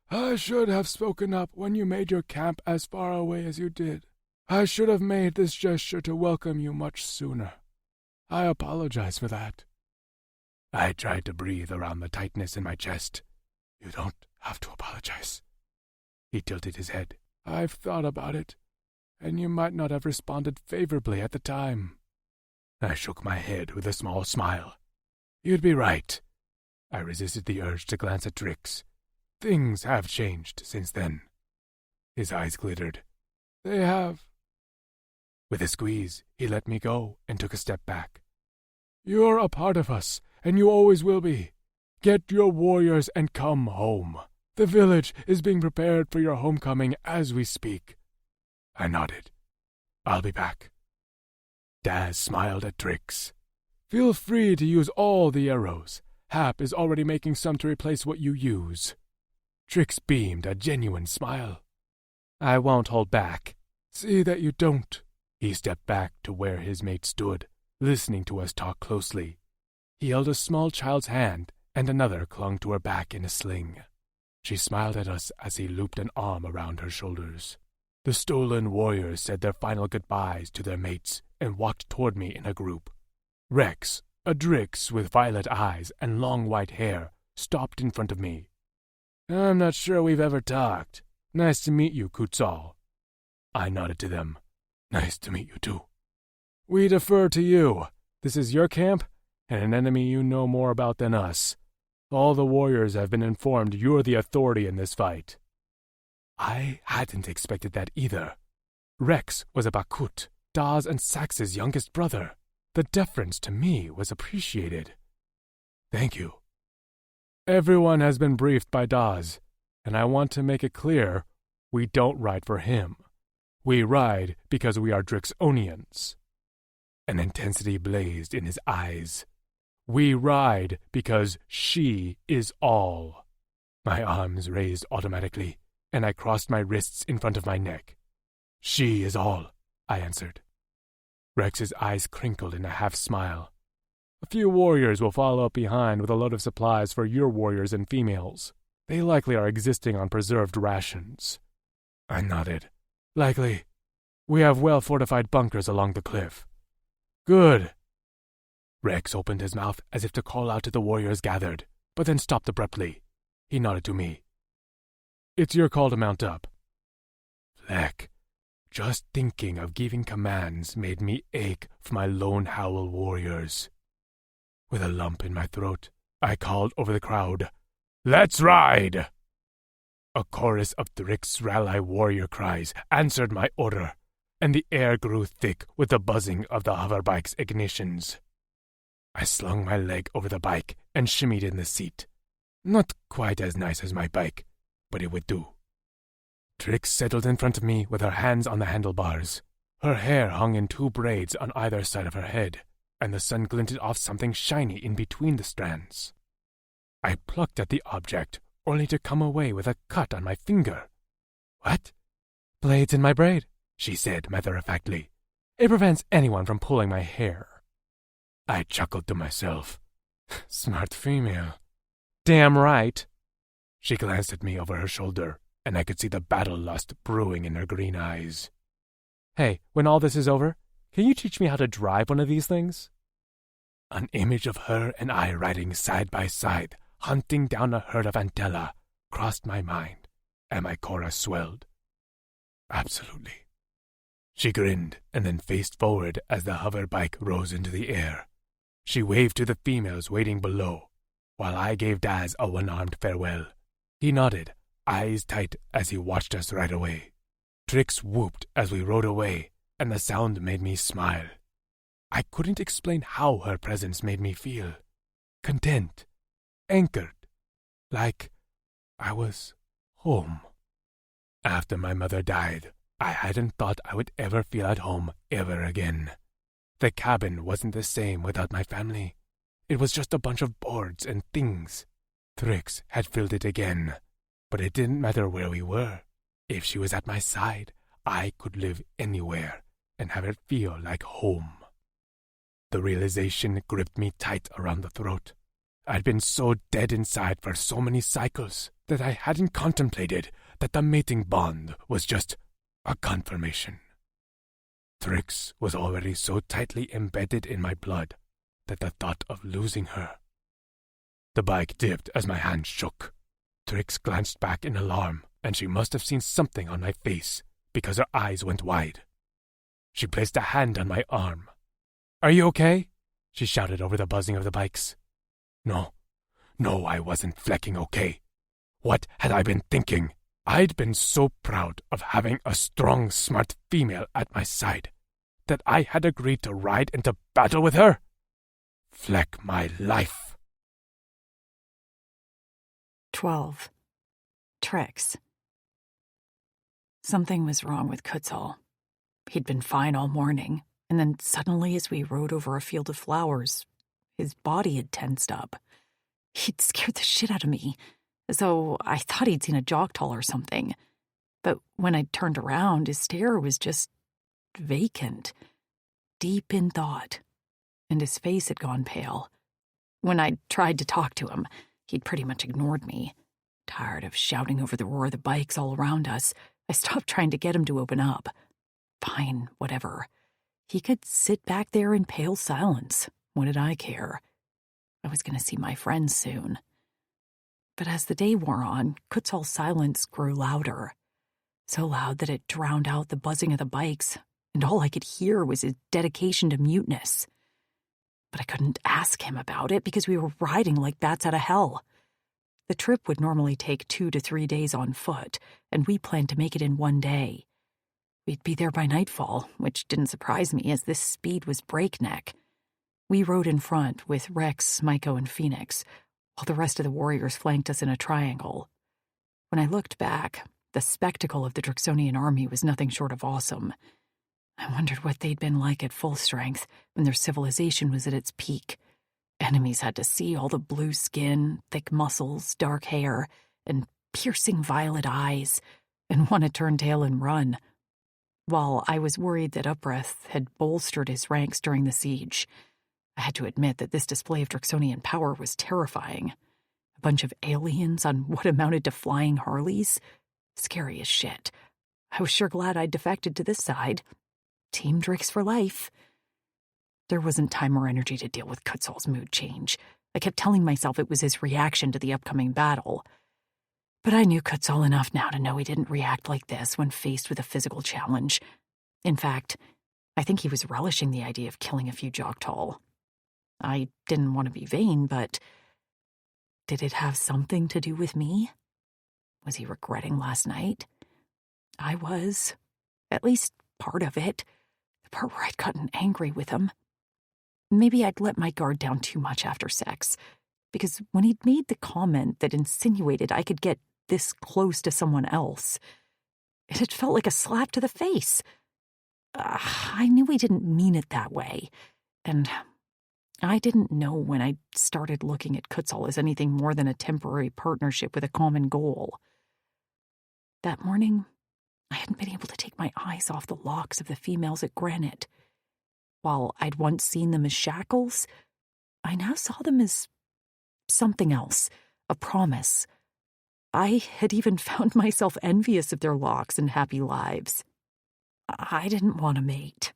I should have spoken up when you made your camp as far away as you did. I should have made this gesture to welcome you much sooner. I apologize for that. I tried to breathe around the tightness in my chest. You don't have to apologize. He tilted his head. I've thought about it, and you might not have responded favorably at the time. I shook my head with a small smile. You'd be right. I resisted the urge to glance at Trix. Things have changed since then. His eyes glittered. They have. With a squeeze, he let me go and took a step back. You're a part of us, and you always will be. Get your warriors and come home. The village is being prepared for your homecoming as we speak. I nodded. I'll be back. Daz smiled at Trix. Feel free to use all the arrows. Hap is already making some to replace what you use. Trix beamed a genuine smile. I won't hold back. See that you don't. He stepped back to where his mate stood, listening to us talk closely. He held a small child's hand, and another clung to her back in a sling. She smiled at us as he looped an arm around her shoulders. The stolen warriors said their final goodbyes to their mates and walked toward me in a group. Rex, a Drix with violet eyes and long white hair, stopped in front of me. I'm not sure we've ever talked. Nice to meet you, Kutzal. I nodded to them. Nice to meet you, too. We defer to you. This is your camp, and an enemy you know more about than us. All the warriors have been informed you're the authority in this fight. I hadn't expected that either. Rex was a Bakut, Daz and Sax's youngest brother. The deference to me was appreciated. Thank you. Everyone has been briefed by Daz, and I want to make it clear, we don't ride for him. We ride because we are Drixonians. An intensity blazed in his eyes. We ride because she is all. My arms raised automatically, and I crossed my wrists in front of my neck. She is all, I answered. Rex's eyes crinkled in a half-smile. A few warriors will follow up behind with a load of supplies for your warriors and females. They likely are existing on preserved rations. I nodded. Likely. We have well-fortified bunkers along the cliff. Good. Rex opened his mouth as if to call out to the warriors gathered, but then stopped abruptly. He nodded to me. It's your call to mount up. Fleck, just thinking of giving commands made me ache for my lone howl warriors. With a lump in my throat, I called over the crowd, Let's ride! A chorus of Drix Rally warrior cries answered my order, and the air grew thick with the buzzing of the hoverbike's ignitions. I slung my leg over the bike and shimmied in the seat. Not quite as nice as my bike, but it would do. Trix settled in front of me with her hands on the handlebars. Her hair hung in 2 braids on either side of her head, and the sun glinted off something shiny in between the strands. I plucked at the object, only to come away with a cut on my finger. What? Blades in my braid, she said matter-of-factly. It prevents anyone from pulling my hair. I chuckled to myself. Smart female. Damn right. She glanced at me over her shoulder, and I could see the battle lust brewing in her green eyes. Hey, when all this is over, can you teach me how to drive one of these things? An image of her and I riding side by side, hunting down a herd of Antella, crossed my mind, and my chorus swelled. Absolutely. She grinned and then faced forward as the hover bike rose into the air. She waved to the females waiting below, while I gave Daz a one-armed farewell. He nodded, eyes tight as he watched us ride away. Trix whooped as we rode away, and the sound made me smile. I couldn't explain how her presence made me feel. Content. Anchored. Like I was home. After my mother died, I hadn't thought I would ever feel at home ever again. The cabin wasn't the same without my family. It was just a bunch of boards and things. Trix had filled it again, but it didn't matter where we were. If she was at my side, I could live anywhere and have it feel like home. The realization gripped me tight around the throat. I'd been so dead inside for so many cycles that I hadn't contemplated that the mating bond was just a confirmation. Trix was already so tightly embedded in my blood that the thought of losing her. The bike dipped as my hand shook. Trix glanced back in alarm, and she must have seen something on my face because her eyes went wide. She placed a hand on my arm. "Are you okay?" she shouted over the buzzing of the bikes. No, I wasn't flecking okay. What had I been thinking? I'd been so proud of having a strong, smart female at my side that I had agreed to ride into battle with her. Fleck my life. 12. Trix. Something was wrong with Kutzal. He'd been fine all morning, and then suddenly as we rode over a field of flowers, his body had tensed up. He'd scared the shit out of me, as though I thought he'd seen a Joktal or something. But when I turned around, his stare was just vacant, deep in thought, and his face had gone pale. When I tried to talk to him, he'd pretty much ignored me. Tired of shouting over the roar of the bikes all around us, I stopped trying to get him to open up. Fine, whatever. He could sit back there in pale silence. What did I care? I was going to see my friends soon. But as the day wore on, Kutzal's silence grew louder. So loud that it drowned out the buzzing of the bikes, and all I could hear was his dedication to muteness. But I couldn't ask him about it because we were riding like bats out of hell. The trip would normally take 2 to 3 days on foot, and we planned to make it in 1 day. We'd be there by nightfall, which didn't surprise me as this speed was breakneck. We rode in front with Rex, Maiko, and Phoenix, while the rest of the warriors flanked us in a triangle. When I looked back, the spectacle of the Drixonian army was nothing short of awesome. I wondered what they'd been like at full strength when their civilization was at its peak. Enemies had to see all the blue skin, thick muscles, dark hair, and piercing violet eyes, and want to turn tail and run. While I was worried that Upreth had bolstered his ranks during the siege, I had to admit that this display of Drixonian power was terrifying. A bunch of aliens on what amounted to flying Harleys? Scary as shit. I was sure glad I'd defected to this side. Team Drix for life. There wasn't time or energy to deal with Kutzal's mood change. I kept telling myself it was his reaction to the upcoming battle. But I knew Kutzal enough now to know he didn't react like this when faced with a physical challenge. In fact, I think he was relishing the idea of killing a few Joktal. I didn't want to be vain, but did it have something to do with me? Was he regretting last night? I was. At least part of it. The part where I'd gotten angry with him. Maybe I'd let my guard down too much after sex, because when he'd made the comment that insinuated I could get this close to someone else, it had felt like a slap to the face. I knew he didn't mean it that way, and I didn't know when I started looking at Kutzal as anything more than a temporary partnership with a common goal. That morning, I hadn't been able to take my eyes off the locks of the females at Granite. While I'd once seen them as shackles, I now saw them as something else, a promise. I had even found myself envious of their locks and happy lives. I didn't want a mate,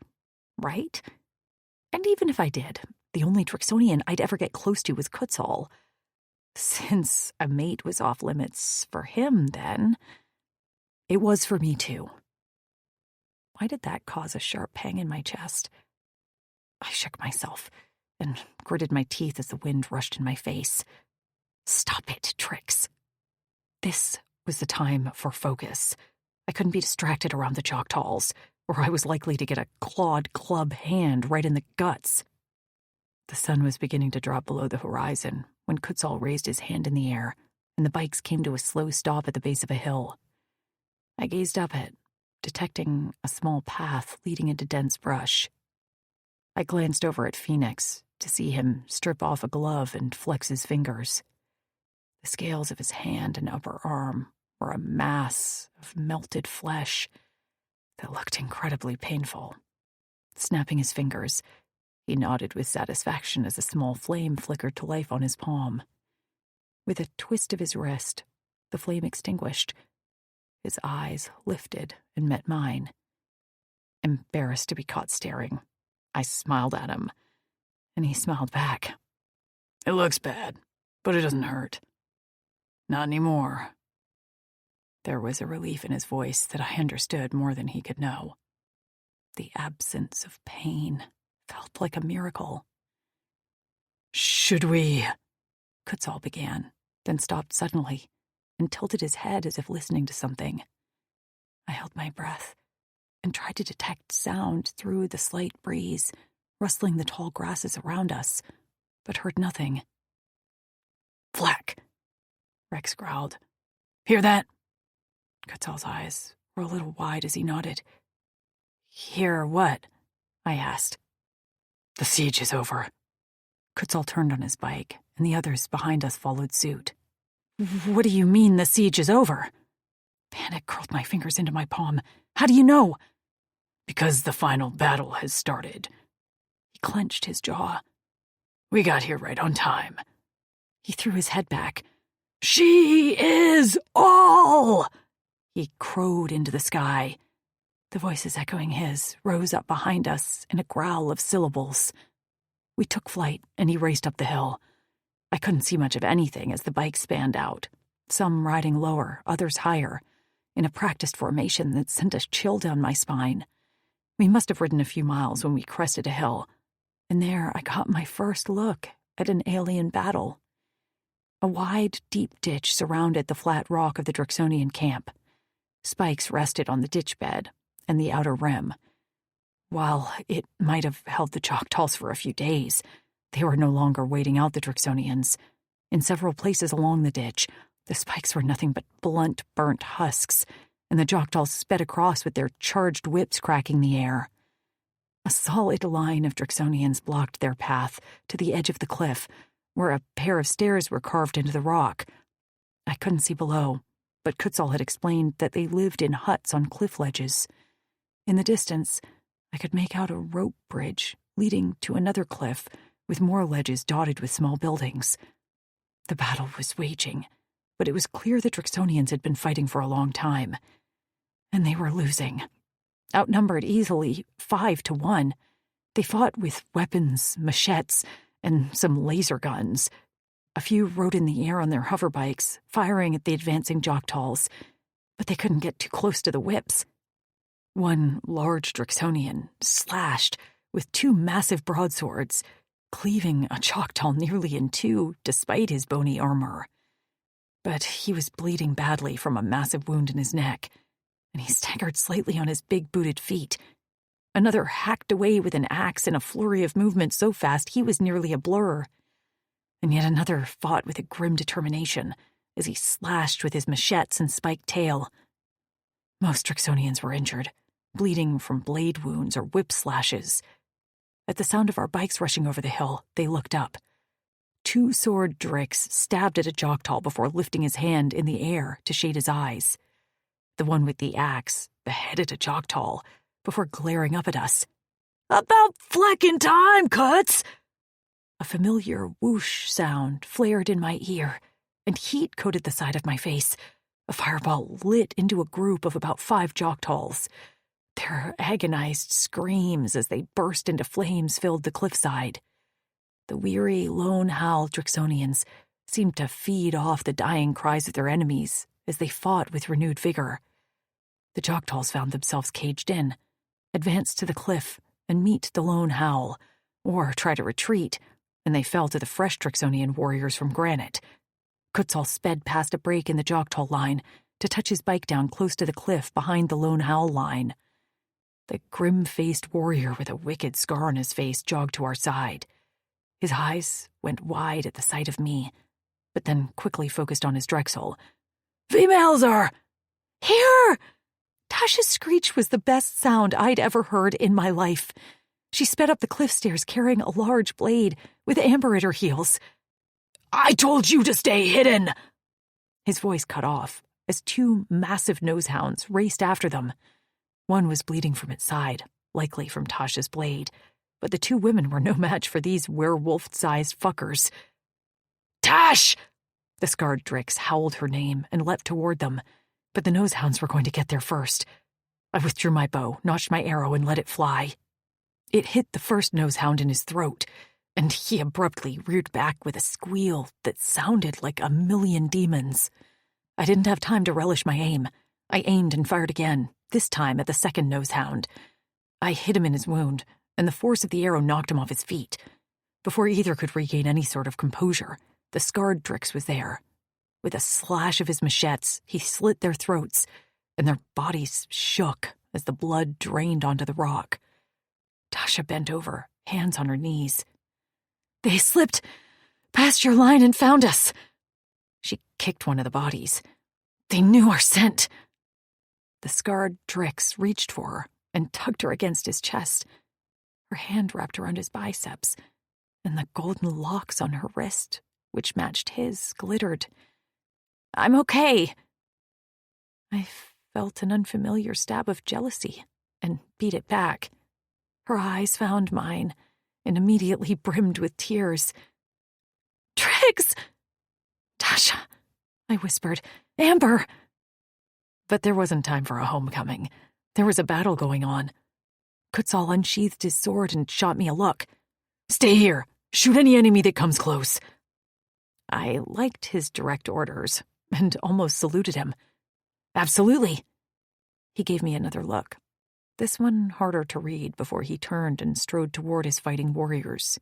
right? And even if I did, the only Drixonian I'd ever get close to was Kutzal. Since a mate was off limits for him then, it was for me too. Why did that cause a sharp pang in my chest? I shook myself and gritted my teeth as the wind rushed in my face. Stop it, Trix. This was the time for focus. I couldn't be distracted around the Joktals, or I was likely to get a clawed club hand right in the guts. The sun was beginning to drop below the horizon when Kutzal raised his hand in the air, and the bikes came to a slow stop at the base of a hill. I gazed up it, detecting a small path leading into dense brush. I glanced over at Phoenix to see him strip off a glove and flex his fingers. The scales of his hand and upper arm were a mass of melted flesh that looked incredibly painful. Snapping his fingers, He nodded with satisfaction as a small flame flickered to life on his palm. With a twist of his wrist, the flame extinguished. His eyes lifted and met mine. Embarrassed to be caught staring, I smiled at him, and he smiled back. "It looks bad, but it doesn't hurt. Not anymore." There was a relief in his voice that I understood more than he could know. The absence of pain felt like a miracle. "Should we?" Kutzal began, then stopped suddenly and tilted his head as if listening to something. I held my breath and tried to detect sound through the slight breeze, rustling the tall grasses around us, but heard nothing. "Flack," Rex growled. "Hear that?" Kutzal's eyes were a little wide as he nodded. "Hear what?" I asked. "The siege is over." Kutzal turned on his bike, and the others behind us followed suit. "What do you mean the siege is over?" Panic curled my fingers into my palm. "How do you know?" "Because the final battle has started." He clenched his jaw. "We got here right on time." He threw his head back. "She is all!" He crowed into the sky. The voices echoing his rose up behind us in a growl of syllables. We took flight, and he raced up the hill. I couldn't see much of anything as the bikes spanned out, some riding lower, others higher, in a practiced formation that sent a chill down my spine. We must have ridden a few miles when we crested a hill, and there I got my first look at an alien battle. A wide, deep ditch surrounded the flat rock of the Drixonian camp. Spikes rested on the ditch bed and the outer rim. While it might have held the Choctaws for a few days, they were no longer waiting out the Drixonians. In several places along the ditch, the spikes were nothing but blunt, burnt husks, and the Choctaws sped across with their charged whips cracking the air. A solid line of Drixonians blocked their path to the edge of the cliff, where a pair of stairs were carved into the rock. I couldn't see below, but Kutzal had explained that they lived in huts on cliff ledges. In the distance, I could make out a rope bridge leading to another cliff with more ledges dotted with small buildings. The battle was waging, but it was clear the Drixonians had been fighting for a long time, and they were losing. Outnumbered easily 5-1, they fought with weapons, machetes, and some laser guns. A few rode in the air on their hover bikes, firing at the advancing Choctaws, but they couldn't get too close to the whips. One large Drixonian slashed with 2 massive broadswords, cleaving a Choctaw nearly in 2 despite his bony armor. But he was bleeding badly from a massive wound in his neck, and he staggered slightly on his big booted feet. Another hacked away with an axe in a flurry of movement so fast he was nearly a blur. And yet another fought with a grim determination as he slashed with his machetes and spiked tail. Most Drixonians were injured, bleeding from blade wounds or whip slashes. At the sound of our bikes rushing over the hill, they looked up. 2 sword Drix stabbed at a Choctaw before lifting his hand in the air to shade his eyes. The one with the axe beheaded a Choctaw before glaring up at us. "About flacking time, Cuts!" A familiar whoosh sound flared in my ear, and heat coated the side of my face. A fireball lit into a group of about 5 Choctaws. Their agonized screams as they burst into flames filled the cliffside. The weary, lone howl Drixonians seemed to feed off the dying cries of their enemies as they fought with renewed vigor. The Choctaws found themselves caged in, advance to the cliff and meet the lone howl, or try to retreat, and they fell to the fresh Drixonian warriors from granite. Kutzal sped past a break in the Choctaw line to touch his bike down close to the cliff behind the lone howl line. The grim-faced warrior with a wicked scar on his face jogged to our side. His eyes went wide at the sight of me, but then quickly focused on his Drexel. "Females are here!" Tasha's screech was the best sound I'd ever heard in my life. She sped up the cliff stairs carrying a large blade with Amber at her heels. "I told you to stay hidden!" His voice cut off as 2 massive nosehounds raced after them. One was bleeding from its side, likely from Tasha's blade, but the two women were no match for these werewolf-sized fuckers. "Tash!" The scarred Drix howled her name and leapt toward them, but the nosehounds were going to get there first. I withdrew my bow, notched my arrow, and let it fly. It hit the first nosehound in his throat, and he abruptly reared back with a squeal that sounded like a million demons. I didn't have time to relish my aim. I aimed and fired again, this time at the second nosehound. I hit him in his wound, and the force of the arrow knocked him off his feet. Before either could regain any sort of composure, the scarred Drix was there. With a slash of his machetes, he slit their throats, and their bodies shook as the blood drained onto the rock. Tasha bent over, hands on her knees. "They slipped past your line and found us." She kicked one of the bodies. "They knew our scent." The scarred Drix reached for her and tugged her against his chest. Her hand wrapped around his biceps, and the golden locks on her wrist, which matched his, glittered. "I'm okay." I felt an unfamiliar stab of jealousy and beat it back. Her eyes found mine and immediately brimmed with tears. "Triggs!" "Tasha," I whispered. "Amber!" But there wasn't time for a homecoming. There was a battle going on. Kutzal unsheathed his sword and shot me a look. "Stay here. Shoot any enemy that comes close." I liked his direct orders and almost saluted him. "Absolutely." He gave me another look, this one harder to read, before he turned and strode toward his fighting warriors.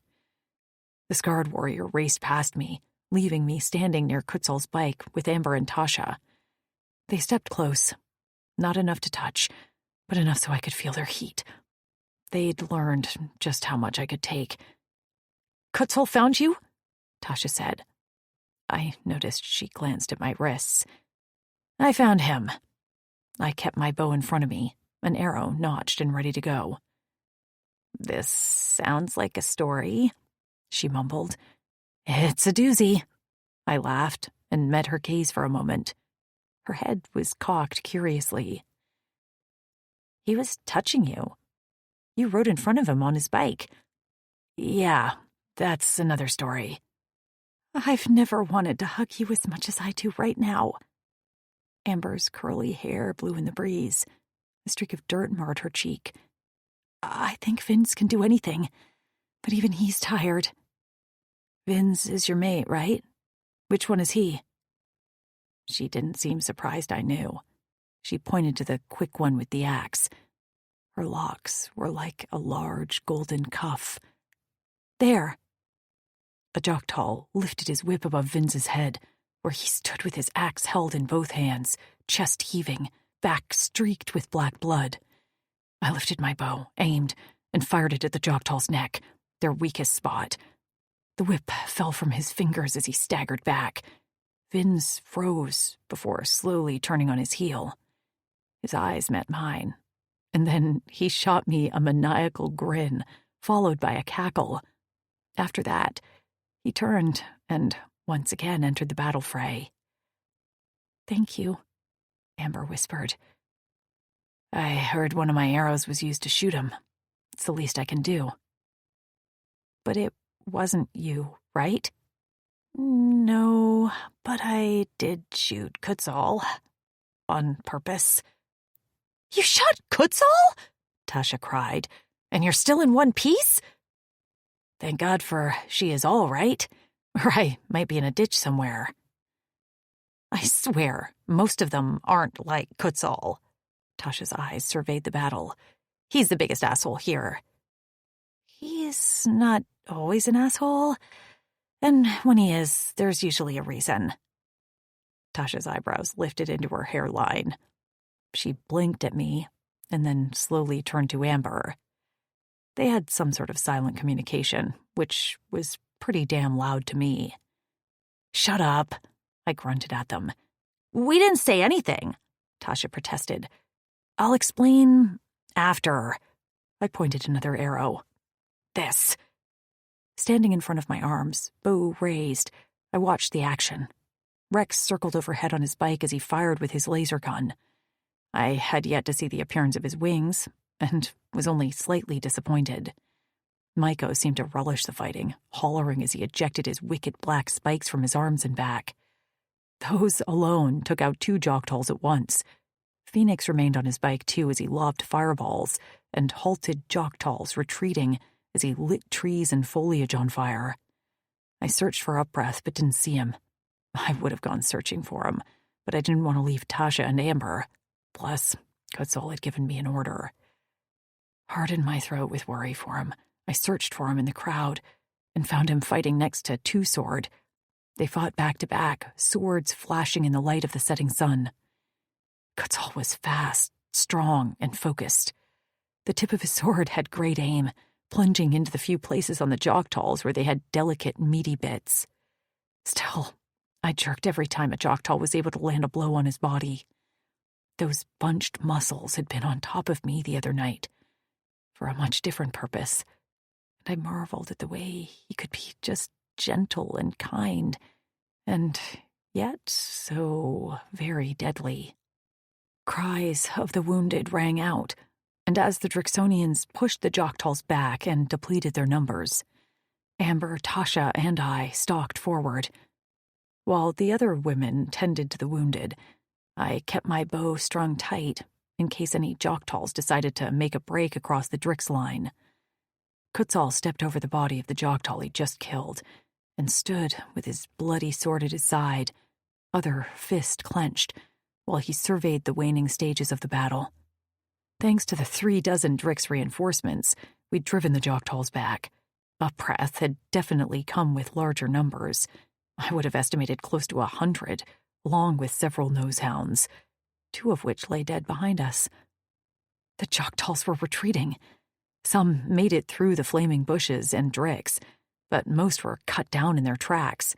The scarred warrior raced past me, leaving me standing near Kutzal's bike with Amber and Tasha. They stepped close, not enough to touch, but enough so I could feel their heat. They'd learned just how much I could take. "Kutzal found you?" Tasha said. I noticed she glanced at my wrists. "I found him." I kept my bow in front of me, an arrow notched and ready to go. "This sounds like a story," she mumbled. "It's a doozy." I laughed and met her gaze for a moment. Her head was cocked curiously. "He was touching you. You rode in front of him on his bike." "Yeah, that's another story." "I've never wanted to hug you as much as I do right now." Amber's curly hair blew in the breeze. A streak of dirt marred her cheek. "I think Vince can do anything, but even he's tired." "Vince is your mate, right? Which one is he?" She didn't seem surprised I knew. She pointed to the quick one with the axe. Her locks were like a large golden cuff. "There." A Joktal lifted his whip above Vince's head, where he stood with his axe held in both hands, chest heaving, back streaked with black blood. I lifted my bow, aimed, and fired it at the Joktal's neck, their weakest spot. The whip fell from his fingers as he staggered back. Vince froze before slowly turning on his heel. His eyes met mine, and then he shot me a maniacal grin, followed by a cackle. After that, he turned and once again entered the battle fray. "Thank you," Amber whispered. "I heard one of my arrows was used to shoot him. It's the least I can do." "But it wasn't you, right?" "No, but I did shoot Kutzal. On purpose." "You shot Kutzal?" Tasha cried. "And you're still in one piece?" "Thank God for she is all right, or I might be in a ditch somewhere." "I swear, most of them aren't like Kutzal." Tasha's eyes surveyed the battle. "He's the biggest asshole here." "He's not always an asshole, and when he is, there's usually a reason." Tasha's eyebrows lifted into her hairline. She blinked at me, and then slowly turned to Amber. They had some sort of silent communication, which was pretty damn loud to me. "Shut up," I grunted at them. "We didn't say anything," Tasha protested. "I'll explain after." I pointed another arrow. "This." Standing in front of my arms, bow raised, I watched the action. Rex circled overhead on his bike as he fired with his laser gun. I had yet to see the appearance of his wings, and was only slightly disappointed. Maiko seemed to relish the fighting, hollering as he ejected his wicked black spikes from his arms and back. Those alone took out 2 Joktalls at once. Phoenix remained on his bike too as he lobbed fireballs and halted Joktalls retreating as he lit trees and foliage on fire. I searched for Upbreath but didn't see him. I would have gone searching for him, but I didn't want to leave Tasha and Amber. Plus, Kutzal had given me an order. Hard in my throat with worry for him, I searched for him in the crowd and found him fighting next to Two Sword. They fought back to back, swords flashing in the light of the setting sun. Kutzal was fast, strong, and focused. The tip of his sword had great aim, plunging into the few places on the Joktalls where they had delicate, meaty bits. Still, I jerked every time a Joktall was able to land a blow on his body. Those bunched muscles had been on top of me the other night, for a much different purpose, and I marveled at the way he could be just gentle and kind, and yet so very deadly. Cries of the wounded rang out, and as the Drixonians pushed the Joktalls back and depleted their numbers, Amber, Tasha, and I stalked forward. While the other women tended to the wounded, I kept my bow strung tight in case any Joktalls decided to make a break across the Drix line. Kutzal stepped over the body of the Joktall he just killed and stood with his bloody sword at his side, other fist clenched, while he surveyed the waning stages of the battle. Thanks to the 36 Drix reinforcements, we'd driven the Joktalls back. Upbreath had definitely come with larger numbers. I would have estimated close to 100, along with several nosehounds, 2 of which lay dead behind us. The Joktalls were retreating. Some made it through the flaming bushes and Drix, but most were cut down in their tracks.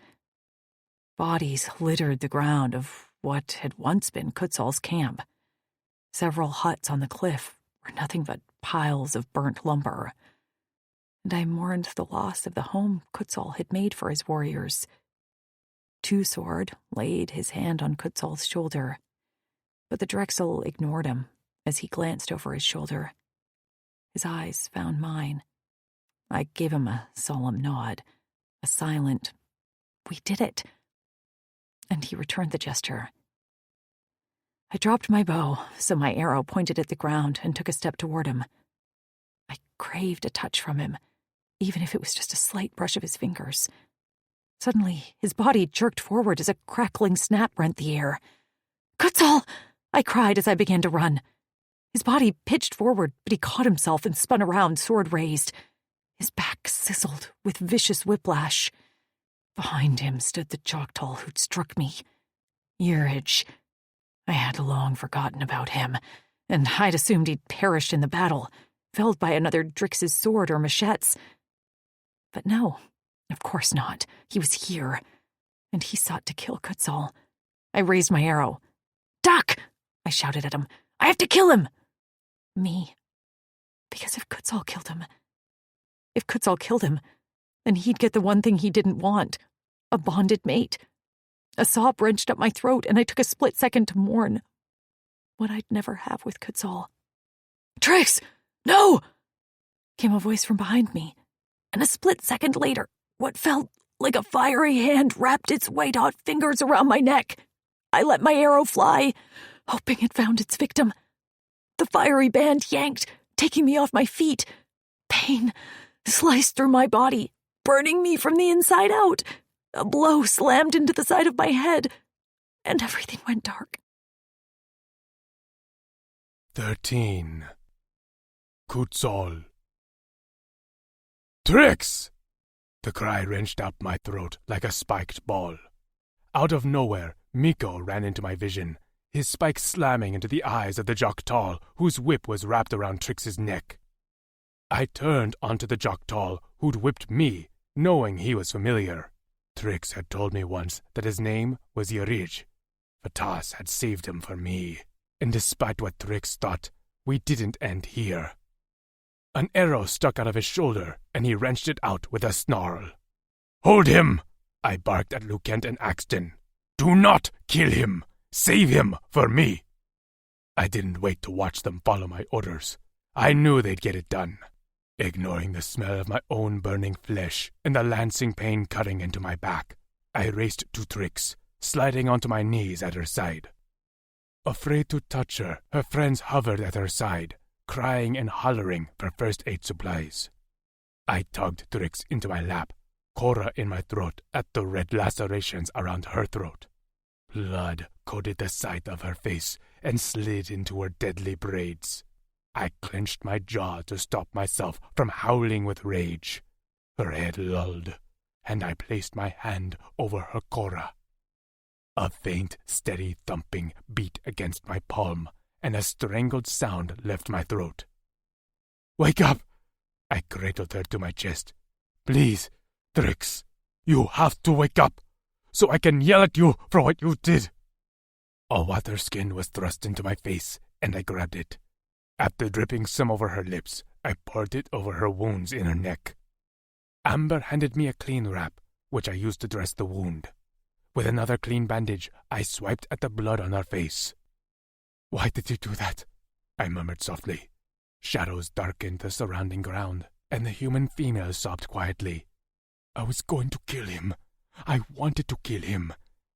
Bodies littered the ground of what had once been Kutzal's camp. Several huts on the cliff were nothing but piles of burnt lumber, and I mourned the loss of the home Kutzal had made for his warriors. Two Sword laid his hand on Kutzal's shoulder, but the Drexel ignored him as he glanced over his shoulder. His eyes found mine. I gave him a solemn nod, a silent, "We did it," and he returned the gesture. I dropped my bow, so my arrow pointed at the ground, and took a step toward him. I craved a touch from him, even if it was just a slight brush of his fingers. Suddenly, his body jerked forward as a crackling snap rent the air. "Kutzal!" I cried as I began to run. His body pitched forward, but he caught himself and spun around, sword raised. His back sizzled with vicious whiplash. Behind him stood the Joktall who'd struck me. Yurij. I had long forgotten about him, and I'd assumed he'd perished in the battle, felled by another Drix's sword or machetes. But no, of course not. He was here, and he sought to kill Kutzal. I raised my arrow. "Duck!" I shouted at him. "I have to kill him!" Me. Because if Kutzal killed him, then he'd get the one thing he didn't want, a bonded mate. A sob wrenched up my throat, and I took a split second to mourn what I'd never have with Kutzal. "Trix! No!" came a voice from behind me, and a split second later, what felt like a fiery hand wrapped its white-hot fingers around my neck. I let my arrow fly, hoping it found its victim. The fiery band yanked, taking me off my feet. Pain sliced through my body, burning me from the inside out. A blow slammed into the side of my head, and everything went dark. 13. Kutzal. Trix! The cry wrenched up my throat like a spiked ball. Out of nowhere, Miko ran into my vision, his spike slamming into the eyes of the Joktall, whose whip was wrapped around Trix's neck. I turned onto the Joktall, who'd whipped me, knowing he was familiar. Trix had told me once that his name was Yurij. Vatas had saved him for me, and despite what Trix thought, we didn't end here. An arrow stuck out of his shoulder, and he wrenched it out with a snarl. "Hold him!" I barked at Lukent and Axton. "Do not kill him! Save him for me!" I didn't wait to watch them follow my orders. I knew they'd get it done. Ignoring the smell of my own burning flesh and the lancing pain cutting into my back, I raced to Trix, sliding onto my knees at her side. Afraid to touch her, her friends hovered at her side, crying and hollering for first aid supplies. I tugged Trix into my lap, Cora in my throat at the red lacerations around her throat. Blood coated the side of her face and slid into her deadly braids. I clenched my jaw to stop myself from howling with rage. Her head lulled, and I placed my hand over her Cora. A faint, steady thumping beat against my palm, and a strangled sound left my throat. "Wake up!" I cradled her to my chest. "Please, Trix, you have to wake up, so I can yell at you for what you did." A water skin was thrust into my face, and I grabbed it. After dripping some over her lips, I poured it over her wounds in her neck. Amber handed me a clean wrap, which I used to dress the wound. With another clean bandage, I swiped at the blood on her face. "Why did you do that?" I murmured softly. Shadows darkened the surrounding ground, and the human female sobbed quietly. "I was going to kill him. I wanted to kill him.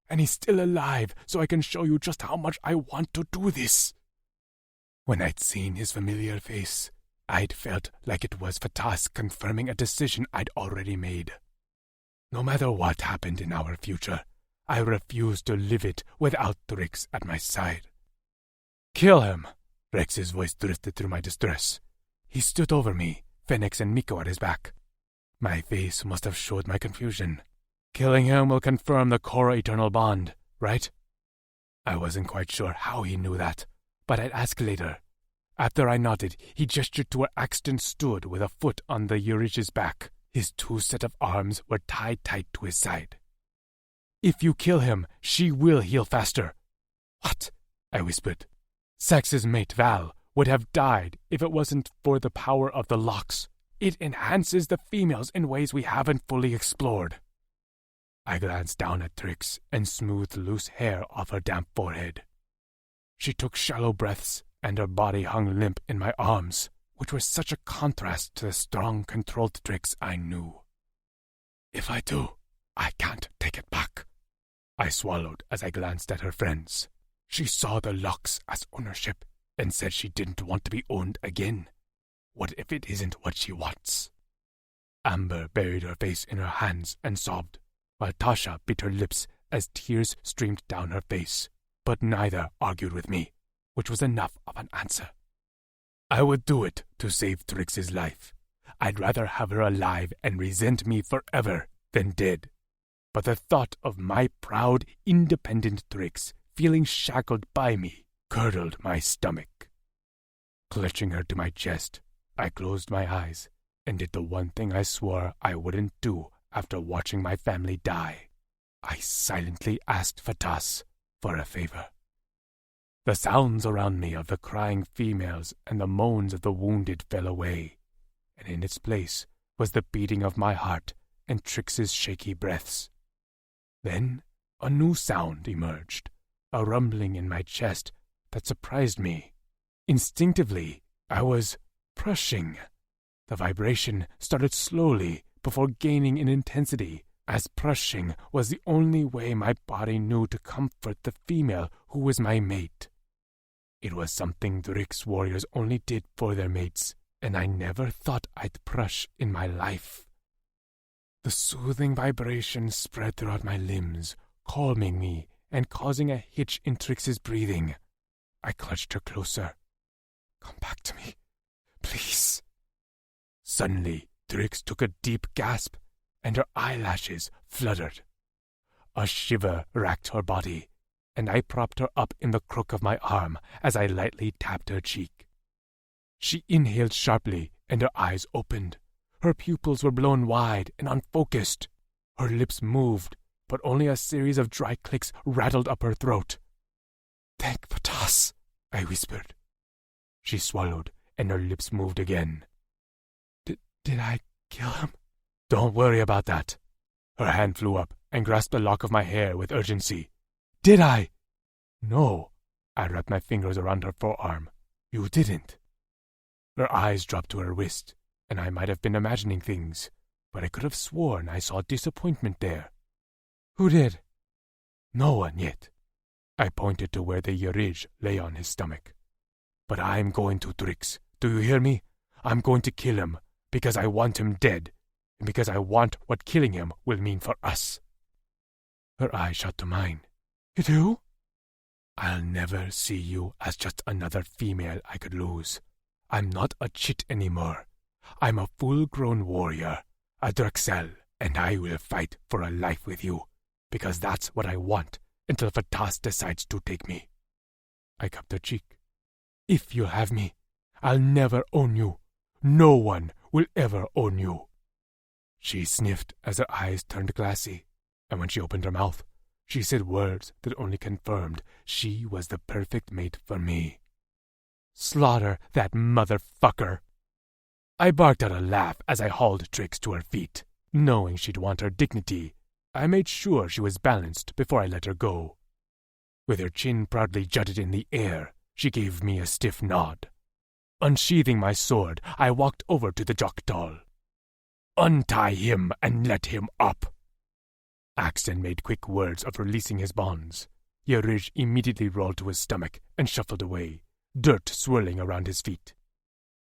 And he's still alive, so I can show you just how much I want to do this." When I'd seen his familiar face, I'd felt like it was Fatas confirming a decision I'd already made. No matter what happened in our future, I refused to live it without Trix at my side. "Kill him!" Rex's voice drifted through my distress. He stood over me, Phoenix and Miko at his back. My face must have showed my confusion. "Killing him will confirm the Cora eternal bond, right?" I wasn't quite sure how he knew that, but I'd ask later. After I nodded, he gestured to where Axton stood with a foot on the Eurish's back. His two set of arms were tied tight to his side. "If you kill him, she will heal faster." "What?" I whispered. "Sax's mate, Val, would have died if it wasn't for the power of the locks. It enhances the females in ways we haven't fully explored." I glanced down at Trix and smoothed loose hair off her damp forehead. She took shallow breaths, and her body hung limp in my arms, which was such a contrast to the strong, controlled Trix I knew. "If I do, I can't take it back." I swallowed as I glanced at her friends. She saw the locks as ownership and said she didn't want to be owned again. What if it isn't what she wants? Amber buried her face in her hands and sobbed, while Tasha bit her lips as tears streamed down her face, but neither argued with me, which was enough of an answer. I would do it to save Trix's life. I'd rather have her alive and resent me forever than dead. But the thought of my proud, independent Trix feeling shackled by me curdled my stomach. Clutching her to my chest, I closed my eyes and did the one thing I swore I wouldn't do after watching my family die. I silently asked Fatas for a favor. The sounds around me of the crying females and the moans of the wounded fell away, and in its place was the beating of my heart and Trix's shaky breaths. Then a new sound emerged, a rumbling in my chest that surprised me. Instinctively, I was prushing. The vibration started slowly before gaining in intensity, as prushing was the only way my body knew to comfort the female who was my mate. It was something Drix warriors only did for their mates, and I never thought I'd prush in my life. The soothing vibration spread throughout my limbs, calming me and causing a hitch in Trix's breathing. I clutched her closer. "Come back to me, please." Suddenly, Trix took a deep gasp, and her eyelashes fluttered. A shiver racked her body, and I propped her up in the crook of my arm as I lightly tapped her cheek. She inhaled sharply, and her eyes opened. Her pupils were blown wide and unfocused. Her lips moved, but only a series of dry clicks rattled up her throat. "Thank Fatas," I whispered. She swallowed, and her lips moved again. Did I kill him?" "Don't worry about that." Her hand flew up and grasped a lock of my hair with urgency. "Did I?" "No." I wrapped my fingers around her forearm. "You didn't." Her eyes dropped to her wrist, and I might have been imagining things, but I could have sworn I saw disappointment there. Who did? No one yet. I pointed to where the Yerij lay on his stomach. But I'm going to, Trix. Do you hear me? I'm going to kill him, because I want him dead, and because I want what killing him will mean for us. Her eyes shot to mine. You do? I'll never see you as just another female I could lose. I'm not a chit anymore. I'm a full-grown warrior, a Drexel, and I will fight for a life with you, because that's what I want until Fatas decides to take me. I cupped her cheek. If you'll have me, I'll never own you. No one will ever own you. She sniffed as her eyes turned glassy, and when she opened her mouth, she said words that only confirmed she was the perfect mate for me. Slaughter that motherfucker! I barked out a laugh as I hauled Trix to her feet. Knowing she'd want her dignity, I made sure she was balanced before I let her go. With her chin proudly jutted in the air, she gave me a stiff nod. Unsheathing my sword, I walked over to the Joktal. Untie him and let him up. Axton made quick words of releasing his bonds. Yerij immediately rolled to his stomach and shuffled away, dirt swirling around his feet.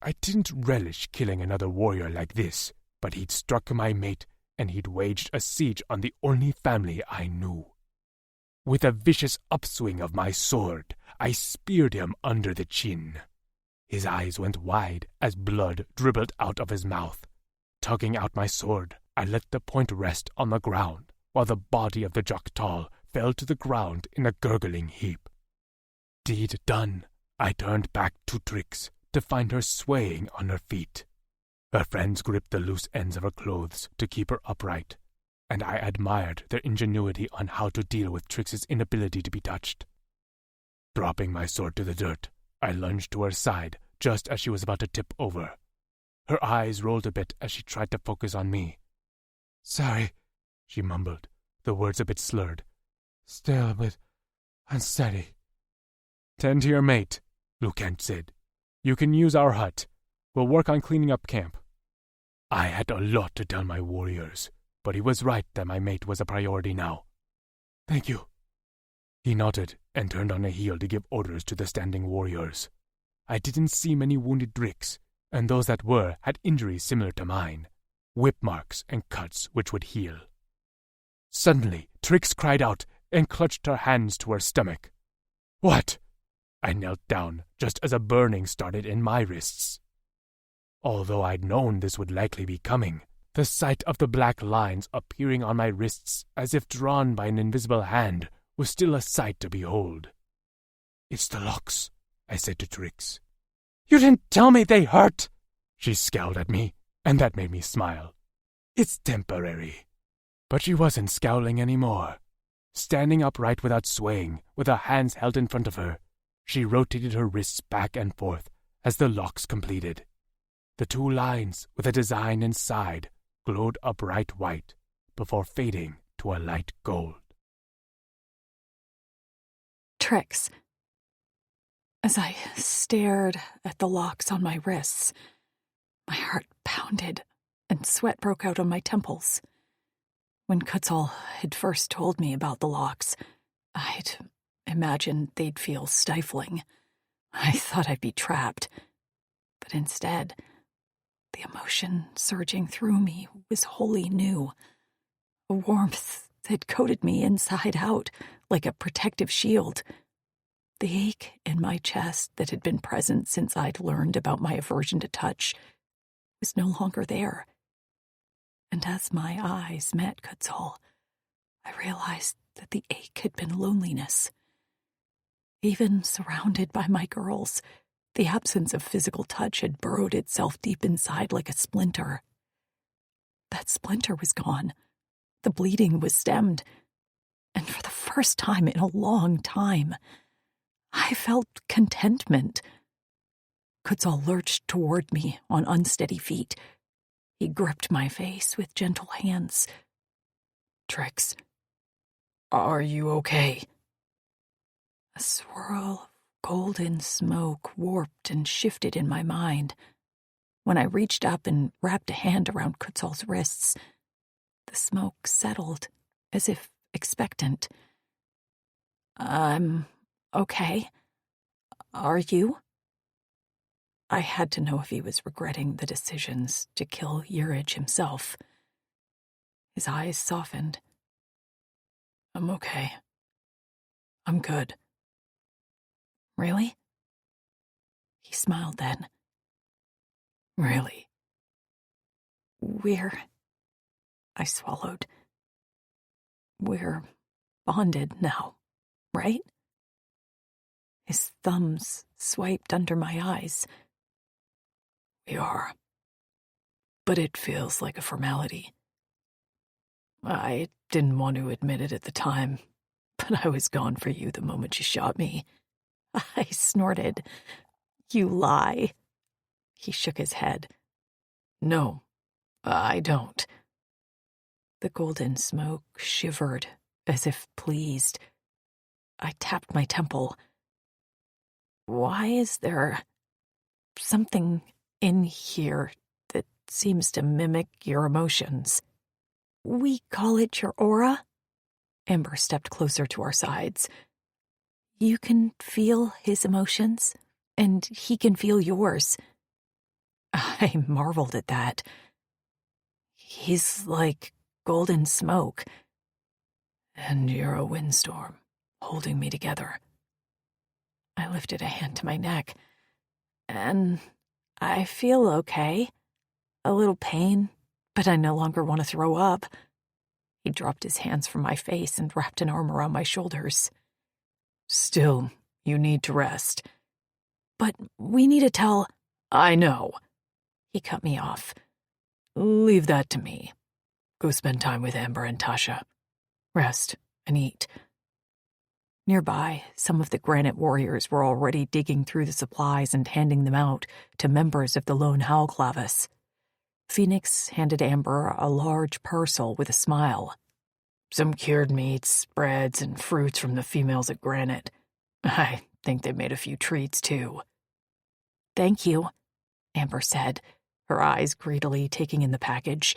I didn't relish killing another warrior like this, but he'd struck my mate, and he'd waged a siege on the only family I knew. With a vicious upswing of my sword, I speared him under the chin. His eyes went wide as blood dribbled out of his mouth. Tugging out my sword, I let the point rest on the ground, while the body of the Joktal fell to the ground in a gurgling heap. Deed done, I turned back to Trix to find her swaying on her feet. Her friends gripped the loose ends of her clothes to keep her upright, and I admired their ingenuity on how to deal with Trix's inability to be touched. Dropping my sword to the dirt, I lunged to her side just as she was about to tip over. Her eyes rolled a bit as she tried to focus on me. Sorry, she mumbled, the words a bit slurred. Still a bit unsteady. Tend to your mate, Lucant said. You can use our hut. We'll work on cleaning up camp. I had a lot to tell my warriors, but he was right that my mate was a priority now. Thank you. He nodded and turned on a heel to give orders to the standing warriors. I didn't see many wounded Drix, and those that were had injuries similar to mine, whip marks and cuts which would heal. Suddenly, Trix cried out and clutched her hands to her stomach. What? I knelt down just as a burning started in my wrists. Although I'd known this would likely be coming, the sight of the black lines appearing on my wrists as if drawn by an invisible hand was still a sight to behold. It's the locks, I said to Trix. You didn't tell me they hurt! She scowled at me, and that made me smile. It's temporary. But she wasn't scowling anymore. Standing upright without swaying, with her hands held in front of her, she rotated her wrists back and forth as the locks completed. The two lines, with a design inside, glowed a bright white, before fading to a light gold. Trix. As I stared at the locks on my wrists, my heart pounded and sweat broke out on my temples. When Kutzal had first told me about the locks, I'd imagined they'd feel stifling. I thought I'd be trapped. But instead, the emotion surging through me was wholly new. A warmth that coated me inside out like a protective shield. The ache in my chest that had been present since I'd learned about my aversion to touch was no longer there. And as my eyes met Kutzal, I realized that the ache had been loneliness. Even surrounded by my girls, the absence of physical touch had burrowed itself deep inside like a splinter. That splinter was gone. The bleeding was stemmed. And for the first time in a long time, I felt contentment. Kutzal lurched toward me on unsteady feet. He gripped my face with gentle hands. Trix, are you okay? A swirl of golden smoke warped and shifted in my mind. When I reached up and wrapped a hand around Kutzal's wrists, the smoke settled, as if expectant. I'm okay. Are you? I had to know if he was regretting the decisions to kill Yurich himself. His eyes softened. I'm okay. I'm good. Really? He smiled then. Really? I swallowed. We're bonded now, right? His thumbs swiped under my eyes. We are. But it feels like a formality. I didn't want to admit it at the time, but I was gone for you the moment you shot me. I snorted. You lie. He shook his head. No, I don't. The golden smoke shivered, as if pleased. I tapped my temple. Why is there something in here that seems to mimic your emotions? We call it your aura. Amber stepped closer to our sides. You can feel his emotions, and he can feel yours. I marveled at that. He's like golden smoke, and you're a windstorm, holding me together. I lifted a hand to my neck, and I feel okay. A little pain, but I no longer want to throw up. He dropped his hands from my face and wrapped an arm around my shoulders. Still, you need to rest. But we need to tell... I know. He cut me off. Leave that to me. Go spend time with Amber and Tasha. Rest and eat. Nearby, some of the granite warriors were already digging through the supplies and handing them out to members of the Lone Howl Clavis. Phoenix handed Amber a large parcel with a smile. Some cured meats, breads, and fruits from the females at Granite. I think they made a few treats, too. Thank you, Amber said, her eyes greedily taking in the package.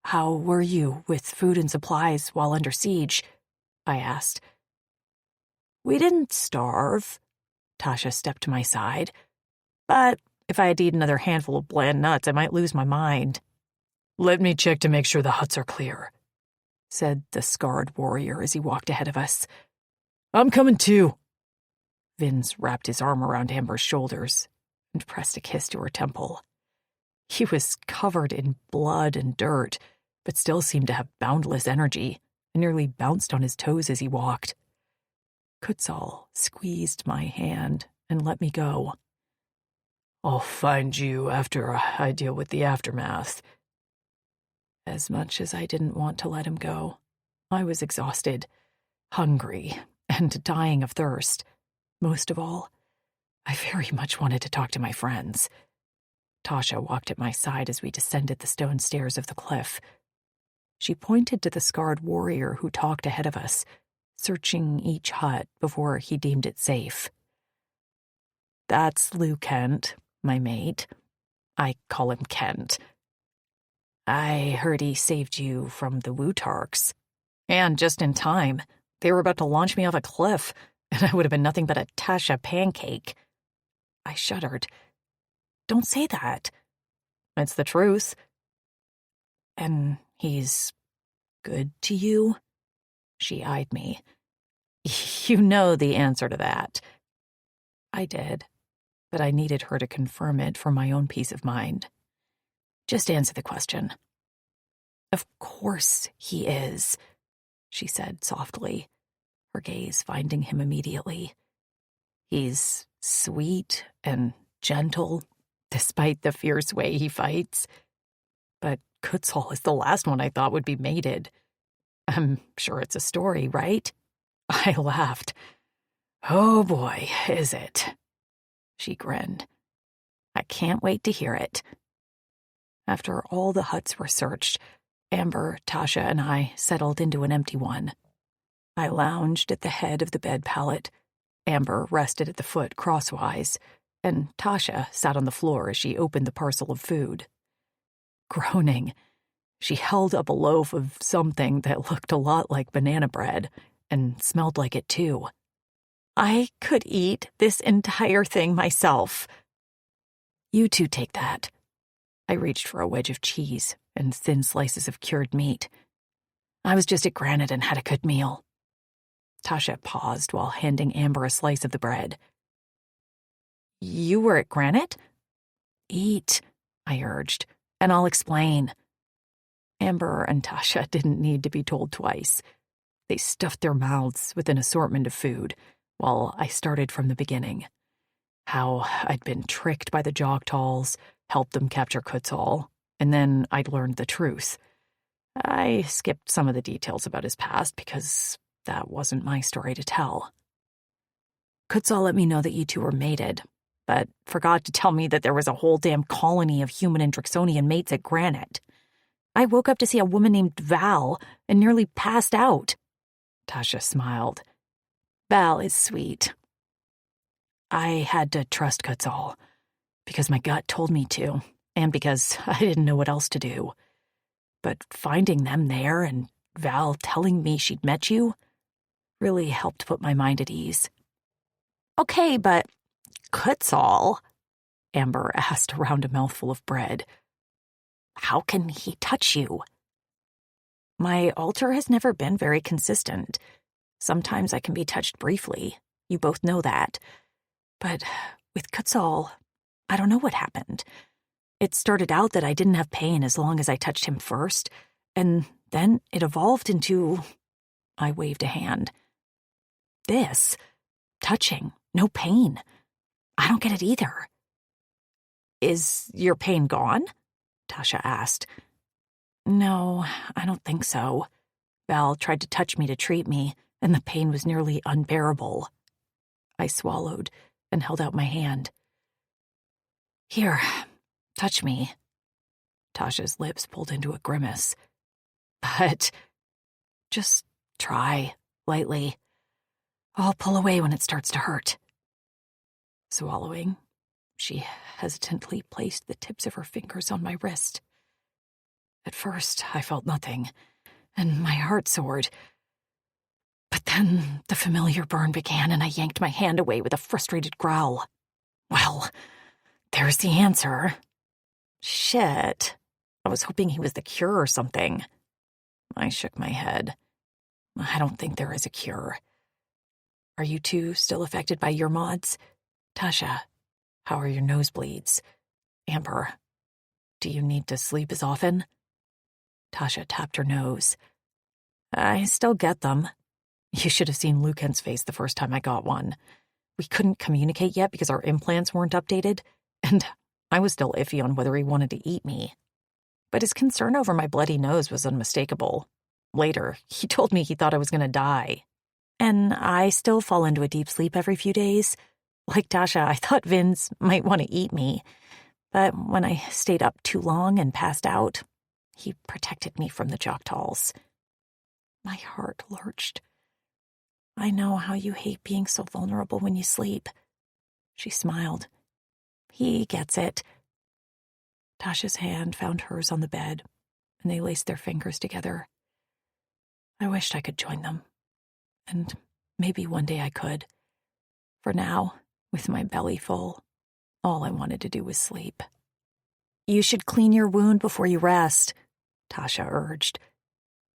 How were you with food and supplies while under siege? I asked. We didn't starve. Tasha stepped to my side. But if I had to eat another handful of bland nuts, I might lose my mind. Let me check to make sure the huts are clear, said the scarred warrior as he walked ahead of us. I'm coming too. Vince wrapped his arm around Amber's shoulders and pressed a kiss to her temple. He was covered in blood and dirt, but still seemed to have boundless energy, and nearly bounced on his toes as he walked. Kutzal squeezed my hand and let me go. I'll find you after I deal with the aftermath. As much as I didn't want to let him go, I was exhausted, hungry, and dying of thirst. Most of all, I very much wanted to talk to my friends. Tasha walked at my side as we descended the stone stairs of the cliff. She pointed to the scarred warrior who talked ahead of us, searching each hut before he deemed it safe. That's Lou Kent, my mate. I call him Kent. I heard he saved you from the Wutarks. And just in time. They were about to launch me off a cliff, and I would have been nothing but a Tasha pancake. I shuddered. Don't say that. It's the truth. And he's good to you? She eyed me. You know the answer to that. I did, but I needed her to confirm it for my own peace of mind. Just answer the question. Of course he is, she said softly, her gaze finding him immediately. He's sweet and gentle, despite the fierce way he fights. But Kutzal is the last one I thought would be mated. I'm sure it's a story, right? I laughed. Oh boy, is it? She grinned. I can't wait to hear it. After all the huts were searched, Amber, Tasha, and I settled into an empty one. I lounged at the head of the bed pallet. Amber rested at the foot crosswise, and Tasha sat on the floor as she opened the parcel of food. Groaning, she held up a loaf of something that looked a lot like banana bread and smelled like it too. I could eat this entire thing myself. You two take that. I reached for a wedge of cheese and thin slices of cured meat. I was just at Granite and had a good meal. Tasha paused while handing Amber a slice of the bread. You were at Granite? Eat, I urged, and I'll explain. Amber and Tasha didn't need to be told twice. They stuffed their mouths with an assortment of food, while I started from the beginning. How I'd been tricked by the Jogtalls, helped them capture Kutzal, and then I'd learned the truth. I skipped some of the details about his past because that wasn't my story to tell. Kutzal let me know that you two were mated, but forgot to tell me that there was a whole damn colony of human and Drixonian mates at Granite. I woke up to see a woman named Val and nearly passed out. Tasha smiled. Val is sweet. I had to trust Kutzal, because my gut told me to, and because I didn't know what else to do. But finding them there and Val telling me she'd met you really helped put my mind at ease. Okay, but Kutzal, Amber asked around a mouthful of bread. How can he touch you? My altar has never been very consistent. Sometimes I can be touched briefly. You both know that. But with Kutzal, I don't know what happened. It started out that I didn't have pain as long as I touched him first, and then it evolved into... I waved a hand. This. Touching. No pain. I don't get it either. Is your pain gone? Tasha asked. No, I don't think so. Val tried to touch me to treat me, and the pain was nearly unbearable. I swallowed and held out my hand. Here, touch me. Tasha's lips pulled into a grimace. But just try, lightly. I'll pull away when it starts to hurt. Swallowing, she hesitantly placed the tips of her fingers on my wrist. At first, I felt nothing, and my heart soared. But then the familiar burn began, and I yanked my hand away with a frustrated growl. Well, there's the answer. Shit. I was hoping he was the cure or something. I shook my head. I don't think there is a cure. Are you two still affected by your mods? Tasha, how are your nosebleeds? Amber, do you need to sleep as often? Tasha tapped her nose. I still get them. You should have seen Lucan's face the first time I got one. We couldn't communicate yet because our implants weren't updated, and I was still iffy on whether he wanted to eat me. But his concern over my bloody nose was unmistakable. Later, he told me he thought I was going to die. And I still fall into a deep sleep every few days. Like Tasha, I thought Vince might want to eat me. But when I stayed up too long and passed out, he protected me from the Jogtalls. My heart lurched. I know how you hate being so vulnerable when you sleep. She smiled. He gets it. Tasha's hand found hers on the bed, and they laced their fingers together. I wished I could join them. And maybe one day I could. For now, with my belly full, all I wanted to do was sleep. You should clean your wound before you rest, Tasha urged.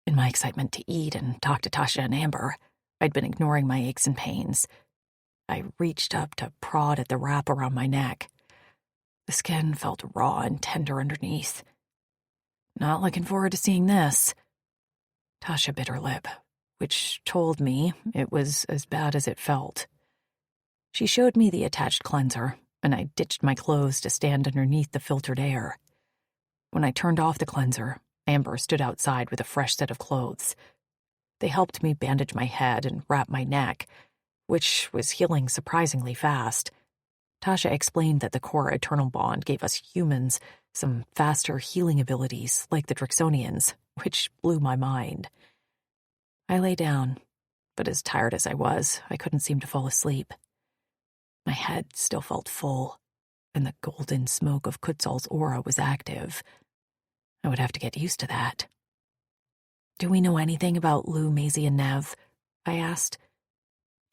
In my excitement to eat and talk to Tasha and Amber, I'd been ignoring my aches and pains. I reached up to prod at the wrap around my neck. The skin felt raw and tender underneath. Not looking forward to seeing this. Tasha bit her lip, which told me it was as bad as it felt. She showed me the attached cleanser, and I ditched my clothes to stand underneath the filtered air. When I turned off the cleanser, Amber stood outside with a fresh set of clothes. They helped me bandage my head and wrap my neck, which was healing surprisingly fast. Tasha explained that the core eternal bond gave us humans some faster healing abilities like the Drixonians, which blew my mind. I lay down, but as tired as I was, I couldn't seem to fall asleep. My head still felt full, and the golden smoke of Kutzal's aura was active. I would have to get used to that. Do we know anything about Lou, Maisie, and Nev? I asked.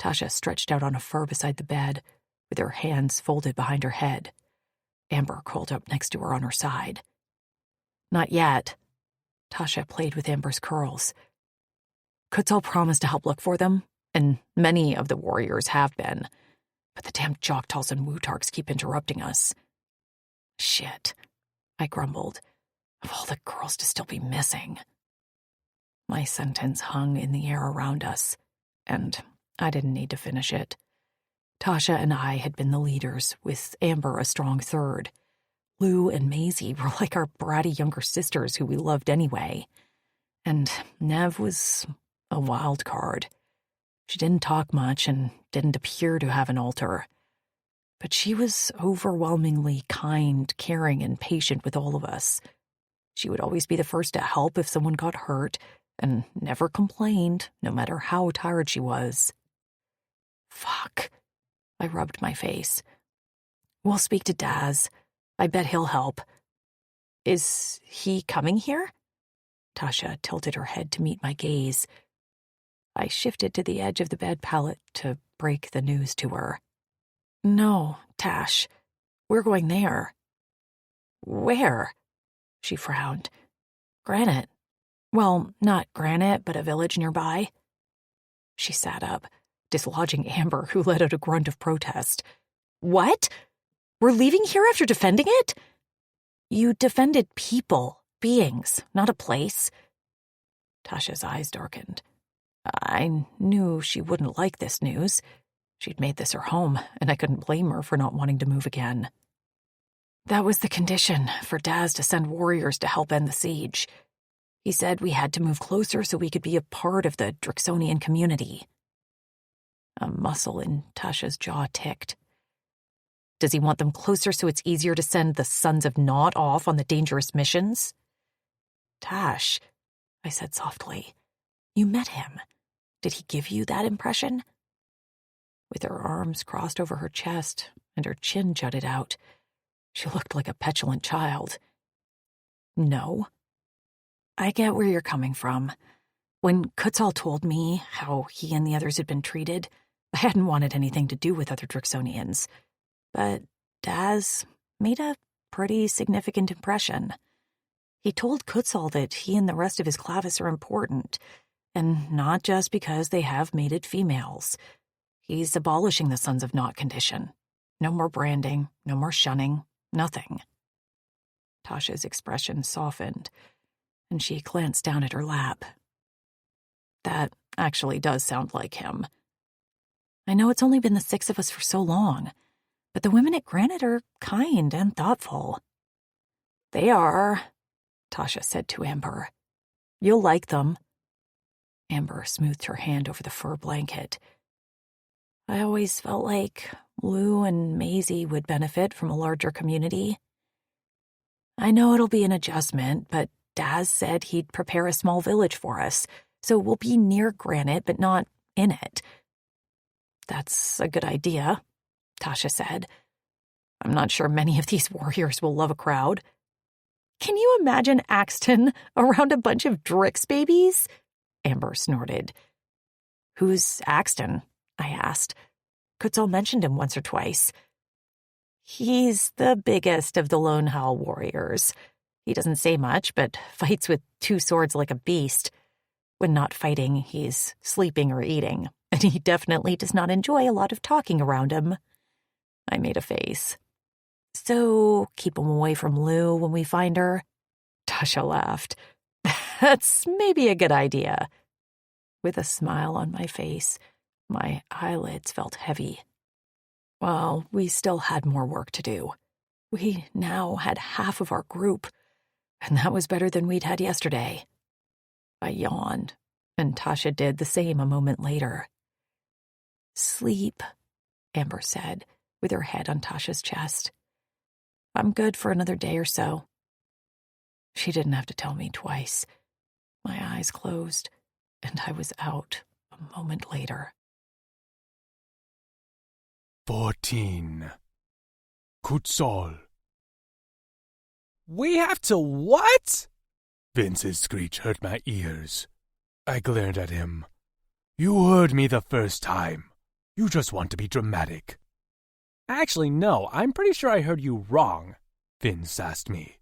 Tasha stretched out on a fur beside the bed, with her hands folded behind her head. Amber curled up next to her on her side. Not yet. Tasha played with Amber's curls. Kutzal promised to help look for them, and many of the warriors have been. But the damn Joktals and Wutarks keep interrupting us. Shit, I grumbled. Of all the girls to still be missing. My sentence hung in the air around us, and I didn't need to finish it. Tasha and I had been the leaders, with Amber a strong third. Lou and Maisie were like our bratty younger sisters who we loved anyway. And Nev was a wild card. She didn't talk much and didn't appear to have an altar. But she was overwhelmingly kind, caring, and patient with all of us. She would always be the first to help if someone got hurt, and never complained, no matter how tired she was. Fuck. I rubbed my face. We'll speak to Daz. I bet he'll help. Is he coming here? Tasha tilted her head to meet my gaze. I shifted to the edge of the bed pallet to break the news to her. No, Tash. We're going there. Where? She frowned. Granite. Well, not Granite, but a village nearby. She sat up, dislodging Amber, who let out a grunt of protest. What? We're leaving here after defending it? You defended people, beings, not a place. Tasha's eyes darkened. I knew she wouldn't like this news. She'd made this her home, and I couldn't blame her for not wanting to move again. That was the condition, for Daz to send warriors to help end the siege. He said we had to move closer so we could be a part of the Drixonian community. A muscle in Tasha's jaw ticked. Does he want them closer so it's easier to send the Sons of Naught off on the dangerous missions? Tash, I said softly, you met him. Did he give you that impression? With her arms crossed over her chest and her chin jutted out, she looked like a petulant child. No. I get where you're coming from. When Kutzal told me how he and the others had been treated, I hadn't wanted anything to do with other Drixonians. But Daz made a pretty significant impression. He told Kutzal that he and the rest of his clavis are important, and not just because they have mated females. He's abolishing the Sons of Naught condition. No more branding, no more shunning, nothing. Tasha's expression softened, and she glanced down at her lap. That actually does sound like him. I know it's only been the 6 of us for so long, but the women at Granite are kind and thoughtful. They are, Tasha said to Amber. You'll like them. Amber smoothed her hand over the fur blanket. I always felt like Lou and Maisie would benefit from a larger community. I know it'll be an adjustment, but Daz said he'd prepare a small village for us, so we'll be near Granite, but not in it. That's a good idea, Tasha said. I'm not sure many of these warriors will love a crowd. Can you imagine Axton around a bunch of Drix babies? Amber snorted. Who's Axton? I asked. Kutzal mentioned him once or twice. He's the biggest of the Lone Howl warriors. He doesn't say much, but fights with 2 swords like a beast. When not fighting, he's sleeping or eating, and he definitely does not enjoy a lot of talking around him. I made a face. So, keep him away from Lou when we find her? Tasha laughed. That's maybe a good idea. With a smile on my face, my eyelids felt heavy. Well, we still had more work to do. We now had half of our group, and that was better than we'd had yesterday. I yawned, and Tasha did the same a moment later. Sleep, Amber said, with her head on Tasha's chest. I'm good for another day or so. She didn't have to tell me twice. My eyes closed, and I was out a moment later. 14. Kutzal. We have to what? Vince's screech hurt my ears. I glared at him. You heard me the first time. You just want to be dramatic. Actually, no, I'm pretty sure I heard you wrong. Vince sassed me.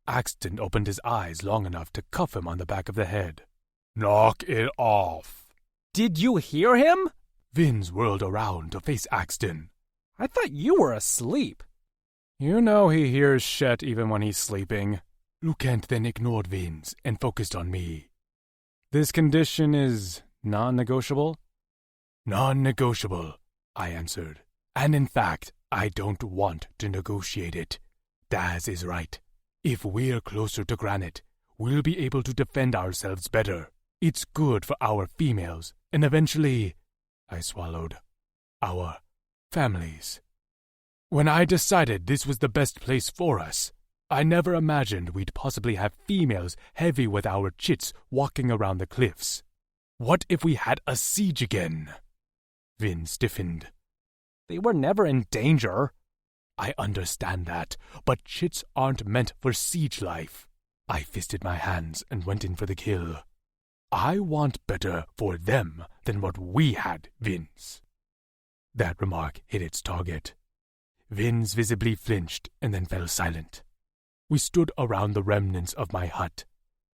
Axton opened his eyes long enough to cuff him on the back of the head. Knock it off. Did you hear him? Vince whirled around to face Axton. I thought you were asleep. You know he hears shit even when he's sleeping. Lucent then ignored Vince and focused on me. This condition is non-negotiable? Non-negotiable, I answered. And in fact, I don't want to negotiate it. Daz is right. If we're closer to Granite, we'll be able to defend ourselves better. It's good for our females, and eventually, I swallowed, our families. When I decided this was the best place for us, I never imagined we'd possibly have females heavy with our chits walking around the cliffs. What if we had a siege again? Vin stiffened. They were never in danger. I understand that, but chits aren't meant for siege life. I fisted my hands and went in for the kill. I want better for them than what we had, Vince. That remark hit its target. Vince visibly flinched and then fell silent. We stood around the remnants of my hut.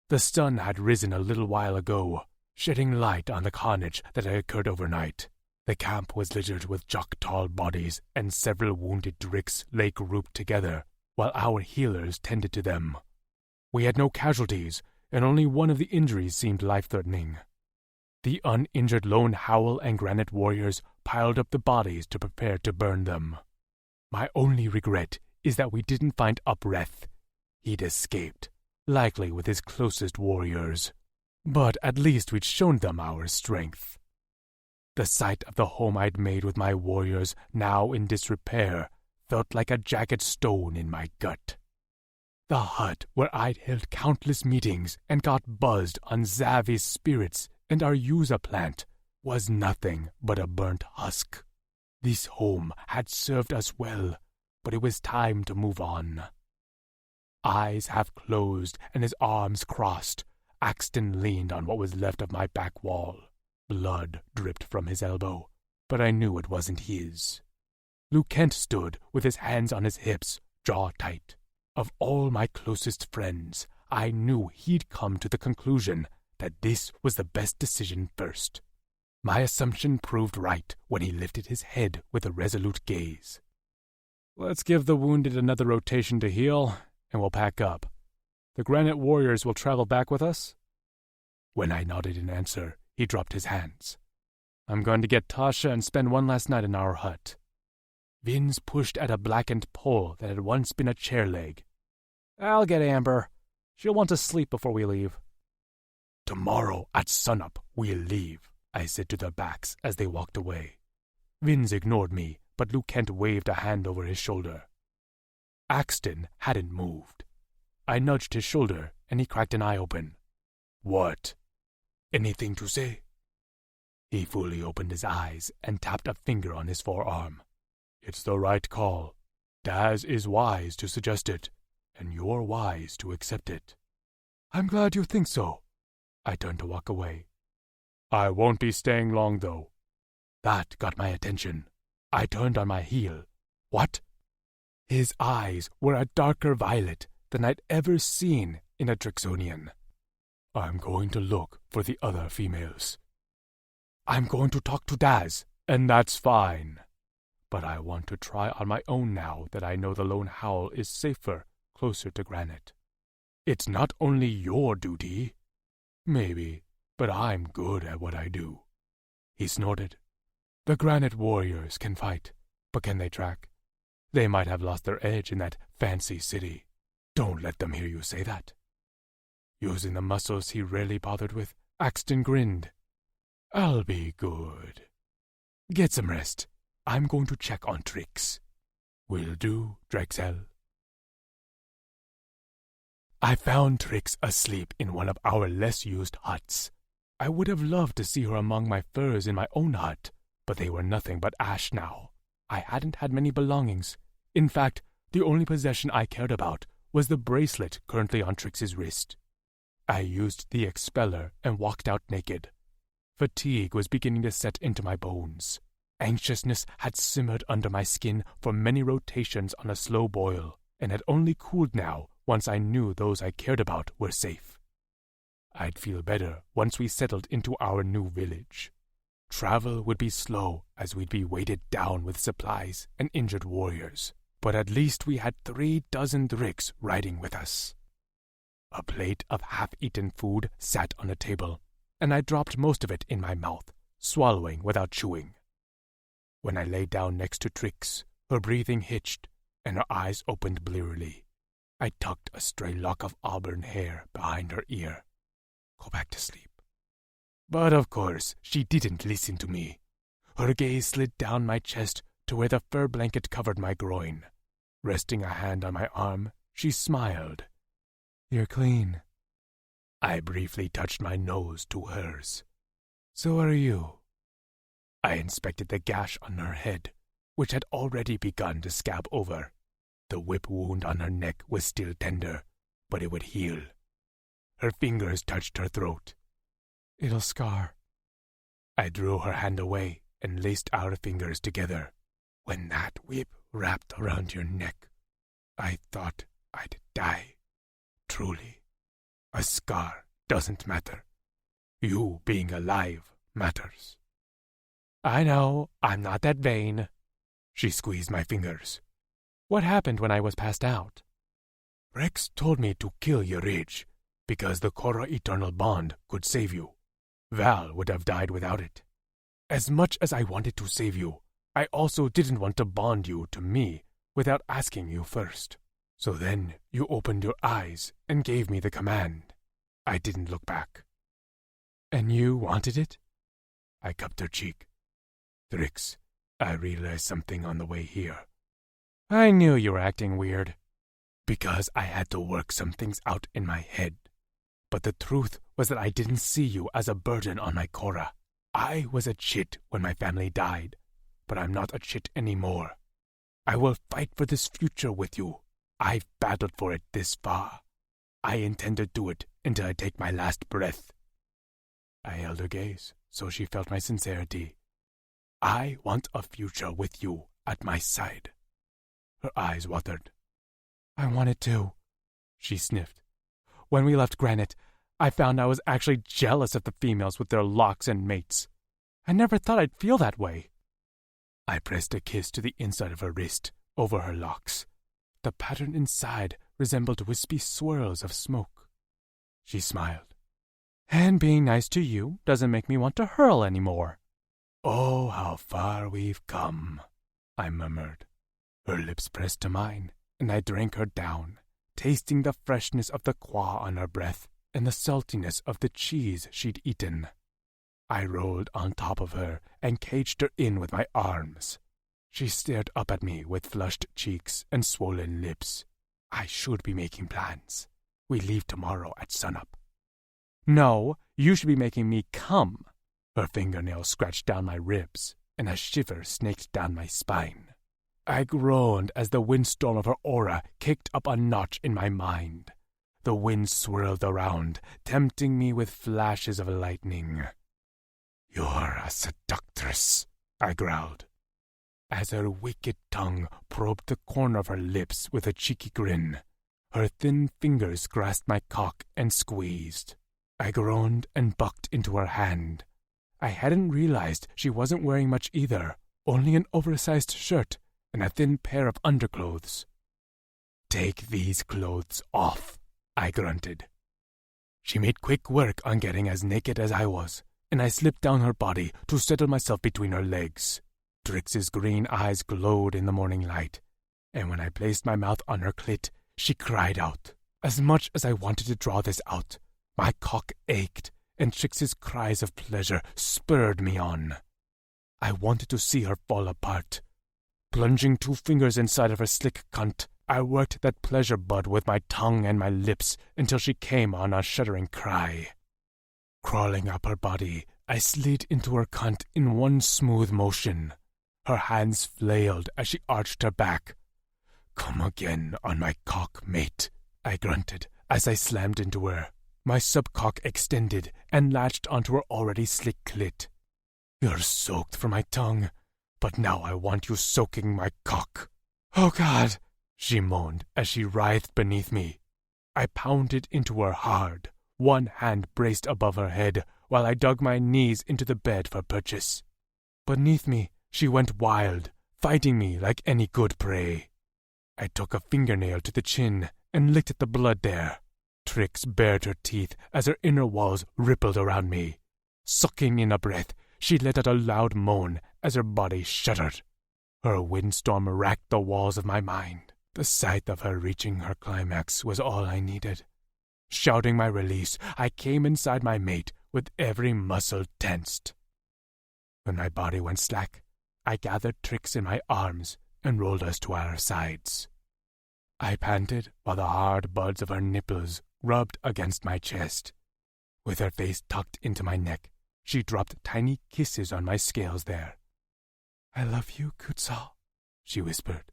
The sun had risen a little while ago, shedding light on the carnage that had occurred overnight. The camp was littered with Choctaw bodies, and several wounded Dricks lay grouped together, while our healers tended to them. We had no casualties, and only one of the injuries seemed life-threatening. The uninjured Lone Howl and Granite warriors piled up the bodies to prepare to burn them. My only regret is that we didn't find Upreth. He'd escaped, likely with his closest warriors. But at least we'd shown them our strength. The sight of the home I'd made with my warriors, now in disrepair, felt like a jagged stone in my gut. The hut where I'd held countless meetings and got buzzed on Zavi's spirits and our Yuza plant was nothing but a burnt husk. This home had served us well, but it was time to move on. Eyes half closed and his arms crossed, Axton leaned on what was left of my back wall. Blood dripped from his elbow, but I knew it wasn't his. Lucent stood with his hands on his hips, jaw tight. Of all my closest friends, I knew he'd come to the conclusion that this was the best decision first. My assumption proved right when he lifted his head with a resolute gaze. Let's give the wounded another rotation to heal, and we'll pack up. The Granite warriors will travel back with us? When I nodded in answer, he dropped his hands. I'm going to get Tasha and spend one last night in our hut. Vince pushed at a blackened pole that had once been a chair leg. I'll get Amber. She'll want to sleep before we leave. Tomorrow at sunup we'll leave, I said to their backs as they walked away. Vince ignored me, but Lucent waved a hand over his shoulder. Axton hadn't moved. I nudged his shoulder, and he cracked an eye open. What? Anything to say? He fully opened his eyes and tapped a finger on his forearm. It's the right call. Daz is wise to suggest it, and you're wise to accept it. I'm glad you think so. I turned to walk away. I won't be staying long, though. That got my attention. I turned on my heel. What? His eyes were a darker violet than I'd ever seen in a Drixonian. I'm going to look for the other females. I'm going to talk to Daz, and that's fine. But I want to try on my own now that I know the Lone Howl is safer, closer to Granite. It's not only your duty. Maybe, but I'm good at what I do. He snorted. The Granite warriors can fight, but can they track? They might have lost their edge in that fancy city. Don't let them hear you say that. Using the muscles he rarely bothered with, Axton grinned. I'll be good. Get some rest. I'm going to check on Trix. Will do, Drexel. I found Trix asleep in one of our less-used huts. I would have loved to see her among my furs in my own hut, but they were nothing but ash now. I hadn't had many belongings. In fact, The only possession I cared about was the bracelet currently on Trix's wrist. I used the expeller and walked out naked. Fatigue was beginning to set into my bones. Anxiousness had simmered under my skin for many rotations on a slow boil, and had only cooled now once I knew those I cared about were safe. I'd feel better once we settled into our new village. Travel would be slow as we'd be weighted down with supplies and injured warriors, but at least we had 36 Dricks riding with us. A plate of half-eaten food sat on a table, and I dropped most of it in my mouth, swallowing without chewing. When I lay down next to Trix, her breathing hitched, and her eyes opened blearily. I tucked a stray lock of auburn hair behind her ear. Go back to sleep. But of course, she didn't listen to me. Her gaze slid down my chest to where the fur blanket covered my groin. Resting a hand on my arm, she smiled. You're clean. I briefly touched my nose to hers. So are you. I inspected the gash on her head, which had already begun to scab over. The whip wound on her neck was still tender, but it would heal. Her fingers touched her throat. It'll scar. I drew her hand away and laced our fingers together. When that whip wrapped around your neck, I thought I'd die. Truly, a scar doesn't matter. You being alive matters. I know, I'm not that vain. She squeezed my fingers. What happened when I was passed out? Rex told me to kill your rage, because the Korra Eternal Bond could save you. Val would have died without it. As much as I wanted to save you, I also didn't want to bond you to me without asking you first. So then you opened your eyes and gave me the command. I didn't look back. And you wanted it? I cupped her cheek. Drix, I realized something on the way here. I knew you were acting weird. Because I had to work some things out in my head. But the truth was that I didn't see you as a burden on my Korra. I was a chit when my family died, but I'm not a chit anymore. I will fight for this future with you. I've battled for it this far. I intend to do it until I take my last breath. I held her gaze, so she felt my sincerity. I want a future with you at my side. Her eyes watered. I want it too, she sniffed. When we left Granite, I found I was actually jealous of the females with their locks and mates. I never thought I'd feel that way. I pressed a kiss to the inside of her wrist, over her locks. The pattern inside resembled wispy swirls of smoke. She smiled. And being nice to you doesn't make me want to hurl anymore. Oh, how far we've come, I murmured. Her lips pressed to mine, and I drank her down, tasting the freshness of the qua on her breath and the saltiness of the cheese she'd eaten. I rolled on top of her and caged her in with my arms. She stared up at me with flushed cheeks and swollen lips. I should be making plans. We leave tomorrow at sunup. No, you should be making me come. Her fingernails scratched down my ribs, and a shiver snaked down my spine. I groaned as the windstorm of her aura kicked up a notch in my mind. The wind swirled around, tempting me with flashes of lightning. You're a seductress, I growled, as her wicked tongue probed the corner of her lips with a cheeky grin. Her thin fingers grasped my cock and squeezed. I groaned and bucked into her hand. I hadn't realized she wasn't wearing much either, only an oversized shirt and a thin pair of underclothes. Take these clothes off, I grunted. She made quick work on getting as naked as I was, and I slipped down her body to settle myself between her legs. Drix's green eyes glowed in the morning light, and when I placed my mouth on her clit, she cried out. As much as I wanted to draw this out, my cock ached, and Trix's cries of pleasure spurred me on. I wanted to see her fall apart. Plunging 2 fingers inside of her slick cunt, I worked that pleasure bud with my tongue and my lips until she came on a shuddering cry. Crawling up her body, I slid into her cunt in one smooth motion. Her hands flailed as she arched her back. "Come again on my cock, mate," I grunted as I slammed into her. My subcock extended and latched onto her already slick clit. "You're soaked for my tongue, but now I want you soaking my cock." "Oh, God," she moaned as she writhed beneath me. I pounded into her hard, one hand braced above her head while I dug my knees into the bed for purchase. Beneath me, she went wild, fighting me like any good prey. I took a fingernail to the chin and licked at the blood there. Trix bared her teeth as her inner walls rippled around me. Sucking in a breath, she let out a loud moan as her body shuddered. Her windstorm racked the walls of my mind. The sight of her reaching her climax was all I needed. Shouting my release, I came inside my mate with every muscle tensed. When my body went slack, I gathered Trix in my arms and rolled us to our sides. I panted while the hard buds of her nipples rubbed against my chest. With her face tucked into my neck, she dropped tiny kisses on my scales there. "I love you, Kutsal," she whispered.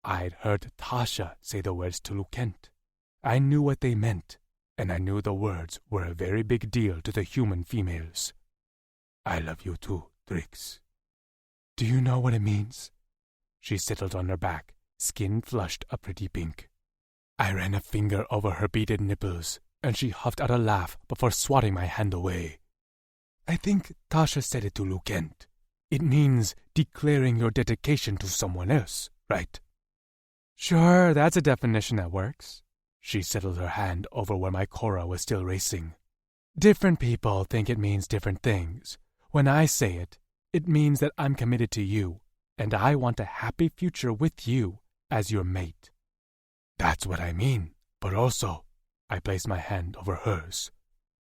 I'd heard Tasha say the words to Lukent. I knew what they meant, and I knew the words were a very big deal to the human females. "I love you too, Trix." "Do you know what it means?" She settled on her back, skin flushed a pretty pink. I ran a finger over her beaded nipples, and she huffed out a laugh before swatting my hand away. "I think Tasha said it to Lukent. It means declaring your dedication to someone else, right?" "Sure, that's a definition that works." She settled her hand over where my Cora was still racing. "Different people think it means different things. When I say it, it means that I'm committed to you, and I want a happy future with you as your mate." "That's what I mean, but also," I placed my hand over hers,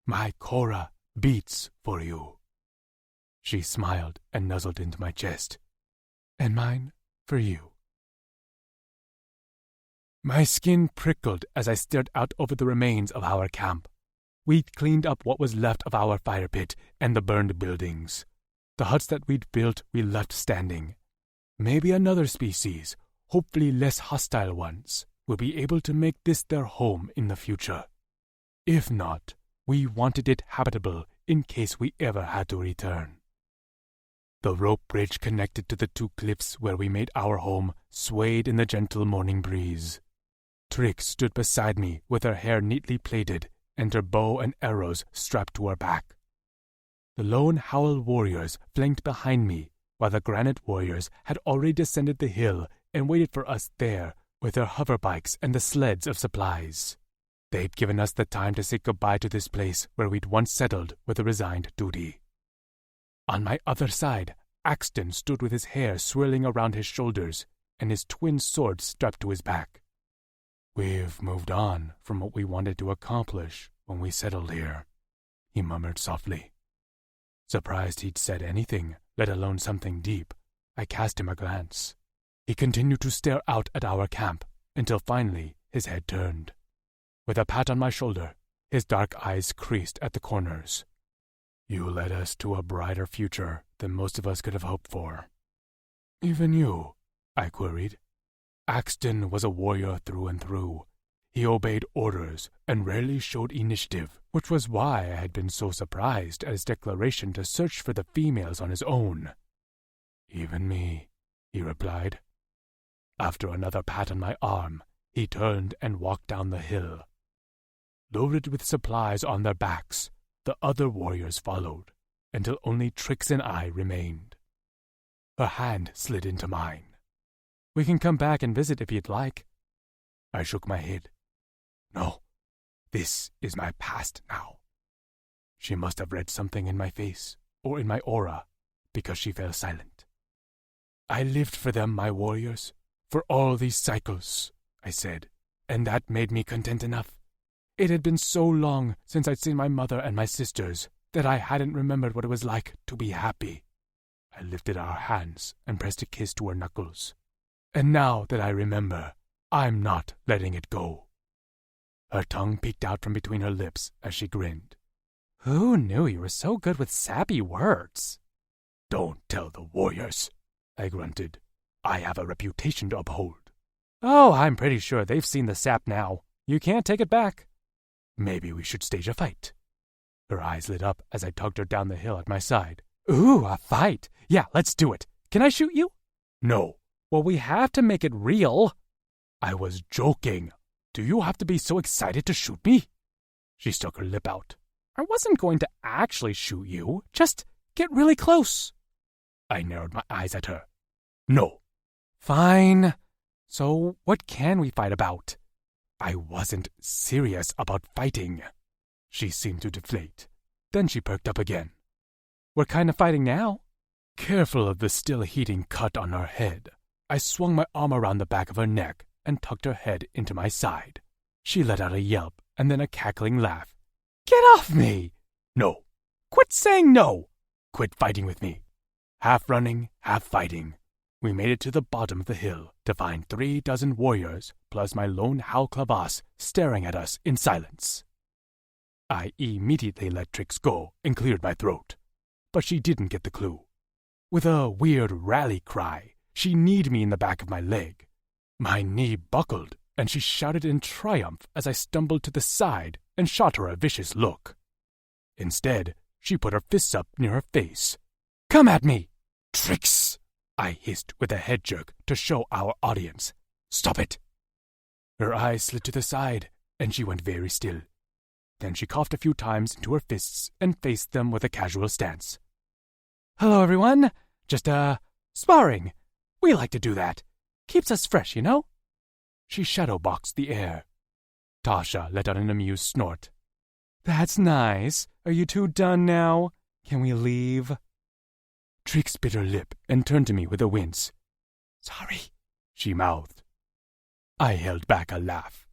"my Cora beats for you." She smiled and nuzzled into my chest. "And mine for you." My skin prickled as I stared out over the remains of our camp. We'd cleaned up what was left of our fire pit and the burned buildings. The huts that we'd built we left standing. Maybe another species, hopefully less hostile ones, will be able to make this their home in the future. If not, we wanted it habitable in case we ever had to return. The rope bridge connected to the two cliffs where we made our home swayed in the gentle morning breeze. Trix stood beside me with her hair neatly plaited and her bow and arrows strapped to her back. The lone Howl warriors flanked behind me, while the Granite warriors had already descended the hill and waited for us there with their hover bikes and the sleds of supplies. They'd given us the time to say goodbye to this place where we'd once settled with a resigned duty. On my other side, Axton stood with his hair swirling around his shoulders and his twin sword strapped to his back. "We've moved on from what we wanted to accomplish when we settled here," he murmured softly. Surprised he'd said anything, let alone something deep, I cast him a glance. He continued to stare out at our camp until finally his head turned. With a pat on my shoulder, his dark eyes creased at the corners. "You led us to a brighter future than most of us could have hoped for." "Even you?" I queried. Axton was a warrior through and through. He obeyed orders and rarely showed initiative, which was why I had been so surprised at his declaration to search for the females on his own. "Even me," he replied. After another pat on my arm, he turned and walked down the hill. Loaded with supplies on their backs, the other warriors followed, until only Trix and I remained. Her hand slid into mine. "We can come back and visit if you'd like." I shook my head. "No, this is my past now." She must have read something in my face, or in my aura, because she fell silent. "I lived for them, my warriors, for all these cycles," I said, and that made me content enough. It had been so long since I'd seen my mother and my sisters that I hadn't remembered what it was like to be happy. I lifted our hands and pressed a kiss to her knuckles. And now that I remember, I'm not letting it go. Her tongue peeked out from between her lips as she grinned. "Who knew you were so good with sappy words?" "Don't tell the warriors," I grunted. "I have a reputation to uphold." Oh, I'm pretty sure they've seen the sap now. You can't take it back. Maybe we should stage a fight. Her eyes lit up as I tugged her down the hill at my side. Ooh, a fight. Yeah, let's do it. Can I shoot you? No. Well, we have to make it real. I was joking. Do you have to be so excited to shoot me? She stuck her lip out. I wasn't going to actually shoot you. Just get really close. I narrowed my eyes at her. No. Fine. So what can we fight about? I wasn't serious about fighting. She seemed to deflate. Then she perked up again. What kind of fighting now? Careful of the still heating cut on her head, I swung my arm around the back of her neck and tucked her head into my side. She let out a yelp and then a cackling laugh. Get off me! No. Quit saying no! Quit fighting with me. Half running, half fighting. We made it to the bottom of the hill to find 36 warriors plus my lone Halclavas staring at us in silence. I immediately let Trix go and cleared my throat, but she didn't get the clue. With a weird rally cry, she kneed me in the back of my leg. My knee buckled, and she shouted in triumph as I stumbled to the side and shot her a vicious look. Instead, she put her fists up near her face. Come at me! Trix! I hissed with a head jerk to show our audience. Stop it! Her eyes slid to the side, and she went very still. Then she coughed a few times into her fists and faced them with a casual stance. Hello, everyone. Just, sparring. We like to do that. Keeps us fresh, you know? She shadowboxed the air. Tasha let out an amused snort. That's nice. Are you two done now? Can we leave? Trix bit her lip and turned to me with a wince. Sorry, she mouthed. I held back a laugh.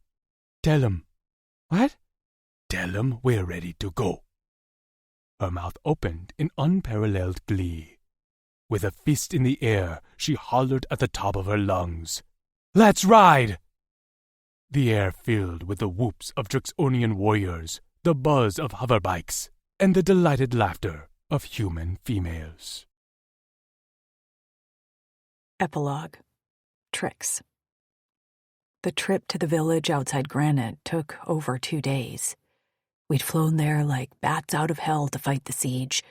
Tell 'em. What? Tell 'em we're ready to go. Her mouth opened in unparalleled glee. With a fist in the air, she hollered at the top of her lungs. Let's ride! The air filled with the whoops of Drixonian warriors, the buzz of hoverbikes, and the delighted laughter of human females. Epilogue. Trix. The trip to the village outside Granite took over 2 days. We'd flown there like bats out of hell to fight the siege,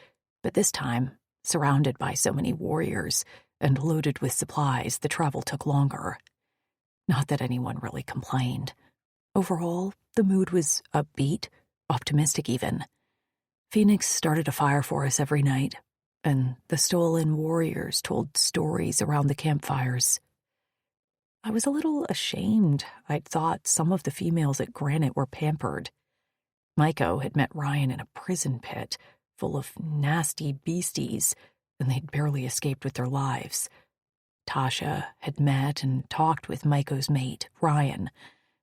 but this time, surrounded by so many warriors and loaded with supplies, the travel took longer. Not that anyone really complained. Overall, the mood was upbeat, optimistic even. Phoenix started a fire for us every night, and the stolen warriors told stories around the campfires. I was a little ashamed. I'd thought some of the females at Granite were pampered. Maiko had met Ryan in a prison pit full of nasty beasties, and they'd barely escaped with their lives. Tasha had met and talked with Maiko's mate, Ryan,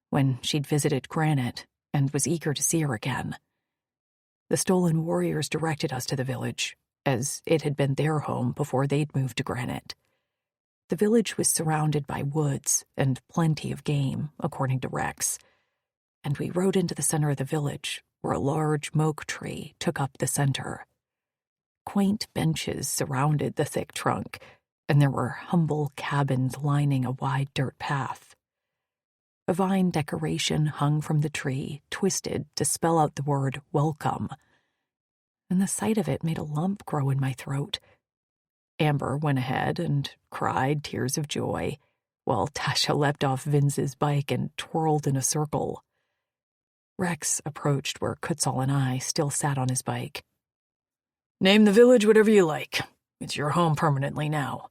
when she'd visited Granite and was eager to see her again. The stolen warriors directed us to the village, as it had been their home before they'd moved to Granite. The village was surrounded by woods and plenty of game, according to Rex, and we rode into the center of the village, where a large moke tree took up the center. Quaint benches surrounded the thick trunk, and there were humble cabins lining a wide dirt path. A vine decoration hung from the tree, twisted to spell out the word welcome, and the sight of it made a lump grow in my throat. Amber went ahead and cried tears of joy, while Tasha leapt off Vince's bike and twirled in a circle. Rex approached where Kutzal and I still sat on his bike. Name the village whatever you like. It's your home permanently now.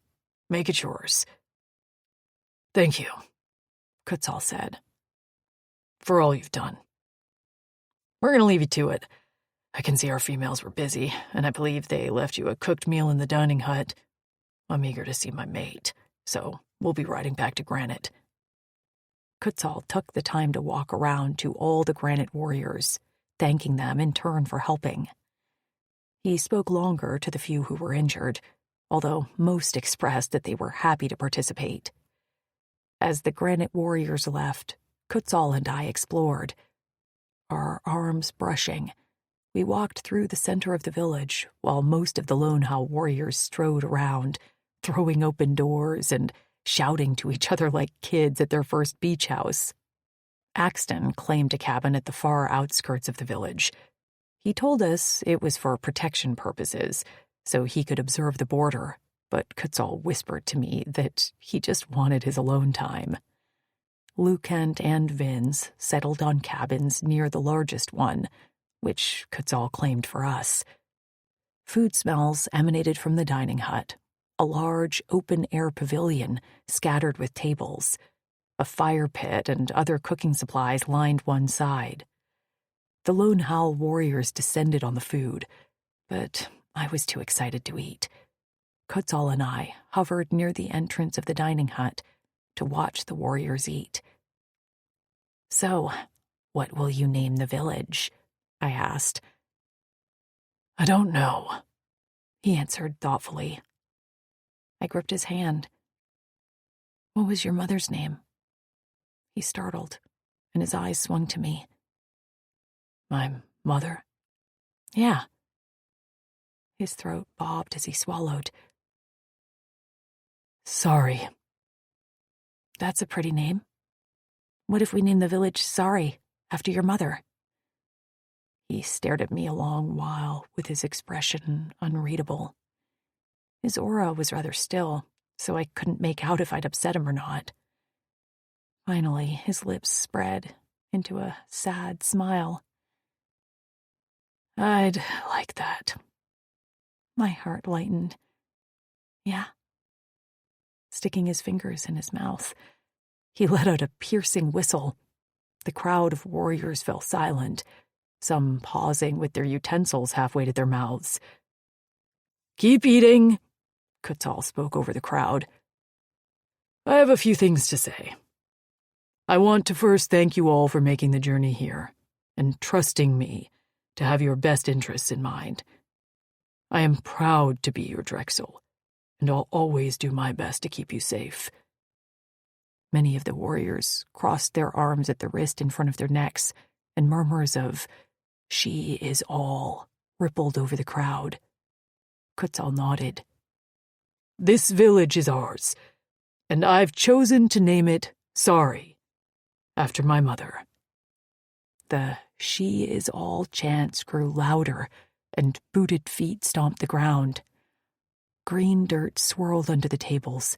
Make it yours. Thank you, Kutzal said, for all you've done. We're going to leave you to it. I can see our females were busy, and I believe they left you a cooked meal in the dining hut. I'm eager to see my mate, so we'll be riding back to Granite. Kutzal took the time to walk around to all the Granite warriors, thanking them in turn for helping. He spoke longer to the few who were injured, although most expressed that they were happy to participate. As the Granite warriors left, Kutzal and I explored. Our arms brushing, we walked through the center of the village, while most of the Lone Howl warriors strode around, throwing open doors and shouting to each other like kids at their first beach house. Axton claimed a cabin at the far outskirts of the village. He told us it was for protection purposes, so he could observe the border, but Kutzal whispered to me that he just wanted his alone time. Lukent and Vince settled on cabins near the largest one, which Kutzal claimed for us. Food smells emanated from the dining hut, a large open-air pavilion scattered with tables. A fire pit and other cooking supplies lined one side. The Lone Howl warriors descended on the food, but I was too excited to eat. Kutzal and I hovered near the entrance of the dining hut to watch the warriors eat. "So, what will you name the village?" I asked. "I don't know," he answered thoughtfully. I gripped his hand. "What was your mother's name?" He startled, and his eyes swung to me. "My mother?" "Yeah." His throat bobbed as he swallowed. "Sorry." "That's a pretty name. What if we name the village Sorry, after your mother?" He stared at me a long while with his expression unreadable. His aura was rather still, so I couldn't make out if I'd upset him or not. Finally, his lips spread into a sad smile. "I'd like that." My heart lightened. "Yeah." Sticking his fingers in his mouth, he let out a piercing whistle. The crowd of warriors fell silent, some pausing with their utensils halfway to their mouths. "Keep eating," Kutzal spoke over the crowd. "I have a few things to say. I want to first thank you all for making the journey here and trusting me to have your best interests in mind. I am proud to be your Drexel, and I'll always do my best to keep you safe." Many of the warriors crossed their arms at the wrist in front of their necks, and murmurs of "She is all" rippled over the crowd. Kutzal nodded. "This village is ours, and I've chosen to name it Sorry, after my mother." The "She is all" chants grew louder, and booted feet stomped the ground. Green dirt swirled under the tables.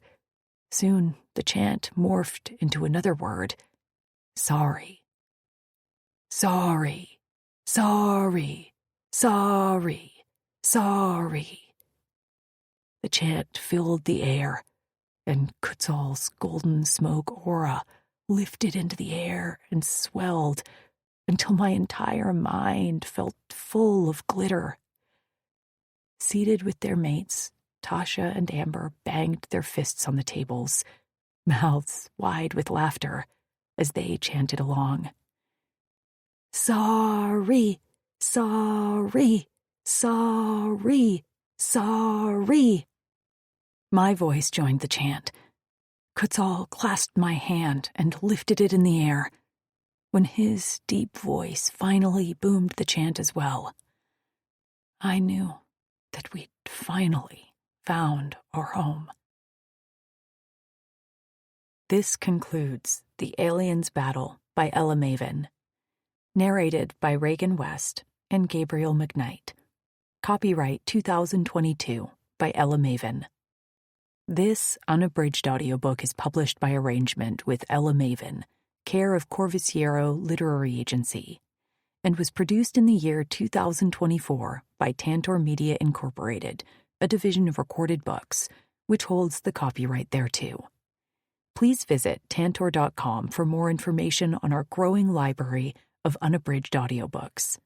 Soon the chant morphed into another word: Sorry. Sorry, sorry, sorry, sorry. The chant filled the air, and Kutzal's golden smoke aura lifted into the air and swelled until my entire mind felt full of glitter. Seated with their mates, Tasha and Amber banged their fists on the tables, mouths wide with laughter, as they chanted along. Sorry, sorry, sorry, sorry. My voice joined the chant. Kutzal clasped my hand and lifted it in the air. When his deep voice finally boomed the chant as well, I knew that we'd finally found our home. This concludes The Aliens Battle by Ella Maven. Narrated by Reagan West and Gabriel McKnight. Copyright 2022 by Ella Maven. This unabridged audiobook is published by arrangement with Ella Maven, care of Corvisiero Literary Agency, and was produced in the year 2024 by Tantor Media Incorporated, a division of Recorded Books, which holds the copyright thereto. Please visit tantor.com for more information on our growing library of unabridged audiobooks.